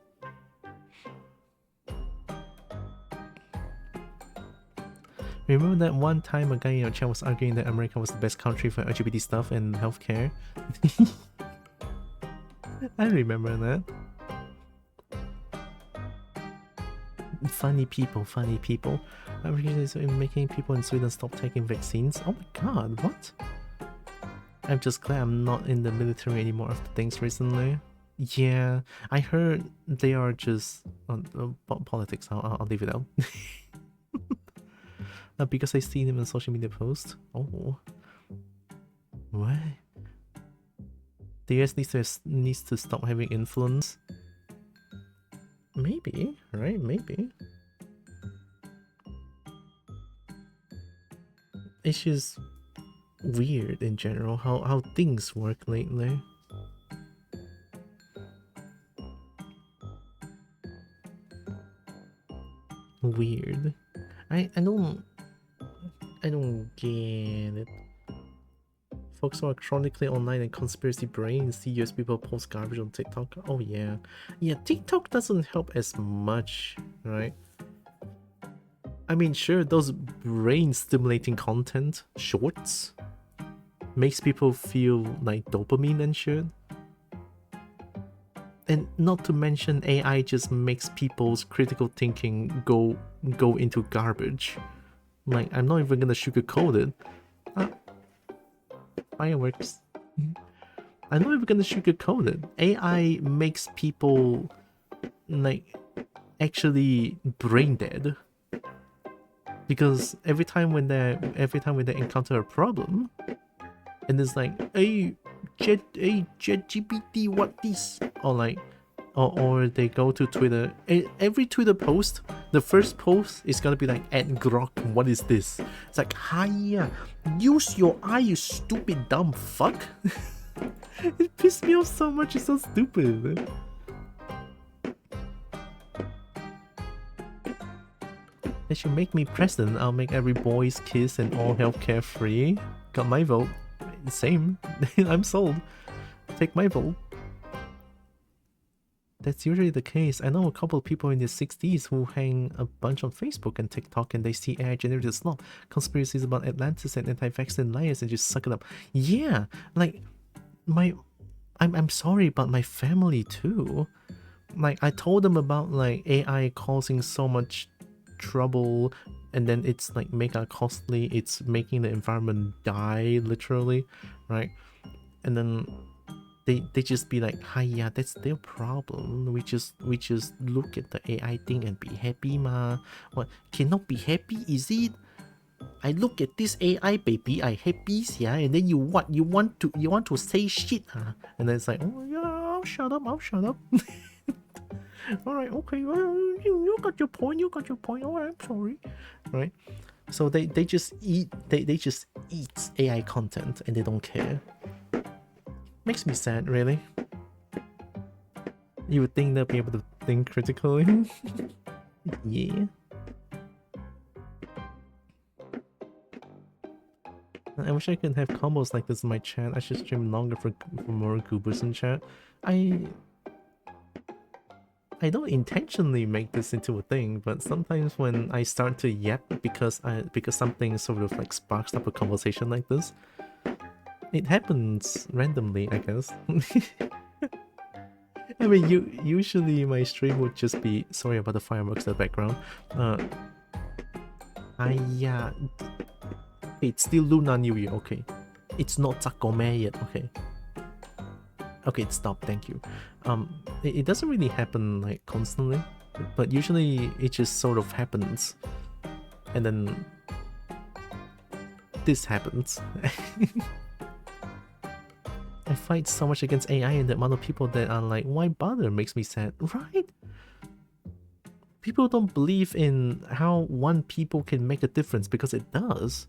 Remember that one time a guy in our chat was arguing that America was the best country for LGBT stuff and healthcare? I remember that. Funny people. I'm really making people in Sweden stop taking vaccines. Oh my god, what? I'm just glad I'm not in the military anymore after things recently. Yeah, I heard they are just politics. I'll leave it out. Because I seen him in social media post. Oh, what? The US needs to stop having influence. Maybe, right? Maybe. It's just weird in general how things work lately. Weird. I don't get it. Folks who are chronically online and conspiracy brains see US people post garbage on TikTok. Oh yeah. Yeah, TikTok doesn't help as much, right? I mean, sure, those brain stimulating content, shorts, makes people feel like dopamine and shit. And not to mention AI just makes people's critical thinking go into garbage. Like, I'm not even gonna sugarcoat it. Fireworks. I'm not even gonna sugarcoat it. AI makes people like actually brain dead. Because every time when they encounter a problem, and it's like, hey ChatGPT, what this? Or like, or they go to Twitter. Every Twitter post, the first post is gonna be like, at Grok, what is this? It's like, hiya, use your eye, you stupid dumb fuck. It pissed me off so much, it's so stupid. They should make me president. I'll make every boys kiss and all healthcare free. Got my vote. Same. I'm sold. Take my vote. That's usually the case. I know a couple of people in their 60s who hang a bunch on Facebook and TikTok and they see AI generated slop, conspiracies about Atlantis and anti-vaccine liars and just suck it up. Yeah, like I'm sorry, but my family too. Like, I told them about like AI causing so much trouble, and then it's like mega costly, it's making the environment die literally, right? And then they just be like, hi, yeah, that's their problem. We just look at the AI thing and be happy ma. What, cannot be happy, is it? I look at this AI baby, I happy, yeah, and then you what? You want to say shit, huh? And then it's like, oh yeah, I'll shut up. Alright, okay, well, you got your point, alright, I'm sorry. Right? So they just eat AI content and they don't care. Makes me sad, really. You would think they'll be able to think critically. Yeah. I wish I could have combos like this in my chat. I should stream longer for more goobers in chat. I don't intentionally make this into a thing, but sometimes when I start to yap because something sort of like sparks up a conversation like this, it happens randomly, I guess. I mean, usually my stream would just be, sorry about the fireworks in the background. Yeah, it's still Lunar New Year, okay. It's not Zakome yet, okay. Okay, it stopped, thank you. It doesn't really happen like constantly, but usually it just sort of happens. And then this happens. I fight so much against AI and the amount of people that are like, why bother, makes me sad, right? People don't believe in how one people can make a difference, because it does.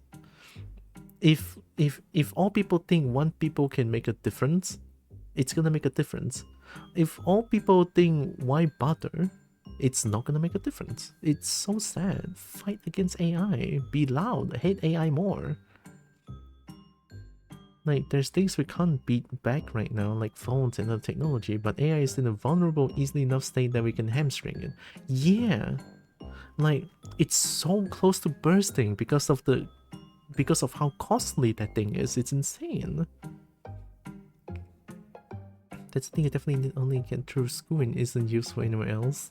If all people think one people can make a difference, it's gonna make a difference. If all people think why bother, it's not gonna make a difference. It's so sad. Fight against AI. Be loud. Hate AI more. Like, there's things we can't beat back right now, like phones and other technology, but AI is in a vulnerable, easily enough state that we can hamstring it. Yeah. Like, it's so close to bursting because of how costly that thing is. It's insane. That's the thing I definitely only get through school and isn't used for anywhere else.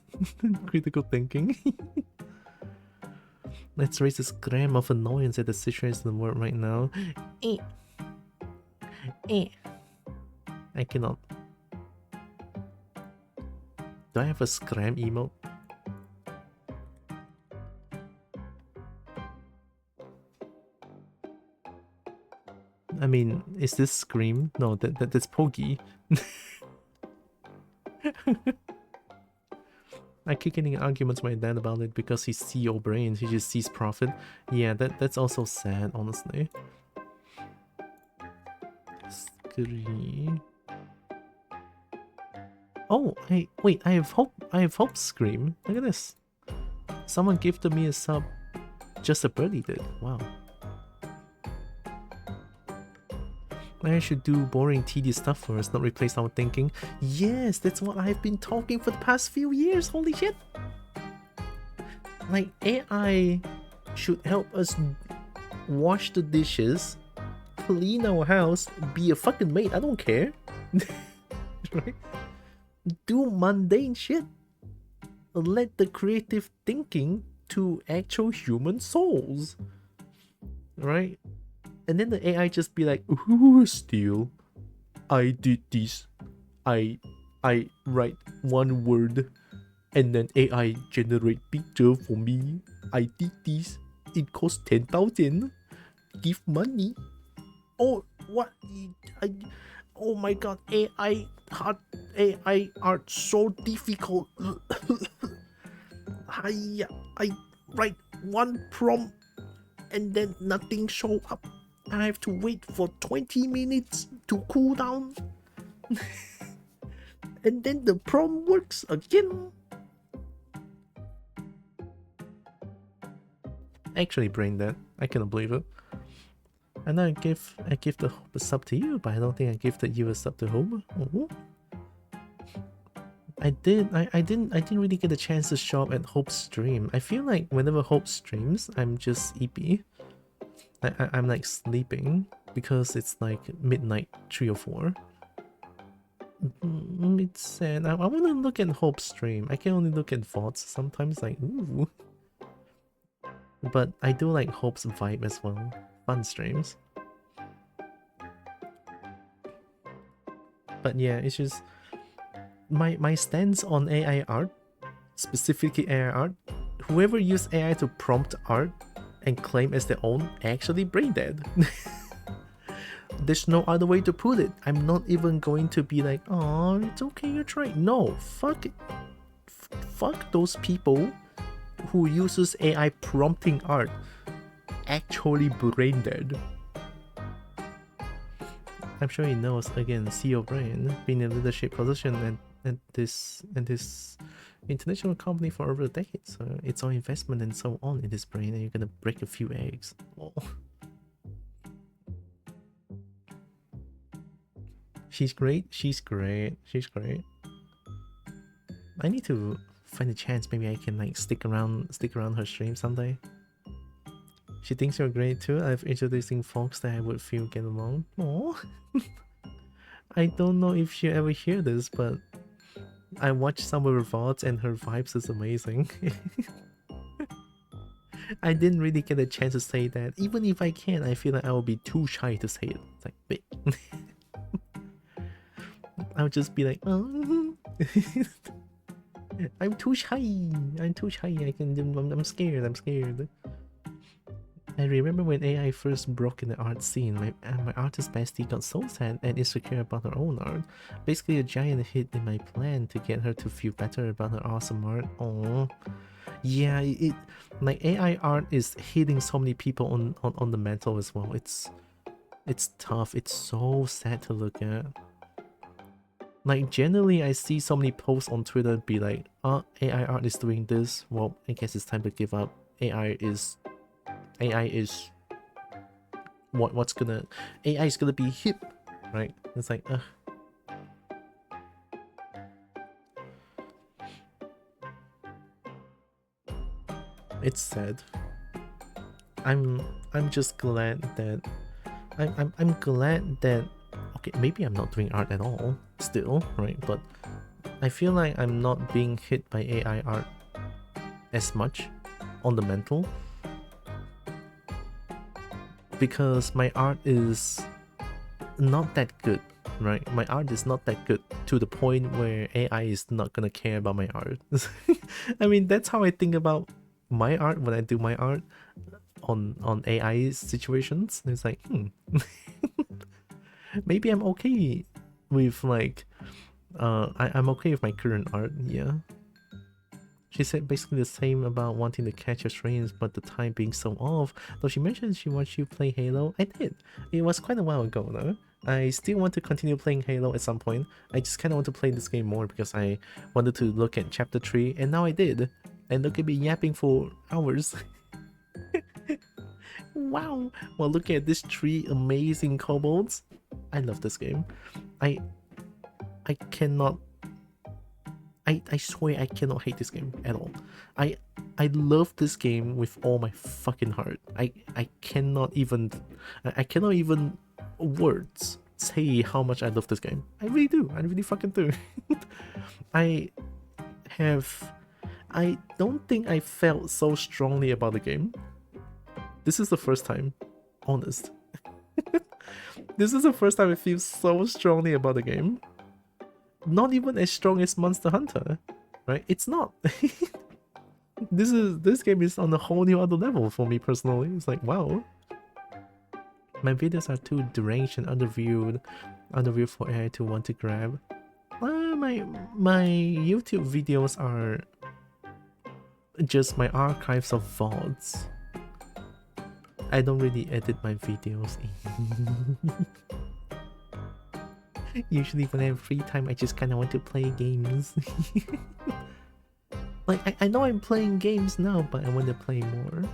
Critical thinking. Let's raise this gram of annoyance at the situation in the world right now. I cannot. Do I have a scram emote? I mean, is this Scream? No, that's Poggy. I keep getting arguments with my dad about it because he's CEO brains, he just sees profit. Yeah, that's also sad, honestly. Scream. Oh, wait, I have hope Scream. Look at this. Someone gifted me a sub. Just a birdie did. Wow. I should do boring, tedious stuff first, not replace our thinking. Yes, that's what I've been talking for the past few years, holy shit! Like, AI should help us wash the dishes, clean our house, be a fucking maid, I don't care. Right? do mundane shit. Let the creative thinking to actual human souls. Right? And then the AI just be like, ooh, still, I did this. I write one word and then AI generate picture for me. I did this. It cost 10,000. Give money. Oh, what? Oh my god, AI art so difficult. I write one prompt and then nothing show up. I have to wait for 20 minutes to cool down. And then the prompt works again. Actually brain dead. I cannot believe it. And I give the Hope a sub to you, but I don't think I gifted you a sub to Hope. Oh. I didn't really get a chance to show up at Hope's stream. I feel like whenever Hope streams, I'm just sleepy. I'm like sleeping because it's like midnight 3 or 4. It's sad. I want to look at Hope's stream. I can only look at VODs sometimes, like ooh. But I do like Hope's vibe as well. Fun streams. But yeah, it's just my stance on AI art, specifically AI art. Whoever used AI to prompt art and claim as their own actually brain dead. There's no other way to put it. I'm not even going to be like, oh, it's okay, you tried. No, fuck it. Fuck those people who uses AI prompting art. Actually brain dead. I'm sure he knows. Again, CEO brain being in a leadership position at this international company for over a decade. So it's all investment and so on in this brain, and you're gonna break a few eggs. Oh. She's great. She's great. She's great. I need to find a chance. Maybe I can like stick around her stream someday. She thinks you're great too. I've introducing folks that I would feel get along. Aww. I don't know if she'll ever hear this, but I watched some of her VODs and her vibes is amazing. I didn't really get a chance to say that. Even if I can, I feel like I will be too shy to say it. It's like, big. I'll just be like, oh. I'm too shy. I'm too shy. I'm scared. I'm scared. I remember when AI first broke in the art scene, my artist bestie got so sad and insecure about her own art. Basically a giant hit in my plan to get her to feel better about her awesome art. Oh, yeah, like AI art is hitting so many people on the mental as well. It's tough. It's so sad to look at. Like generally I see so many posts on Twitter be like, oh, AI art is doing this, well, I guess it's time to give up. AI is what's gonna AI is gonna be hip, right? It's like it's sad. I'm just glad that I'm glad that okay, maybe I'm not doing art at all still, right? But I feel like I'm not being hit by AI art as much on the mental, because my art is not that good, right? My art is not that good to the point where AI is not gonna care about my art. I mean, that's how I think about my art when I do my art on AI situations. It's like, maybe I'm okay with like I'm okay with my current art. Yeah, she said basically the same about wanting to catch your streams but the time being so off, though she mentioned she wants you to play Halo. I did. It was quite a while ago though. I still want to continue playing Halo at some point. I just kind of want to play this game more because I wanted to look at chapter 3 and now I did, and look at me yapping for hours. Wow. Well, look at these 3 amazing kobolds. I love this game. I cannot, I swear I cannot hate this game at all. I love this game with all my fucking heart. I cannot even words say how much I love this game. I really do. I really fucking do. I don't think I felt so strongly about the game. This is the first time, honest. This is the first time I feel so strongly about the game. Not even as strong as Monster Hunter, right? It's not. This game is on a whole new other level for me personally. It's like, wow. My videos are too deranged and underviewed for AI to want to grab. My YouTube videos are just my archives of VODs. I don't really edit my videos. Usually when I have free time, I just kind of want to play games. Like, I know I'm playing games now, but I want to play more.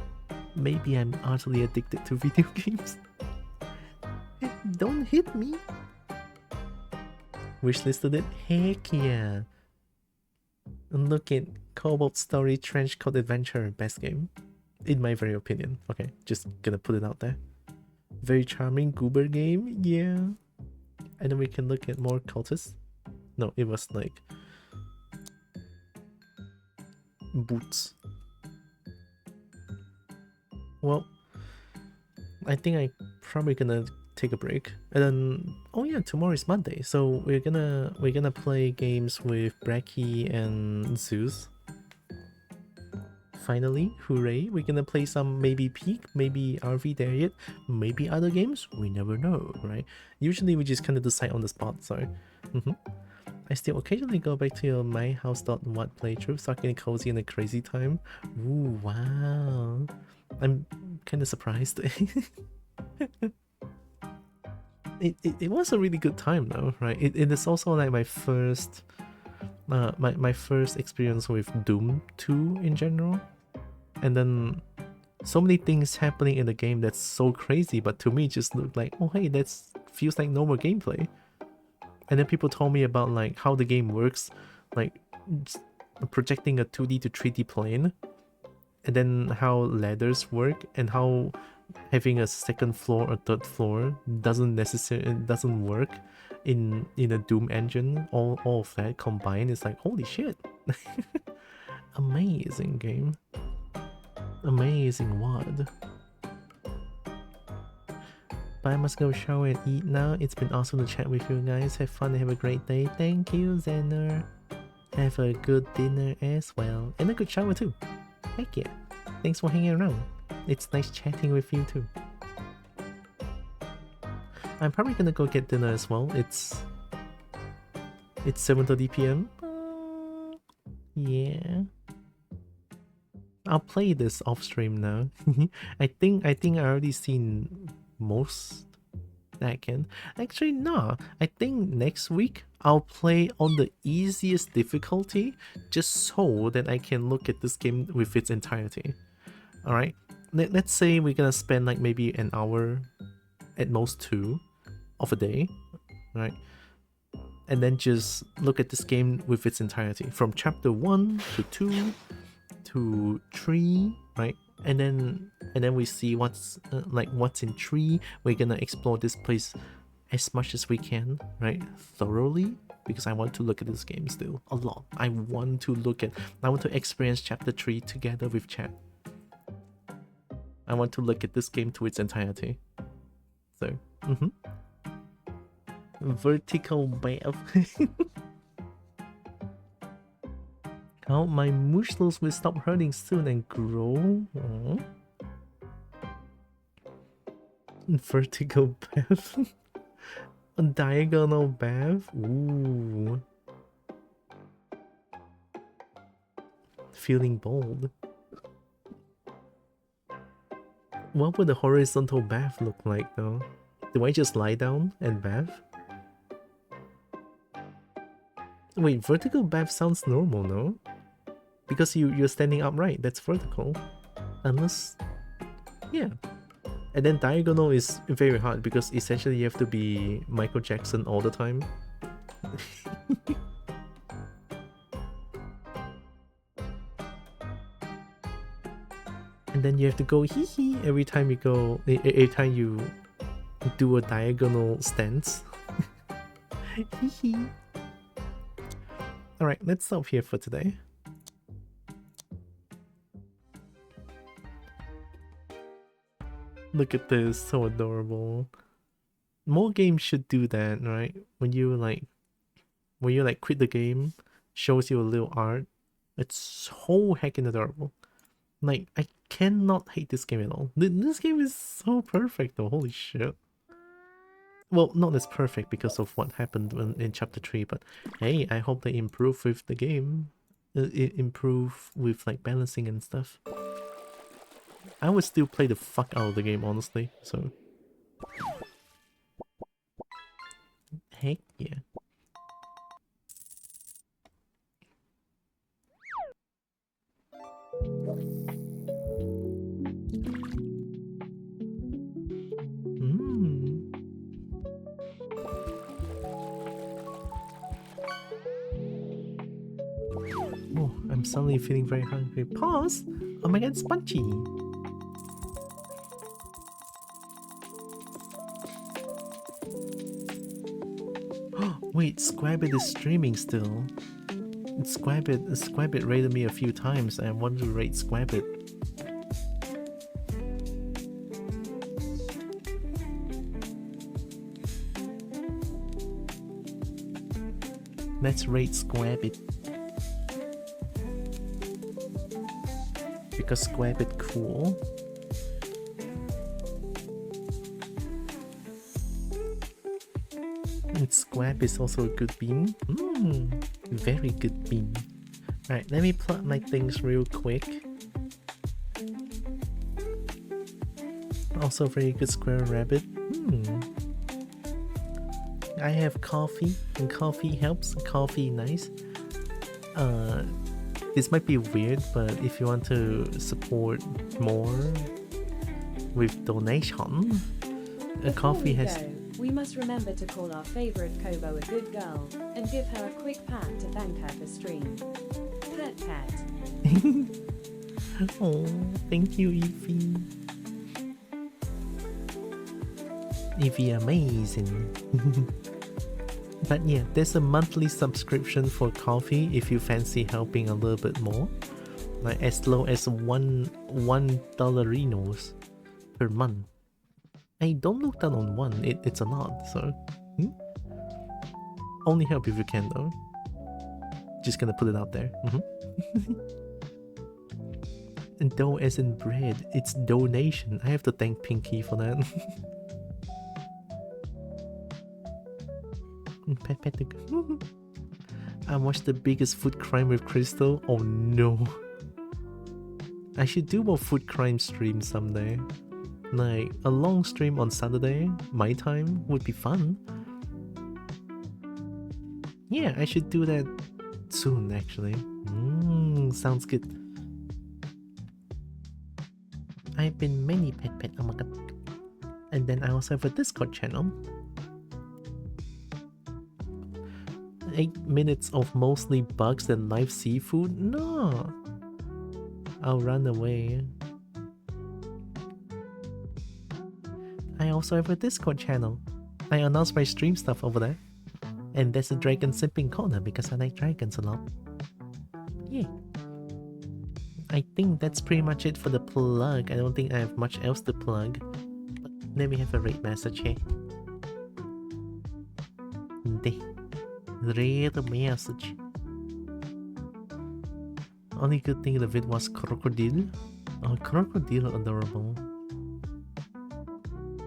Maybe I'm utterly addicted to video games. Don't hit me. Wishlisted it? Heck yeah. Look at Cobalt Story Trenchcoat Adventure, best game. In my very opinion. Okay, just gonna put it out there. Very charming goober game, yeah. And then we can look at more cultists. No, it was like boots. Well, I think I probably gonna take a break, and then oh yeah, tomorrow is Monday, so we're gonna play games with Bracky and Zeus. Finally, hooray! We're gonna play some maybe Peak, maybe RV Dariot, maybe other games. We never know, right? Usually we just kind of decide on the spot. So, I still occasionally go back to your myhouse.what playthrough, so getting cozy in a crazy time. Ooh, wow! I'm kind of surprised. It was a really good time though, right? It is also like my first my first experience with Doom 2 in general, and then so many things happening in the game that's so crazy, but to me it just looked like, oh hey, that feels like normal gameplay. And then people told me about like how the game works, like projecting a 2D to 3D plane, and then how ladders work, and how having a second floor or third floor doesn't work in a Doom engine. All of that combined is like, holy shit. Amazing game. Amazing WOD. But I must go shower and eat now. It's been awesome to chat with you guys. Have fun and have a great day. Thank you, Xener. Have a good dinner as well. And a good shower too. Heck yeah. Thanks for hanging around. It's nice chatting with you too. I'm probably gonna go get dinner as well. It's 7:30 PM. Yeah. I'll play this off stream now. I think I already seen most that I can. Actually, no. I think next week I'll play on the easiest difficulty just so that I can look at this game with its entirety. Alright? Let's say we're gonna spend like maybe an hour, at most 2 of a day, right? And then just look at this game with its entirety, from chapter 1 to 2 to 3, right? And then we see what's in 3. We're gonna explore this place as much as we can, right? Thoroughly, because I want to look at this game still a lot. I want to experience chapter 3 together with chat. I want to look at this game to its entirety. So, vertical bath. How my mushlos will stop hurting soon and grow. Aww. Vertical bath. A diagonal bath. Ooh. Feeling bold. What would a horizontal bath look like though? Do I just lie down and bath? Wait, vertical bath sounds normal, no? Because you're standing upright, that's vertical. Unless... yeah. And then diagonal is very hard because essentially you have to be Michael Jackson all the time. And then you have to go hee hee every time you do a diagonal stance. Alright, let's stop here for today. Look at this, so adorable. More games should do that, right? When you quit the game, shows you a little art. It's so heckin' adorable. Like, I cannot hate this game at all. This game is so perfect though, holy shit. Well, not as perfect because of what happened in chapter 3, but hey, I hope they improve with the game. Improve with like balancing and stuff. I would still play the fuck out of the game, honestly, so... Heck yeah. Oh, I'm suddenly feeling very hungry. Pause! Oh my god, Spongy! Wait, Squabbit is streaming still. Squabbit raided me a few times and I wanted to raid Squabbit. Let's raid Squabbit. Because Squabbit cool. And Squab is also a good bean. Very good bean. Alright, let me plug my things real quick. Also very good Square Rabbit. I have coffee, and coffee helps. Coffee nice. This might be weird, but if you want to support more with donation, a coffee has... We must remember to call our favorite Kobo a good girl, and give her a quick pat to thank her for stream. Pat pat. Oh, thank you, Evie. Evie amazing. But yeah, there's a monthly subscription for coffee if you fancy helping a little bit more. Like as low as $1 per month. Hey, don't look down on one, it's a lot, so... Only help if you can though. Just gonna put it out there. And dough as in bread, it's donation. I have to thank Pinky for that. I watched the biggest food crime with Crystal. Oh no. I should do more food crime streams someday. Like, a long stream on Saturday, my time, would be fun. Yeah, I should do that soon, actually. Sounds good. I've been many pet, oh my god. And then I also have a Discord channel. 8 minutes of mostly bugs and live seafood? No! I'll run away. I also have a Discord channel. I announce my stream stuff over there. And there's a dragon sipping corner because I like dragons a lot. Yeah. I think that's pretty much it for the plug. I don't think I have much else to plug. But let me have a raid message here. Raid message. Only good thing of it was crocodile. Oh, crocodile adorable.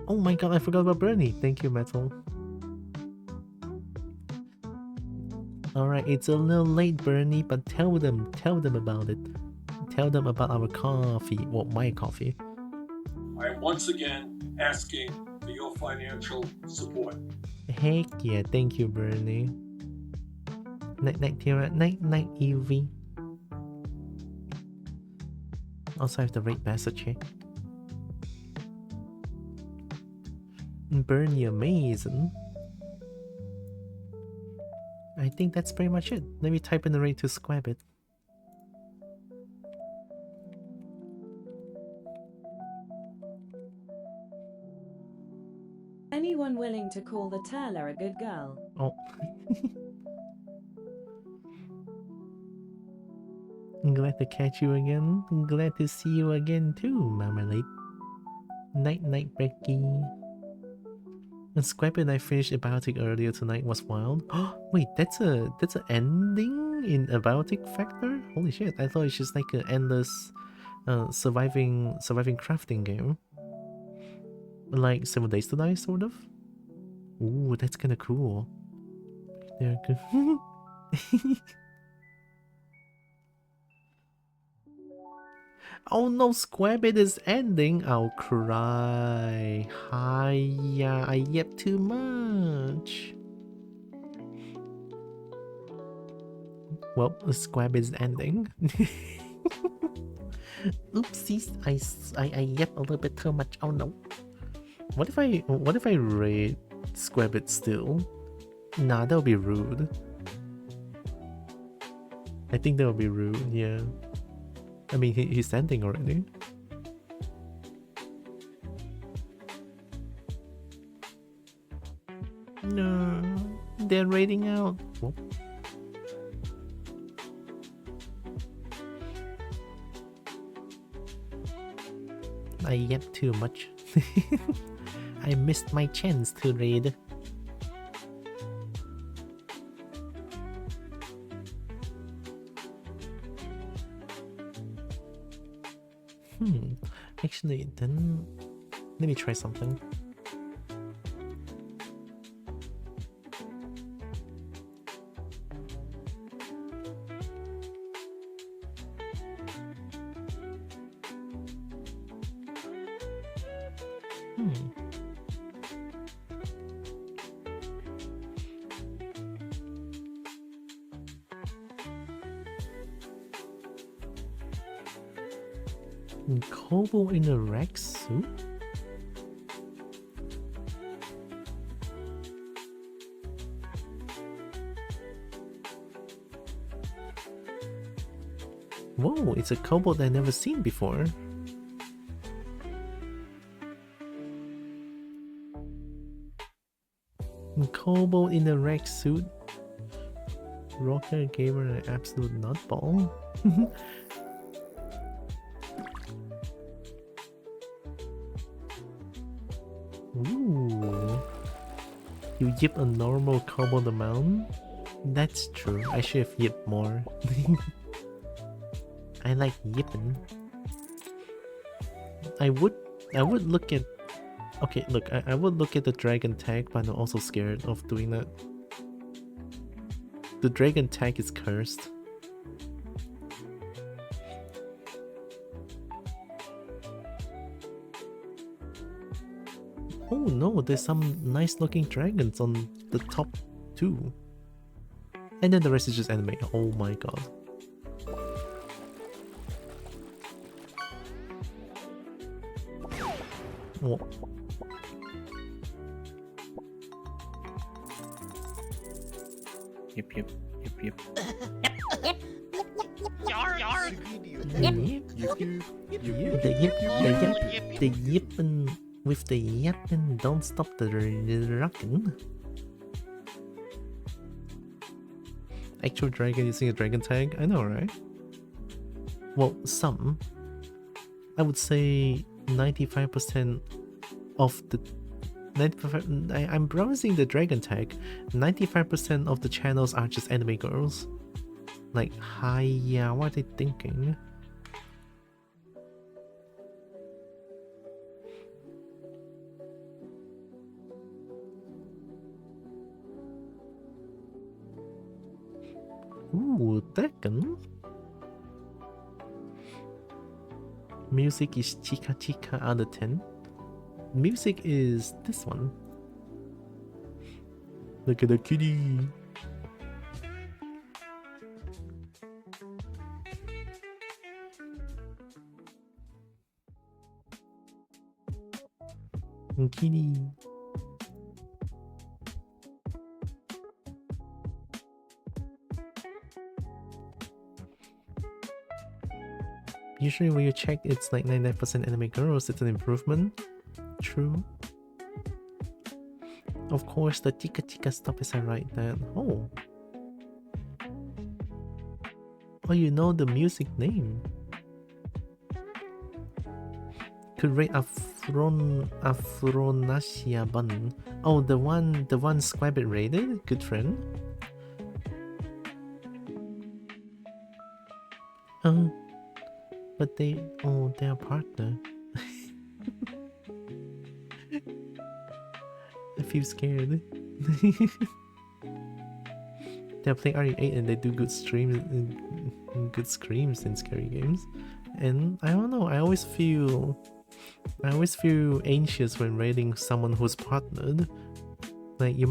Oh my god, I forgot about Bernie. Thank you, Metal. Alright, it's a little late, Bernie, but tell them about it. Tell them about our coffee. Well, my coffee. I am once again asking for your financial support. Heck yeah, thank you, Bernie. Night night, Tira. Night night, Evie. Also have the raid message here. Bernie amazing. I think that's pretty much it. Let me type in the raid to Squabbit. Anyone willing to call the Turla a good girl. Oh. Glad to catch you again. Glad to see you again too, Marmalade. Night night, Becky. And Squab and I finished Abiotic earlier tonight was wild. Wait, that's an ending in Abiotic Factor? Holy shit, I thought it's just like an endless surviving crafting game. Like 7 Days to Die, sort of? Ooh, that's kinda cool. They're good. Oh no, Squabbit is ending. I'll cry. Hiya, I yep too much. Well, Squabbit is ending. Oopsies, I yep a little bit too much. Oh no. What if I raid Squabbit still? Nah, that would be rude. I think that would be rude, yeah. I mean, he's ending already. No, they're raiding out. Whoop. I yep too much. I missed my chance to raid. Actually, then let me try something. Kobo in a Rex suit? Whoa, it's a kobold I've never seen before. Kobold in a Rex suit. Rocker gave her an absolute nutball. Ooh. You yip a normal kobold amount? That's true. I should have yipped more. I like yipping. I would look at... Okay, look, I would look at the dragon tag, but I'm also scared of doing that. The dragon tag is cursed. Oh no, there's some nice looking dragons on the top too. And then the rest is just anime. Oh my god. Oh. Yep. The yippin' with the yappin', don't stop the rockin'. Actual dragon using a dragon tag? I know, right? Well, some. I would say 95% of the... 95, I'm browsing the dragon tag. 95% of the channels are just anime girls. Like, hiya, what are they thinking? Ooh, Tekken. Music is Chica Chica out of 10. Music is this one. Look at the kitty. Kitty. Usually when you check it's like 99% anime girls, it's an improvement. True. Of course, the Chica Chica stuff is right there. Oh. Oh, you know the music name. Could rate Afronasia Bun. Oh, the one Squabbit rated? Good friend. But they're partner. I feel scared. They're playing RE8 and they do good streams and good screams in scary games. And I don't know, I always feel anxious when raiding someone who's partnered. Like you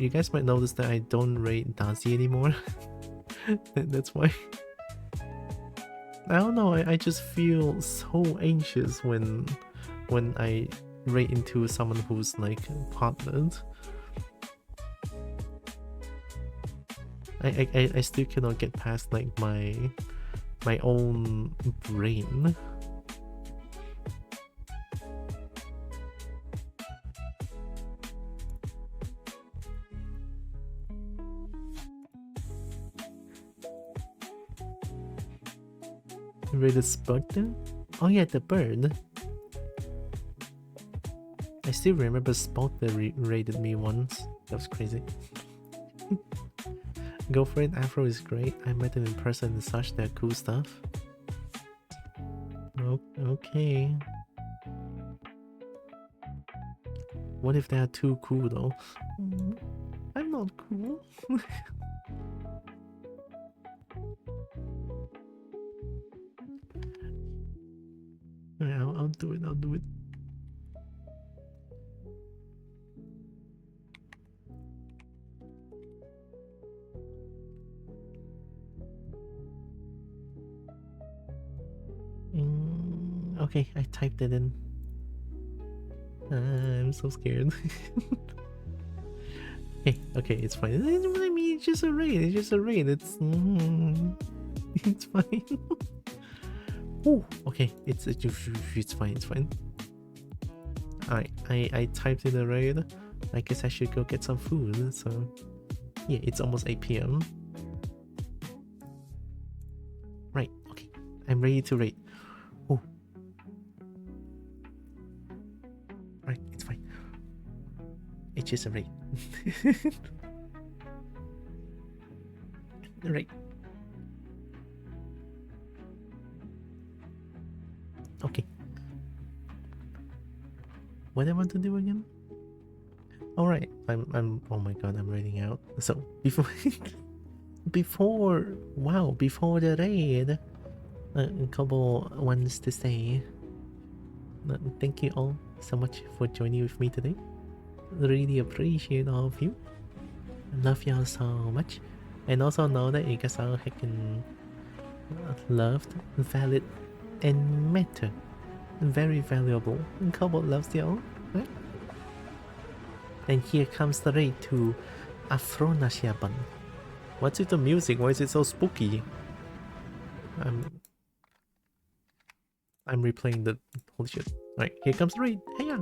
guys might notice that I don't raid Dazi anymore. That's why. I don't know, I just feel so anxious when I raid into someone who's like partnered. I still cannot get past like my own brain. Rated Spartan? Oh yeah, the bird. I still remember Spock that raided me once. That was crazy. Go for it, Afro is great. I met them in person and such, they're cool stuff. Okay. What if they are too cool though? I'm not cool. Yeah, I'll do it. Okay, I typed it in. I'm so scared. Okay, it's fine. I mean, it's just a raid. It's it's fine. Oh, okay, it's fine. Alright, I typed in the raid. I guess I should go get some food. So yeah, it's almost 8 PM. Right, okay, I'm ready to raid. Oh, right, it's fine. It's just a raid. Right. Okay. What do I want to do again? All right. I'm. Oh my god! I'm raiding out. So before before the raid, a couple wants to say. Thank you all so much for joining with me today. Really appreciate all of you. Love y'all so much, and also know that you guys are heckin' loved, valid, and matter. Very valuable. Cobalt loves y'all, right? And here comes the raid to Afronashiaban. What's with the music? Why is it so spooky? I'm replaying the holy shit. Alright, here comes the raid. Hey ya!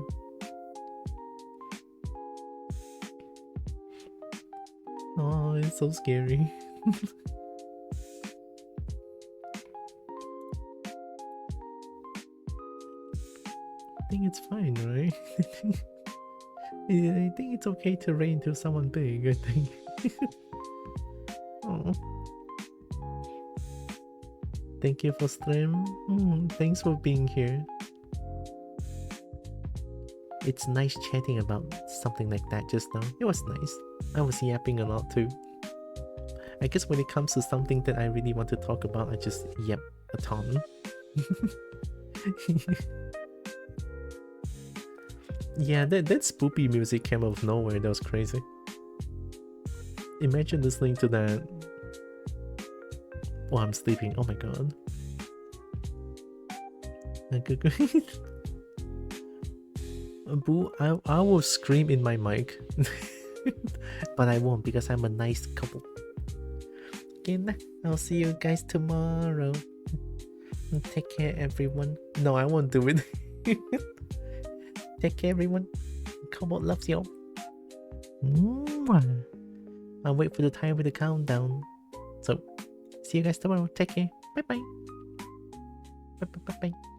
Oh, it's so scary. I think it's fine, right? I think it's okay to raid into someone big, I think. Oh. Thank you for stream. Thanks for being here. It's nice chatting about something like that just now. It was nice. I was yapping a lot too. I guess when it comes to something that I really want to talk about, I just yap a ton. Yeah, that spoopy music came out of nowhere. That was crazy. Imagine listening to that while I'm sleeping. Oh my god. Boo, I will scream in my mic. But I won't because I'm a nice couple. Okay, I'll see you guys tomorrow. Take care, everyone. No, I won't do it. Take care, everyone. Cobalt loves y'all. Mwah. I'll wait for the time with the countdown. So, see you guys tomorrow. Take care. Bye bye. Bye bye bye bye.